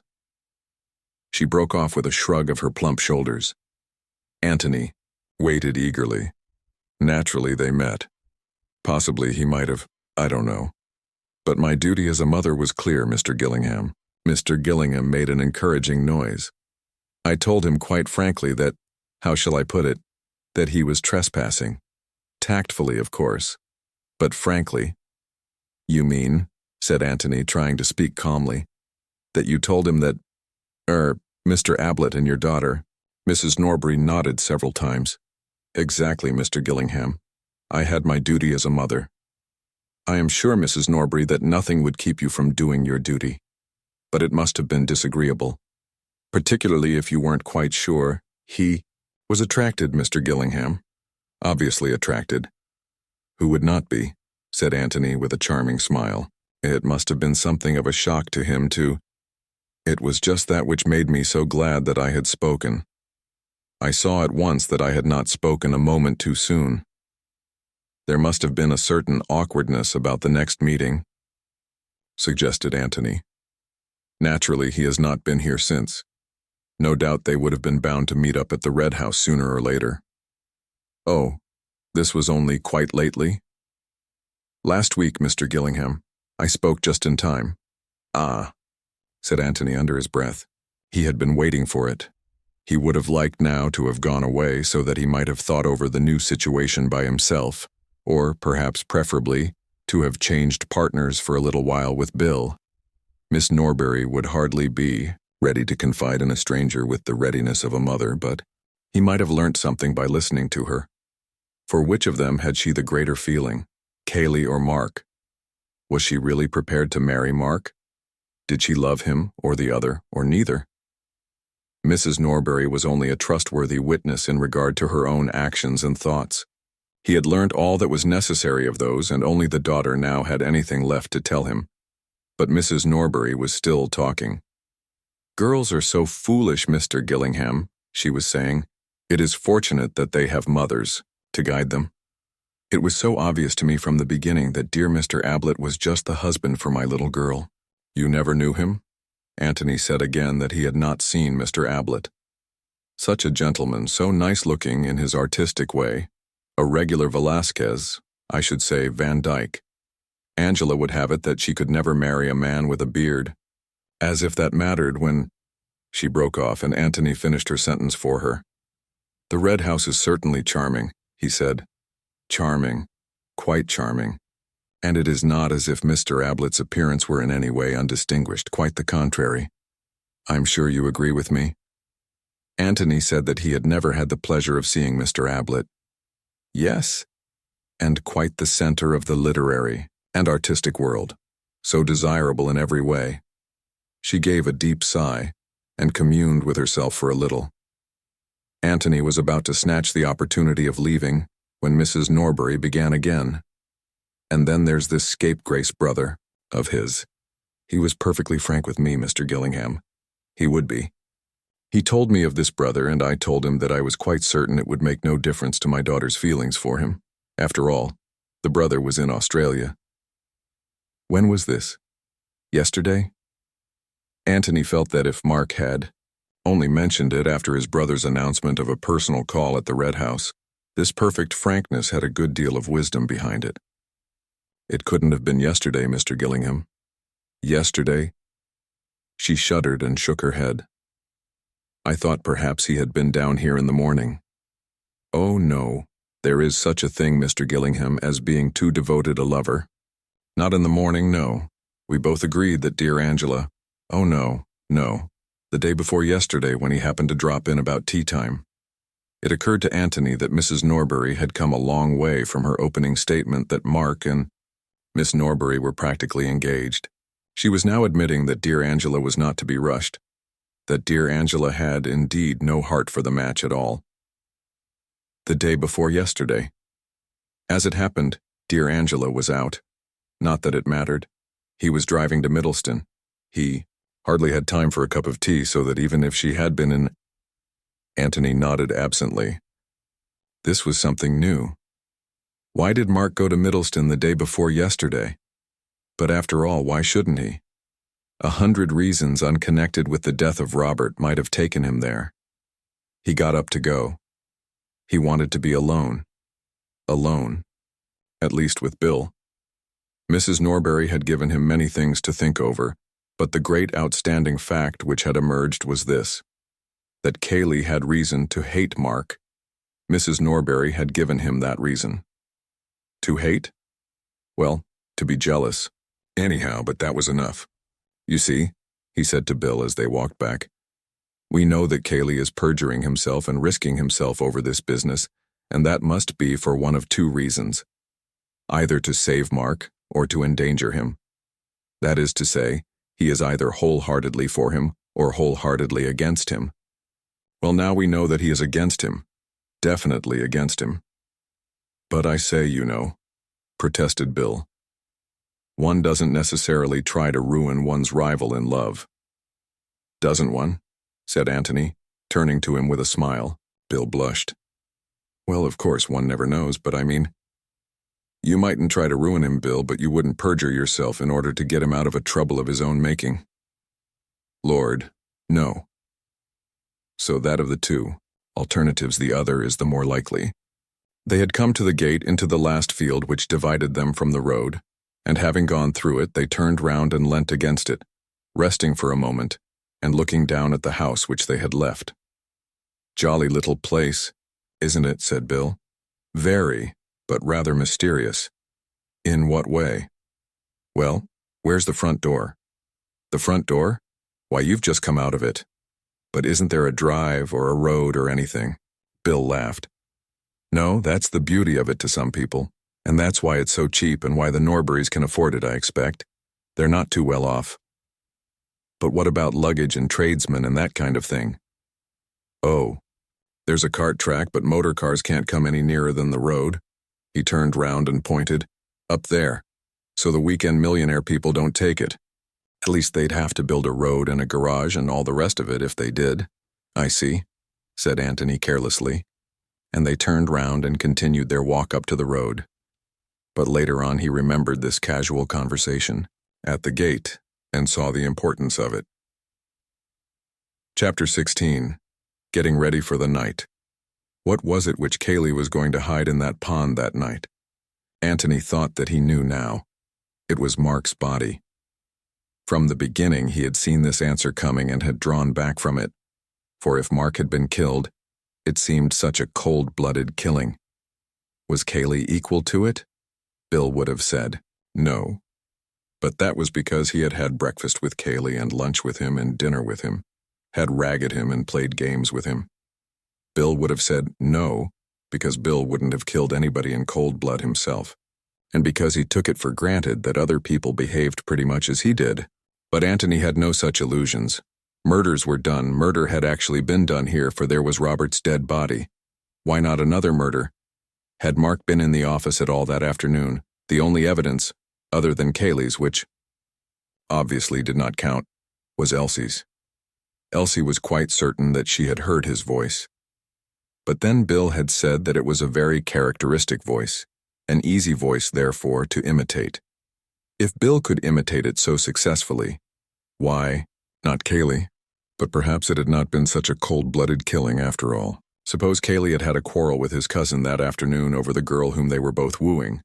She broke off with a shrug of her plump shoulders. Antony waited eagerly. Naturally, they met. Possibly he might have, I don't know. But my duty as a mother was clear, Mr. Gillingham. Mr. Gillingham made an encouraging noise. I told him quite frankly that, how shall I put it, that he was trespassing. Tactfully, of course, but frankly. You mean, said Antony, trying to speak calmly, that you told him that, Mr. Ablett and your daughter. Mrs. Norbury nodded several times. Exactly, Mr. Gillingham. I had my duty as a mother. I am sure, Mrs. Norbury, that nothing would keep you from doing your duty. But it must have been disagreeable. Particularly if you weren't quite sure. He was attracted, Mr. Gillingham. Obviously attracted. Who would not be? Said Antony with a charming smile. It must have been something of a shock to him, too. It was just that which made me so glad that I had spoken. I saw at once that I had not spoken a moment too soon. There must have been a certain awkwardness about the next meeting, suggested Antony. Naturally, he has not been here since. No doubt they would have been bound to meet up at the Red House sooner or later. Oh, this was only quite lately? Last week, Mr. Gillingham. I spoke just in time. Ah, said Antony under his breath. He had been waiting for it. He would have liked now to have gone away so that he might have thought over the new situation by himself, or perhaps preferably, to have changed partners for a little while with Bill. Miss Norbury would hardly be ready to confide in a stranger with the readiness of a mother, but he might have learnt something by listening to her. For which of them had she the greater feeling, Kaylee or Mark? Was she really prepared to marry Mark? Did she love him, or the other, or neither? Mrs. Norbury was only a trustworthy witness in regard to her own actions and thoughts. He had learnt all that was necessary of those, and only the daughter now had anything left to tell him. But Mrs. Norbury was still talking. Girls are so foolish, Mr. Gillingham, she was saying. It is fortunate that they have mothers to guide them. It was so obvious to me from the beginning that dear Mr. Ablett was just the husband for my little girl. You never knew him? Antony said again that he had not seen Mr. Ablett. Such a gentleman, so nice-looking in his artistic way. A regular Velasquez, I should say Van Dyke. Angela would have it that she could never marry a man with a beard. As if that mattered when... She broke off and Antony finished her sentence for her. The Red House is certainly charming, he said. Charming. Quite charming. And it is not as if Mr. Ablett's appearance were in any way undistinguished, quite the contrary. I'm sure you agree with me. Antony said that he had never had the pleasure of seeing Mr. Ablett. Yes, and quite the center of the literary and artistic world, so desirable in every way. She gave a deep sigh and communed with herself for a little. Antony was about to snatch the opportunity of leaving when Mrs. Norbury began again. And then there's this scapegrace brother of his. He was perfectly frank with me, Mr. Gillingham. He would be. He told me of this brother, and I told him that I was quite certain it would make no difference to my daughter's feelings for him. After all, the brother was in Australia. When was this? Yesterday? Antony felt that if Mark had only mentioned it after his brother's announcement of a personal call at the Red House, this perfect frankness had a good deal of wisdom behind it. It couldn't have been yesterday, Mr. Gillingham. Yesterday? She shuddered and shook her head. I thought perhaps he had been down here in the morning. Oh, no. There is such a thing, Mr. Gillingham, as being too devoted a lover. Not in the morning, no. We both agreed that dear Angela... Oh, no. The day before yesterday when he happened to drop in about tea time. It occurred to Antony that Mrs. Norbury had come a long way from her opening statement that Mark and Miss Norbury were practically engaged. She was now admitting that dear Angela was not to be rushed. that dear Angela had indeed no heart for the match at all. The day before yesterday. As it happened, dear Angela was out. Not that it mattered. He was driving to Middleston. He hardly had time for a cup of tea, so that even if she had been in... Antony nodded absently. This was something new. Why did Mark go to Middleston the day before yesterday? But after all, why shouldn't he? 100 reasons unconnected with the death of Robert might have taken him there. He got up to go. He wanted to be alone. Alone. At least with Bill. Mrs. Norbury had given him many things to think over, but the great outstanding fact which had emerged was this: that Cayley had reason to hate Mark. Mrs. Norbury had given him that reason. To hate? Well, to be jealous. Anyhow, but that was enough. You see, he said to Bill as they walked back, we know that Cayley is perjuring himself and risking himself over this business, and that must be for one of two reasons. Either to save Mark or to endanger him. That is to say, he is either wholeheartedly for him or wholeheartedly against him. Well, now we know that he is against him. Definitely against him. But I say, you know, protested Bill. One doesn't necessarily try to ruin one's rival in love. Doesn't one? Said Antony, turning to him with a smile. Bill blushed. Well, of course, one never knows, but I mean, you mightn't try to ruin him, Bill, but you wouldn't perjure yourself in order to get him out of a trouble of his own making. Lord, no. So that of the two alternatives, the other is the more likely. They had come to the gate into the last field which divided them from the road, and having gone through it, they turned round and leant against it, resting for a moment, and looking down at the house which they had left. Jolly little place, isn't it? Said Bill. Very, but rather mysterious. In what way? Well, where's the front door? The front door? Why, you've just come out of it. But isn't there a drive or a road or anything? Bill laughed. No, that's the beauty of it to some people, and that's why it's so cheap and why the Norburys can afford it, I expect. They're not too well off. But what about luggage and tradesmen and that kind of thing? Oh, there's a cart track, but motor cars can't come any nearer than the road. He turned round and pointed. Up there. So the weekend millionaire people don't take it. At least they'd have to build a road and a garage and all the rest of it if they did. I see, said Antony carelessly, and they turned round and continued their walk up to the road. But later on he remembered this casual conversation at the gate and saw the importance of it. Chapter 16. Getting ready for the night. What was it which Cayley was going to hide in that pond that night? Antony thought that he knew now. It was Mark's body. From the beginning he had seen this answer coming and had drawn back from it, for if Mark had been killed, it seemed such a cold-blooded killing. Was Cayley equal to it? Bill would have said, no. But that was because he had had breakfast with Cayley and lunch with him and dinner with him, had ragged him and played games with him. Bill would have said no, because Bill wouldn't have killed anybody in cold blood himself, and because he took it for granted that other people behaved pretty much as he did. But Antony had no such illusions. Murders were done. Murder had actually been done here, for there was Robert's dead body. Why not another murder? Had Mark been in the office at all that afternoon? The only evidence, other than Cayley's, which obviously did not count, was Elsie's. Elsie was quite certain that she had heard his voice. But then Bill had said that it was a very characteristic voice, an easy voice, therefore, to imitate. If Bill could imitate it so successfully, why, not Cayley, but perhaps it had not been such a cold-blooded killing after all. Suppose Cayley had had a quarrel with his cousin that afternoon over the girl whom they were both wooing.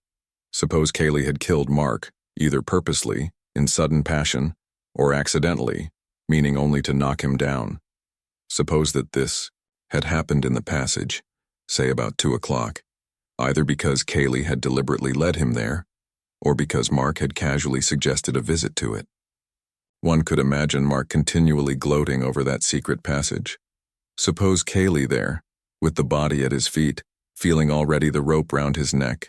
Suppose Cayley had killed Mark, either purposely, in sudden passion, or accidentally, meaning only to knock him down. Suppose that this had happened in the passage, say about 2 o'clock, either because Cayley had deliberately led him there, or because Mark had casually suggested a visit to it. One could imagine Mark continually gloating over that secret passage. Suppose Cayley there, with the body at his feet, feeling already the rope round his neck,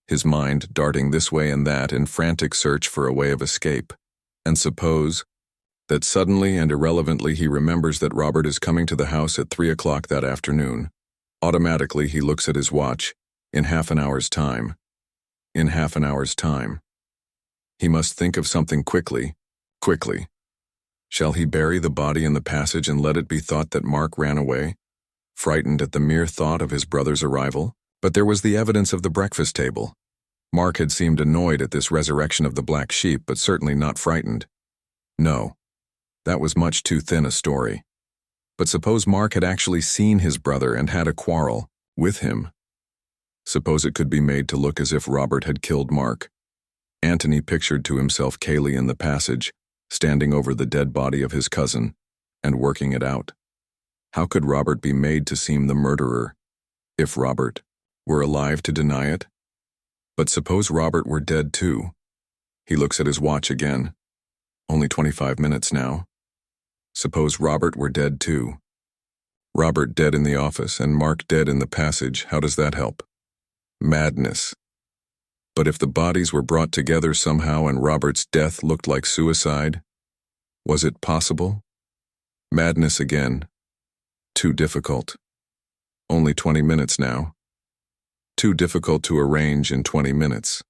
his mind darting this way and that in frantic search for a way of escape. And suppose that suddenly and irrelevantly he remembers that Robert is coming to the house at 3 o'clock that afternoon. Automatically he looks at his watch. In half an hour's time. In half an hour's time. He must think of something quickly. Quickly. Shall he bury the body in the passage and let it be thought that Mark ran away, frightened at the mere thought of his brother's arrival? But there was the evidence of the breakfast table. Mark had seemed annoyed at this resurrection of the black sheep, but certainly not frightened. No, that was much too thin a story. But suppose Mark had actually seen his brother and had a quarrel with him. Suppose it could be made to look as if Robert had killed Mark. Antony pictured to himself Kaylee in the passage, standing over the dead body of his cousin, and working it out. How could Robert be made to seem the murderer, if Robert were alive to deny it? But suppose Robert were dead too. He looks at his watch again. Only 25 minutes now. Suppose Robert were dead too. Robert dead in the office and Mark dead in the passage, how does that help? Madness. But if the bodies were brought together somehow and Robert's death looked like suicide, was it possible? Madness again. Too difficult. Only 20 minutes now. Too difficult to arrange in 20 minutes.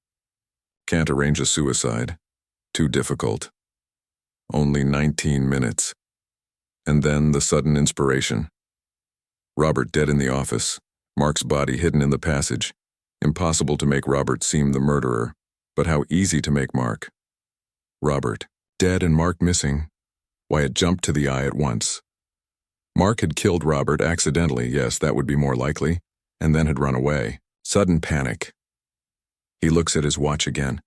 Can't arrange a suicide. Too difficult. Only 19 minutes. And then the sudden inspiration. Robert dead in the office, Mark's body hidden in the passage. Impossible to make Robert seem the murderer, but how easy to make Mark. Robert, dead and Mark missing. Why, it jumped to the eye at once. Mark had killed Robert accidentally, yes, that would be more likely, and then had run away. Sudden panic. He looks at his watch again.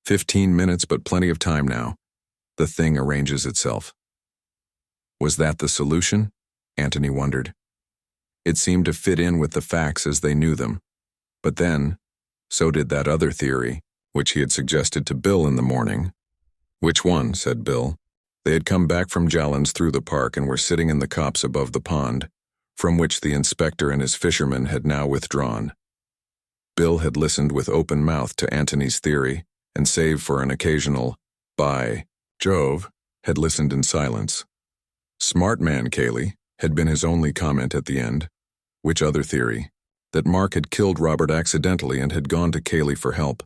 15 minutes, but plenty of time now. The thing arranges itself. Was that the solution? Antony wondered. It seemed to fit in with the facts as they knew them. But then, so did that other theory, which he had suggested to Bill in the morning. Which one? Said Bill. They had come back from Jallan's through the park and were sitting in the copse above the pond, from which the inspector and his fishermen had now withdrawn. Bill had listened with open mouth to Antony's theory, and save for an occasional, "By Jove," had listened in silence. "Smart man, Kaylee," had been his only comment at the end. Which other theory? That Mark had killed Robert accidentally and had gone to Kaylee for help,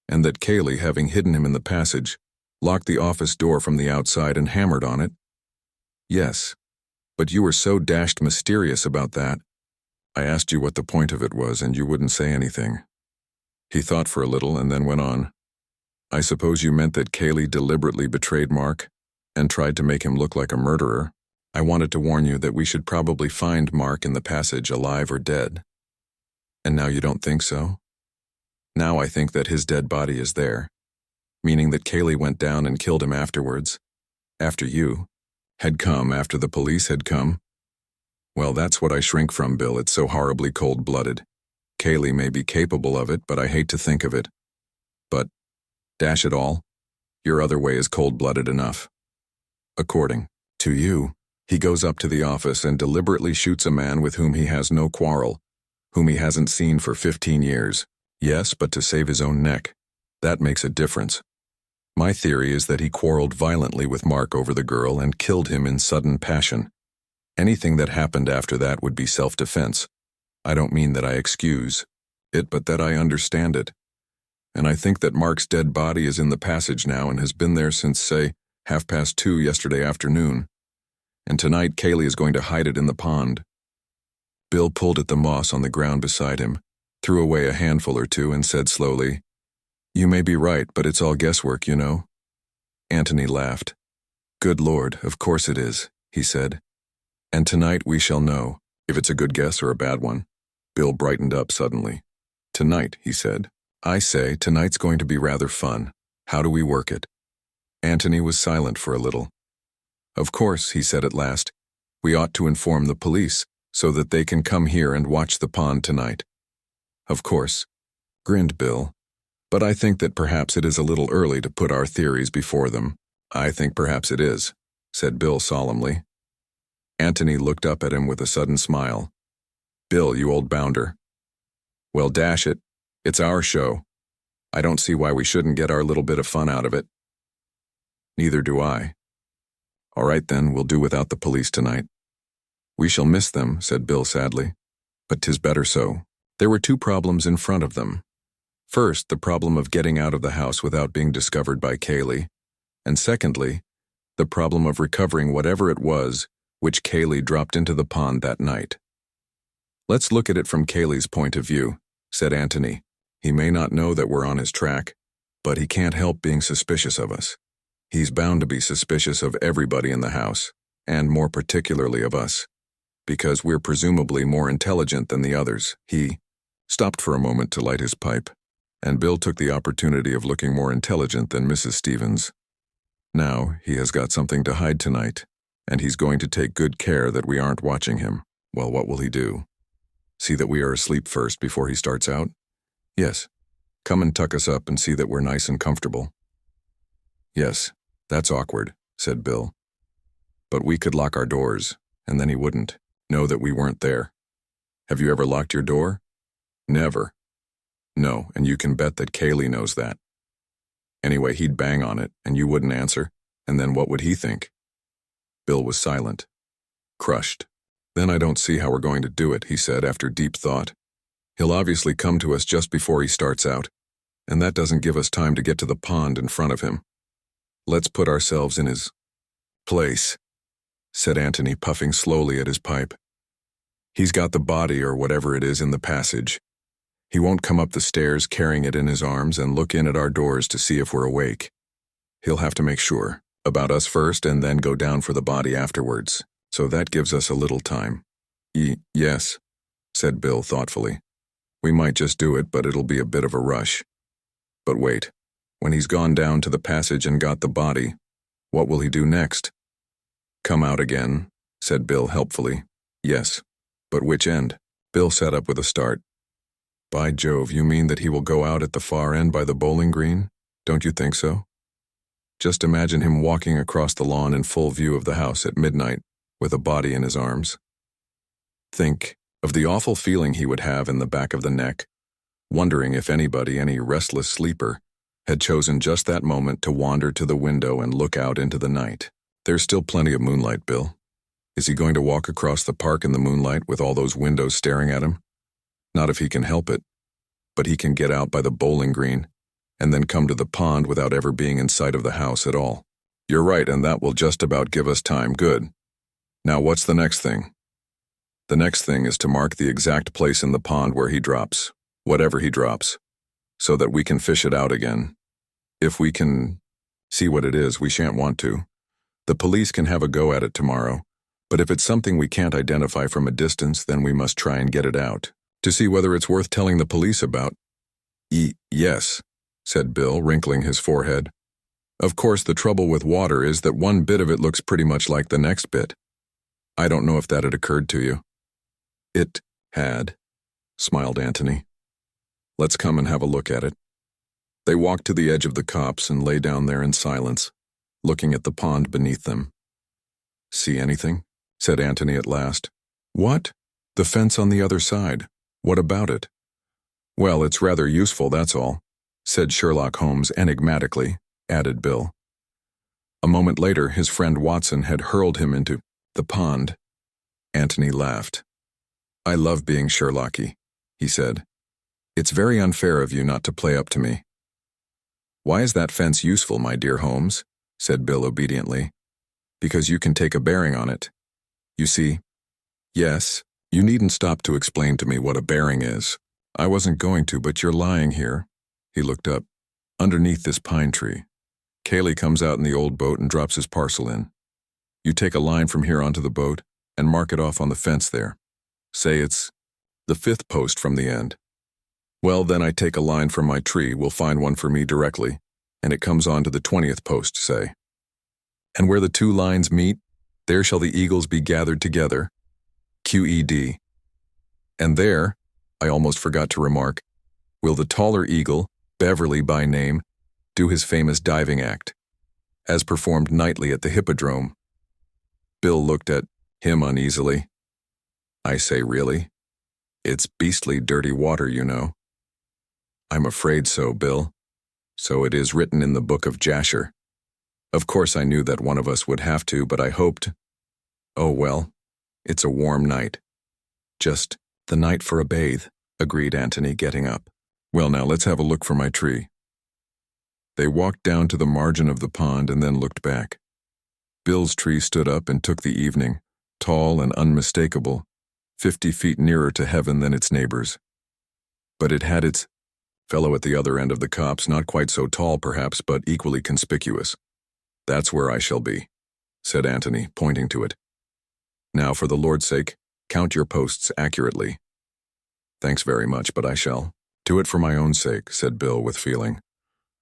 and that Kaylee, having hidden him in the passage, locked the office door from the outside and hammered on it? Yes, but you were so dashed mysterious about that. I asked you what the point of it was, and you wouldn't say anything. He thought for a little and then went on. I suppose you meant that Kaylee deliberately betrayed Mark and tried to make him look like a murderer. I wanted to warn you that we should probably find Mark in the passage, alive or dead. And now you don't think so? Now I think that his dead body is there, meaning that Kaylee went down and killed him afterwards, after you, had come after the police had come. Well, that's what I shrink from, Bill. It's so horribly cold-blooded. Kaylee may be capable of it, but I hate to think of it. But, dash it all, your other way is cold-blooded enough. According to you, he goes up to the office and deliberately shoots a man with whom he has no quarrel, whom he hasn't seen for 15 years. Yes, but to save his own neck. That makes a difference. My theory is that he quarreled violently with Mark over the girl and killed him in sudden passion. Anything that happened after that would be self-defense. I don't mean that I excuse it, but that I understand it. And I think that Mark's dead body is in the passage now and has been there since, say, 2:30 yesterday afternoon. And tonight Kaylee is going to hide it in the pond. Bill pulled at the moss on the ground beside him, threw away a handful or two, and said slowly, You may be right, but it's all guesswork, you know. Antony laughed. Good Lord, of course it is, he said. And tonight we shall know, if it's a good guess or a bad one. Bill brightened up suddenly. Tonight, he said. I say, tonight's going to be rather fun. How do we work it? Antony was silent for a little. Of course, he said at last, we ought to inform the police so that they can come here and watch the pond tonight. Of course, grinned Bill. But I think that perhaps it is a little early to put our theories before them. I think perhaps it is, said Bill solemnly. Antony looked up at him with a sudden smile. Bill, you old bounder. Well, dash it, it's our show. I don't see why we shouldn't get our little bit of fun out of it. Neither do I. All right then, we'll do without the police tonight. We shall miss them, said Bill sadly. But 'tis better so. There were two problems in front of them. First, the problem of getting out of the house without being discovered by Kaylee, and secondly, the problem of recovering whatever it was which Kaylee dropped into the pond that night. Let's look at it from Kaylee's point of view, said Antony. He may not know that we're on his track, but he can't help being suspicious of us. He's bound to be suspicious of everybody in the house, and more particularly of us, because we're presumably more intelligent than the others. He stopped for a moment to light his pipe, and Bill took the opportunity of looking more intelligent than Mrs. Stevens. Now he has got something to hide tonight, and he's going to take good care that we aren't watching him. Well, what will he do? See that we are asleep first before he starts out? Yes. Come and tuck us up and see that we're nice and comfortable. Yes, that's awkward, said Bill. But we could lock our doors, and then he wouldn't know that we weren't there. Have you ever locked your door? Never. No, and you can bet that Kaylee knows that. Anyway, he'd bang on it, and you wouldn't answer, and then what would he think? Bill was silent, crushed. Then I don't see how we're going to do it, he said after deep thought. He'll obviously come to us just before he starts out, and that doesn't give us time to get to the pond in front of him. Let's put ourselves in his place, said Antony, puffing slowly at his pipe. He's got the body or whatever it is in the passage. He won't come up the stairs carrying it in his arms and look in at our doors to see if we're awake. He'll have to make sure about us first and then go down for the body afterwards, so that gives us a little time. Yes, said Bill thoughtfully. We might just do it, but it'll be a bit of a rush. But wait, when he's gone down to the passage and got the body, what will he do next? Come out again, said Bill helpfully. Yes, but which end? Bill sat up with a start. By Jove, you mean that he will go out at the far end by the bowling green? Don't you think so? Just imagine him walking across the lawn in full view of the house at midnight, with a body in his arms. Think of the awful feeling he would have in the back of the neck, wondering if anybody, any restless sleeper, had chosen just that moment to wander to the window and look out into the night. There's still plenty of moonlight, Bill. Is he going to walk across the park in the moonlight with all those windows staring at him? Not if he can help it, but he can get out by the bowling green and then come to the pond without ever being in sight of the house at all. You're right, and that will just about give us time. Good. Now what's the next thing? The next thing is to mark the exact place in the pond where he drops, whatever he drops, so that we can fish it out again. If we can see what it is, we shan't want to. The police can have a go at it tomorrow, but if it's something we can't identify from a distance, then we must try and get it out, to see whether it's worth telling the police about. Yes, said Bill, wrinkling his forehead. Of course, the trouble with water is that one bit of it looks pretty much like the next bit. I don't know if that had occurred to you. It had, smiled Antony. Let's come and have a look at it. They walked to the edge of the copse and lay down there in silence, looking at the pond beneath them. See anything? Said Antony at last. What? The fence on the other side. What about it? Well, it's rather useful, that's all, said Sherlock Holmes enigmatically, added Bill. A moment later, his friend Watson had hurled him into the pond. Antony laughed. I love being Sherlocky, he said. It's very unfair of you not to play up to me. Why is that fence useful, my dear Holmes? Said Bill obediently. Because you can take a bearing on it. You see? Yes, you needn't stop to explain to me what a bearing is. I wasn't going to, but you're lying here. He looked up. Underneath this pine tree. Kaylee comes out in the old boat and drops his parcel in. You take a line from here onto the boat and mark it off on the fence there. Say it's the 5th post from the end. Well, then I take a line from my tree, will find one for me directly, and it comes on to the 20th post, say. And where the two lines meet, there shall the eagles be gathered together. QED. And there, I almost forgot to remark, will the taller eagle, Beverly by name, do his famous diving act, as performed nightly at the Hippodrome. Bill looked at him uneasily. I say, really? It's beastly dirty water, you know. I'm afraid so, Bill. So it is written in the book of Jasher. Of course I knew that one of us would have to, but I hoped. Oh well, it's a warm night. Just the night for a bathe, agreed Antony, getting up. Well, now let's have a look for my tree. They walked down to the margin of the pond and then looked back. Bill's tree stood up and took the evening, tall and unmistakable, 50 feet nearer to heaven than its neighbors. But it had its fellow at the other end of the copse, not quite so tall perhaps, but equally conspicuous. That's where I shall be, said Antony, pointing to it. Now, for the Lord's sake, count your posts accurately. Thanks very much, but I shall. Do it for my own sake, said Bill with feeling.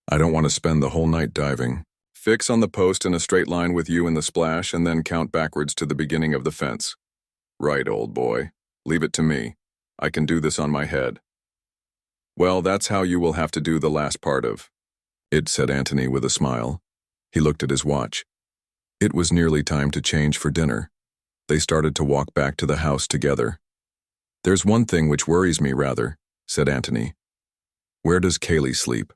I don't want to spend the whole night diving. Fix on the post in a straight line with you in the splash and then count backwards to the beginning of the fence. Right, old boy. Leave it to me. I can do this on my head. Well, that's how you will have to do the last part of it, said Antony with a smile. He looked at his watch. It was nearly time to change for dinner. They started to walk back to the house together. There's one thing which worries me rather, said Antony. Where does Kaylee sleep?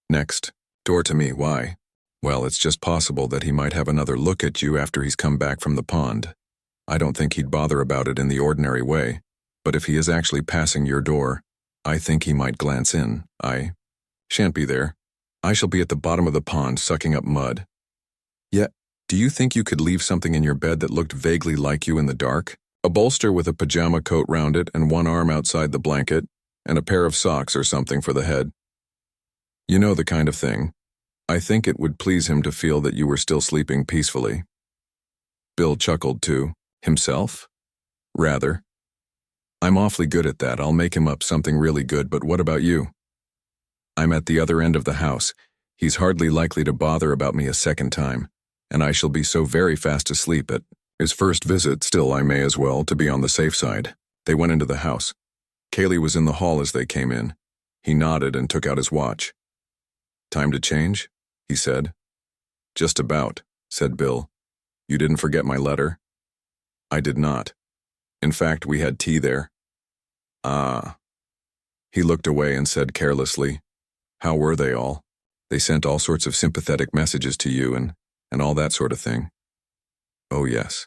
Next door to me. Why? Well, it's just possible that he might have another look at you after he's come back from the pond. I don't think he'd bother about it in the ordinary way, but if he is actually passing your door, I think he might glance in. I shan't be there. I shall be at the bottom of the pond sucking up mud. Yet, do you think you could leave something in your bed that looked vaguely like you in the dark? A bolster with a pajama coat round it and one arm outside the blanket, and a pair of socks or something for the head. You know the kind of thing. I think it would please him to feel that you were still sleeping peacefully. Bill chuckled too. Himself? Rather. I'm awfully good at that. I'll make him up something really good, but what about you? I'm at the other end of the house. He's hardly likely to bother about me a second time, and I shall be so very fast asleep at his first visit. Still, I may as well, to be on the safe side. They went into the house. Kaylee was in the hall as they came in. He nodded and took out his watch. Time to change? He said. Just about, said Bill. You didn't forget my letter? I did not. In fact, we had tea there. Ah. He looked away and said carelessly, how were they all? They sent all sorts of sympathetic messages to you and all that sort of thing. Oh, yes.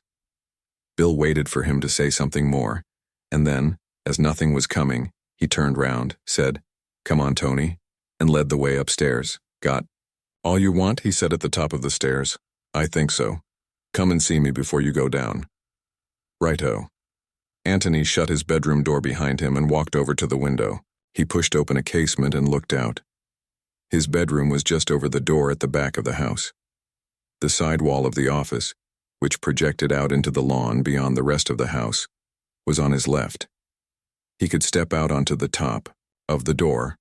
Bill waited for him to say something more, and then, as nothing was coming, he turned round, said, Come on, Tony, and led the way upstairs. Got all you want? He said at the top of the stairs. I think so. Come and see me before you go down. Righto. Antony shut his bedroom door behind him and walked over to the window. He pushed open a casement and looked out. His bedroom was just over the door at the back of the house. The side wall of the office, which projected out into the lawn beyond the rest of the house, was on his left. He could step out onto the top of the door,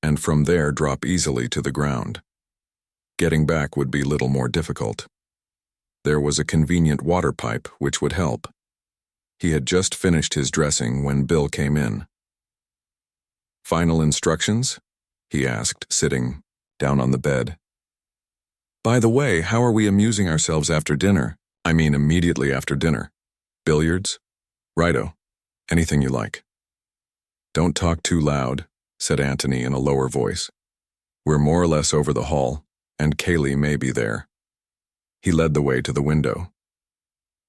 and from there drop easily to the ground. Getting back would be little more difficult. There was a convenient water pipe which would help. He had just finished his dressing when Bill came in. Final instructions? He asked, sitting down on the bed. By the way, how are we amusing ourselves after dinner? I mean immediately after dinner. Billiards? Righto. Anything you like. Don't talk too loud, said Antony in a lower voice. We're more or less over the hall, and Kaylee may be there. He led the way to the window.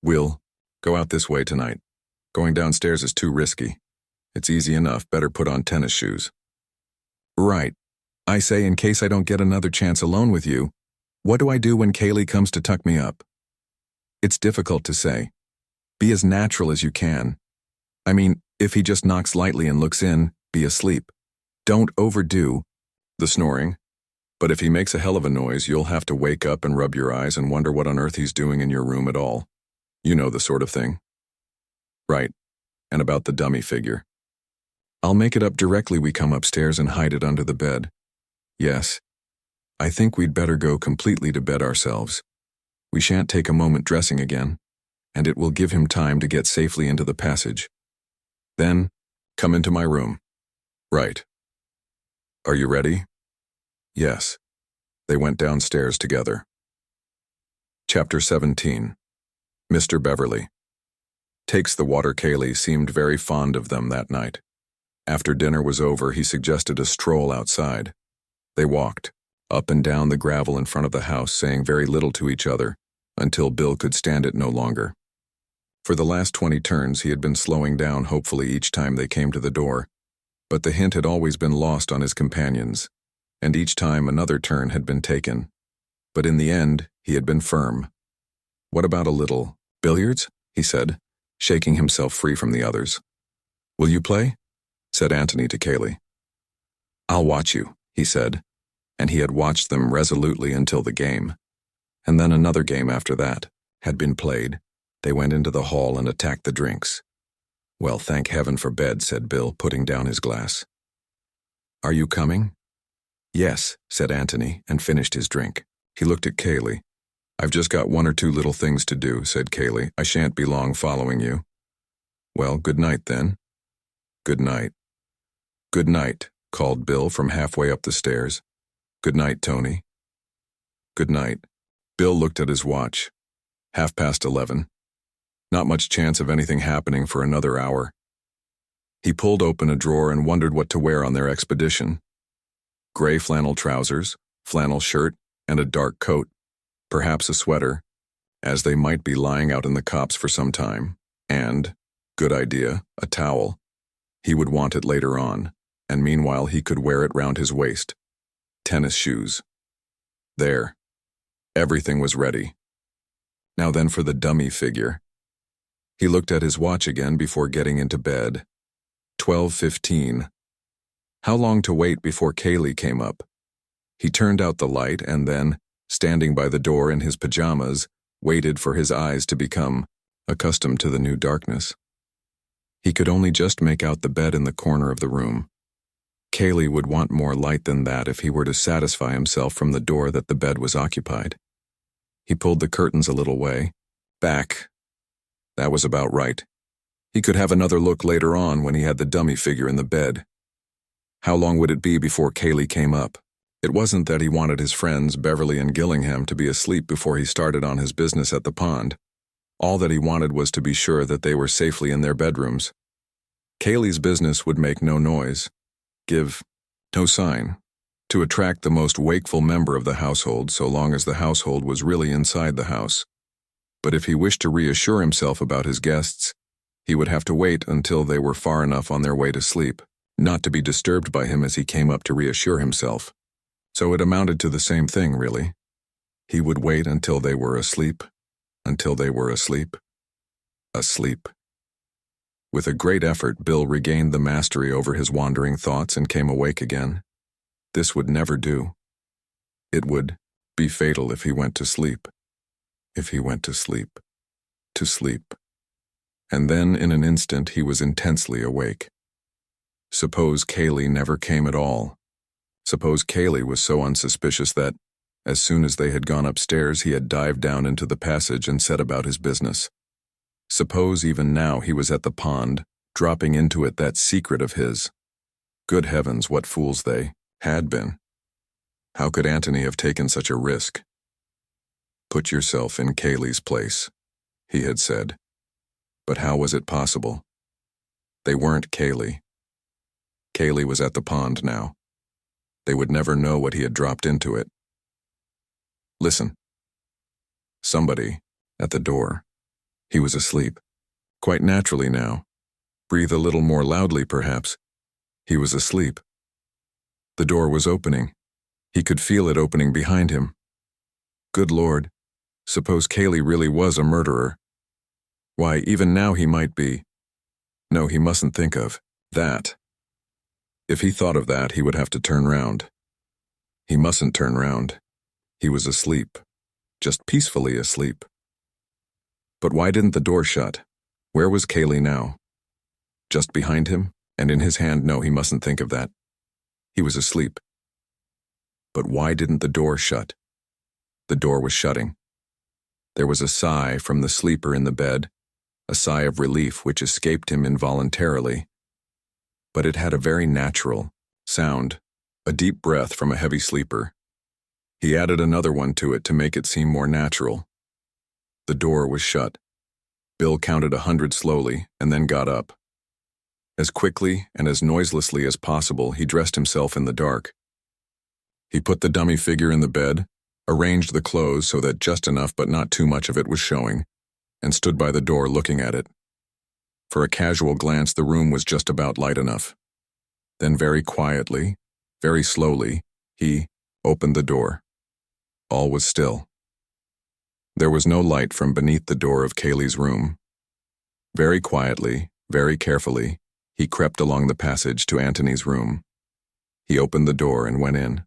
We'll go out this way tonight. Going downstairs is too risky. It's easy enough, better put on tennis shoes. Right. I say, in case I don't get another chance alone with you, what do I do when Kaylee comes to tuck me up? It's difficult to say. Be as natural as you can. I mean, if he just knocks lightly and looks in, be asleep. Don't overdo the snoring. But if he makes a hell of a noise, you'll have to wake up and rub your eyes and wonder what on earth he's doing in your room at all. You know the sort of thing. Right. And about the dummy figure. I'll make it up directly we come upstairs and hide it under the bed. Yes. I think we'd better go completely to bed ourselves. We shan't take a moment dressing again, and it will give him time to get safely into the passage. Then, come into my room. Right. Are you ready? Yes. They went downstairs together. Chapter 17. Mr. Beverly. Takes the water. Kaylee seemed very fond of them that night. After dinner was over, he suggested a stroll outside. They walked, up and down the gravel in front of the house, saying very little to each other, until Bill could stand it no longer. For the last 20 turns he had been slowing down hopefully each time they came to the door, but the hint had always been lost on his companions, and each time another turn had been taken. But in the end, he had been firm. "What about a little billiards?" he said, shaking himself free from the others. "Will you play?" said Antony to Kaylee. "I'll watch you," he said, and he had watched them resolutely until the game. And then another game after that had been played. They went into the hall and attacked the drinks. "Well, thank heaven for bed," said Bill, putting down his glass. "Are you coming?" "Yes," said Antony, and finished his drink. He looked at Kaylee. "I've just got one or two little things to do," said Kaylee. "I shan't be long following you." "Well, good night then." "Good night." "Good night," called Bill from halfway up the stairs. "Good night, Tony." "Good night." Bill looked at his watch. 11:30. Not much chance of anything happening for another hour. He pulled open a drawer and wondered what to wear on their expedition. Gray flannel trousers, flannel shirt, and a dark coat, perhaps a sweater, as they might be lying out in the copse for some time, and, good idea, a towel. He would want it later on, and meanwhile he could wear it round his waist. Tennis shoes. There. Everything was ready. Now then for the dummy figure. He looked at his watch again before getting into bed. 12:15. How long to wait before Kaylee came up? He turned out the light and then, standing by the door in his pajamas, waited for his eyes to become accustomed to the new darkness. He could only just make out the bed in the corner of the room. Kaylee would want more light than that if he were to satisfy himself from the door that the bed was occupied. He pulled the curtains a little way. Back. That was about right. He could have another look later on when he had the dummy figure in the bed. How long would it be before Kaylee came up? It wasn't that he wanted his friends, Beverly and Gillingham, to be asleep before he started on his business at the pond. All that he wanted was to be sure that they were safely in their bedrooms. Kaylee's business would make no noise, give no sign, to attract the most wakeful member of the household so long as the household was really inside the house. But if he wished to reassure himself about his guests, he would have to wait until they were far enough on their way to sleep, not to be disturbed by him as he came up to reassure himself. So it amounted to the same thing, really. He would wait until they were asleep, until they were asleep. Asleep. With a great effort, Bill regained the mastery over his wandering thoughts and came awake again. This would never do. It would be fatal if he went to sleep. If he went to sleep. To sleep. And then, in an instant, he was intensely awake. Suppose Kaylee never came at all. Suppose Kaylee was so unsuspicious that, as soon as they had gone upstairs, he had dived down into the passage and set about his business. Suppose even now he was at the pond, dropping into it that secret of his. Good heavens, what fools they had been. How could Antony have taken such a risk? "Put yourself in Kaylee's place," he had said. But how was it possible? They weren't Kaylee. Kaylee was at the pond now. They would never know what he had dropped into it. Listen. Somebody at the door. He was asleep. Quite naturally now. Breathe a little more loudly, perhaps. He was asleep. The door was opening. He could feel it opening behind him. Good Lord. Suppose Kaylee really was a murderer. Why, even now he might be. No, he mustn't think of that. If he thought of that, he would have to turn round. He mustn't turn round. He was asleep. Just peacefully asleep. But why didn't the door shut? Where was Kaylee now? Just behind him, and in his hand? No, he mustn't think of that. He was asleep. But why didn't the door shut? The door was shutting. There was a sigh from the sleeper in the bed, a sigh of relief which escaped him involuntarily. But it had a very natural sound, a deep breath from a heavy sleeper. He added another one to it to make it seem more natural. The door was shut. Bill counted 100 slowly and then got up. As quickly and as noiselessly as possible, he dressed himself in the dark. He put the dummy figure in the bed, arranged the clothes so that just enough but not too much of it was showing, and stood by the door looking at it. For a casual glance, the room was just about light enough. Then very quietly, very slowly, he opened the door. All was still. There was no light from beneath the door of Kaylee's room. Very quietly, very carefully, he crept along the passage to Antony's room. He opened the door and went in.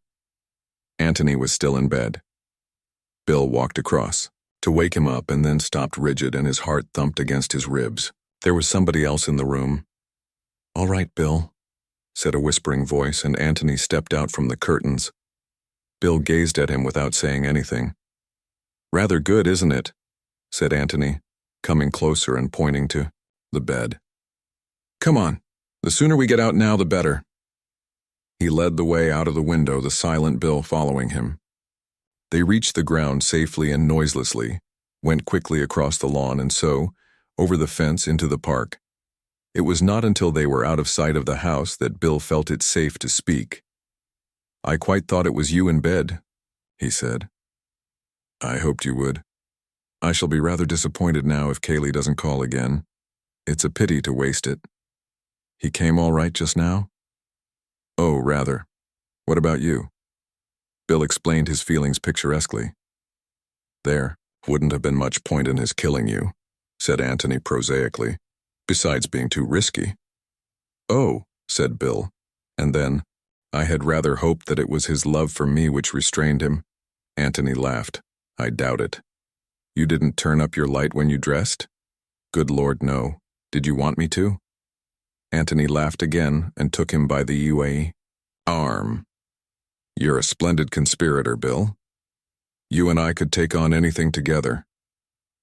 Antony was still in bed. Bill walked across to wake him up and then stopped rigid and his heart thumped against his ribs. There was somebody else in the room. "All right, Bill," said a whispering voice, and Antony stepped out from the curtains. Bill gazed at him without saying anything. "Rather good, isn't it?" said Antony, coming closer and pointing to the bed. "Come on, the sooner we get out now the better." He led the way out of the window, the silent Bill following him. They reached the ground safely and noiselessly, went quickly across the lawn and so, over the fence into the park. It was not until they were out of sight of the house that Bill felt it safe to speak. "I quite thought it was you in bed," he said. "I hoped you would. I shall be rather disappointed now if Kaylee doesn't call again. It's a pity to waste it." "He came all right just now?" "Oh, rather. What about you?" Bill explained his feelings picturesquely. "There wouldn't have been much point in his killing you," said Antony prosaically, "besides being too risky." "Oh," said Bill, and then, "I had rather hoped that it was his love for me which restrained him." Antony laughed. "I doubt it. You didn't turn up your light when you dressed?" "Good Lord, no. Did you want me to?" Antony laughed again and took him by the arm. "You're a splendid conspirator, Bill. You and I could take on anything together."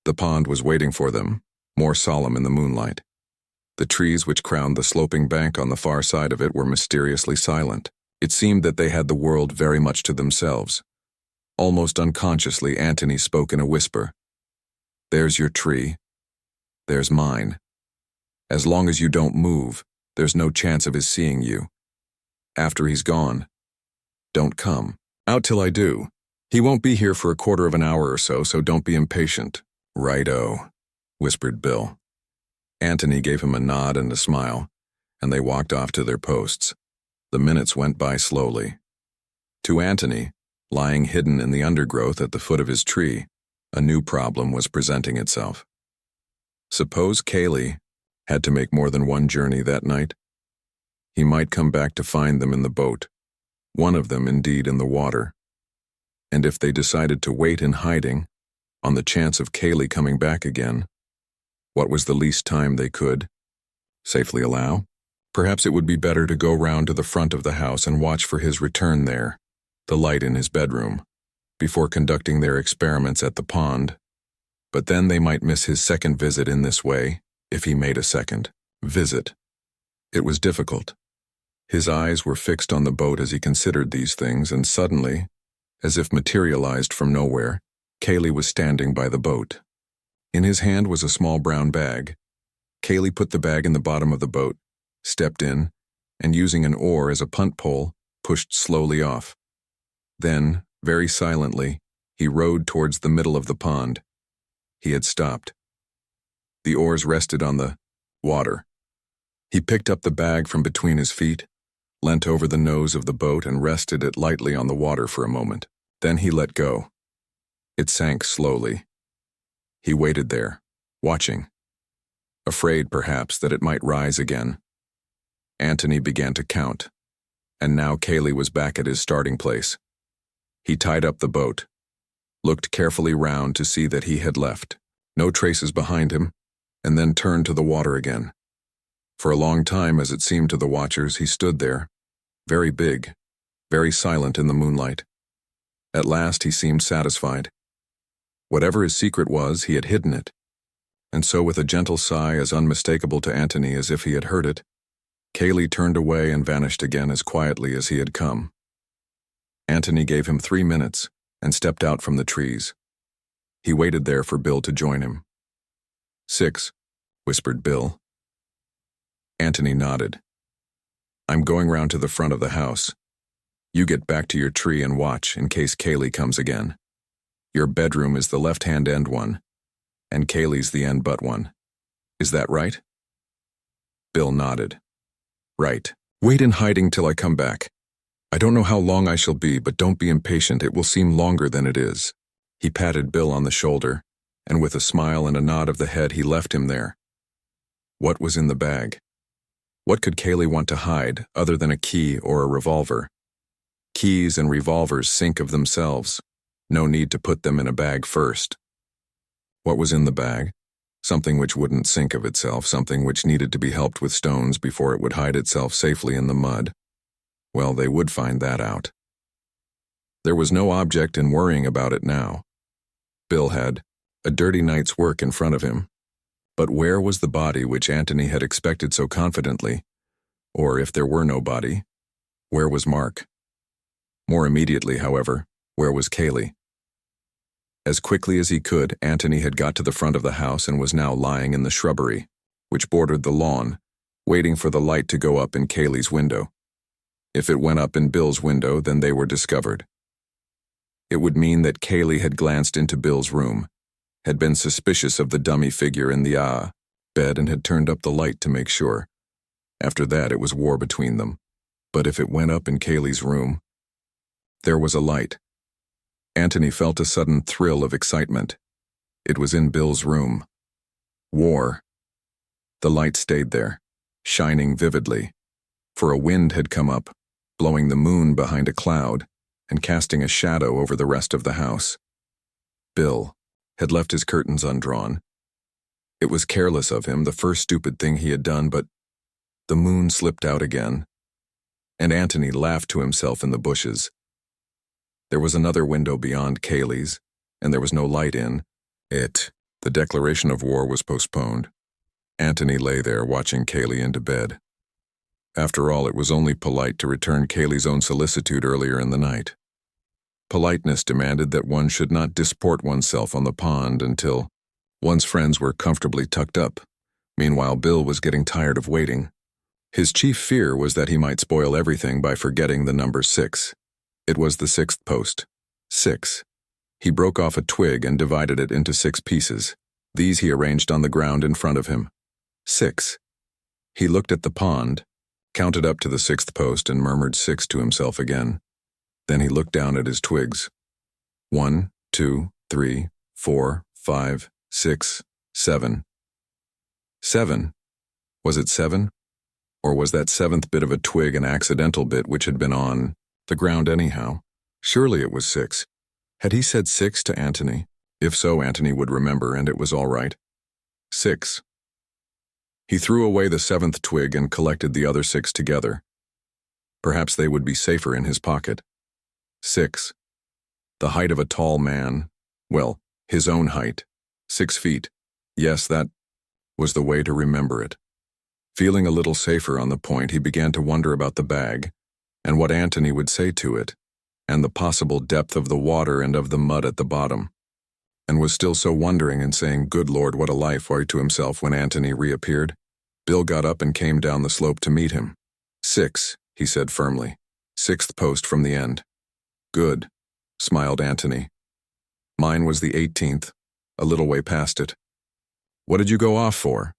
The pond was waiting for them, more solemn in the moonlight. The trees which crowned the sloping bank on the far side of it were mysteriously silent. It seemed that they had the world very much to themselves. Almost unconsciously, Antony spoke in a whisper. "There's your tree. There's mine. As long as you don't move, there's no chance of his seeing you. After he's gone, don't come. Out till I do. He won't be here for a quarter of an hour or so don't be impatient." "Righto," whispered Bill. Antony gave him a nod and a smile, and they walked off to their posts. The minutes went by slowly. To Antony, lying hidden in the undergrowth at the foot of his tree, a new problem was presenting itself. Suppose Kaylee had to make more than one journey that night? He might come back to find them in the boat, one of them indeed in the water. And if they decided to wait in hiding, on the chance of Kaylee coming back again, what was the least time they could safely allow? Perhaps it would be better to go round to the front of the house and watch for his return there, the light in his bedroom, before conducting their experiments at the pond. But then they might miss his second visit in this way, if he made a second visit. It was difficult. His eyes were fixed on the boat as he considered these things, and suddenly, as if materialized from nowhere, Kaylee was standing by the boat. In his hand was a small brown bag. Kaylee put the bag in the bottom of the boat, stepped in, and using an oar as a punt pole, pushed slowly off. Then, very silently, he rowed towards the middle of the pond. He had stopped. The oars rested on the water. He picked up the bag from between his feet, leant over the nose of the boat and rested it lightly on the water for a moment. Then he let go. It sank slowly. He waited there, watching, afraid perhaps that it might rise again. Antony began to count, and now Kaylee was back at his starting place. He tied up the boat, looked carefully round to see that he had left no traces behind him, and then turned to the water again. For a long time, as it seemed to the watchers, he stood there, very big, very silent in the moonlight. At last he seemed satisfied. Whatever his secret was, he had hidden it. And so with a gentle sigh as unmistakable to Antony as if he had heard it, Kaylee turned away and vanished again as quietly as he had come. Antony gave him 3 minutes and stepped out from the trees. He waited there for Bill to join him. 6, whispered Bill. Antony nodded. I'm going round to the front of the house. You get back to your tree and watch in case Kaylee comes again. Your bedroom is the left-hand end one, and Kaylee's the end but one. Is that right?" Bill nodded. "Right. Wait in hiding till I come back. I don't know how long I shall be, but don't be impatient. It will seem longer than it is." He patted Bill on the shoulder, and with a smile and a nod of the head he left him there. What was in the bag? What could Kaylee want to hide other than a key or a revolver? Keys and revolvers sink of themselves. No need to put them in a bag first. What was in the bag? Something which wouldn't sink of itself, something which needed to be helped with stones before it would hide itself safely in the mud. Well, they would find that out. There was no object in worrying about it now. Bill had a dirty night's work in front of him. But where was the body which Antony had expected so confidently? Or if there were no body, where was Mark? More immediately, however, where was Kaylee? As quickly as he could, Antony had got to the front of the house and was now lying in the shrubbery, which bordered the lawn, waiting for the light to go up in Kaylee's window. If it went up in Bill's window, then they were discovered. It would mean that Kaylee had glanced into Bill's room, had been suspicious of the dummy figure in the bed and had turned up the light to make sure. After that, it was war between them. But if it went up in Kaylee's room, there was a light. Antony felt a sudden thrill of excitement. It was in Bill's room. War. The light stayed there, shining vividly, for a wind had come up, blowing the moon behind a cloud and casting a shadow over the rest of the house. Bill had left his curtains undrawn. It was careless of him, the first stupid thing he had done, but the moon slipped out again, and Antony laughed to himself in the bushes. There was another window beyond Kaylee's, and there was no light in it. The declaration of war was postponed. Antony lay there watching Kaylee into bed. After all, it was only polite to return Kaylee's own solicitude earlier in the night. Politeness demanded that one should not disport oneself on the pond until one's friends were comfortably tucked up. Meanwhile, Bill was getting tired of waiting. His chief fear was that he might spoil everything by forgetting the number 6. It was the 6th post. 6. He broke off a twig and divided it into 6 pieces. These he arranged on the ground in front of him. 6. He looked at the pond, counted up to the 6th post, and murmured 6 to himself again. Then he looked down at his twigs. 1, 2, 3, 4, 5, 6, 7. 7. Was it 7? Or was that 7th bit of a twig an accidental bit which had been on the ground anyhow? Surely it was 6. Had he said 6 to Antony? If so, Antony would remember, and it was all right. 6. He threw away the 7th twig and collected the other 6 together. Perhaps they would be safer in his pocket. 6. The height of a tall man. Well, his own height. 6 feet. Yes, that was the way to remember it. Feeling a little safer on the point, he began to wonder about the bag, and what Antony would say to it, and the possible depth of the water and of the mud at the bottom, and was still so wondering and saying, "Good Lord, what a life," to himself when Antony reappeared. Bill got up and came down the slope to meet him. 6, he said firmly. 6th post from the end. Good, smiled Antony. Mine was the 18th, a little way past it. What did you go off for?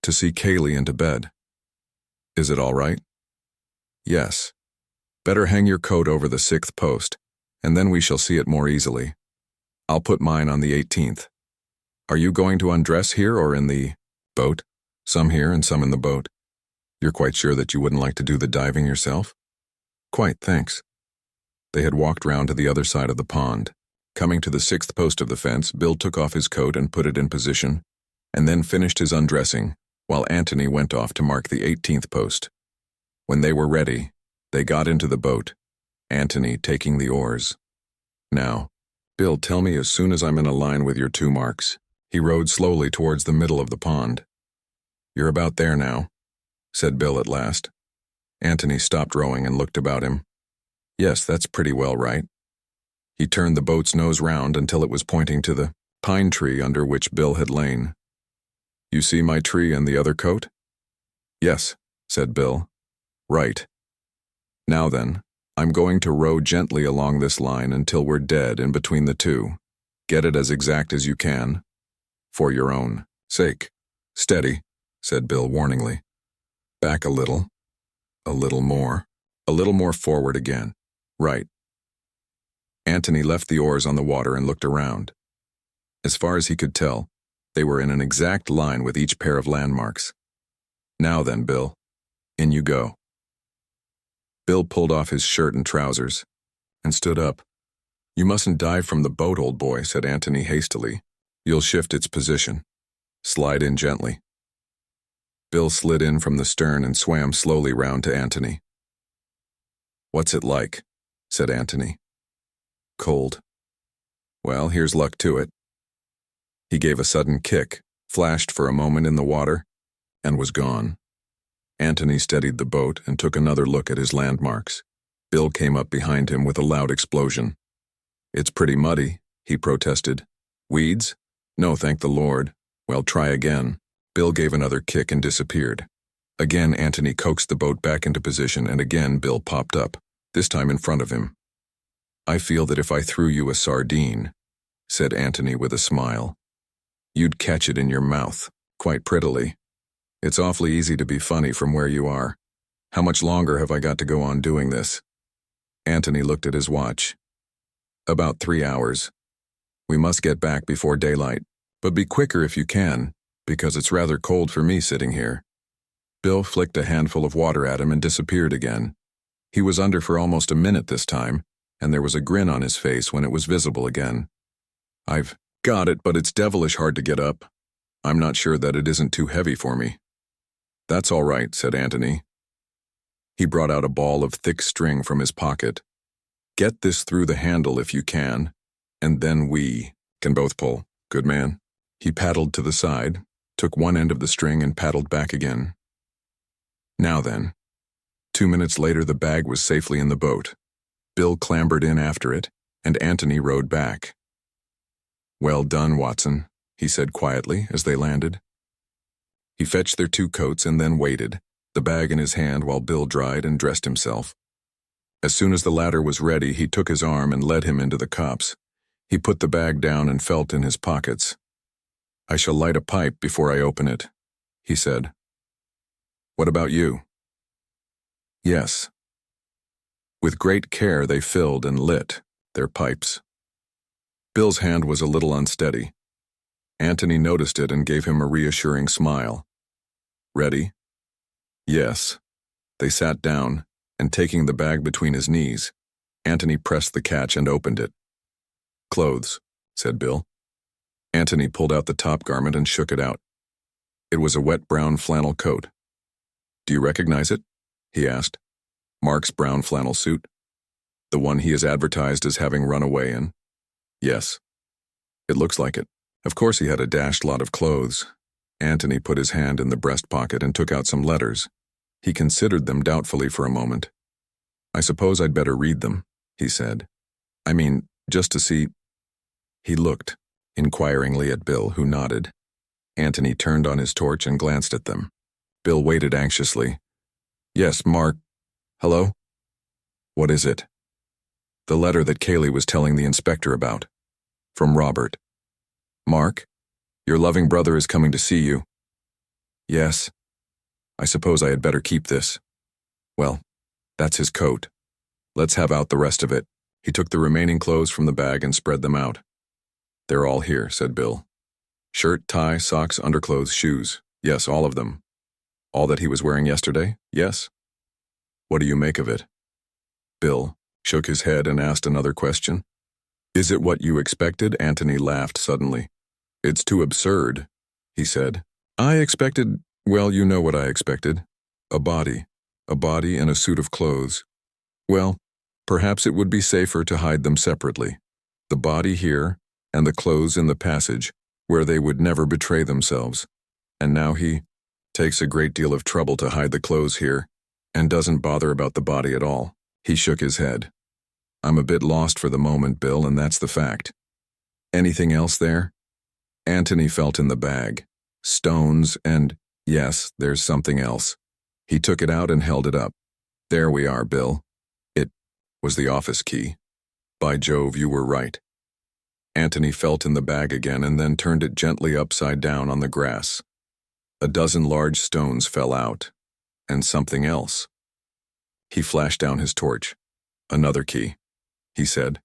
To see Kaylee into bed. Is it all right? Yes. Better hang your coat over the 6th post, and then we shall see it more easily. I'll put mine on the 18th. Are you going to undress here or in the boat? Some here and some in the boat. You're quite sure that you wouldn't like to do the diving yourself? Quite, thanks. They had walked round to the other side of the pond. Coming to the 6th post of the fence, Bill took off his coat and put it in position, and then finished his undressing, while Antony went off to mark the 18th post. When they were ready, they got into the boat, Antony taking the oars. Now, Bill, tell me as soon as I'm in a line with your 2 marks. He rowed slowly towards the middle of the pond. You're about there now, said Bill at last. Antony stopped rowing and looked about him. Yes, that's pretty well right. He turned the boat's nose round until it was pointing to the pine tree under which Bill had lain. You see my tree and the other coat? Yes, said Bill. Right. Now then, I'm going to row gently along this line until we're dead in between the two. Get it as exact as you can. For your own sake. Steady, said Bill warningly. Back a little more forward again. Right. Antony left the oars on the water and looked around. As far as he could tell, they were in an exact line with each pair of landmarks. Now then, Bill, in you go. Bill pulled off his shirt and trousers and stood up. You mustn't dive from the boat, old boy, said Antony hastily. You'll shift its position. Slide in gently. Bill slid in from the stern and swam slowly round to Antony. What's it like? Said Antony. Cold. Well, here's luck to it. He gave a sudden kick, flashed for a moment in the water, and was gone. Antony steadied the boat and took another look at his landmarks. Bill came up behind him with a loud explosion. It's pretty muddy, he protested. Weeds? No, thank the Lord. Well, try again. Bill gave another kick and disappeared. Again, Antony coaxed the boat back into position, and again Bill popped up, this time in front of him. I feel that if I threw you a sardine, said Antony with a smile, you'd catch it in your mouth, quite prettily. It's awfully easy to be funny from where you are. How much longer have I got to go on doing this? Antony looked at his watch. About 3 hours. We must get back before daylight, but be quicker if you can, because it's rather cold for me sitting here. Bill flicked a handful of water at him and disappeared again. He was under for almost a minute this time, and there was a grin on his face when it was visible again. I've got it, but it's devilish hard to get up. I'm not sure that it isn't too heavy for me. That's all right, said Antony. He brought out a ball of thick string from his pocket. Get this through the handle if you can, and then we can both pull. Good man. He paddled to the side, took one end of the string and paddled back again. Now then. 2 minutes later the bag was safely in the boat. Bill clambered in after it, and Antony rowed back. Well done, Watson, he said quietly as they landed. He fetched their 2 coats and then waited, the bag in his hand while Bill dried and dressed himself. As soon as the latter was ready, he took his arm and led him into the copse. He put the bag down and felt in his pockets. I shall light a pipe before I open it, he said. What about you? Yes. With great care they filled and lit their pipes. Bill's hand was a little unsteady. Antony noticed it and gave him a reassuring smile. Ready? Yes. They sat down, and taking the bag between his knees, Antony pressed the catch and opened it. Clothes, said Bill. Antony pulled out the top garment and shook it out. It was a wet brown flannel coat. Do you recognize it? He asked. Mark's brown flannel suit? The one he is advertised as having run away in? Yes. It looks like it. Of course he had a dashed lot of clothes. Antony put his hand in the breast pocket and took out some letters. He considered them doubtfully for a moment. I suppose I'd better read them, he said. I mean, just to see. He looked inquiringly at Bill, who nodded. Antony turned on his torch and glanced at them. Bill waited anxiously. Yes, Mark. Hello? What is it? The letter that Kaylee was telling the inspector about. From Robert. Mark, your loving brother is coming to see you. Yes. I suppose I had better keep this. Well, that's his coat. Let's have out the rest of it. He took the remaining clothes from the bag and spread them out. They're all here, said Bill. Shirt, tie, socks, underclothes, shoes. Yes, all of them. All that he was wearing yesterday? Yes. What do you make of it? Bill shook his head and asked another question. Is it what you expected? Antony laughed suddenly. It's too absurd, he said. I expected, well, you know what I expected. A body and a suit of clothes. Well, perhaps it would be safer to hide them separately. The body here, and the clothes in the passage, where they would never betray themselves. And now he takes a great deal of trouble to hide the clothes here, and doesn't bother about the body at all. He shook his head. I'm a bit lost for the moment, Bill, and that's the fact. Anything else there? Antony felt in the bag. Stones and, yes, there's something else. He took it out and held it up. There we are, Bill. was the office key. By Jove, you were right. Antony felt in the bag again and then turned it gently upside down on the grass. A dozen large stones fell out, and something else. He flashed down his torch. Another key, he said.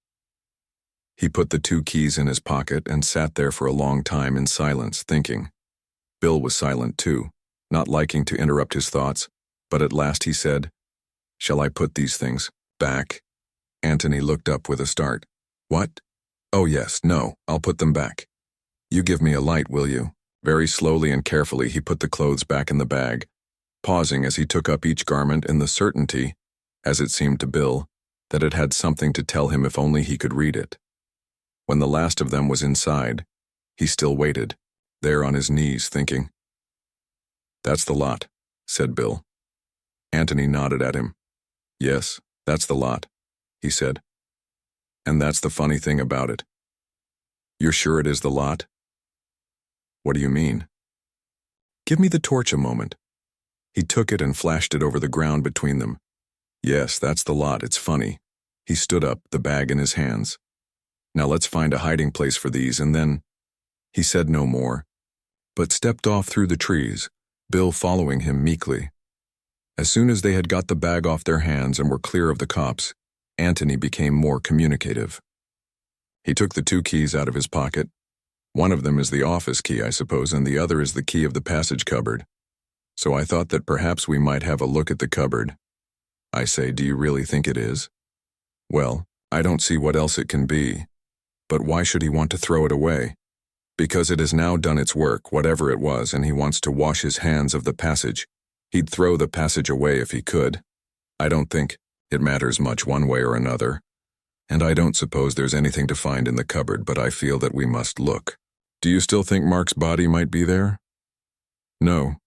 He put the 2 keys in his pocket and sat there for a long time in silence, thinking. Bill was silent too, not liking to interrupt his thoughts, but at last he said, "Shall I put these things back?" Antony looked up with a start. "What? Oh yes, no, I'll put them back. You give me a light, will you?" Very slowly and carefully he put the clothes back in the bag, pausing as he took up each garment in the certainty, as it seemed to Bill, that it had something to tell him if only he could read it. When the last of them was inside, he still waited, there on his knees, thinking. "That's the lot," said Bill. Antony nodded at him. "Yes, that's the lot," he said. "And that's the funny thing about it." "You're sure it is the lot?" "What do you mean?" "Give me the torch a moment." He took it and flashed it over the ground between them. "Yes, that's the lot, it's funny." He stood up, the bag in his hands. "Now let's find a hiding place for these and then—" He said no more, but stepped off through the trees, Bill following him meekly. As soon as they had got the bag off their hands and were clear of the cops, Antony became more communicative. He took the 2 keys out of his pocket. "One of them is the office key, I suppose, and the other is the key of the passage cupboard. So I thought that perhaps we might have a look at the cupboard." "I say, do you really think it is?" "Well, I don't see what else it can be. But why should he want to throw it away?" "Because it has now done its work, whatever it was, and he wants to wash his hands of the passage. He'd throw the passage away if he could. I don't think it matters much one way or another. And I don't suppose there's anything to find in the cupboard, but I feel that we must look." "Do you still think Mark's body might be there?" "No.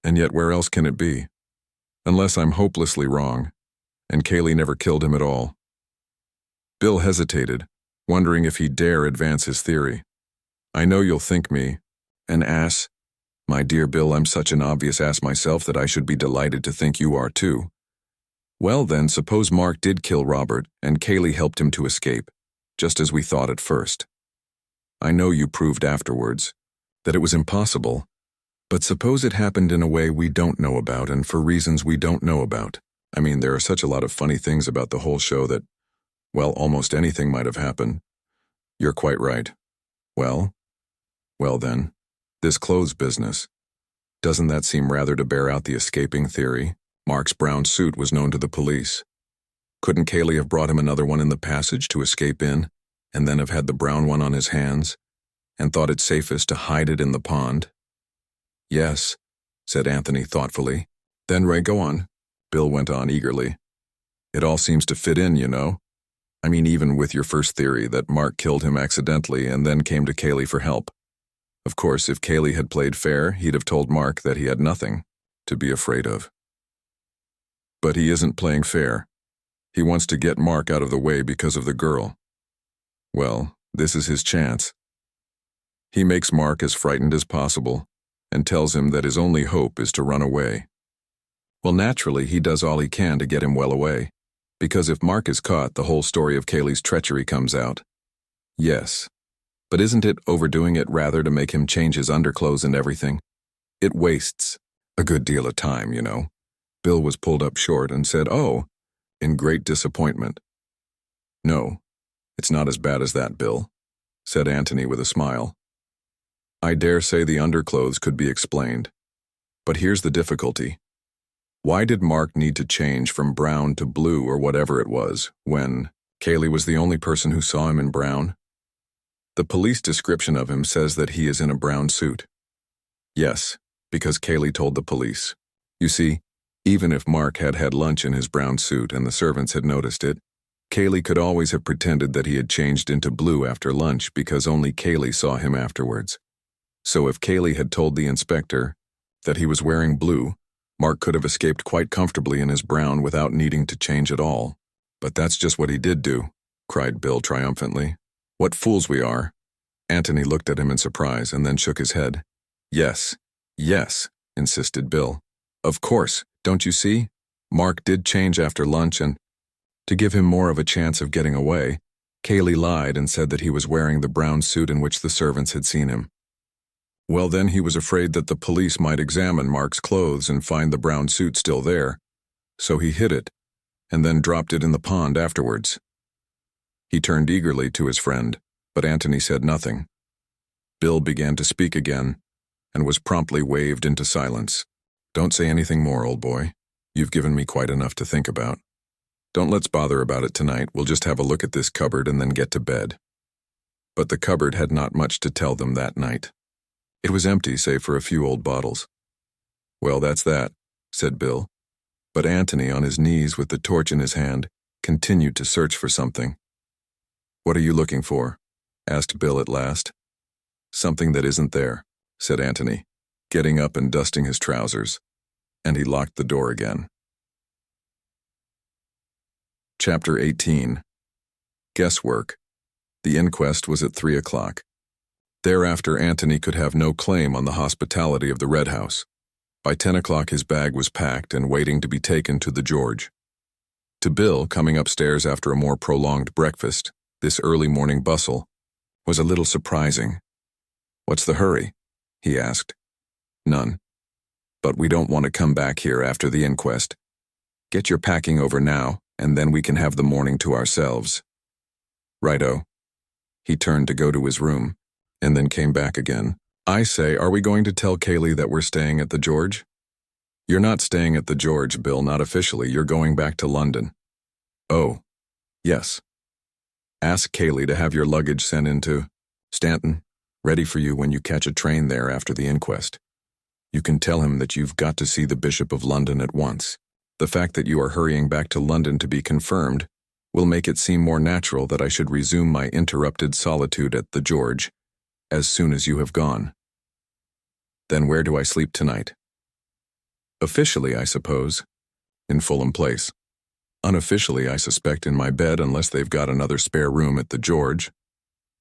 And yet where else can it be? Unless I'm hopelessly wrong, and Kaylee never killed him at all." Bill hesitated, wondering if he dare advance his theory. "I know you'll think me an ass. My dear Bill, I'm such an obvious ass myself that I should be delighted to think you are too. Well then, suppose Mark did kill Robert and Kaylee helped him to escape, just as we thought at first. I know you proved afterwards that it was impossible, but suppose it happened in a way we don't know about and for reasons we don't know about. I mean, there are such a lot of funny things about the whole show that, well, almost anything might have happened." "You're quite right. Well then, this clothes business. Doesn't that seem rather to bear out the escaping theory? Mark's brown suit was known to the police. Couldn't Kaylee have brought him another one in the passage to escape in, and then have had the brown one on his hands, and thought it safest to hide it in the pond?" "Yes," said Antony thoughtfully. "Then, Ray, go on," Bill went on eagerly. "It all seems to fit in, you know. I mean, even with your first theory that Mark killed him accidentally and then came to Kaylee for help. Of course, if Kaylee had played fair, he'd have told Mark that he had nothing to be afraid of. But he isn't playing fair. He wants to get Mark out of the way because of the girl. Well, this is his chance. He makes Mark as frightened as possible and tells him that his only hope is to run away. Well, naturally, he does all he can to get him well away, because if Mark is caught, the whole story of Kaylee's treachery comes out. Yes, but isn't it overdoing it rather to make him change his underclothes and everything? It wastes a good deal of time, you know." Bill was pulled up short and said, "Oh," in great disappointment. "No, it's not as bad as that, Bill," said Antony with a smile. "I dare say the underclothes could be explained. But here's the difficulty. Why did Mark need to change from brown to blue or whatever it was, when Kaylee was the only person who saw him in brown? The police description of him says that he is in a brown suit." "Yes, because Kaylee told the police. You see, even if Mark had had lunch in his brown suit and the servants had noticed it, Kaylee could always have pretended that he had changed into blue after lunch because only Kaylee saw him afterwards. So if Kaylee had told the inspector that he was wearing blue, Mark could have escaped quite comfortably in his brown without needing to change at all. But that's just what he did do," cried Bill triumphantly. "What fools we are." Antony looked at him in surprise and then shook his head. Yes, insisted Bill. "Of course, don't you see? Mark did change after lunch and—" To give him more of a chance of getting away, Kaylee lied and said that he was wearing the brown suit in which the servants had seen him. Well, then he was afraid that the police might examine Mark's clothes and find the brown suit still there, so he hid it, and then dropped it in the pond afterwards. He turned eagerly to his friend, but Antony said nothing. Bill began to speak again, and was promptly waved into silence. Don't say anything more, old boy. You've given me quite enough to think about. Don't let's bother about it tonight. We'll just have a look at this cupboard and then get to bed. But the cupboard had not much to tell them that night. It was empty save for a few old bottles. Well, that's that, said Bill. But Antony, on his knees with the torch in his hand, continued to search for something. What are you looking for? Asked Bill at last. Something that isn't there, said Antony, getting up and dusting his trousers, and he locked the door again. Chapter 18. Guesswork. The inquest was at 3 o'clock. Thereafter, Antony could have no claim on the hospitality of the Red House. By 10 o'clock his bag was packed and waiting to be taken to the George. To Bill, coming upstairs after a more prolonged breakfast, this early morning bustle was a little surprising. "What's the hurry?" he asked. "None. But we don't want to come back here after the inquest. Get your packing over now, and then we can have the morning to ourselves." "Righto." He turned to go to his room, and then came back again. "I say, are we going to tell Kaylee that we're staying at the George?" "You're not staying at the George, Bill, not officially. You're going back to London." "Oh, yes. Ask Kaylee to have your luggage sent into Stanton, ready for you when you catch a train there after the inquest. You can tell him that you've got to see the Bishop of London at once. The fact that you are hurrying back to London to be confirmed will make it seem more natural that I should resume my interrupted solitude at the George as soon as you have gone. Then where do I sleep tonight?" "Officially, I suppose, in Fulham Place. Unofficially, I suspect in my bed unless they've got another spare room at the George.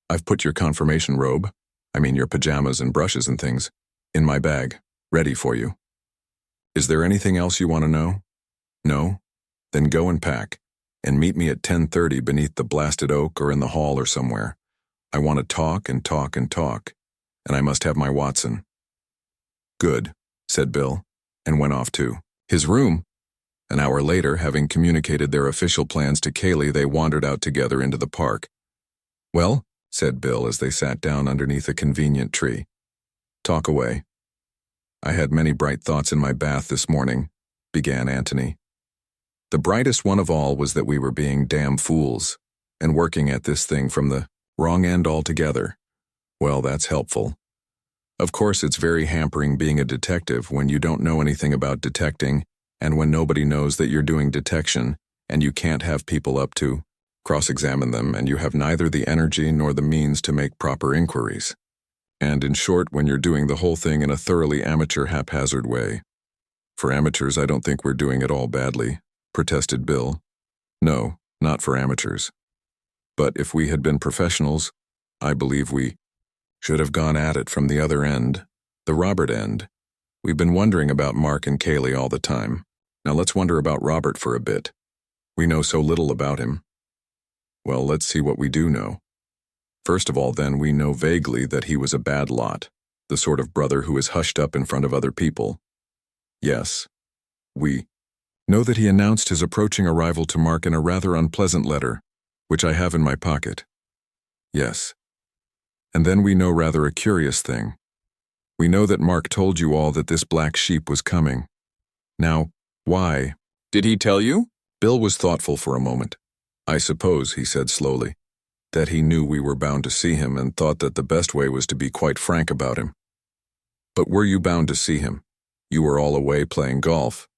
I've put your confirmation robe, your pajamas and brushes and things, in my bag, ready for you. Is there anything else you want to know? No? Then go and pack, and meet me at 10:30 beneath the blasted oak or in the hall or somewhere. I want to talk and talk and talk, and I must have my Watson." "Good," said Bill, and went off to his room. An hour later, having communicated their official plans to Kaylee, they wandered out together into the park. "Well," said Bill as they sat down underneath a convenient tree. "Talk away." "I had many bright thoughts in my bath this morning," began Antony. "The brightest one of all was that we were being damn fools, and working at this thing from the wrong end altogether. Well, that's helpful. Of course, it's very hampering being a detective when you don't know anything about detecting, and when nobody knows that you're doing detection, and you can't have people up to cross-examine them, and you have neither the energy nor the means to make proper inquiries. And in short, when you're doing the whole thing in a thoroughly amateur haphazard way. For amateurs, I don't think we're doing it all badly," protested Bill. "No, not for amateurs. But if we had been professionals, I believe we should have gone at it from the other end, the Robert end. We've been wondering about Mark and Kaylee all the time. Now let's wonder about Robert for a bit. We know so little about him. Well, let's see what we do know. First of all, then, we know vaguely that he was a bad lot, the sort of brother who is hushed up in front of other people. Yes, we know that he announced his approaching arrival to Mark in a rather unpleasant letter, which I have in my pocket. Yes. And then we know rather a curious thing. We know that Mark told you all that this black sheep was coming. Now, why? Did he tell you?" Bill was thoughtful for a moment. "I suppose," he said slowly, "that he knew we were bound to see him and thought that the best way was to be quite frank about him." "But were you bound to see him? You were all away playing golf."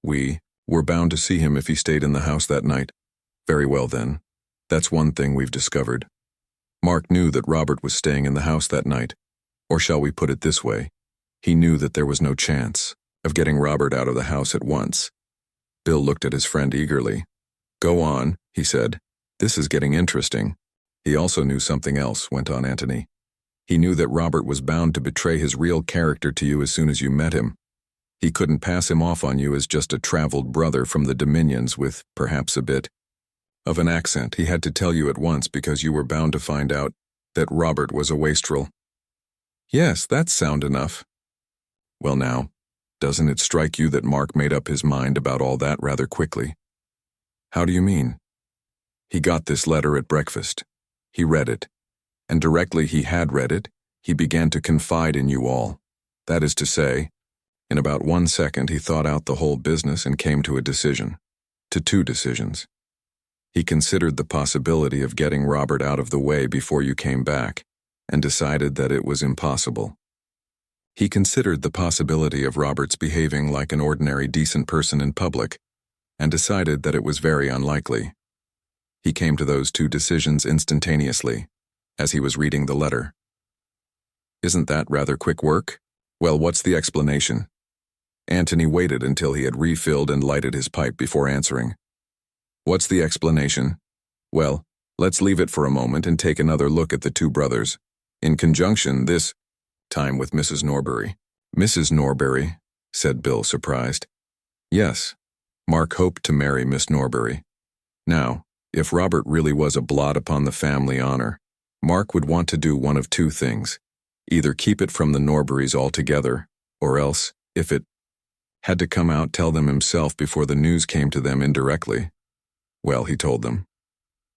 "We were bound to see him if he stayed in the house that night." "Very well then. That's one thing we've discovered. Mark knew that Robert was staying in the house that night. Or shall we put it this way? He knew that there was no chance of getting Robert out of the house at once." Bill looked at his friend eagerly. "Go on," he said. "This is getting interesting." "He also knew something else," went on Antony. "He knew that Robert was bound to betray his real character to you as soon as you met him. He couldn't pass him off on you as just a traveled brother from the Dominions with, perhaps a bit, of an accent. He had to tell you at once because you were bound to find out that Robert was a wastrel. Yes, that's sound enough. Well now, doesn't it strike you that Mark made up his mind about all that rather quickly? How do you mean? He got this letter at breakfast. He read it, and directly he had read it, he began to confide in you all. That is to say, in about 1 second he thought out the whole business and came to a decision, to 2 decisions. He considered the possibility of getting Robert out of the way before you came back, and decided that it was impossible. He considered the possibility of Robert's behaving like an ordinary decent person in public, and decided that it was very unlikely. He came to those 2 decisions instantaneously, as he was reading the letter. Isn't that rather quick work? Well, what's the explanation? Antony waited until he had refilled and lighted his pipe before answering. What's the explanation? Well, let's leave it for a moment and take another look at the 2 brothers, in conjunction this time with Mrs. Norbury. Mrs. Norbury, said Bill, surprised. Yes, Mark hoped to marry Miss Norbury. Now, if Robert really was a blot upon the family honor, Mark would want to do one of 2 things. Either keep it from the Norburys altogether, or else, if it had to come out, tell them himself before the news came to them indirectly. Well, he told them.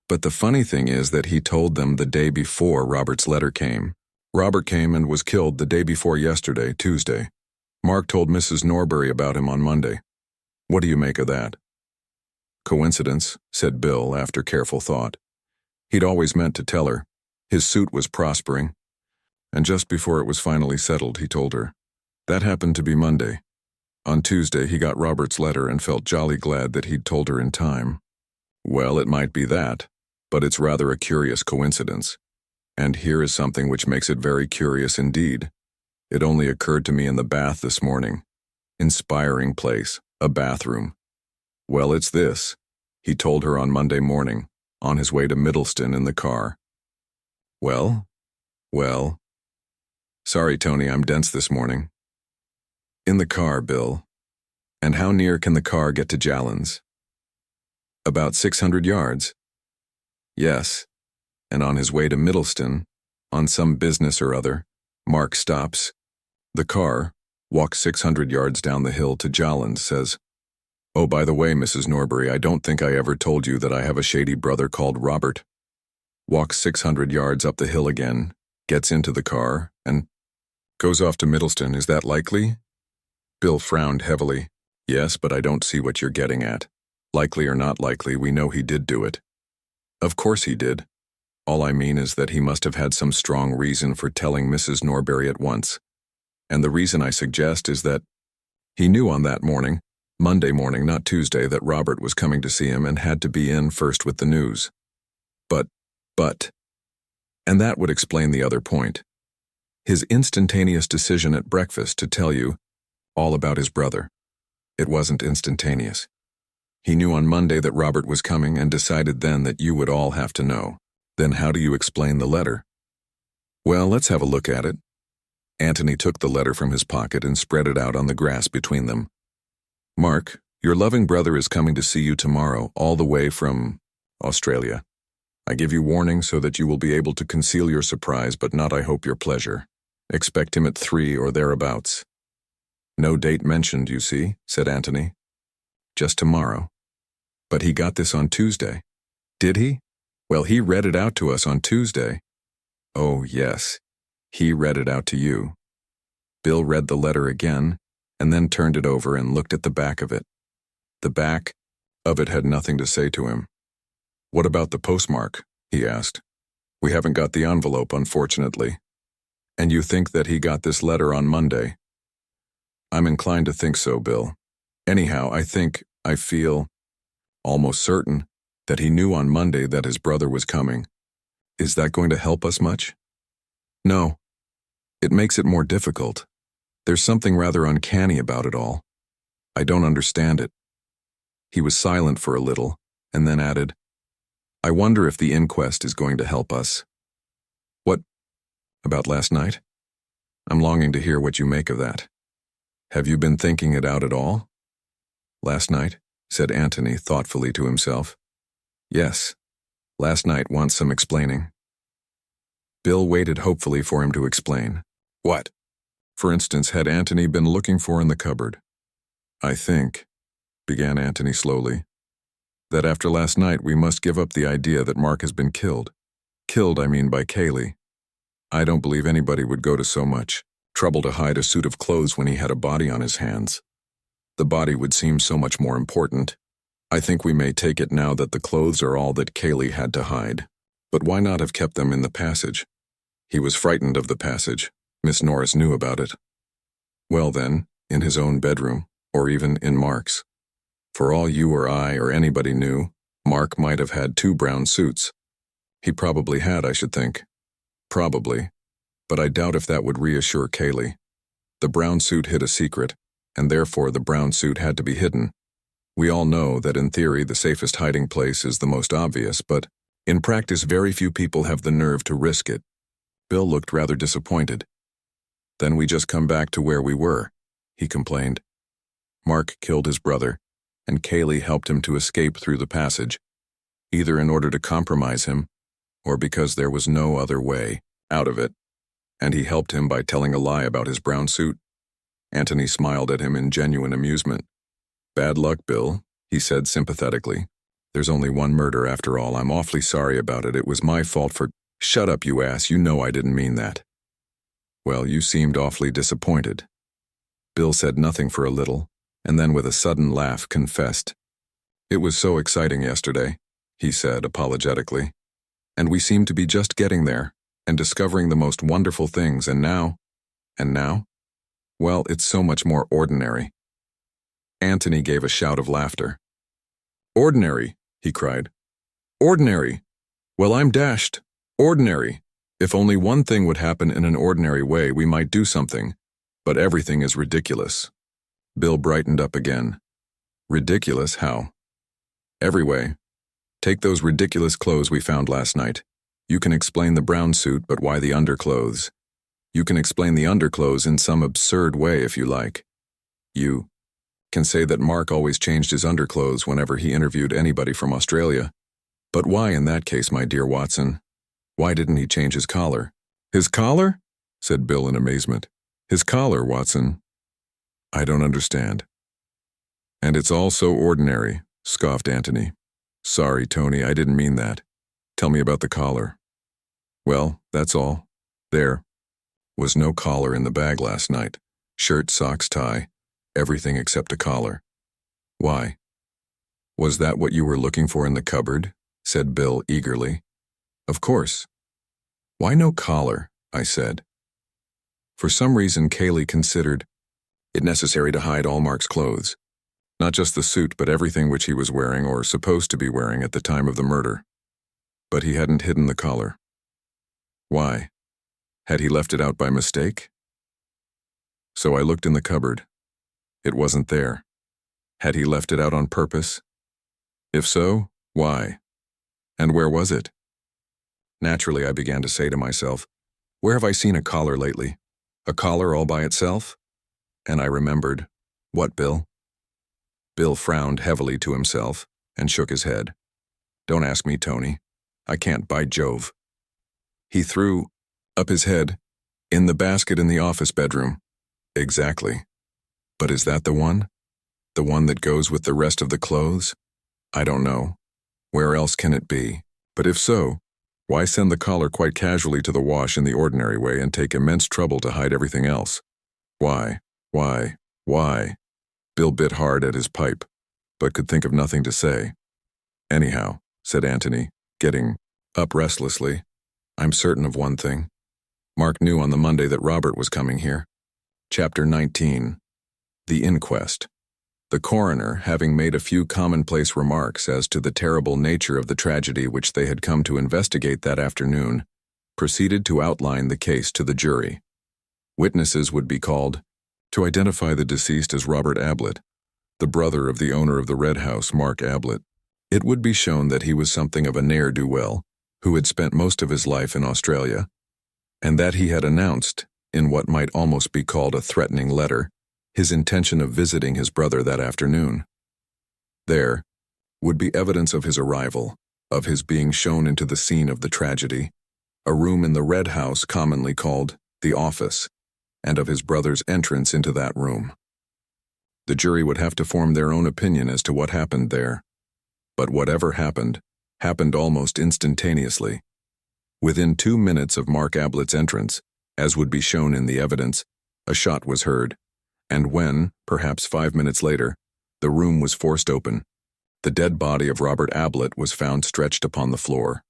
But the funny thing is that he told them the day before Robert's letter came. Robert came and was killed the day before yesterday, Tuesday. Mark told Mrs. Norbury about him on Monday. What do you make of that? Coincidence, said Bill after careful thought. He'd always meant to tell her. His suit was prospering. And just before it was finally settled, he told her. That happened to be Monday. On Tuesday, he got Robert's letter and felt jolly glad that he'd told her in time. Well, it might be that, but it's rather a curious coincidence. And here is something which makes it very curious indeed. It only occurred to me in the bath this morning. Inspiring place, a bathroom. Well, it's this. He told her on Monday morning, on his way to Middleston in the car. Well. Sorry, Tony, I'm dense this morning. In the car, Bill. And how near can the car get to Jallan's? About 600 yards. Yes. And on his way to Middleston, on some business or other, Mark stops. The car, walks 600 yards down the hill to Jallan's, says, Oh, by the way, Mrs. Norbury, I don't think I ever told you that I have a shady brother called Robert. Walks 600 yards up the hill again, gets into the car, and goes off to Middleston. Is that likely? Bill frowned heavily. Yes, but I don't see what you're getting at. Likely or not likely, we know he did do it. Of course he did. All I mean is that he must have had some strong reason for telling Mrs. Norbury at once. And the reason I suggest is that he knew on that morning, Monday morning, not Tuesday, that Robert was coming to see him and had to be in first with the news. But, and that would explain the other point. His instantaneous decision at breakfast to tell you all about his brother. It wasn't instantaneous. He knew on Monday that Robert was coming and decided then that you would all have to know. Then how do you explain the letter? Well, let's have a look at it. Antony took the letter from his pocket and spread it out on the grass between them. Mark, your loving brother is coming to see you tomorrow, all the way from Australia. I give you warning so that you will be able to conceal your surprise, but not, I hope, your pleasure. Expect him at 3 or thereabouts. No date mentioned, you see, said Antony. Just tomorrow. But he got this on Tuesday. Did he? Well, he read it out to us on Tuesday. Oh, yes. He read it out to you. Bill read the letter again, and then turned it over and looked at the back of it. The back of it had nothing to say to him. What about the postmark? He asked. We haven't got the envelope, unfortunately. And you think that he got this letter on Monday? I'm inclined to think so, Bill. Anyhow, I feel almost certain that he knew on Monday that his brother was coming. Is that going to help us much? No. It makes it more difficult. There's something rather uncanny about it all. I don't understand it. He was silent for a little, and then added, I wonder if the inquest is going to help us. What? About last night? I'm longing to hear what you make of that. Have you been thinking it out at all? Last night, said Antony thoughtfully to himself. Yes. Last night wants some explaining. Bill waited hopefully for him to explain. What? For instance, had Antony been looking for in the cupboard? I think, began Antony slowly, that after last night we must give up the idea that Mark has been killed. Killed, I mean, by Kaylee. I don't believe anybody would go to so much trouble to hide a suit of clothes when he had a body on his hands. The body would seem so much more important. I think we may take it now that the clothes are all that Kaylee had to hide. But why not have kept them in the passage? He was frightened of the passage. Miss Norris knew about it. Well then, in his own bedroom, or even in Mark's. For all you or I or anybody knew, Mark might have had 2 brown suits. He probably had, I should think. Probably. But I doubt if that would reassure Kaylee. The brown suit hid a secret, and therefore the brown suit had to be hidden. We all know that in theory the safest hiding place is the most obvious, but in practice very few people have the nerve to risk it. Bill looked rather disappointed. Then we just come back to where we were, he complained. Mark killed his brother, and Kaylee helped him to escape through the passage, either in order to compromise him, or because there was no other way out of it, and he helped him by telling a lie about his brown suit. Antony smiled at him in genuine amusement. Bad luck, Bill, he said sympathetically. There's only one murder after all. I'm awfully sorry about it. It was my fault for— Shut up, you ass. You know I didn't mean that. Well, you seemed awfully disappointed. Bill said nothing for a little, and then with a sudden laugh confessed. It was so exciting yesterday, he said apologetically. And we seemed to be just getting there, and discovering the most wonderful things, and now? Well, it's so much more ordinary. Antony gave a shout of laughter. Ordinary, he cried. Ordinary. Well, I'm dashed. Ordinary. If only one thing would happen in an ordinary way, we might do something. But everything is ridiculous. Bill brightened up again. Ridiculous? How? Every way. Take those ridiculous clothes we found last night. You can explain the brown suit, but why the underclothes? You can explain the underclothes in some absurd way if you like. You can say that Mark always changed his underclothes whenever he interviewed anybody from Australia. But why in that case, my dear Watson? Why didn't he change his collar? His collar? Said Bill in amazement. His collar, Watson. I don't understand. And it's all so ordinary, scoffed Antony. Sorry, Tony, I didn't mean that. Tell me about the collar. Well, that's all. There was no collar in the bag last night. Shirt, socks, tie, everything except a collar. Why? Was that what you were looking for in the cupboard? Said Bill eagerly. Of course. Why no collar? I said. For some reason, Kaylee considered it necessary to hide all Mark's clothes. Not just the suit, but everything which he was wearing or supposed to be wearing at the time of the murder. But he hadn't hidden the collar. Why? Had he left it out by mistake? So I looked in the cupboard. It wasn't there. Had he left it out on purpose? If so, why? And where was it? Naturally, I began to say to myself, where have I seen a collar lately? A collar all by itself? And I remembered, what, Bill? Bill frowned heavily to himself and shook his head. Don't ask me, Tony. I can't, by Jove. He threw up his head. In the basket in the office bedroom. Exactly. But is that the one? The one that goes with the rest of the clothes? I don't know. Where else can it be? But if so, why send the collar quite casually to the wash in the ordinary way and take immense trouble to hide everything else? Why? Bill bit hard at his pipe, but could think of nothing to say. Anyhow, said Antony, getting up restlessly, I'm certain of one thing. Mark knew on the Monday that Robert was coming here. Chapter 19. The Inquest. The coroner, having made a few commonplace remarks as to the terrible nature of the tragedy which they had come to investigate that afternoon, proceeded to outline the case to the jury. Witnesses would be called to identify the deceased as Robert Ablett, the brother of the owner of the Red House, Mark Ablett. It would be shown that he was something of a ne'er-do-well, who had spent most of his life in Australia, and that he had announced, in what might almost be called a threatening letter, his intention of visiting his brother that afternoon. There would be evidence of his arrival, of his being shown into the scene of the tragedy, a room in the red house commonly called the office, and of his brother's entrance into that room. The jury would have to form their own opinion as to what happened there. But whatever happened almost instantaneously. Within 2 minutes of Mark Ablett's entrance, as would be shown in the evidence, a shot was heard, and when, perhaps 5 minutes later, the room was forced open, the dead body of Robert Ablett was found stretched upon the floor.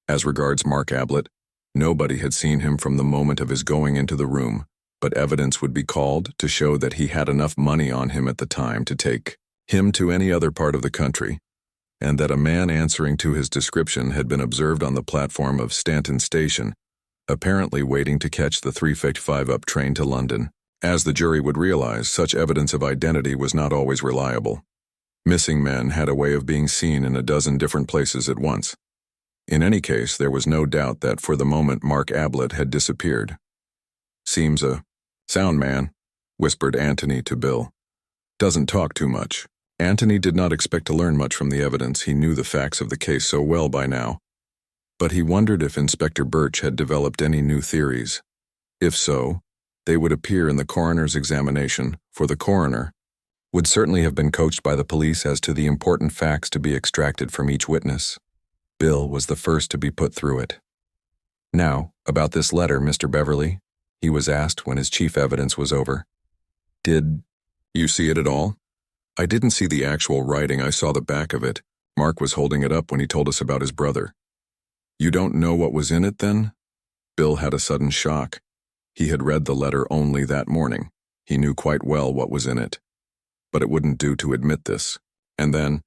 As regards Mark Ablett, nobody had seen him from the moment of his going into the room, but evidence would be called to show that he had enough money on him at the time to take him to any other part of the country, and that a man answering to his description had been observed on the platform of Stanton Station, apparently waiting to catch the 3:55 up train to London. As the jury would realize, such evidence of identity was not always reliable. Missing men had a way of being seen in a dozen different places at once. In any case, there was no doubt that for the moment Mark Ablett had disappeared. "Seems a sound man," whispered Antony to Bill. "Doesn't talk too much." Antony did not expect to learn much from the evidence. He knew the facts of the case so well by now. But he wondered if Inspector Birch had developed any new theories. If so, they would appear in the coroner's examination, for the coroner would certainly have been coached by the police as to the important facts to be extracted from each witness. Bill was the first to be put through it. "Now, about this letter, Mr. Beverly," he was asked when his chief evidence was over. "Did you see it at all?" "I didn't see the actual writing, I saw the back of it. Mark was holding it up when he told us about his brother." "You don't know what was in it, then?" Bill had a sudden shock. He had read the letter only that morning. He knew quite well what was in it. But it wouldn't do to admit this. And then,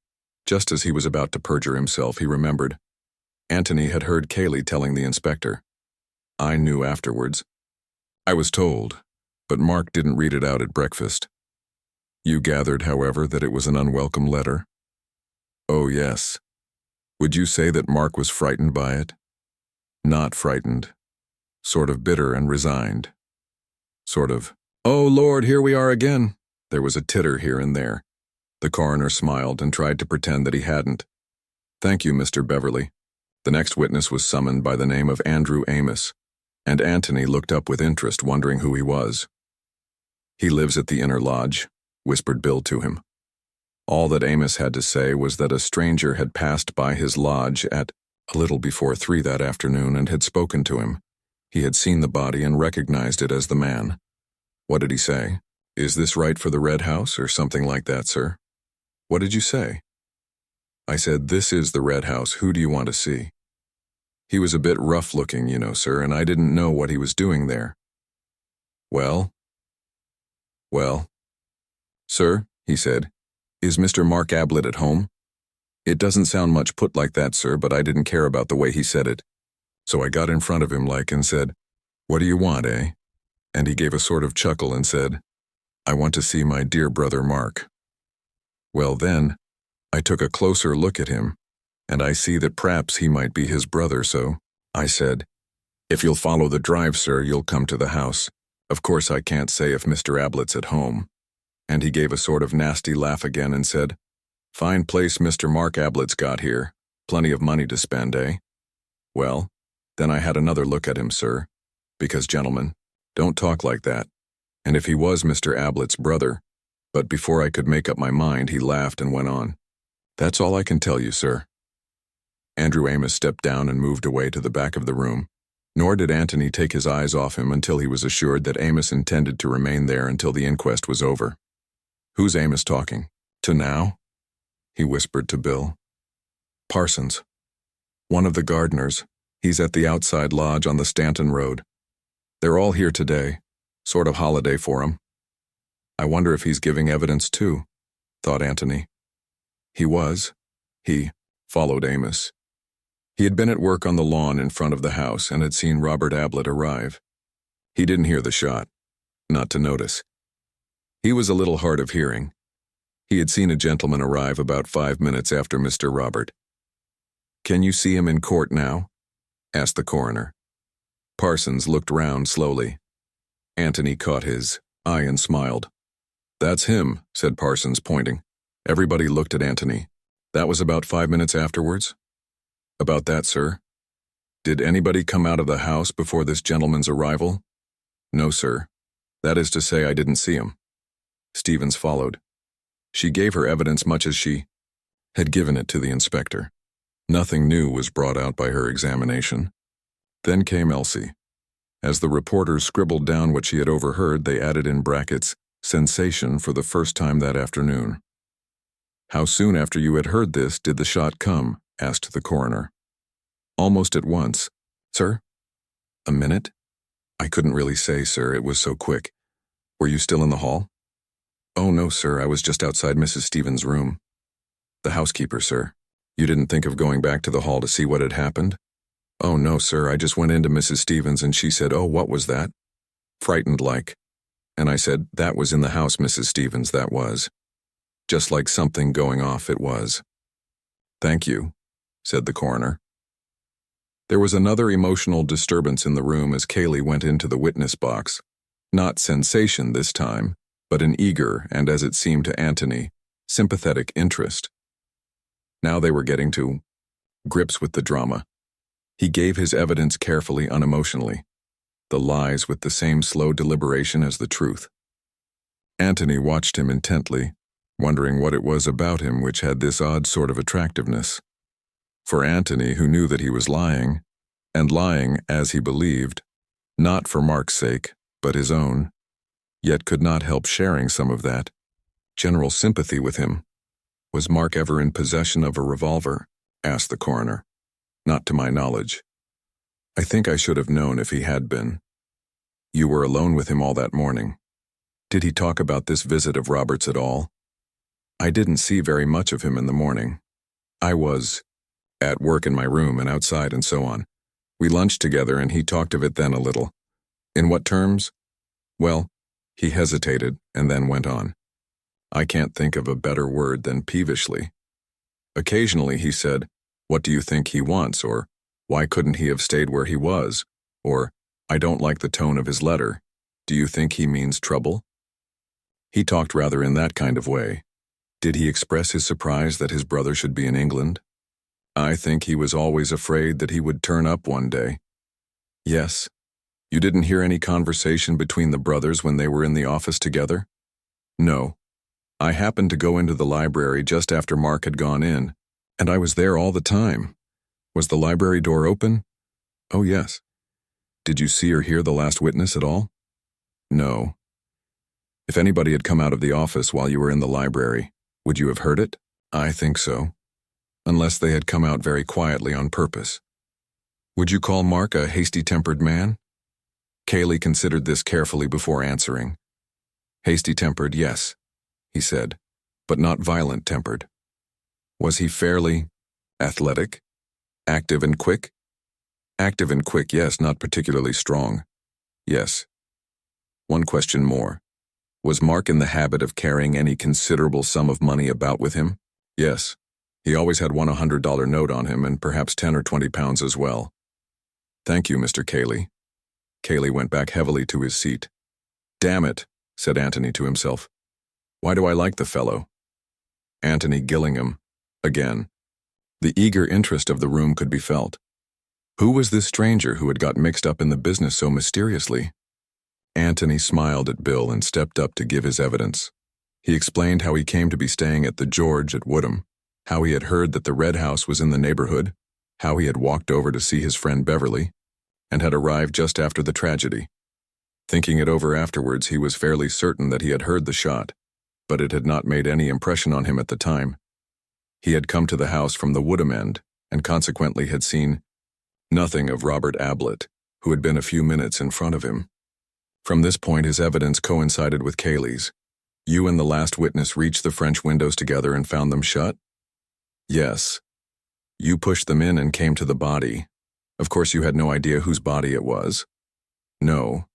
just as he was about to perjure himself, he remembered. Antony had heard Cayley telling the inspector. "I knew afterwards. I was told, but Mark didn't read it out at breakfast." "You gathered, however, that it was an unwelcome letter?" "Oh, yes. Would you say that Mark was frightened by it?" "Not frightened. Sort of bitter and resigned. Sort of, 'Oh, Lord, here we are again.'" There was a titter here and there. The coroner smiled and tried to pretend that he hadn't. "Thank you, Mr. Beverly." The next witness was summoned by the name of Andrew Amos, and Antony looked up with interest, wondering who he was. "He lives at the inner lodge," whispered Bill to him. All that Amos had to say was that a stranger had passed by his lodge at a little before 3 that afternoon and had spoken to him. He had seen the body and recognized it as the man. "What did he say? Is this right for the Red House or something like that, sir?" "What did you say?" "I said, this is the Red House. Who do you want to see?" "He was a bit rough looking, you know, sir, and I didn't know what he was doing there." Well, "Sir," he said, "is Mr. Mark Ablett at home?" "It doesn't sound much put like that, sir, but I didn't care about the way he said it. So I got in front of him like and said, 'What do you want, eh?' And he gave a sort of chuckle and said, 'I want to see my dear brother Mark.' Well then, I took a closer look at him, and I see that p'raps he might be his brother, so I said, 'If you'll follow the drive, sir, you'll come to the house. Of course I can't say if Mr. Ablett's at home.' And he gave a sort of nasty laugh again and said, 'Fine place Mr. Mark Ablett's got here. Plenty of money to spend, eh?' Well, then I had another look at him, sir, because, gentlemen, don't talk like that. And if he was Mr. Ablett's brother, but before I could make up my mind, he laughed and went on. That's all I can tell you, sir." Andrew Amos stepped down and moved away to the back of the room, nor did Antony take his eyes off him until he was assured that Amos intended to remain there until the inquest was over. "Who's Amos talking to now?" he whispered to Bill. "Parsons. One of the gardeners. He's at the outside lodge on the Stanton Road. They're all here today. Sort of holiday for 'em. I wonder if he's giving evidence too," thought Antony. He was. He followed Amos. He had been at work on the lawn in front of the house and had seen Robert Ablett arrive. He didn't hear the shot, not to notice. He was a little hard of hearing. He had seen a gentleman arrive about 5 minutes after Mr. Robert. "Can you see him in court now?" asked the coroner. Parsons looked round slowly. Antony caught his eye and smiled. "That's him," said Parsons, pointing. Everybody looked at Antony. "That was about 5 minutes afterwards?" About that, sir? Did anybody come out of the house before this gentleman's arrival? No, sir. That is to say, I didn't see him. Stevens followed. She gave her evidence much as she had given it to the inspector. Nothing new was brought out by her examination. Then came Elsie. As the reporters scribbled down what she had overheard, they added in brackets, "sensation" for the first time that afternoon. How soon after you had heard this did the shot come? Asked the coroner. Almost at once. Sir? A minute? I couldn't really say, sir, it was so quick. Were you still in the hall? Oh, no, sir, I was just outside Mrs. Stevens' room. The housekeeper, sir. You didn't think of going back to the hall to see what had happened? Oh, no, sir, I just went into Mrs. Stevens and she said, "Oh, what was that?" Frightened like. And I said, "That was in the house, Mrs. Stevens, that was." Just like something going off, it was. Thank you, said the coroner. There was another emotional disturbance in the room as Kaylee went into the witness box. Not sensation this time, but an eager, and as it seemed to Antony, sympathetic interest. Now they were getting to grips with the drama. He gave his evidence carefully, unemotionally. The lies with the same slow deliberation as the truth. Antony watched him intently, wondering what it was about him which had this odd sort of attractiveness. For Antony, who knew that he was lying, and lying, as he believed, not for Mark's sake, but his own, yet could not help sharing some of that general sympathy with him. Was Mark ever in possession of a revolver? Asked the coroner. Not to my knowledge. I think I should have known if he had been. You were alone with him all that morning. Did he talk about this visit of Robert's at all? I didn't see very much of him in the morning. I was at work in my room and outside and so on. We lunched together and he talked of it then a little. In what terms? Well, he hesitated and then went on. I can't think of a better word than peevishly. Occasionally he said, "What do you think he wants?" or "Why couldn't he have stayed where he was?" or "I don't like the tone of his letter. Do you think he means trouble?" He talked rather in that kind of way. Did he express his surprise that his brother should be in England? I think he was always afraid that he would turn up one day. Yes. You didn't hear any conversation between the brothers when they were in the office together? No. I happened to go into the library just after Mark had gone in, and I was there all the time. Was the library door open? Oh, yes. Did you see or hear the last witness at all? No. If anybody had come out of the office while you were in the library, would you have heard it? I think so. Unless they had come out very quietly on purpose. Would you call Mark a hasty-tempered man? Kaylee considered this carefully before answering. Hasty-tempered, yes, he said, but not violent-tempered. Was he fairly athletic? Active and quick? Active and quick, yes, not particularly strong. Yes. One question more. Was Mark in the habit of carrying any considerable sum of money about with him? Yes. He always had one $100 note on him and perhaps 10 or 20 pounds as well. Thank you, Mr. Kaylee. Kaylee went back heavily to his seat. Damn it, said Antony to himself. Why do I like the fellow? Antony Gillingham. Again. The eager interest of the room could be felt. Who was this stranger who had got mixed up in the business so mysteriously? Antony smiled at Bill and stepped up to give his evidence. He explained how he came to be staying at the George at Woodham, how he had heard that the Red House was in the neighborhood, how he had walked over to see his friend Beverly, and had arrived just after the tragedy. Thinking it over afterwards, he was fairly certain that he had heard the shot, but it had not made any impression on him at the time. He had come to the house from the Woodham end, and consequently had seen nothing of Robert Ablett, who had been a few minutes in front of him. From this point, his evidence coincided with Kaylee's. You and the last witness reached the French windows together and found them shut? Yes. You pushed them in and came to the body. Of course, you had no idea whose body it was. No.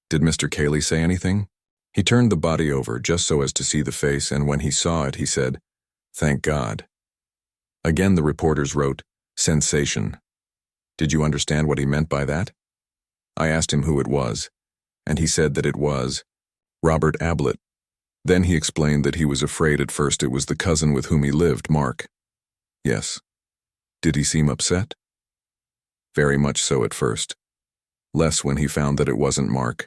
Did Mr. Kaylee say anything? He turned the body over just so as to see the face, and when he saw it, he said, "Thank God." Again, the reporters wrote, "Sensation." Did you understand what he meant by that? I asked him who it was, and he said that it was Robert Ablett. Then he explained that he was afraid at first it was the cousin with whom he lived, Mark. Yes. Did he seem upset? Very much so at first. Less when he found that it wasn't Mark.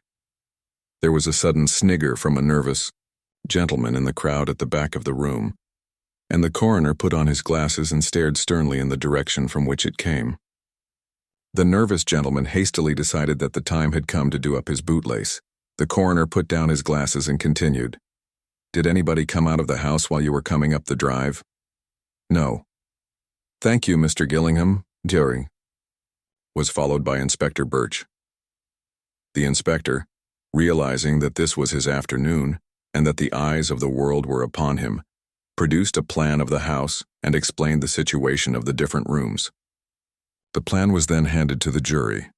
There was a sudden snigger from a nervous gentleman in the crowd at the back of the room, and the coroner put on his glasses and stared sternly in the direction from which it came. The nervous gentleman hastily decided that the time had come to do up his bootlace. The coroner put down his glasses and continued. Did anybody come out of the house while you were coming up the drive? No. Thank you, Mr. Gillingham, jury. Was followed by Inspector Birch. The inspector, realizing that this was his afternoon and that the eyes of the world were upon him, produced a plan of the house and explained the situation of the different rooms. The plan was then handed to the jury.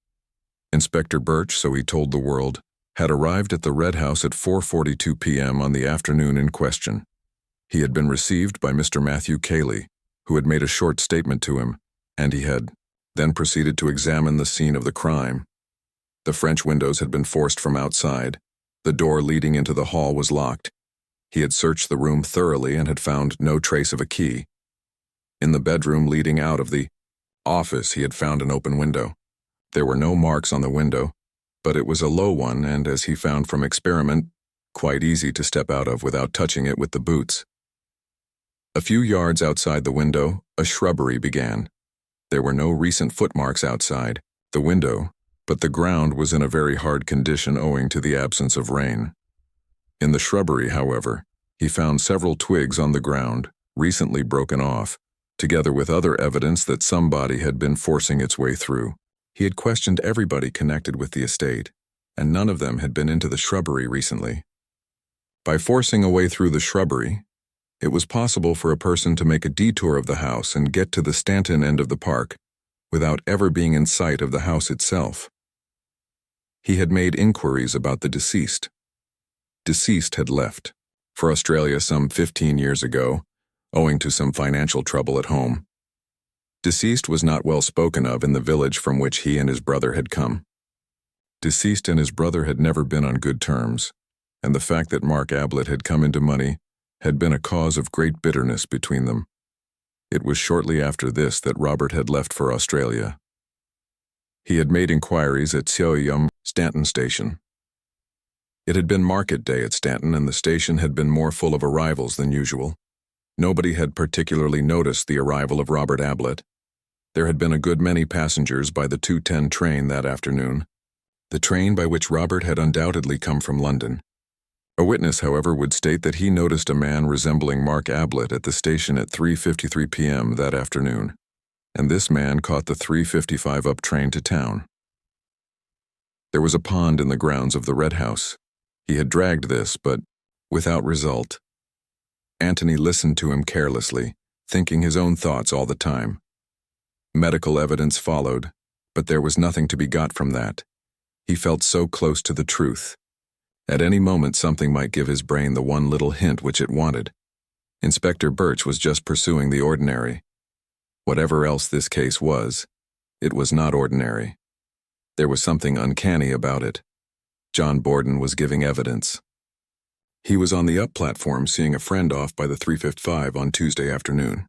Inspector Birch, so he told the world, had arrived at the Red House at 4:42 p.m. on the afternoon in question. He had been received by Mr. Matthew Cayley, who had made a short statement to him, and he had then proceeded to examine the scene of the crime. The French windows had been forced from outside. The door leading into the hall was locked. He had searched the room thoroughly and had found no trace of a key. In the bedroom leading out of the office, he had found an open window. There were no marks on the window, but it was a low one and, as he found from experiment, quite easy to step out of without touching it with the boots. A few yards outside the window, a shrubbery began. There were no recent footmarks outside the window, but the ground was in a very hard condition owing to the absence of rain. In the shrubbery, however, he found several twigs on the ground, recently broken off, together with other evidence that somebody had been forcing its way through. He had questioned everybody connected with the estate, and none of them had been into the shrubbery recently. By forcing a way through the shrubbery, it was possible for a person to make a detour of the house and get to the Stanton end of the park without ever being in sight of the house itself. He had made inquiries about the deceased. Deceased had left for Australia some 15 years ago, owing to some financial trouble at home. Deceased was not well spoken of in the village from which he and his brother had come. Deceased and his brother had never been on good terms, and the fact that Mark Ablett had come into money had been a cause of great bitterness between them. It was shortly after this that Robert had left for Australia. He had made inquiries at Seoyum Stanton Station. It had been market day at Stanton, and the station had been more full of arrivals than usual. Nobody had particularly noticed the arrival of Robert Ablett. There had been a good many passengers by the 2:10 train that afternoon, the train by which Robert had undoubtedly come from London. A witness, however, would state that he noticed a man resembling Mark Ablett at the station at 3:53 p.m. that afternoon, and this man caught the 3:55 up train to town. There was a pond in the grounds of the Red House. He had dragged this, but without result. Antony listened to him carelessly, thinking his own thoughts all the time. Medical evidence followed, but there was nothing to be got from that. He felt so close to the truth. At any moment something might give his brain the one little hint which it wanted. Inspector Birch was just pursuing the ordinary. Whatever else this case was, it was not ordinary. There was something uncanny about it. John Borden was giving evidence. He was on the up platform seeing a friend off by the 3:55 on Tuesday afternoon.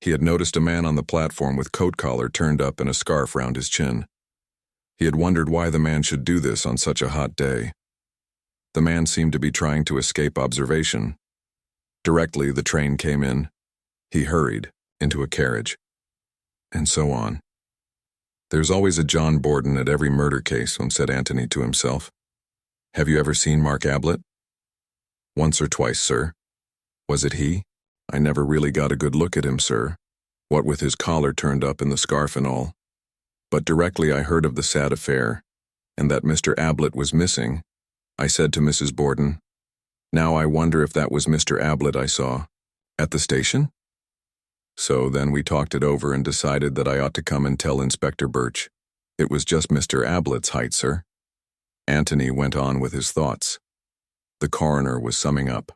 He had noticed a man on the platform with coat collar turned up and a scarf round his chin. He had wondered why the man should do this on such a hot day. The man seemed to be trying to escape observation. Directly the train came in, he hurried into a carriage, and so on. There's always a John Borden at every murder case, said Antony to himself. Have you ever seen Mark Ablett? Once or twice, sir. Was it he? I never really got a good look at him, sir, what with his collar turned up and the scarf and all. But directly I heard of the sad affair, and that Mr. Ablett was missing, I said to Mrs. Borden, now I wonder if that was Mr. Ablett I saw. At the station? So then we talked it over and decided that I ought to come and tell Inspector Birch. It was just Mr. Ablett's height, sir. Antony went on with his thoughts. The coroner was summing up.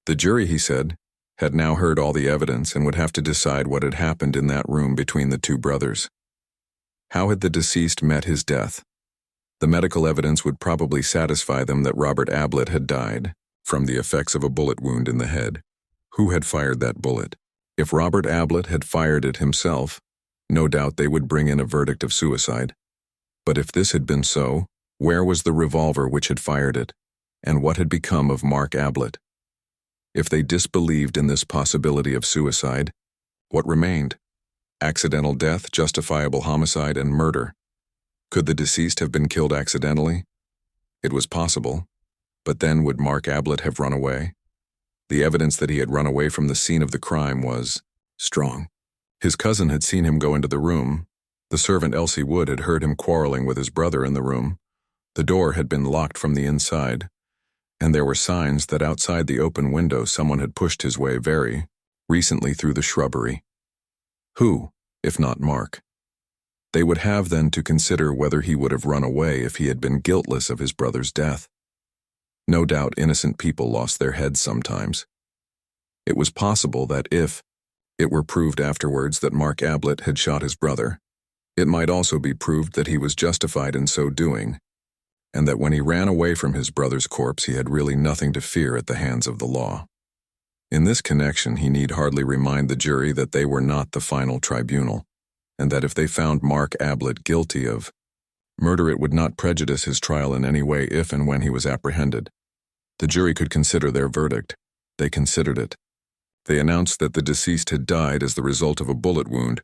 The jury, he said, had now heard all the evidence and would have to decide what had happened in that room between the two brothers. How had the deceased met his death? The medical evidence would probably satisfy them that Robert Ablett had died from the effects of a bullet wound in the head. Who had fired that bullet? If Robert Ablett had fired it himself, no doubt they would bring in a verdict of suicide. But if this had been so, where was the revolver which had fired it, and what had become of Mark Ablett? If they disbelieved in this possibility of suicide, what remained? Accidental death, justifiable homicide, and murder. Could the deceased have been killed accidentally? It was possible, but then would Mark Ablett have run away? The evidence that he had run away from the scene of the crime was strong. His cousin had seen him go into the room. The servant Elsie Wood had heard him quarreling with his brother in the room. The door had been locked from the inside, and there were signs that outside the open window someone had pushed his way very recently through the shrubbery. Who, if not Mark? They would have then to consider whether he would have run away if he had been guiltless of his brother's death. No doubt innocent people lost their heads sometimes. It was possible that if it were proved afterwards that Mark Ablett had shot his brother, it might also be proved that he was justified in so doing, and that when he ran away from his brother's corpse he had really nothing to fear at the hands of the law. In this connection he need hardly remind the jury that they were not the final tribunal, and that if they found Mark Ablett guilty of murder it would not prejudice his trial in any way if and when he was apprehended. The jury could consider their verdict. They considered it. They announced that the deceased had died as the result of a bullet wound,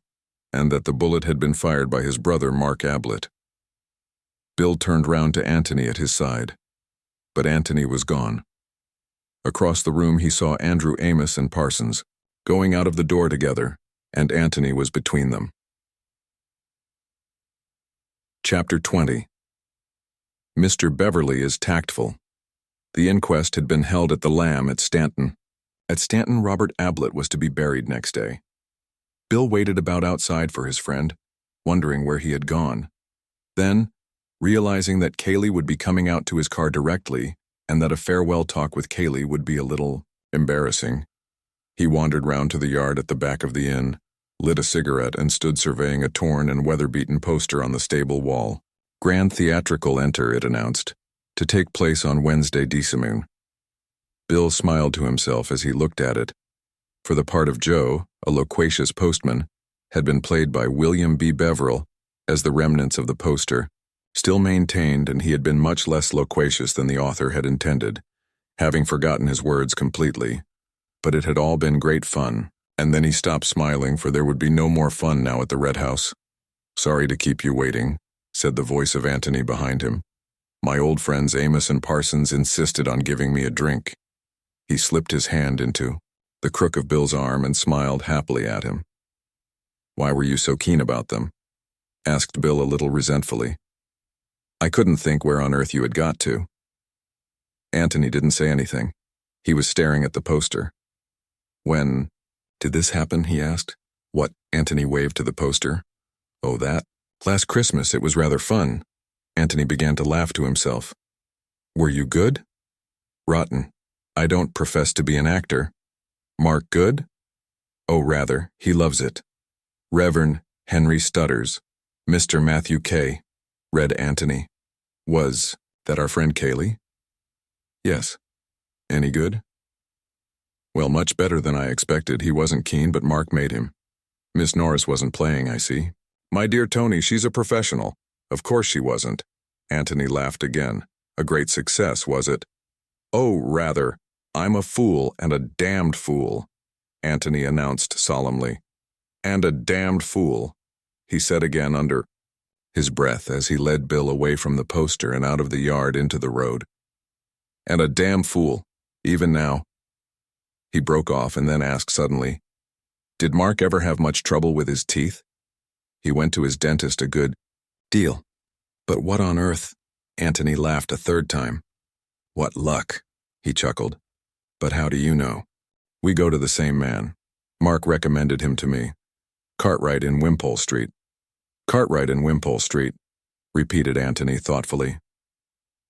and that the bullet had been fired by his brother Mark Ablett. Bill turned round to Antony at his side, but Antony was gone. Across the room he saw Andrew Amos and Parsons going out of the door together, and Antony was between them. Chapter 20. Mr. Beverly is tactful. The inquest had been held at the Lamb at Stanton. At Stanton, Robert Ablett was to be buried next day. Bill waited about outside for his friend, wondering where he had gone. Then, realizing that Kaylee would be coming out to his car directly, and that a farewell talk with Kaylee would be a little embarrassing, he wandered round to the yard at the back of the inn, lit a cigarette, and stood surveying a torn and weather-beaten poster on the stable wall. Grand Theatrical Enter, it announced, to take place on Wednesday decimoon. Bill smiled to himself as he looked at it, for the part of Joe, a loquacious postman, had been played by William B. Beverell, as the remnants of the poster still maintained, and he had been much less loquacious than the author had intended, having forgotten his words completely. But it had all been great fun, and then he stopped smiling, for there would be no more fun now at the Red House. "Sorry to keep you waiting," said the voice of Antony behind him. "My old friends Amos and Parsons insisted on giving me a drink." He slipped his hand into the crook of Bill's arm and smiled happily at him. "Why were you so keen about them?" asked Bill a little resentfully. "I couldn't think where on earth you had got to." Antony didn't say anything. He was staring at the poster. "When did this happen?" he asked. "What?" Antony waved to the poster. "Oh, that. Last Christmas. It was rather fun." Antony began to laugh to himself. "Were you good?" "Rotten. I don't profess to be an actor." "Mark good?" "Oh, rather. He loves it." "Reverend Henry Stutters, Mr. Matthew K.," read Antony. "Was that our friend Kaylee?" "Yes." "Any good?" "Well, much better than I expected. He wasn't keen, but Mark made him. Miss Norris wasn't playing, I see." "My dear Tony, she's a professional." "Of course she wasn't." Antony laughed again. "A great success, was it?" "Oh, rather. I'm a fool, and a damned fool," Antony announced solemnly. "And a damned fool," he said again under his breath as he led Bill away from the poster and out of the yard into the road. "And a damn fool, even now." He broke off and then asked suddenly, "Did Mark ever have much trouble with his teeth?" "He went to his dentist a good deal." "But what on earth?" Antony laughed a third time. "What luck," he chuckled. "But how do you know?" "We go to the same man. Mark recommended him to me. Cartwright in Wimpole Street." "Cartwright in Wimpole Street," repeated Antony thoughtfully.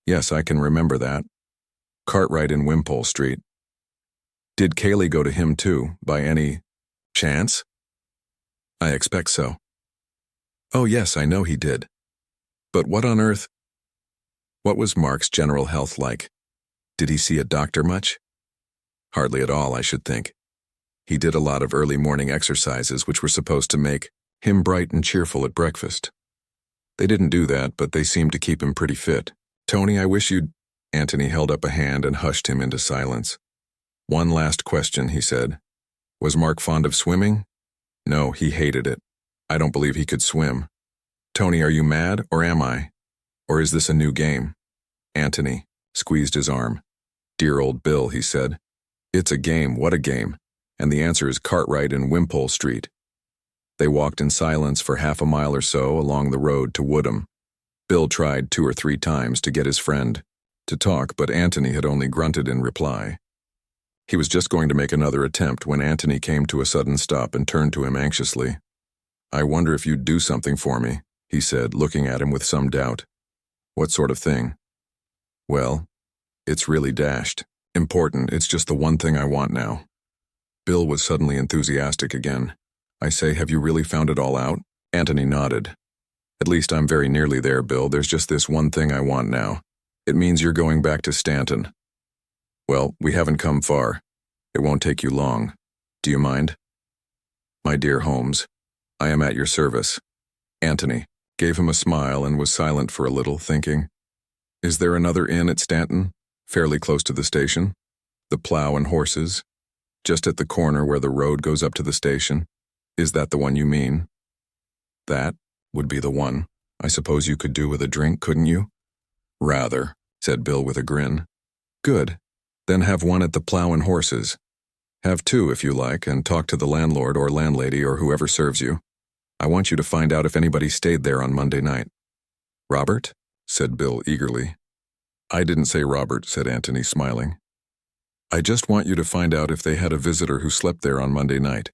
"Yes, I can remember that. Cartwright in Wimpole Street. Did Kaylee go to him too, by any chance?" "I expect so." "Oh yes, I know he did. But what on earth—" "What was Mark's general health like? Did he see a doctor much?" "Hardly at all, I should think." He did a lot of early morning exercises which were supposed to make him bright and cheerful at breakfast. They didn't do that, but they seemed to keep him pretty fit. "Tony, I wish you'd—" Antony held up a hand and hushed him into silence. "One last question," he said. "Was Mark fond of swimming?" "No, he hated it. I don't believe he could swim." "Tony, are you mad, or am I? Or is this a new game?" Antony squeezed his arm. "Dear old Bill," he said. "It's a game, what a game. And the answer is Cartwright and Wimpole Street." They walked in silence for half a mile or so along the road to Woodham. Bill tried 2 or 3 times to get his friend to talk, but Antony had only grunted in reply. He was just going to make another attempt when Antony came to a sudden stop and turned to him anxiously. "I wonder if you'd do something for me," he said, looking at him with some doubt. "What sort of thing?" "Well, it's really dashed important. It's just the one thing I want now." Bill was suddenly enthusiastic again. "I say, have you really found it all out?" Antony nodded. "At least I'm very nearly there, Bill. There's just this one thing I want now. It means you're going back to Stanton." "Well, we haven't come far. It won't take you long. Do you mind?" "My dear Holmes, I am at your service." Antony gave him a smile and was silent for a little, thinking, "Is there another inn at Stanton, fairly close to the station? The Plough and Horses, just at the corner where the road goes up to the station? Is that the one you mean?" "That would be the one. I suppose you could do with a drink, couldn't you?" "Rather," said Bill with a grin. "Good. Then have one at the Plough and Horses. Have 2 if you like, and talk to the landlord or landlady or whoever serves you. I want you to find out if anybody stayed there on Monday night." "Robert?" said Bill eagerly. "I didn't say Robert," said Antony, smiling. "I just want you to find out if they had a visitor who slept there on Monday night.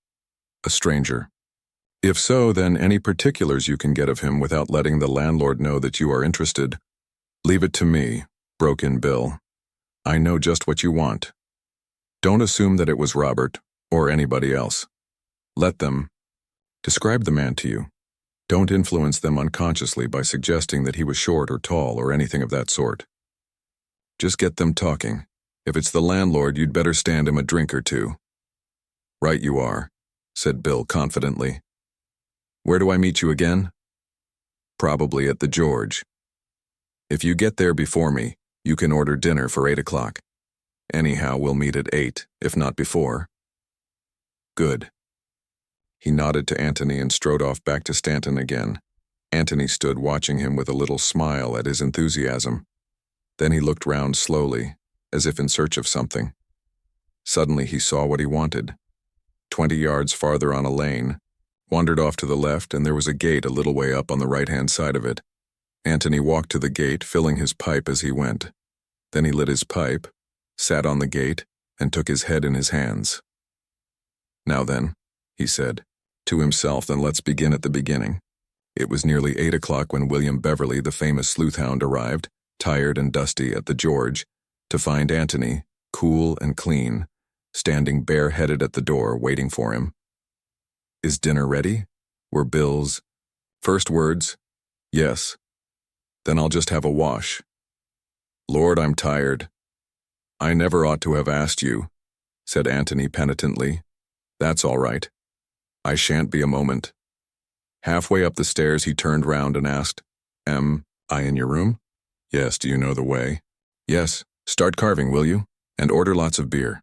A stranger. If so, then any particulars you can get of him without letting the landlord know that you are interested." "Leave it to me," broke in Bill. "I know just what you want. Don't assume that it was Robert, or anybody else. Let them describe the man to you. Don't influence them unconsciously by suggesting that he was short or tall or anything of that sort. Just get them talking. If it's the landlord, you'd better stand him a drink or 2. "Right you are," said Bill confidently. "Where do I meet you again?" "Probably at the George. If you get there before me, you can order dinner for 8 o'clock. Anyhow, we'll meet at 8, if not before." "Good." He nodded to Antony and strode off back to Stanton again. Antony stood watching him with a little smile at his enthusiasm. Then he looked round slowly, as if in search of something. Suddenly he saw what he wanted. 20 yards farther on a lane, wandered off to the left, and there was a gate a little way up on the right-hand side of it. Antony walked to the gate, filling his pipe as he went. Then he lit his pipe, sat on the gate, and took his head in his hands. "Now then," he said, to himself, "then let's begin at the beginning." It was nearly 8 o'clock when William Beverly, the famous sleuth hound, arrived, tired and dusty, at the George, to find Antony, cool and clean, standing bareheaded at the door, waiting for him. "Is dinner ready?" were Bill's first words. "Yes." "Then I'll just have a wash." "Lord, I'm tired." "I never ought to have asked you," said Antony penitently. "That's all right. I shan't be a moment." Halfway up the stairs he turned round and asked, "Am I in your room?" "Yes, do you know the way?" "Yes. Start carving, will you? And order lots of beer."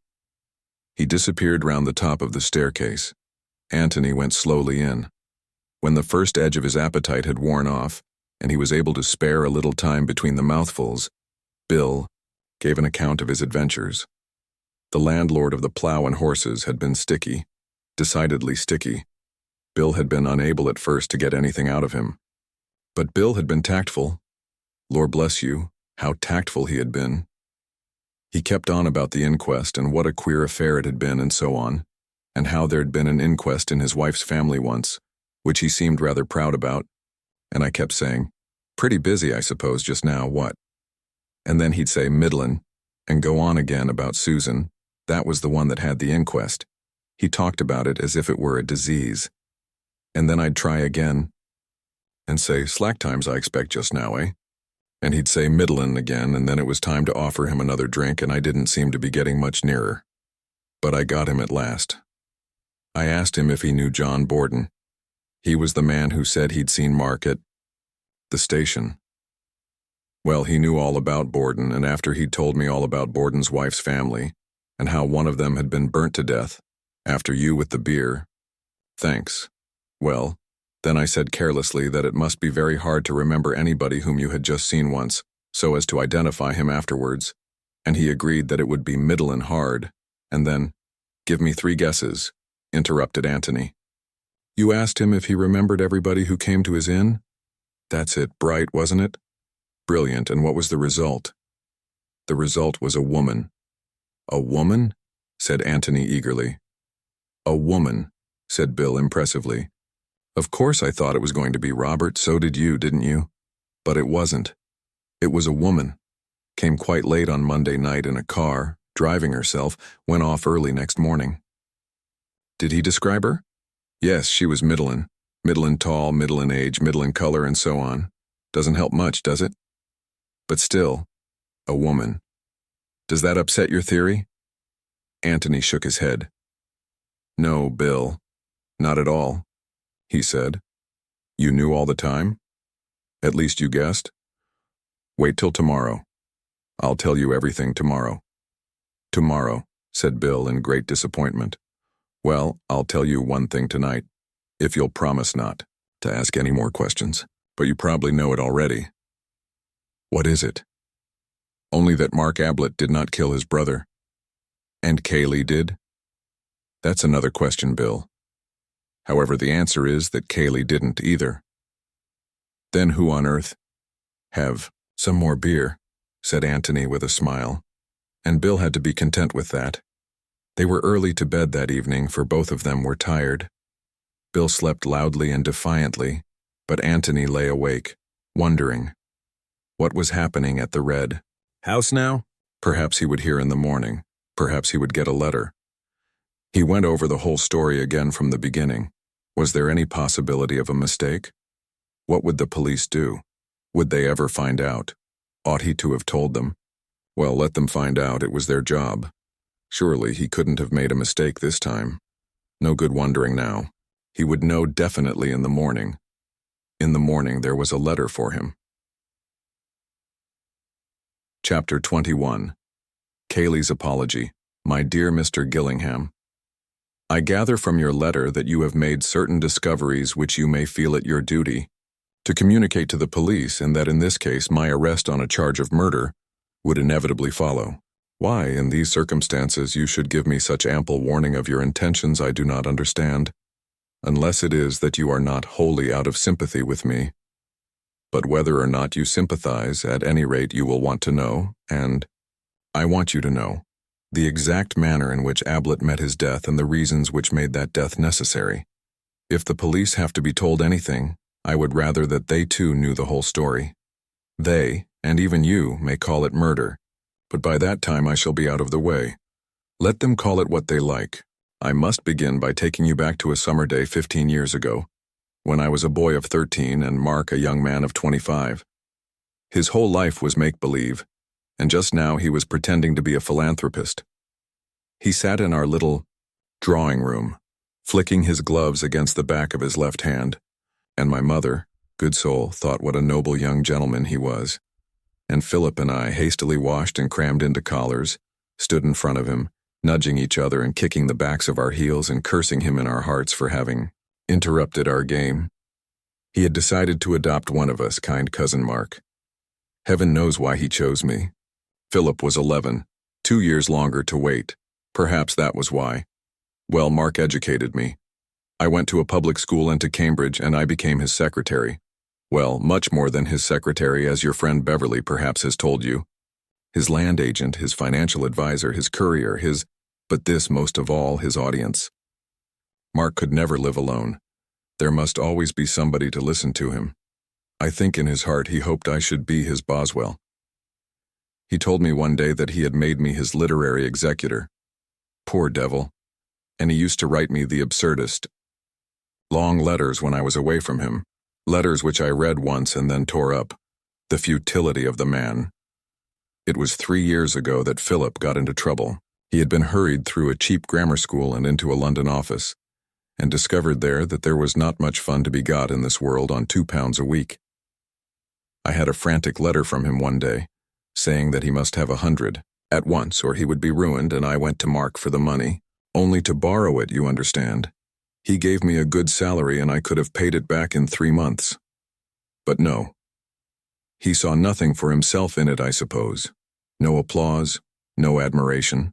He disappeared round the top of the staircase. Antony went slowly in. When the first edge of his appetite had worn off, and he was able to spare a little time between the mouthfuls, Bill gave an account of his adventures. The landlord of the Plough and Horses had been sticky, decidedly sticky. Bill had been unable at first to get anything out of him. But Bill had been tactful. Lord bless you, how tactful he had been. He kept on about the inquest and what a queer affair it had been and so on, and how there'd been an inquest in his wife's family once, which he seemed rather proud about, and I kept saying, "Pretty busy, I suppose, just now, what?" And then he'd say, "Middlin'," and go on again about Susan. That was the one that had the inquest. He talked about it as if it were a disease. And then I'd try again and say, "Slack times, I expect, just now, eh?" And he'd say "Middlin'" again, and then it was time to offer him another drink, and I didn't seem to be getting much nearer. But I got him at last. I asked him if he knew John Borden. He was the man who said he'd seen Mark at the station. Well, he knew all about Borden, and after he'd told me all about Borden's wife's family, and how one of them had been burnt to death, after you with the beer. Thanks. Well, then I said carelessly that it must be very hard to remember anybody whom you had just seen once, so as to identify him afterwards, and he agreed that it would be middlin' hard, and then, give me 3 guesses, interrupted Antony. You asked him if he remembered everybody who came to his inn? That's it, bright, wasn't it? Brilliant, and what was the result? The result was a woman. A woman? Said Antony eagerly. A woman, said Bill impressively. Of course I thought it was going to be Robert, so did you, didn't you? But it wasn't. It was a woman. Came quite late on Monday night in a car, driving herself, went off early next morning. Did he describe her? Yes, she was middlin' tall, middlin' age, middlin' color, and so on. Doesn't help much, does it? But still, a woman. Does that upset your theory? Antony shook his head. No, Bill, not at all, he said. You knew all the time? At least you guessed? Wait till tomorrow. I'll tell you everything tomorrow. Tomorrow, said Bill in great disappointment. Well, I'll tell you one thing tonight, if you'll promise not to ask any more questions, but you probably know it already. What is it? Only that Mark Ablett did not kill his brother. And Kaylee did? That's another question, Bill. However, the answer is that Kaylee didn't either. Then who on earth? Have some more beer, said Antony with a smile, and Bill had to be content with that. They were early to bed that evening, for both of them were tired. Bill slept loudly and defiantly, but Antony lay awake, wondering. What was happening at the Red House now? Perhaps he would hear in the morning. Perhaps he would get a letter. He went over the whole story again from the beginning. Was there any possibility of a mistake? What would the police do? Would they ever find out? Ought he to have told them? Well, let them find out, it was their job. Surely he couldn't have made a mistake this time. No good wondering now. He would know definitely in the morning. In the morning there was a letter for him. Chapter 21. Kaylee's Apology. My dear Mr. Gillingham, I gather from your letter that you have made certain discoveries which you may feel it your duty to communicate to the police, and that in this case my arrest on a charge of murder would inevitably follow. Why, in these circumstances, you should give me such ample warning of your intentions I do not understand, unless it is that you are not wholly out of sympathy with me. But whether or not you sympathize, at any rate you will want to know, and I want you to know, the exact manner in which Ablett met his death and the reasons which made that death necessary. If the police have to be told anything, I would rather that they too knew the whole story. They, and even you, may call it murder, but by that time I shall be out of the way. Let them call it what they like. I must begin by taking you back to a summer day 15 years ago, when I was a boy of 13 and Mark a young man of 25. His whole life was make-believe, and just now he was pretending to be a philanthropist. He sat in our little drawing room, flicking his gloves against the back of his left hand, and my mother, good soul, thought what a noble young gentleman he was. And Philip and I hastily washed and crammed into collars, stood in front of him, nudging each other and kicking the backs of our heels and cursing him in our hearts for having interrupted our game. He had decided to adopt one of us, kind cousin Mark. Heaven knows why he chose me. Philip was 11, 2 years longer to wait. Perhaps that was why. Well, Mark educated me. I went to a public school and to Cambridge, and I became his secretary. Well, much more than his secretary, as your friend Beverly perhaps has told you. His land agent, his financial advisor, his courier, but this most of all, his audience. Mark could never live alone. There must always be somebody to listen to him. I think in his heart he hoped I should be his Boswell. He told me one day that he had made me his literary executor. Poor devil. And he used to write me the absurdest long letters when I was away from him, letters which I read once and then tore up. The futility of the man. It was 3 years ago that Philip got into trouble. He had been hurried through a cheap grammar school and into a London office, and discovered there that there was not much fun to be got in this world on £2 a week. I had a frantic letter from him one day, saying that he must have 100 at once or he would be ruined, and I went to Mark for the money, only to borrow it, you understand. He gave me a good salary and I could have paid it back in 3 months. But no. He saw nothing for himself in it, I suppose. No applause, no admiration.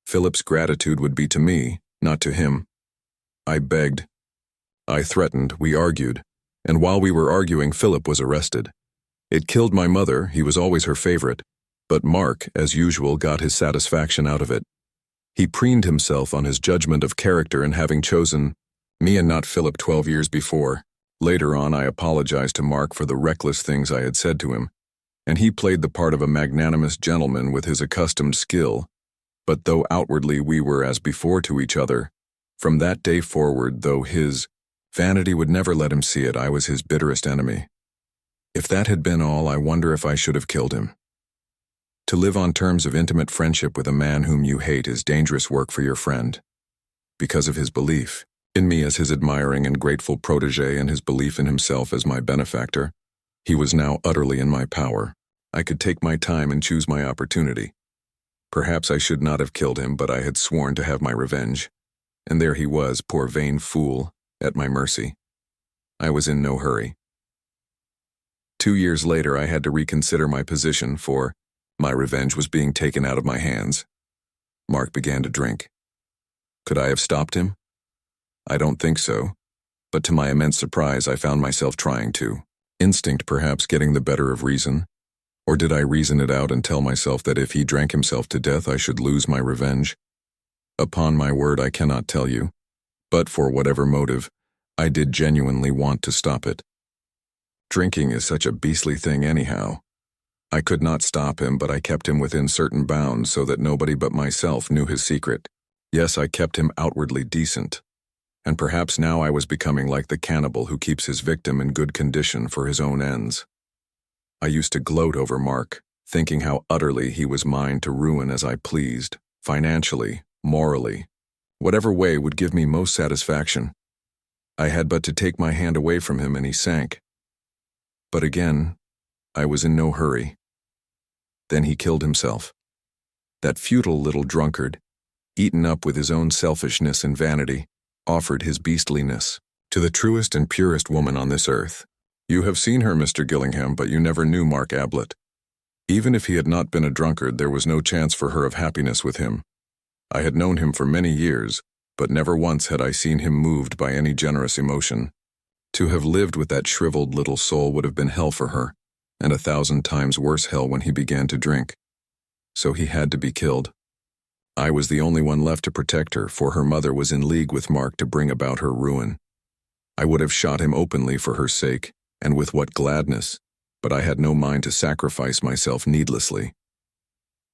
Philip's gratitude would be to me, not to him. I begged. I threatened, we argued, and while we were arguing, Philip was arrested. It killed my mother, he was always her favorite, but Mark, as usual, got his satisfaction out of it. He preened himself on his judgment of character in having chosen me and not Philip 12 years before. Later on, I apologized to Mark for the reckless things I had said to him, and he played the part of a magnanimous gentleman with his accustomed skill. But though outwardly we were as before to each other, from that day forward, though his vanity would never let him see it, I was his bitterest enemy. If that had been all, I wonder if I should have killed him. To live on terms of intimate friendship with a man whom you hate is dangerous work for your friend. Because of his belief in me as his admiring and grateful protégé and his belief in himself as my benefactor, he was now utterly in my power. I could take my time and choose my opportunity. Perhaps I should not have killed him, but I had sworn to have my revenge. And there he was, poor vain fool, at my mercy. I was in no hurry. 2 years later, I had to reconsider my position, for my revenge was being taken out of my hands. Mark began to drink. Could I have stopped him? I don't think so, but to my immense surprise, I found myself trying to. Instinct perhaps getting the better of reason? Or did I reason it out and tell myself that if he drank himself to death, I should lose my revenge? Upon my word, I cannot tell you, but for whatever motive, I did genuinely want to stop it. Drinking is such a beastly thing anyhow. I could not stop him, but I kept him within certain bounds so that nobody but myself knew his secret. Yes, I kept him outwardly decent. And perhaps now I was becoming like the cannibal who keeps his victim in good condition for his own ends. I used to gloat over Mark, thinking how utterly he was mine to ruin as I pleased, financially, morally, whatever way would give me most satisfaction. I had but to take my hand away from him and he sank. But again, I was in no hurry. Then he killed himself. That futile little drunkard, eaten up with his own selfishness and vanity, offered his beastliness to the truest and purest woman on this earth. You have seen her, Mr. Gillingham, but you never knew Mark Ablett. Even if he had not been a drunkard, there was no chance for her of happiness with him. I had known him for many years, but never once had I seen him moved by any generous emotion. To have lived with that shriveled little soul would have been hell for her, and 1,000 times worse hell when he began to drink. So he had to be killed. I was the only one left to protect her, for her mother was in league with Mark to bring about her ruin. I would have shot him openly for her sake, and with what gladness, but I had no mind to sacrifice myself needlessly.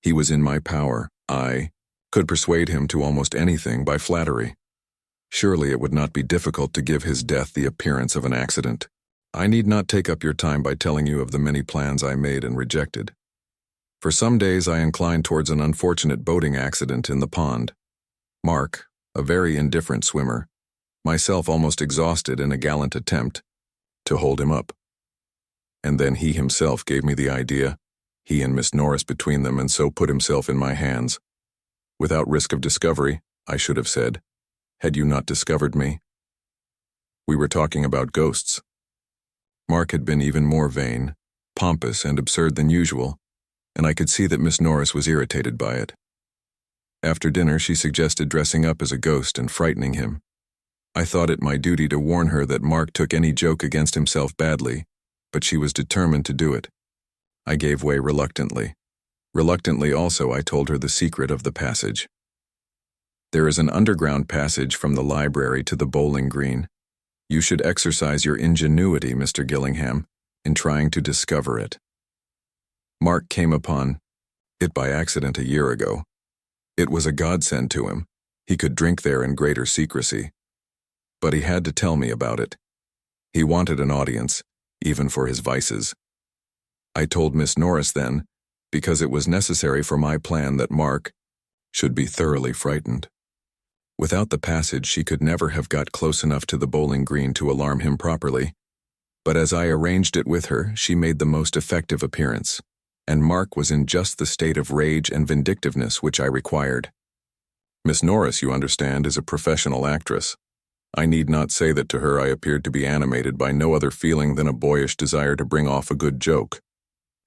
He was in my power. I could persuade him to almost anything by flattery. Surely it would not be difficult to give his death the appearance of an accident. I need not take up your time by telling you of the many plans I made and rejected. For some days I inclined towards an unfortunate boating accident in the pond. Mark, a very indifferent swimmer, myself almost exhausted in a gallant attempt to hold him up. And then he himself gave me the idea, he and Miss Norris between them, and so put himself in my hands. Without risk of discovery, I should have said, had you not discovered me. We were talking about ghosts. Mark had been even more vain, pompous, and absurd than usual, and I could see that Miss Norris was irritated by it. After dinner, she suggested dressing up as a ghost and frightening him. I thought it my duty to warn her that Mark took any joke against himself badly, but she was determined to do it. I gave way reluctantly. Reluctantly also I told her the secret of the passage. There is an underground passage from the library to the bowling green. You should exercise your ingenuity, Mr. Gillingham, in trying to discover it. Mark came upon it by accident a year ago. It was a godsend to him. He could drink there in greater secrecy. But he had to tell me about it. He wanted an audience, even for his vices. I told Miss Norris then, because it was necessary for my plan that Mark should be thoroughly frightened. Without the passage, she could never have got close enough to the bowling green to alarm him properly. But as I arranged it with her, she made the most effective appearance, and Mark was in just the state of rage and vindictiveness which I required. Miss Norris, you understand, is a professional actress. I need not say that to her I appeared to be animated by no other feeling than a boyish desire to bring off a good joke.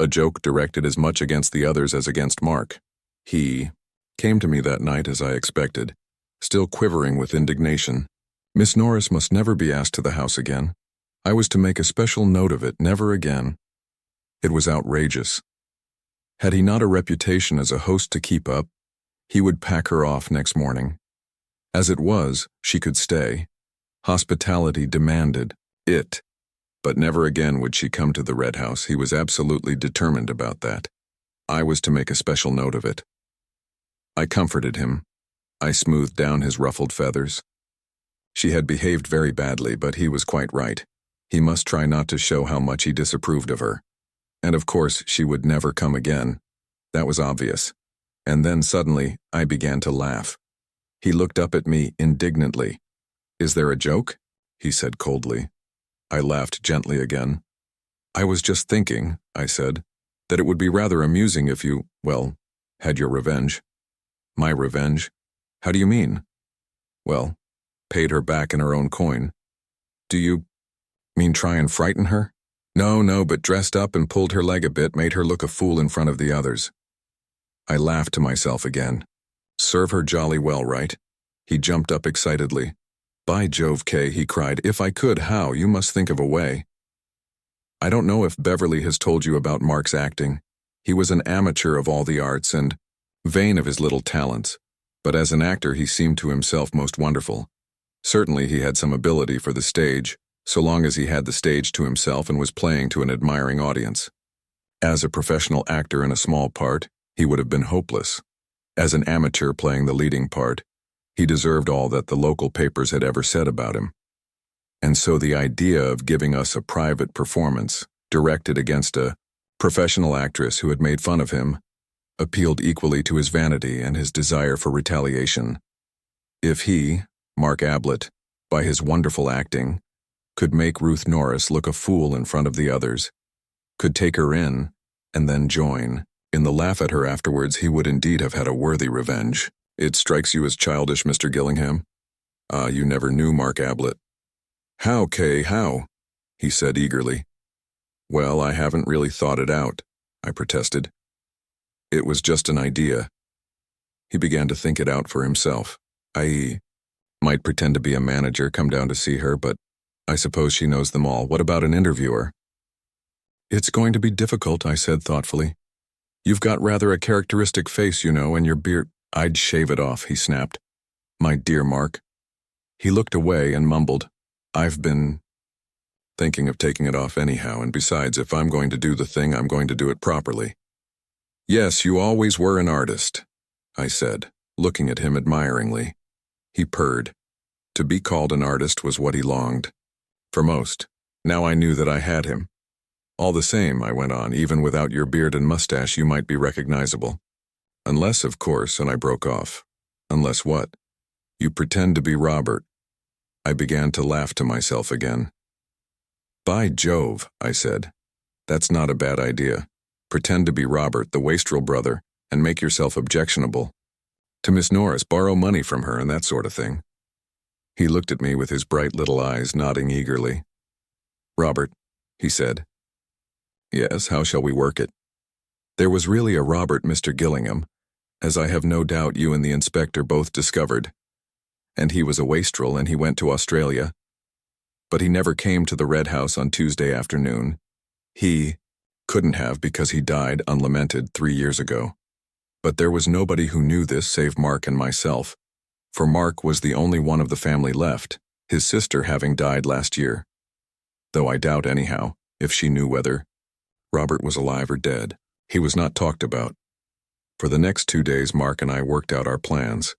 A joke directed as much against the others as against Mark. He came to me that night as I expected, still quivering with indignation. Miss Norris must never be asked to the house again. I was to make a special note of it, never again. It was outrageous. Had he not a reputation as a host to keep up, he would pack her off next morning. As it was, she could stay. Hospitality demanded it. But never again would she come to the Red House. He was absolutely determined about that. I was to make a special note of it. I comforted him. I smoothed down his ruffled feathers. She had behaved very badly, but he was quite right. He must try not to show how much he disapproved of her. And of course, she would never come again. That was obvious. And then suddenly, I began to laugh. He looked up at me indignantly. "Is there a joke?" he said coldly. I laughed gently again. "I was just thinking," I said, "that it would be rather amusing if you, well, had your revenge." "My revenge? How do you mean?" "Well, paid her back in her own coin." "Do you mean try and frighten her?" No, but dressed up and pulled her leg a bit, made her look a fool in front of the others." I laughed to myself again. Serve her jolly well, right? He jumped up excitedly. "By Jove, Kay," he cried, "if I could, how? You must think of a way." I don't know if Beverly has told you about Mark's acting. He was an amateur of all the arts and vain of his little talents, but as an actor he seemed to himself most wonderful. Certainly he had some ability for the stage, so long as he had the stage to himself and was playing to an admiring audience. As a professional actor in a small part, he would have been hopeless. As an amateur playing the leading part, he deserved all that the local papers had ever said about him. And so the idea of giving us a private performance, directed against a professional actress who had made fun of him, appealed equally to his vanity and his desire for retaliation. If he, Mark Ablett, by his wonderful acting, could make Ruth Norris look a fool in front of the others, could take her in, and then join in the laugh at her afterwards, he would indeed have had a worthy revenge. It strikes you as childish, Mr. Gillingham? You never knew Mark Ablett. How, Kay, how? He said eagerly. Well, I haven't really thought it out, I protested. It was just an idea. He began to think it out for himself. I might pretend to be a manager, come down to see her, but I suppose she knows them all. What about an interviewer? It's going to be difficult, I said thoughtfully. You've got rather a characteristic face, you know, and your beard— I'd shave it off, he snapped. My dear Mark. He looked away and mumbled, I've been thinking of taking it off anyhow, and besides, if I'm going to do the thing, I'm going to do it properly. Yes, you always were an artist, I said, looking at him admiringly. He purred. To be called an artist was what he longed. For most. Now I knew that I had him. All the same, I went on, even without your beard and mustache you might be recognizable. Unless, of course, and I broke off. Unless what? You pretend to be Robert. I began to laugh to myself again. By Jove, I said. That's not a bad idea. Pretend to be Robert, the wastrel brother, and make yourself objectionable. To Miss Norris, borrow money from her and that sort of thing. He looked at me with his bright little eyes, nodding eagerly. Robert, he said. Yes, how shall we work it? There was really a Robert, Mr. Gillingham, as I have no doubt you and the inspector both discovered. And he was a wastrel, and he went to Australia. But he never came to the Red House on Tuesday afternoon. He couldn't have because he died unlamented 3 years ago. But there was nobody who knew this save Mark and myself, for Mark was the only one of the family left, his sister having died last year. Though I doubt anyhow, if she knew whether Robert was alive or dead. He was not talked about. For the next 2 days, Mark and I worked out our plans.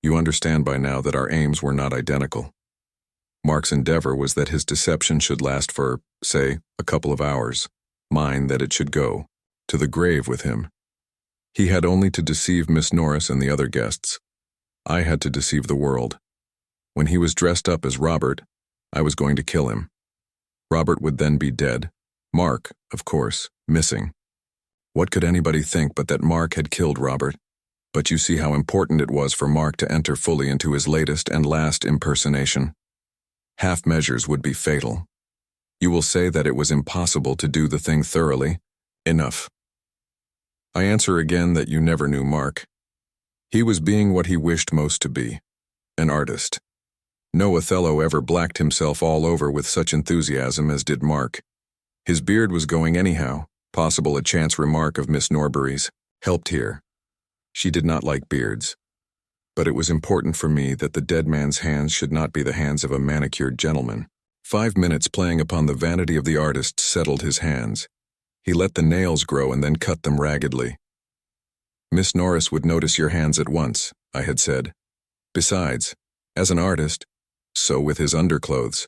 You understand by now that our aims were not identical. Mark's endeavor was that his deception should last for, say, a couple of hours. Mine that it should go to the grave with him. He had only to deceive Miss Norris and the other guests. I had to deceive the world. When he was dressed up as Robert, I was going to kill him. Robert would then be dead. Mark, of course, missing. What could anybody think but that Mark had killed Robert? But you see how important it was for Mark to enter fully into his latest and last impersonation. Half measures would be fatal. You will say that it was impossible to do the thing thoroughly. Enough. I answer again that you never knew Mark. He was being what he wished most to be, an artist. No Othello ever blacked himself all over with such enthusiasm as did Mark. His beard was going anyhow, possible a chance remark of Miss Norbury's helped here. She did not like beards. But it was important for me that the dead man's hands should not be the hands of a manicured gentleman. 5 minutes playing upon the vanity of the artist settled his hands. He let the nails grow and then cut them raggedly. Miss Norris would notice your hands at once, I had said. Besides, as an artist, so with his underclothes.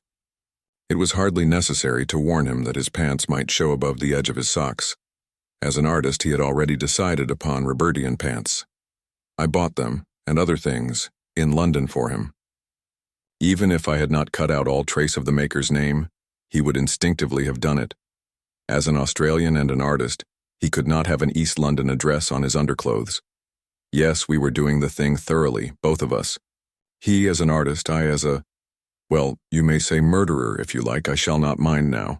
It was hardly necessary to warn him that his pants might show above the edge of his socks. As an artist, he had already decided upon Robertian pants. I bought them, and other things, in London for him. Even if I had not cut out all trace of the maker's name, he would instinctively have done it. As an Australian and an artist, he could not have an East London address on his underclothes. Yes, we were doing the thing thoroughly, both of us. He as an artist, I as a, well, you may say murderer if you like, I shall not mind now.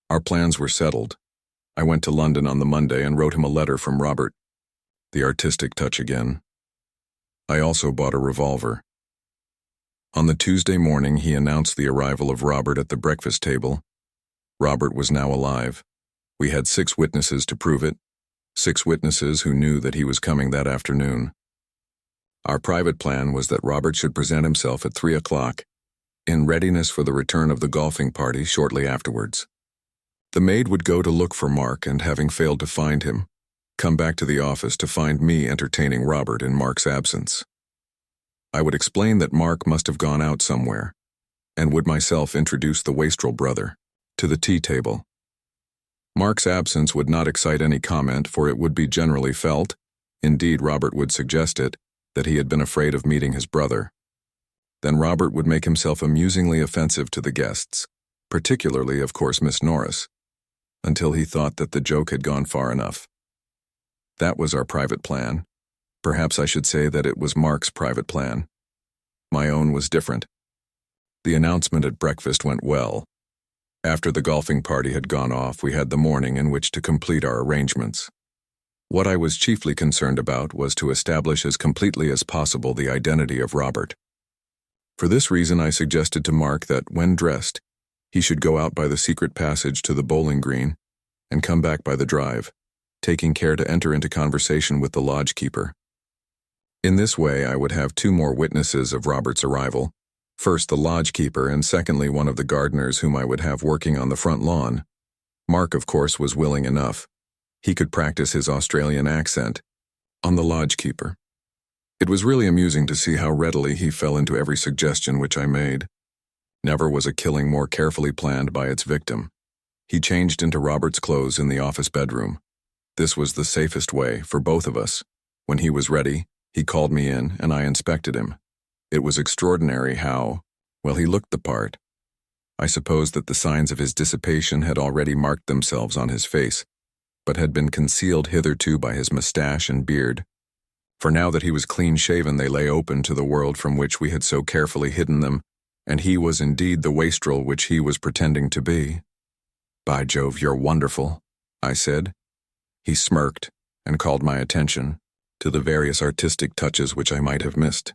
Our plans were settled. I went to London on the Monday and wrote him a letter from Robert. The artistic touch again. I also bought a revolver. On the Tuesday morning, he announced the arrival of Robert at the breakfast table. Robert was now alive. We had 6 witnesses to prove it, 6 witnesses who knew that he was coming that afternoon. Our private plan was that Robert should present himself at 3 o'clock, in readiness for the return of the golfing party shortly afterwards. The maid would go to look for Mark and, having failed to find him, come back to the office to find me entertaining Robert in Mark's absence. I would explain that Mark must have gone out somewhere, and would myself introduce the wastrel brother to the tea table. Mark's absence would not excite any comment, for it would be generally felt, indeed Robert would suggest it, that he had been afraid of meeting his brother. Then Robert would make himself amusingly offensive to the guests, particularly, of course, Miss Norris, until he thought that the joke had gone far enough. That was our private plan. Perhaps I should say that it was Mark's private plan. My own was different. The announcement at breakfast went well. After the golfing party had gone off, we had the morning in which to complete our arrangements. What I was chiefly concerned about was to establish as completely as possible the identity of Robert. For this reason, I suggested to Mark that, when dressed, he should go out by the secret passage to the bowling green and come back by the drive, taking care to enter into conversation with the lodge keeper. In this way, I would have 2 more witnesses of Robert's arrival, first the lodge keeper and secondly one of the gardeners whom I would have working on the front lawn. Mark, of course, was willing enough. He could practice his Australian accent on the lodge keeper. It was really amusing to see how readily he fell into every suggestion which I made. Never was a killing more carefully planned by its victim. He changed into Robert's clothes in the office bedroom. This was the safest way for both of us. When he was ready, he called me in and I inspected him. It was extraordinary how, well, he looked the part. I suppose that the signs of his dissipation had already marked themselves on his face, but had been concealed hitherto by his mustache and beard. For now that he was clean-shaven, they lay open to the world from which we had so carefully hidden them, and he was indeed the wastrel which he was pretending to be. "By Jove, you're wonderful," I said. He smirked and called my attention to the various artistic touches which I might have missed.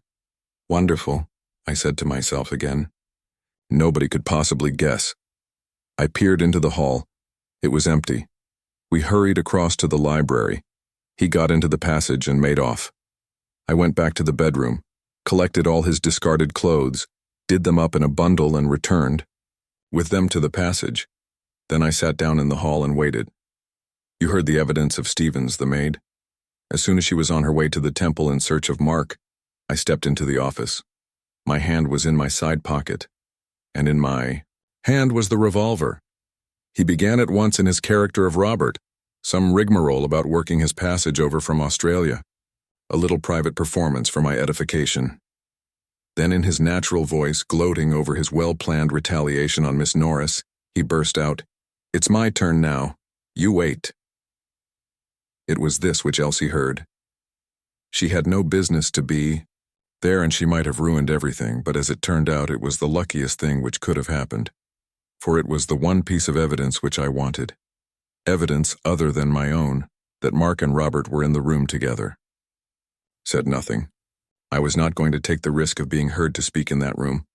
"Wonderful," I said to myself again. Nobody could possibly guess. I peered into the hall. It was empty. We hurried across to the library. He got into the passage and made off. I went back to the bedroom, collected all his discarded clothes, did them up in a bundle and returned with them to the passage. Then I sat down in the hall and waited. You heard the evidence of Stevens, the maid. As soon as she was on her way to the temple in search of Mark, I stepped into the office. My hand was in my side pocket, and in my hand was the revolver. He began at once in his character of Robert, some rigmarole about working his passage over from Australia. A little private performance for my edification." Then in his natural voice, gloating over his well-planned retaliation on Miss Norris, he burst out, "It's my turn now. You wait." It was this which Elsie heard. She had no business to be there, and she might have ruined everything, but as it turned out, it was the luckiest thing which could have happened. For it was the one piece of evidence which I wanted. Evidence other than my own, that Mark and Robert were in the room together. Said nothing. I was not going to take the risk of being heard to speak in that room.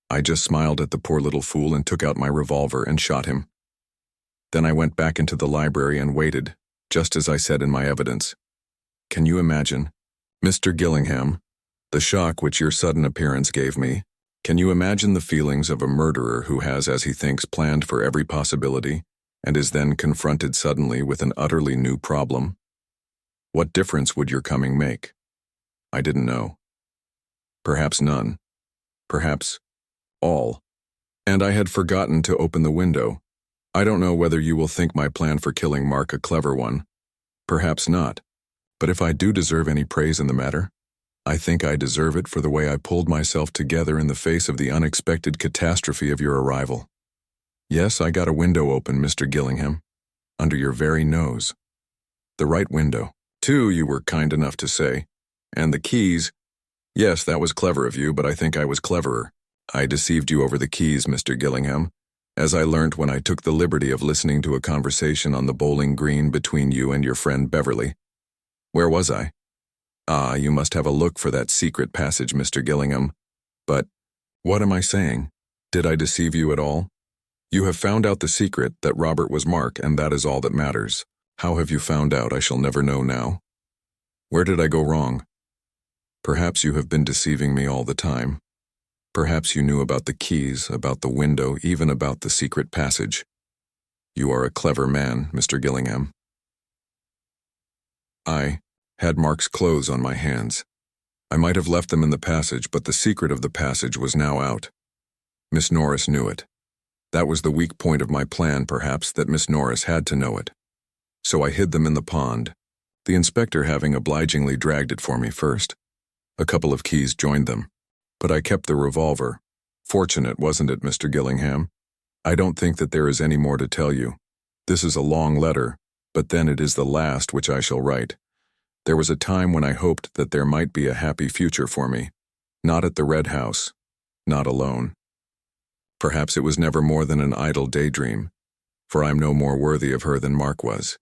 I just smiled at the poor little fool and took out my revolver and shot him. Then I went back into the library and waited, just as I said in my evidence. Can you imagine, Mr. Gillingham, the shock which your sudden appearance gave me? Can you imagine the feelings of a murderer who has, as he thinks, planned for every possibility, and is then confronted suddenly with an utterly new problem? What difference would your coming make? I didn't know. Perhaps none. Perhaps all. And I had forgotten to open the window. I don't know whether you will think my plan for killing Mark a clever one. Perhaps not. But if I do deserve any praise in the matter, I think I deserve it for the way I pulled myself together in the face of the unexpected catastrophe of your arrival. Yes, I got a window open, Mr. Gillingham, under your very nose. The right window, too, you were kind enough to say. And the keys, yes, that was clever of you, but I think I was cleverer. I deceived you over the keys, Mr. Gillingham, as I learnt when I took the liberty of listening to a conversation on the bowling green between you and your friend Beverly. Where was I? Ah, you must have a look for that secret passage, Mr. Gillingham. But, what am I saying? Did I deceive you at all? You have found out the secret, that Robert was Mark, and that is all that matters. How have you found out? I shall never know now. Where did I go wrong? Perhaps you have been deceiving me all the time. Perhaps you knew about the keys, about the window, even about the secret passage. You are a clever man, Mr. Gillingham. I had Mark's clothes on my hands. I might have left them in the passage, but the secret of the passage was now out. Miss Norris knew it. That was the weak point of my plan, perhaps, that Miss Norris had to know it. So I hid them in the pond, the inspector having obligingly dragged it for me first. A couple of keys joined them, but I kept the revolver. Fortunate, wasn't it, Mr. Gillingham? I don't think that there is any more to tell you. This is a long letter, but then it is the last which I shall write. There was a time when I hoped that there might be a happy future for me. Not at the Red House, not alone. Perhaps it was never more than an idle daydream, for I'm no more worthy of her than Mark was.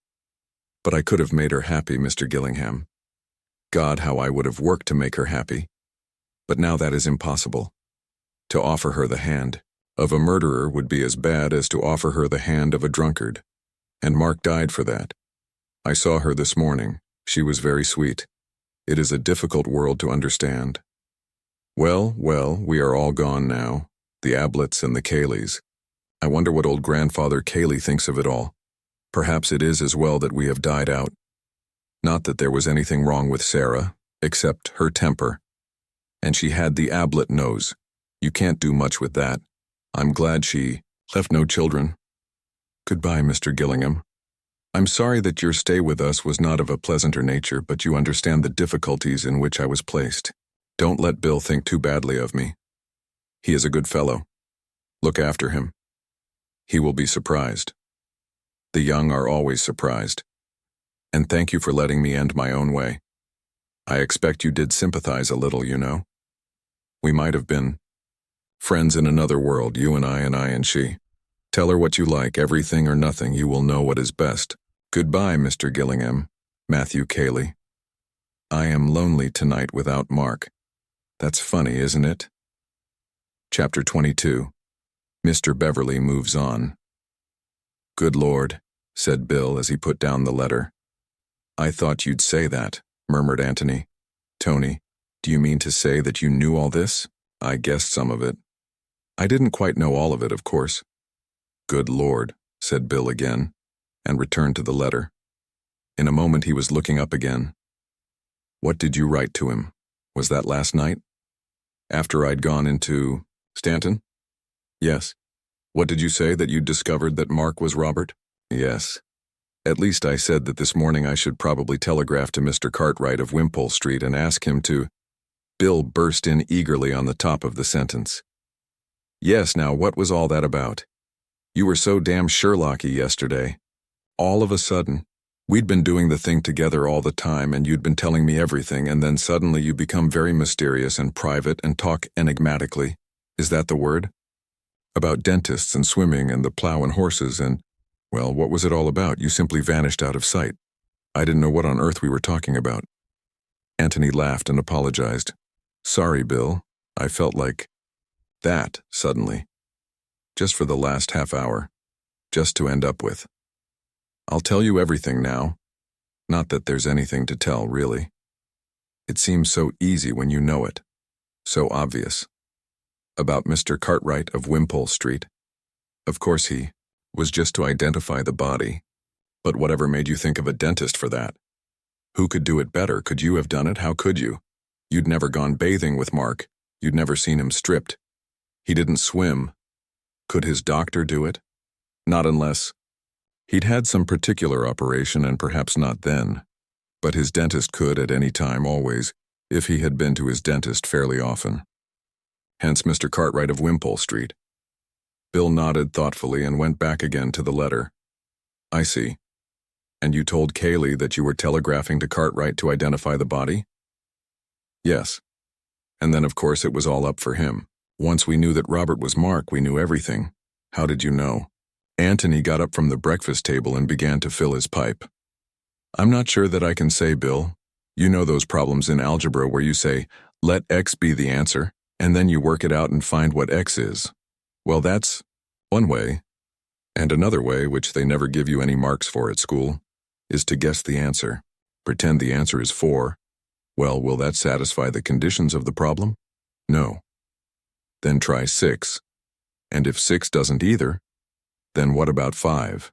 But I could have made her happy, Mr. Gillingham. God, how I would have worked to make her happy. But now that is impossible. To offer her the hand of a murderer would be as bad as to offer her the hand of a drunkard. And Mark died for that. I saw her this morning. She was very sweet. It is a difficult world to understand. Well, we are all gone now, the Ablets and the Cayleys. I wonder what old grandfather Cayley thinks of it all. Perhaps it is as well that we have died out. Not that there was anything wrong with Sarah, except her temper. And she had the Ablet nose. You can't do much with that. I'm glad she left no children. Goodbye, Mr. Gillingham. I'm sorry that your stay with us was not of a pleasanter nature, but you understand the difficulties in which I was placed. Don't let Bill think too badly of me. He is a good fellow. Look after him. He will be surprised. The young are always surprised. And thank you for letting me end my own way. I expect you did sympathize a little, you know. We might have been friends in another world, you and I and she. Tell her what you like, everything or nothing, you will know what is best. Goodbye, Mr. Gillingham, Matthew Cayley. I am lonely tonight without Mark. That's funny, isn't it? Chapter 22. Mr. Beverly moves on. Good Lord, said Bill as he put down the letter. I thought you'd say that, murmured Antony. Tony, do you mean to say that you knew all this? I guessed some of it. I didn't quite know all of it, of course. Good Lord, said Bill again, and returned to the letter. In a moment he was looking up again. What did you write to him? Was that last night? After I'd gone into Stanton? Yes. What did you say, that you'd discovered that Mark was Robert? Yes. At least I said that this morning I should probably telegraph to Mr. Cartwright of Wimpole Street and ask him to. Bill burst in eagerly on the top of the sentence. Yes, now what was all that about? You were so damn Sherlocky yesterday. All of a sudden, we'd been doing the thing together all the time and you'd been telling me everything, and then suddenly you become very mysterious and private and talk enigmatically. Is that the word? About dentists and swimming and the plow and horses and, well, what was it all about? You simply vanished out of sight. I didn't know what on earth we were talking about. Antony laughed and apologized. Sorry, Bill. I felt like that, suddenly. Just for the last half hour. Just to end up with. I'll tell you everything now. Not that there's anything to tell, really. It seems so easy when you know it. So obvious. About Mr. Cartwright of Wimpole Street. Of course he was just to identify the body. But whatever made you think of a dentist for that? Who could do it better? Could you have done it? How could you? You'd never gone bathing with Mark. You'd never seen him stripped. He didn't swim. Could his doctor do it? Not unless he'd had some particular operation, and perhaps not then. But his dentist could at any time, always, if he had been to his dentist fairly often. Hence Mr. Cartwright of Wimpole Street. Bill nodded thoughtfully and went back again to the letter. I see. And you told Kaylee that you were telegraphing to Cartwright to identify the body? Yes. And then of course it was all up for him. Once we knew that Robert was Mark, we knew everything. How did you know? Antony got up from the breakfast table and began to fill his pipe. I'm not sure that I can say, Bill. You know those problems in algebra where you say, let x be the answer, and then you work it out and find what x is. Well, that's one way. And another way, which they never give you any marks for at school, is to guess the answer. Pretend the answer is 4. Well, will that satisfy the conditions of the problem? No. Then try 6. And if 6 doesn't either, then what about 5?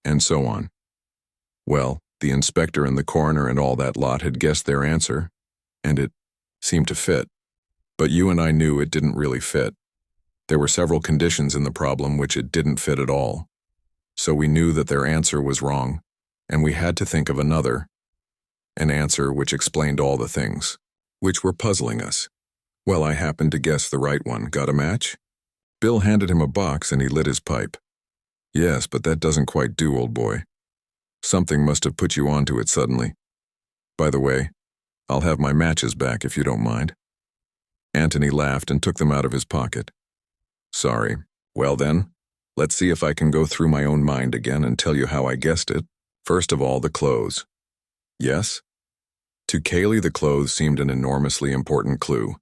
And so on. Well, the inspector and the coroner and all that lot had guessed their answer, and it seemed to fit. But you and I knew it didn't really fit. There were several conditions in the problem which it didn't fit at all. So we knew that their answer was wrong, and we had to think of another, an answer which explained all the things, which were puzzling us. Well, I happened to guess the right one. Got a match? Bill handed him a box and he lit his pipe. Yes, but that doesn't quite do, old boy. Something must have put you onto it suddenly. By the way, I'll have my matches back if you don't mind. Antony laughed and took them out of his pocket. Sorry. Well then, let's see if I can go through my own mind again and tell you how I guessed it. First of all, the clothes. Yes? To Kaylee, the clothes seemed an enormously important clue.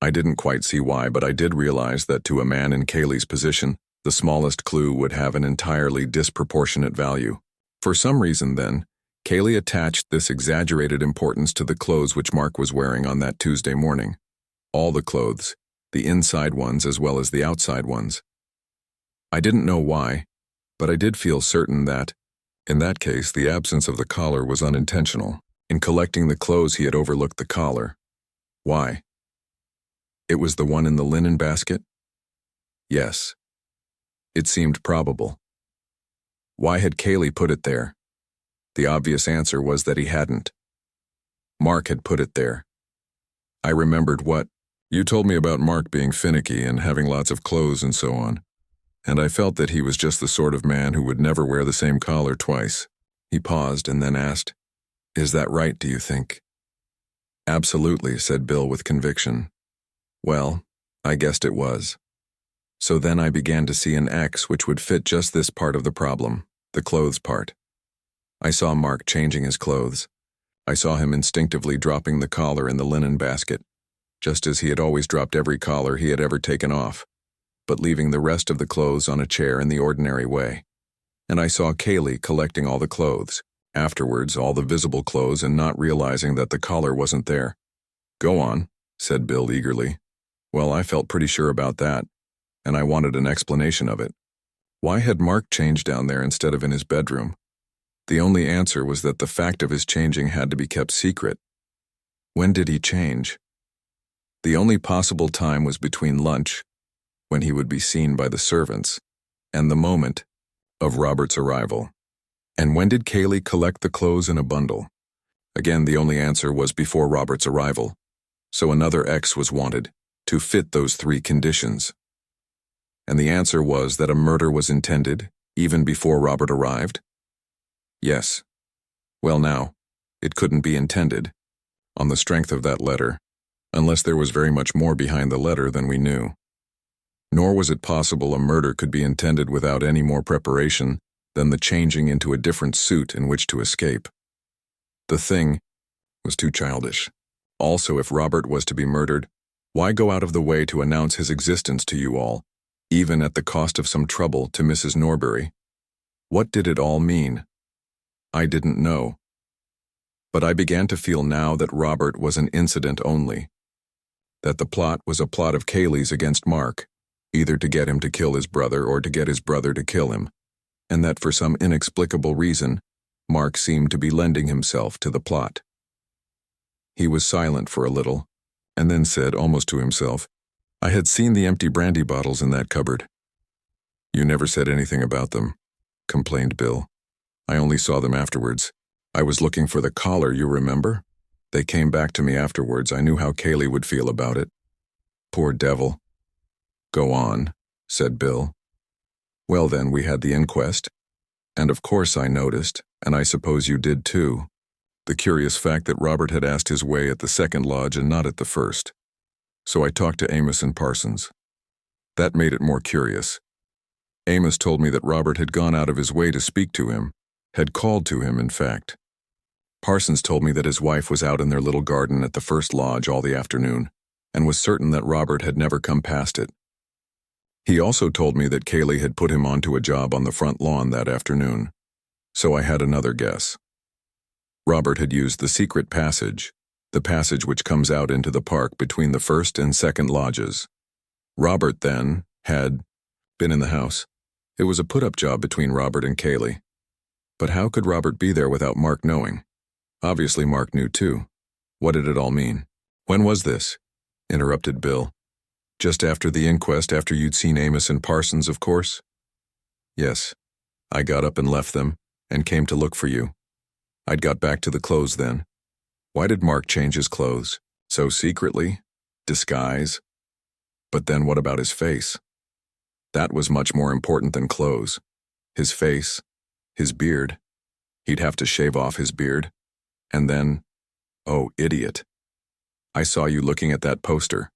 I didn't quite see why, but I did realize that to a man in Kaylee's position, the smallest clue would have an entirely disproportionate value. For some reason, then, Kaylee attached this exaggerated importance to the clothes which Mark was wearing on that Tuesday morning. All the clothes, the inside ones as well as the outside ones. I didn't know why, but I did feel certain that, in that case, the absence of the collar was unintentional. In collecting the clothes, he had overlooked the collar. Why? It was the one in the linen basket? Yes. It seemed probable. Why had Kaylee put it there? The obvious answer was that he hadn't. Mark had put it there. I remembered what you told me about Mark being finicky and having lots of clothes and so on, and I felt that he was just the sort of man who would never wear the same collar twice. He paused and then asked, Is that right, do you think? Absolutely, said Bill with conviction. Well, I guessed it was. So then I began to see an X which would fit just this part of the problem, the clothes part. I saw Mark changing his clothes. I saw him instinctively dropping the collar in the linen basket, just as he had always dropped every collar he had ever taken off, but leaving the rest of the clothes on a chair in the ordinary way. And I saw Kaylee collecting all the clothes, afterwards all the visible clothes, and not realizing that the collar wasn't there. Go on, said Bill eagerly. Well, I felt pretty sure about that, and I wanted an explanation of it. Why had Mark changed down there instead of in his bedroom? The only answer was that the fact of his changing had to be kept secret. When did he change? The only possible time was between lunch, when he would be seen by the servants, and the moment of Robert's arrival. And when did Kaylee collect the clothes in a bundle? Again, the only answer was before Robert's arrival. So another X was wanted, to fit those 3 conditions. And the answer was that a murder was intended, even before Robert arrived? Yes. Well now, it couldn't be intended, on the strength of that letter, unless there was very much more behind the letter than we knew. Nor was it possible a murder could be intended without any more preparation than the changing into a different suit in which to escape. The thing was too childish. Also, if Robert was to be murdered, why go out of the way to announce his existence to you all, even at the cost of some trouble to Mrs. Norbury? What did it all mean? I didn't know. But I began to feel now that Robert was an incident only, that the plot was a plot of Kaylee's against Mark, either to get him to kill his brother or to get his brother to kill him, and that for some inexplicable reason, Mark seemed to be lending himself to the plot. He was silent for a little, and then said, almost to himself, I had seen the empty brandy bottles in that cupboard. You never said anything about them, complained Bill. I only saw them afterwards. I was looking for the collar, you remember? They came back to me afterwards. I knew how Kaylee would feel about it. Poor devil. Go on, said Bill. Well then, we had the inquest. And of course I noticed, and I suppose you did too, the curious fact that Robert had asked his way at the second lodge and not at the first. So I talked to Amos and Parsons. That made it more curious. Amos told me that Robert had gone out of his way to speak to him, had called to him, in fact. Parsons told me that his wife was out in their little garden at the first lodge all the afternoon, and was certain that Robert had never come past it. He also told me that Kaylee had put him onto a job on the front lawn that afternoon, so I had another guess. Robert had used the secret passage, the passage which comes out into the park between the first and second lodges. Robert, then, had been in the house. It was a put-up job between Robert and Kaylee. But how could Robert be there without Mark knowing? Obviously Mark knew too. What did it all mean? When was this? Interrupted Bill. Just after the inquest, after you'd seen Amos and Parsons, of course? Yes. I got up and left them, and came to look for you. I'd got back to the clothes then. Why did Mark change his clothes? So secretly? Disguise? But then what about his face? That was much more important than clothes. His face, his beard. He'd have to shave off his beard. And then, oh, idiot. I saw you looking at that poster.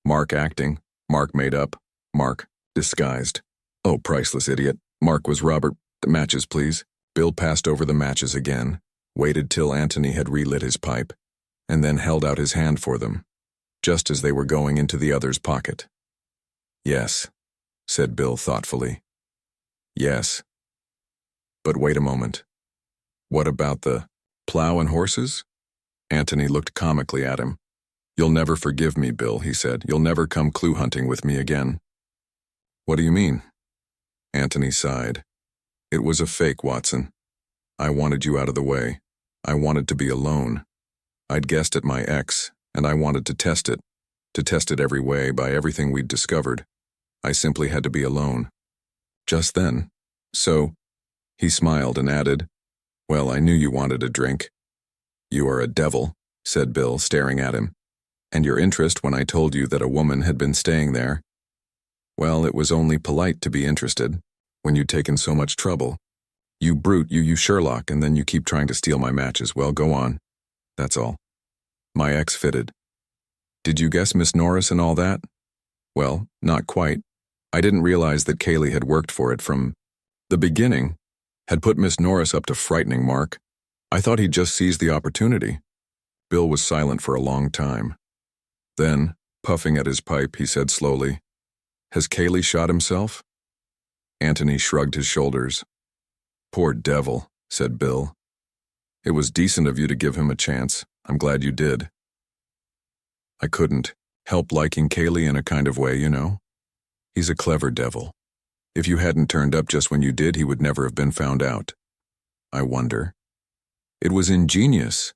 Mark acting, Mark made up, Mark disguised. Oh, priceless idiot. Mark was Robert. The matches, please. Bill passed over the matches again, waited till Antony had relit his pipe, and then held out his hand for them, just as they were going into the other's pocket. Yes, said Bill thoughtfully. Yes. But wait a moment. What about the plow and horses? Antony looked comically at him. You'll never forgive me, Bill, he said. You'll never come clue hunting with me again. What do you mean? Antony sighed. It was a fake, Watson. I wanted you out of the way. I wanted to be alone. I'd guessed at my ex, and I wanted to test it every way by everything we'd discovered. I simply had to be alone. Just then. So, he smiled and added, well, I knew you wanted a drink. You are a devil, said Bill, staring at him. And your interest when I told you that a woman had been staying there? Well, it was only polite to be interested, when you'd taken so much trouble. You brute, you Sherlock, and then you keep trying to steal my matches. Well, go on. That's all. My ex fitted. Did you guess Miss Norris and all that? Well, not quite. I didn't realize that Kaylee had worked for it from the beginning, had put Miss Norris up to frightening Mark. I thought he'd just seized the opportunity. Bill was silent for a long time. Then, puffing at his pipe, he said slowly, Has Kaylee shot himself? Antony shrugged his shoulders. Poor devil, said Bill. It was decent of you to give him a chance. I'm glad you did. I couldn't help liking Kaylee in a kind of way, you know. He's a clever devil. If you hadn't turned up just when you did, he would never have been found out. I wonder. It was ingenious,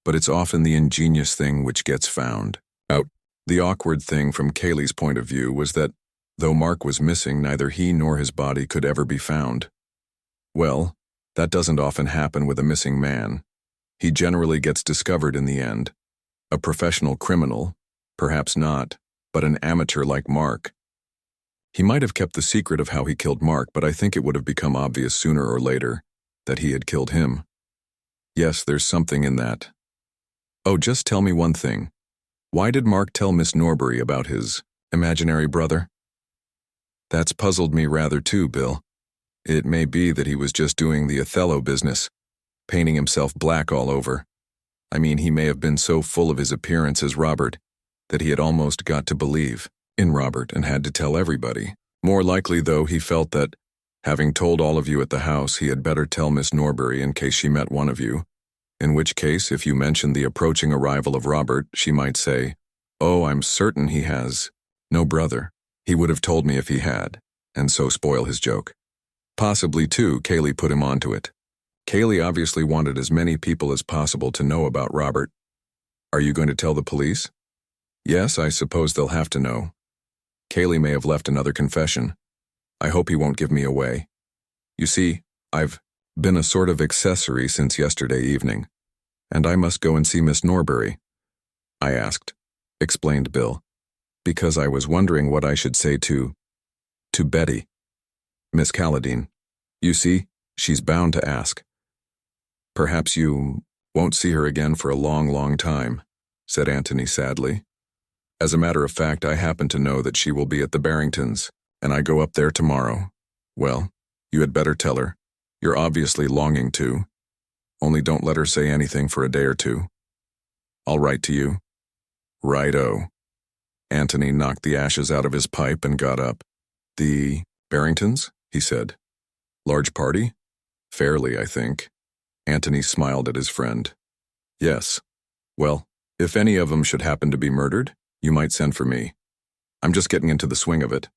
but it's often the ingenious thing which gets found out. The awkward thing from Kaylee's point of view was that, though Mark was missing, neither he nor his body could ever be found. Well, That doesn't often happen with a missing man. He generally gets discovered in the end. A professional criminal, perhaps not, but an amateur like Mark. He might have kept the secret of how he killed Mark, but I think it would have become obvious sooner or later that he had killed him. Yes, there's something in that. Oh, just tell me one thing. Why did Mark tell Miss Norbury about his imaginary brother? That's puzzled me rather too, Bill. It may be that he was just doing the Othello business, painting himself black all over. I mean, he may have been so full of his appearance as Robert that he had almost got to believe in Robert and had to tell everybody. More likely, though, he felt that, having told all of you at the house, he had better tell Miss Norbury in case she met one of you, in which case, if you mentioned the approaching arrival of Robert, she might say, "Oh, I'm certain he has no brother." He would have told me if he had, and so spoil his joke. Possibly, too, Kaylee put him onto it. Kaylee obviously wanted as many people as possible to know about Robert. Are you going to tell the police? Yes, I suppose they'll have to know. Kaylee may have left another confession. I hope he won't give me away. You see, I've been a sort of accessory since yesterday evening, and I must go and see Miss Norbury. I asked, explained Bill, because I was wondering what I should say to Betty. Miss Calladine. You see, she's bound to ask. Perhaps you won't see her again for a long, long time, said Antony sadly. As a matter of fact, I happen to know that she will be at the Barringtons, and I go up there tomorrow. Well, you had better tell her. You're obviously longing to. Only don't let her say anything for a day or two. I'll write to you. Righto. Antony knocked the ashes out of his pipe and got up. The Barringtons? He said. Large party? Fairly, I think. Antony smiled at his friend. Yes. Well, if any of them should happen to be murdered, you might send for me. I'm just getting into the swing of it.